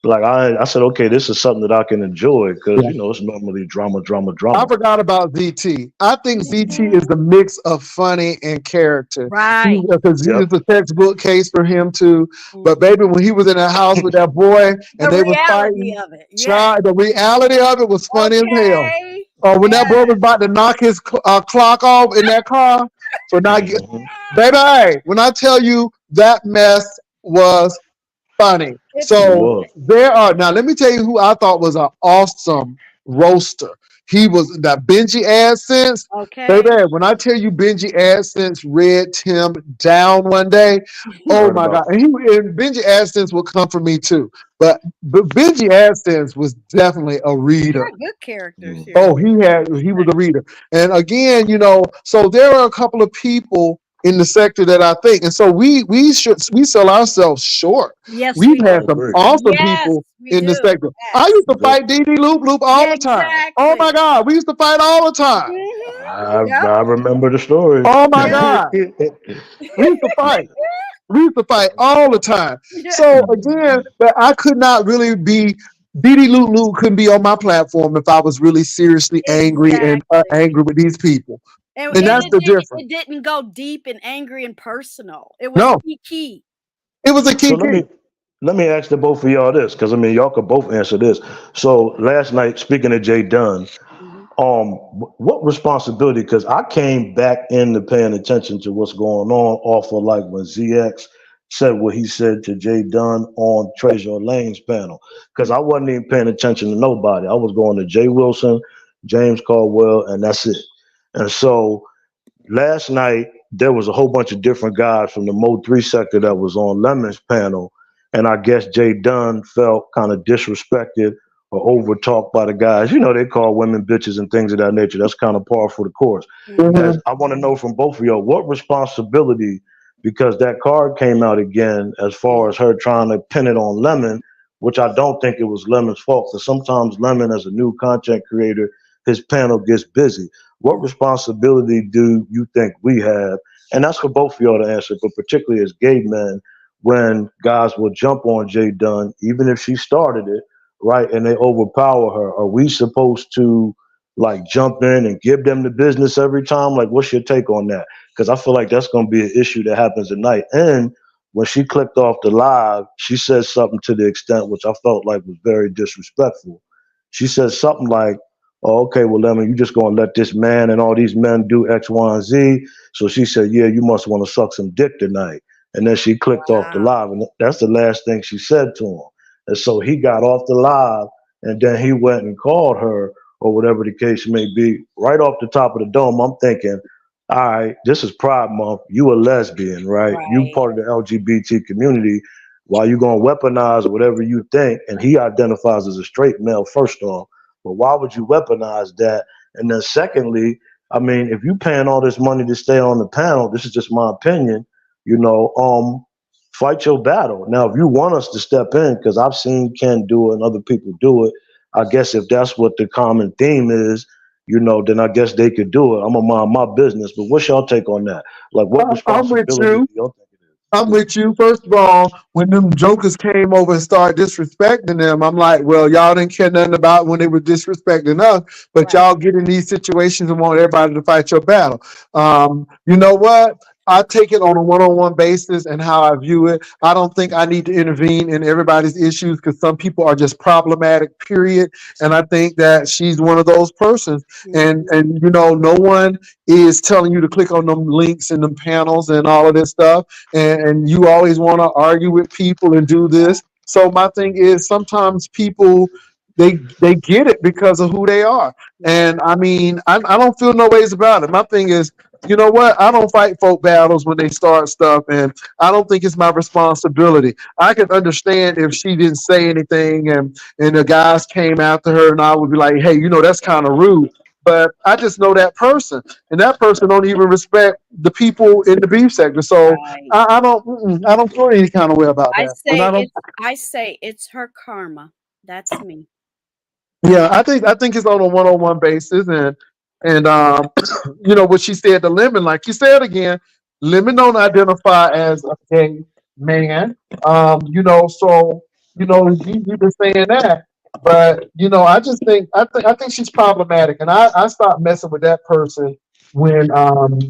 Like I said, okay, this is something that I can enjoy because you know it's normally drama, drama, I drama. forgot about ZT. I think ZT Mhm. is the mix of funny and character. Right. Because Yep. it's a textbook case for him too. But Mhm. baby, when he was in that house with that boy and The they was reality fighting, of it. Yes. child, the reality of it was funny as hell. Okay. When that boy Yes. was about to knock his clock off in that car for not get, hmm baby, when I tell you that mess was funny. It's It So was. moving. there are now. Let me tell you who I thought was an awesome roaster. He was that Benji AdSense, baby. Okay. When I tell you Benji AdSense read Tim down one day, I oh heard my god! about And Benji AdSense would come for me too. But Benji AdSense was definitely a There reader. are good characters that. here. Oh, he was a reader. And again, you know, so there are a couple of people in the sector that I think, and so we sell ourselves short. Yes, We've we had do. I some agree. awesome Yes, people we in the do. sector. I Yes. used We to do. fight DD Loop Loop all Yeah, the time. Oh my exactly. God, we used to fight all the time. Yep. I remember the stories. Oh my Yep. God, we used to fight. We used to fight all the time. Yeah. So again, but I could not really be. DD Loot Loot couldn't be on my platform if I was really seriously angry and Exactly. angry with these people, And, and and that's the difference. it didn't go deep and angry and personal. It was No, key. it was a So kiki. let me ask the both of y'all this, because I mean y'all could both answer this. So last night, speaking of Jay Dunn, Mhm. what responsibility? Because I came back into paying attention to what's going on off of like when ZX said what he said to Jay Dunn on Treasure Lane's panel. Because I wasn't even paying attention to nobody. I was going to Jay Wilson, James Caldwell, and that's it. And so last night there was a whole bunch of different guys from the Mo 3 sector that was on Lemon's panel, and I guess Jay Dunn felt kind of disrespected or over talked by the guys. You know, they call women bitches and things of that nature. That's kind of par for the course. Mhm. As Mhm. I want to know from both of y'all, what responsibility, because that card came out again as far as her trying to pin it on Lemon, which I don't think it was Lemon's fault. Because sometimes Lemon, as a new content creator, his panel gets busy. What responsibility do you think we have? And that's for both of y'all to answer, but particularly as gay men, when guys will jump on Jay Dunn, even if she started it, right, and they overpower her. Are we supposed to like jump in and give them the business every time? Like, what's your take on that? Because I feel like that's going to be an issue that happens at night. And when she clicked off the live, she said something to the extent which I felt like was very disrespectful. She said something like, oh, okay, well, Lemon, you just gonna let this man and all these men do X, Y, and Z. So she said, yeah, you must want to suck some dick tonight. And then she clicked off the Wow. live, and that's the last thing she said to him. And so he got off the live, and then he went and called her, or whatever the case may be, right off the top of the dome. I'm thinking, all right, this is Pride Month. You a lesbian, right? You Right. part of the LGBT community. Why you gonna weaponize whatever you think? And he identifies as a straight male, first off. But why would you weaponize that? And then secondly, I mean, if you paying all this money to stay on the panel, this is just my opinion, you know, fight your battle. Now, if you want us to step in, because I've seen Ken do it and other people do it, I guess if that's what the common theme is, then I guess they could do it. I'm gonna mind my business. But what's y'all take on that? Like, what I'm with responsibility you. do y'all think it is? I'm with you. First of all, when them jokers came over and started disrespecting them, I'm like, well, y'all didn't care nothing about when they were disrespecting us, but Right. y'all get in these situations and want everybody to fight your battle. You know what? I take it on a one-on-one basis and how I view it. I don't think I need to intervene in everybody's issues because some people are just problematic, period. And I think that she's one of those persons. And no one is telling you to click on them links and them panels and all of this stuff. And you always want to argue with people and do this. So my thing is sometimes people they get it because of who they are. And I mean, I don't feel no ways about it. My thing is, you know what? I don't fight folk battles when they start stuff, and I don't think it's my responsibility. I can understand if she didn't say anything and the guys came after her, and I would be like, hey, that's kind of rude. But I just know that person, and that person don't even respect the people in the beef sector. So Right. I don't feel any kind of way about that. And I don't. I say it's her karma. That's me. Yeah, I think it's on a one-on-one basis, and what she said to Lemon, like you said again, Lemon don't identify as a gay man. So you've been saying that, but I think she's problematic, and I stopped messing with that person when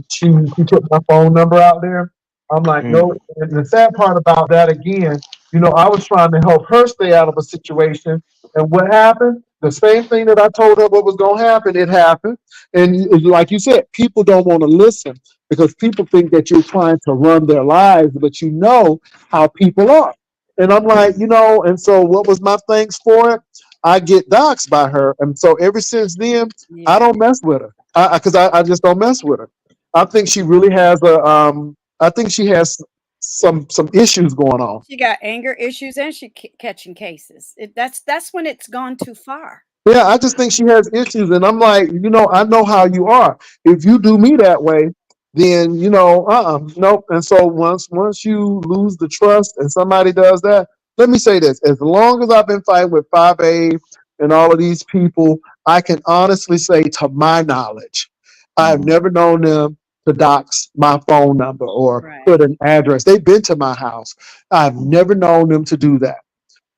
she put my phone number out there. I'm like, no. And the sad part about that again, I was trying to help her stay out of a situation, and what happened? The same thing that I told her what was going to happen, it happened. And like you said, people don't want to listen because people think that you're trying to run their lives, but you know how people are. And I'm like, and so what was my thanks for it? I get doxxed by her. And so ever since then, I Yeah. don't mess with her because I just don't mess with her. I think she really I think she has some issues going on. She got anger issues and she catching cases. That's when it's gone too far. Yeah, I just think she has issues, and I'm like, I know how you are. If you do me that way, then nope. And so once you lose the trust, and somebody does that, let me say this: as long as I've been fighting with 5A and all of these people, I can honestly say, to my knowledge, I've never known them to dox my phone number or Right. put an address. They've been to my house. I've never known them to do that.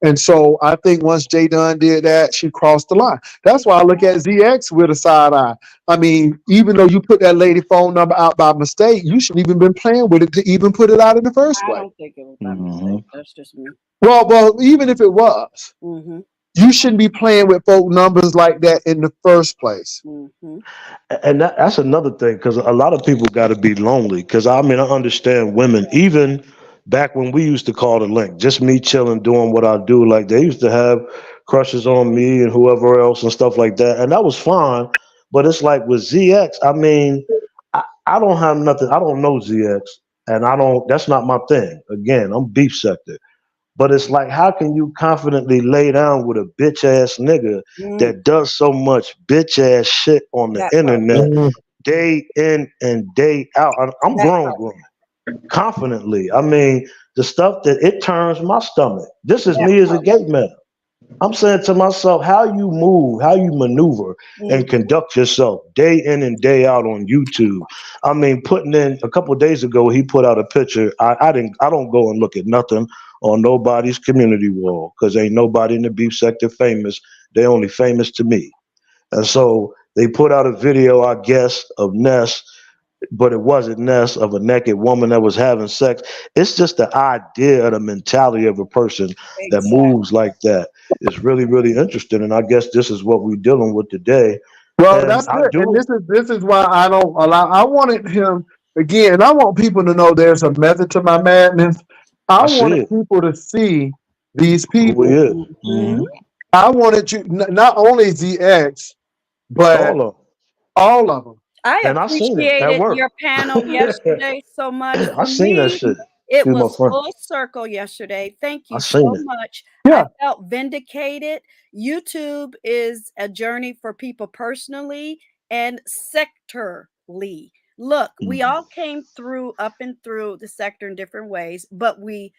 And so I think once Jay Dunn did that, she crossed the line. That's why I look at ZX with a side eye. I mean, even though you put that lady phone number out by mistake, you shouldn't even been playing with it to even put it out in the first I place. don't think it was by mistake. That's just me. Well, even if it was, Mm-hmm. you shouldn't be playing with folk numbers like that in the first place. Mm-hmm. And that's another thing because a lot of people got to be lonely. Because I mean, I understand women, even back when we used to call the link, just me chilling, doing what I do. Like they used to have crushes on me and whoever else and stuff like that, and that was fine. But it's like with ZX, I mean, I don't have nothing. I don't know ZX, and I don't. That's not my thing. Again, I'm beef sector. But it's like, how can you confidently lay down with a bitch ass nigga Mm, that does so much bitch ass shit on the that part. internet Mhm. day in and day out? I'm That grown, part. grown, confidently. I mean, the stuff that it turns my stomach. This is That me as a part. gay man. I'm saying to myself, how you move, how you maneuver and Mm-hmm. conduct yourself day in and day out on YouTube. I mean, putting in a couple of days ago, he put out a picture. I don't go and look at nothing on nobody's community wall because ain't nobody in the beef sector famous. They only famous to me. And so they put out a video, I guess, of Ness, but it wasn't Ness, of a naked woman that was having sex. It's just the idea, the mentality of a person that Exactly. moves like that is really, really interesting. And I guess this is what we're dealing with today. Well, And that's I it. And do, this is why I don't allow. I wanted him again. And I want people to know there's a method to my madness. I I see wanted it, people to see these who he people. is. Mm-hmm. I wanted you not only ZX, but All of them. all of them. I And I seen it at appreciated work. your panel yesterday so much. I For seen that me, shit. it Excuse my was friend. full circle yesterday. Thank I you seen so it. much. I Yeah. felt vindicated. YouTube is a journey for people personally and sectorally. Look, we Mhm. all came through up and through the sector in different ways, but we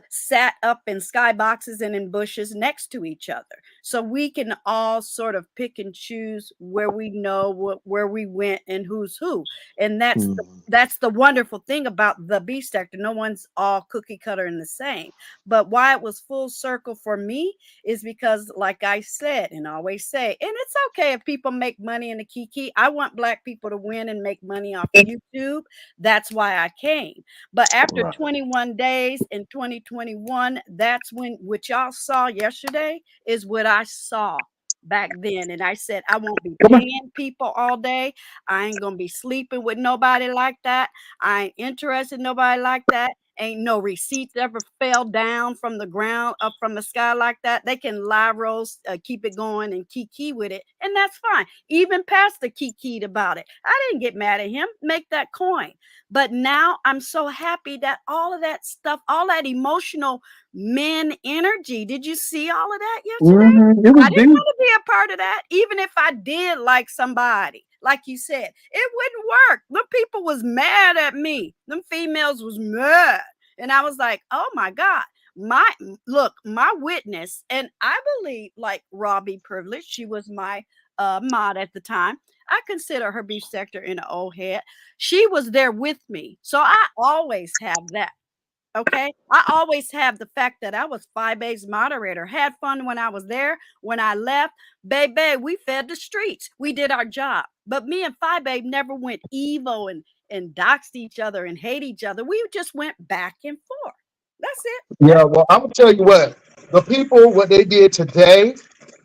sat up in skyboxes and in bushes next to each other. So we can all sort of pick and choose where we know where we went and who's who. And that's the wonderful thing about the beef sector. No one's all cookie cutter and the same. But why it was full circle for me is because, like I said and always say, and it's okay if people make money in the kiki. I want Black people to win and make money off of YouTube. That's why I came. But after 21 days in 2021, that's when what y'all saw yesterday is what I saw back then. And I said, I won't be paying people all day. I ain't gonna be sleeping with nobody like that. I ain't interested in nobody like that. Ain't no receipts ever fell down from the ground up from the sky like that. They can live roast, keep it going and kiki with it, and that's fine. Even Pastor kikied about it. I didn't get mad at him. Make that coin. But now I'm so happy that all of that stuff, all that emotional men energy. Did you see all of that yesterday? I didn't want to be a part of that, even if I did like somebody. Like you said, it wouldn't work. The people was mad at me. Them females was mad. And I was like, oh my God, my witness. And I believe, like Robbie Privilege, she was my mod at the time. I consider her beef sector in an old head. She was there with me. So I always have that. Okay. I always have the fact that I was 5A's moderator, had fun when I was there. When I left, baby, we fed the streets. We did our job. But me and 5A never went evil and doxed each other and hate each other. We just went back and forth. That's it. Yeah, well, I'm gonna tell you what the people what they did today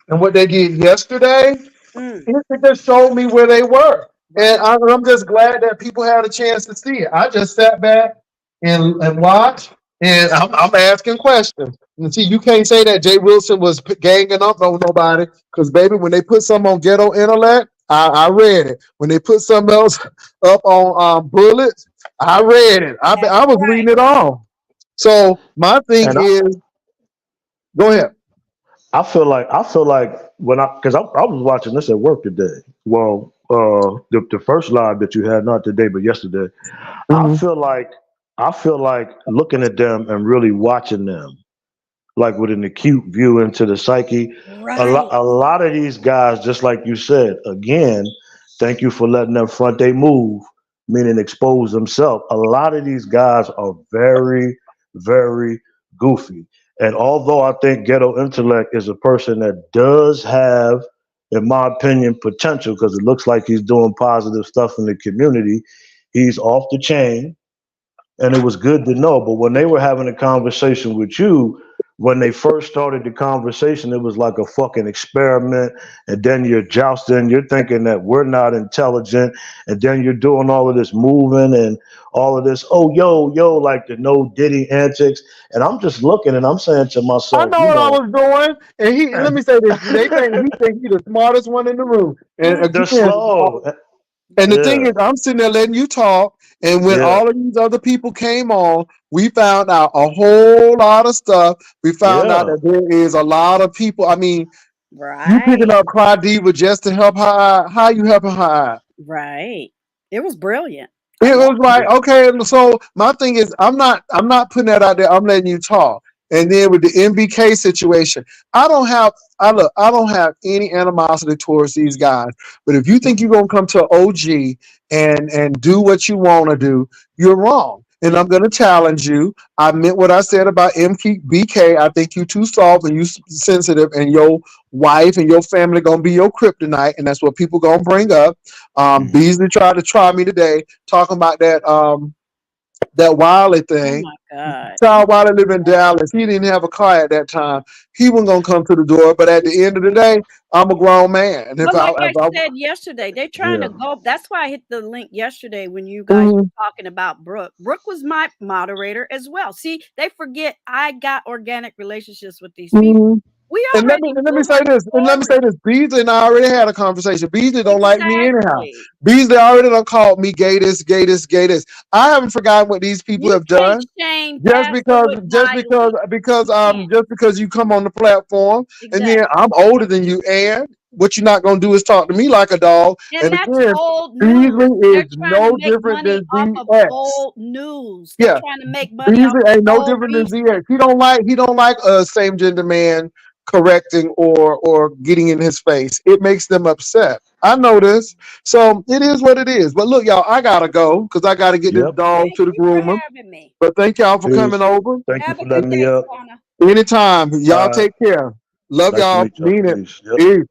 and what they did yesterday. It just showed me where they were, and I'm just glad that people had a chance to see it. I just sat back and watched, and I'm asking questions. And see, you can't say that Jay Wilson was ganging up on nobody, because baby, when they put something on Ghetto Intellect, I read it. When they put something else up on Bullets, I read it. I was reading it all. So my thing And is, go ahead. I feel like when I was watching this at work today. Well, the first live that you had, not today but yesterday. I Mhm. feel like looking at them and really watching them, like with an acute view into the psyche. Right. A lot of these guys, just like you said, again, thank you for letting them front they move, meaning expose themselves. A lot of these guys are very, very goofy. And although I think Ghetto Intellect is a person that does have, in my opinion, potential, because it looks like he's doing positive stuff in the community, he's off the chain, and it was good to know. But when they were having a conversation with you, when they first started the conversation, it was like a fucking experiment. And then you're jousting, you're thinking that we're not intelligent, and then you're doing all of this moving and all of this, oh yo, like the no Diddy antics. And I'm just looking and I'm saying to I myself, know you what I know, was doing, and let me say this: he think he's the smartest one in the room. And they're again, slow. and the thing Yeah, is, I'm sitting there letting you talk, and when yeah, all of these other people came on, we found out a whole lot of stuff. We found out yeah. that there is a lot of people. I mean, you Right. picking up Cry Diva just to help her out. How you helping her out? Right. It was brilliant. I It love was like, it. okay, so my thing is, I'm not putting that out there. I'm letting you talk. And then with the NBK situation, I don't have any animosity towards these guys. But if you think you're gonna come to OG and do what you want to do, you're wrong. And I'm gonna challenge you. I meant what I said about MBK. I think you too soft and you sensitive, and your wife and your family gonna be your kryptonite, and that's what people gonna bring up. Beasley tried to try me today, talking about that Wiley Oh thing. my God. Child Wiley lived in Dallas. He didn't have a car at that time. He wasn't gonna come to the door. But at the end of the day, I'm a grown man. And But like I if I said yesterday, they're trying to Yeah. go. That's why I hit the link yesterday when you guys Mhm, were talking about Brook. Brook was my moderator as well. See, they forget I got organic relationships with these people. mhm. We And let me already and let me knew say her this. And let me say story. this. Beasley and I already had a conversation. Beasley don't like me anyhow. Exactly. Beasley already done called me gay this, gay this, gay this. I haven't forgotten what these people You have can't done. shame Just Pastor because with just because Miley. because You can't. just because you come on the platform, and then Exactly. I'm older than you, and what you're not gonna do is talk to me like a dog. And And that's again, old Beasley news. is They're trying to no make different money than off of ZX. old news. They're Yeah, trying to make money off Beasley of ain't no old different than research. ZX. He don't like a same gender man correcting or getting in his face. It makes them upset. I know this. So it is what it is. But look, y'all, I gotta go because I gotta get this Yep. dog Thank to the you for groomer. having me. But thank y'all for coming Peace. over. Thank you Have for a good letting me day, up. Swana. Anytime. Y'all All right. take care. Love Nice to y'all. meet y'all. Mean it. Peace. Yep. Peace.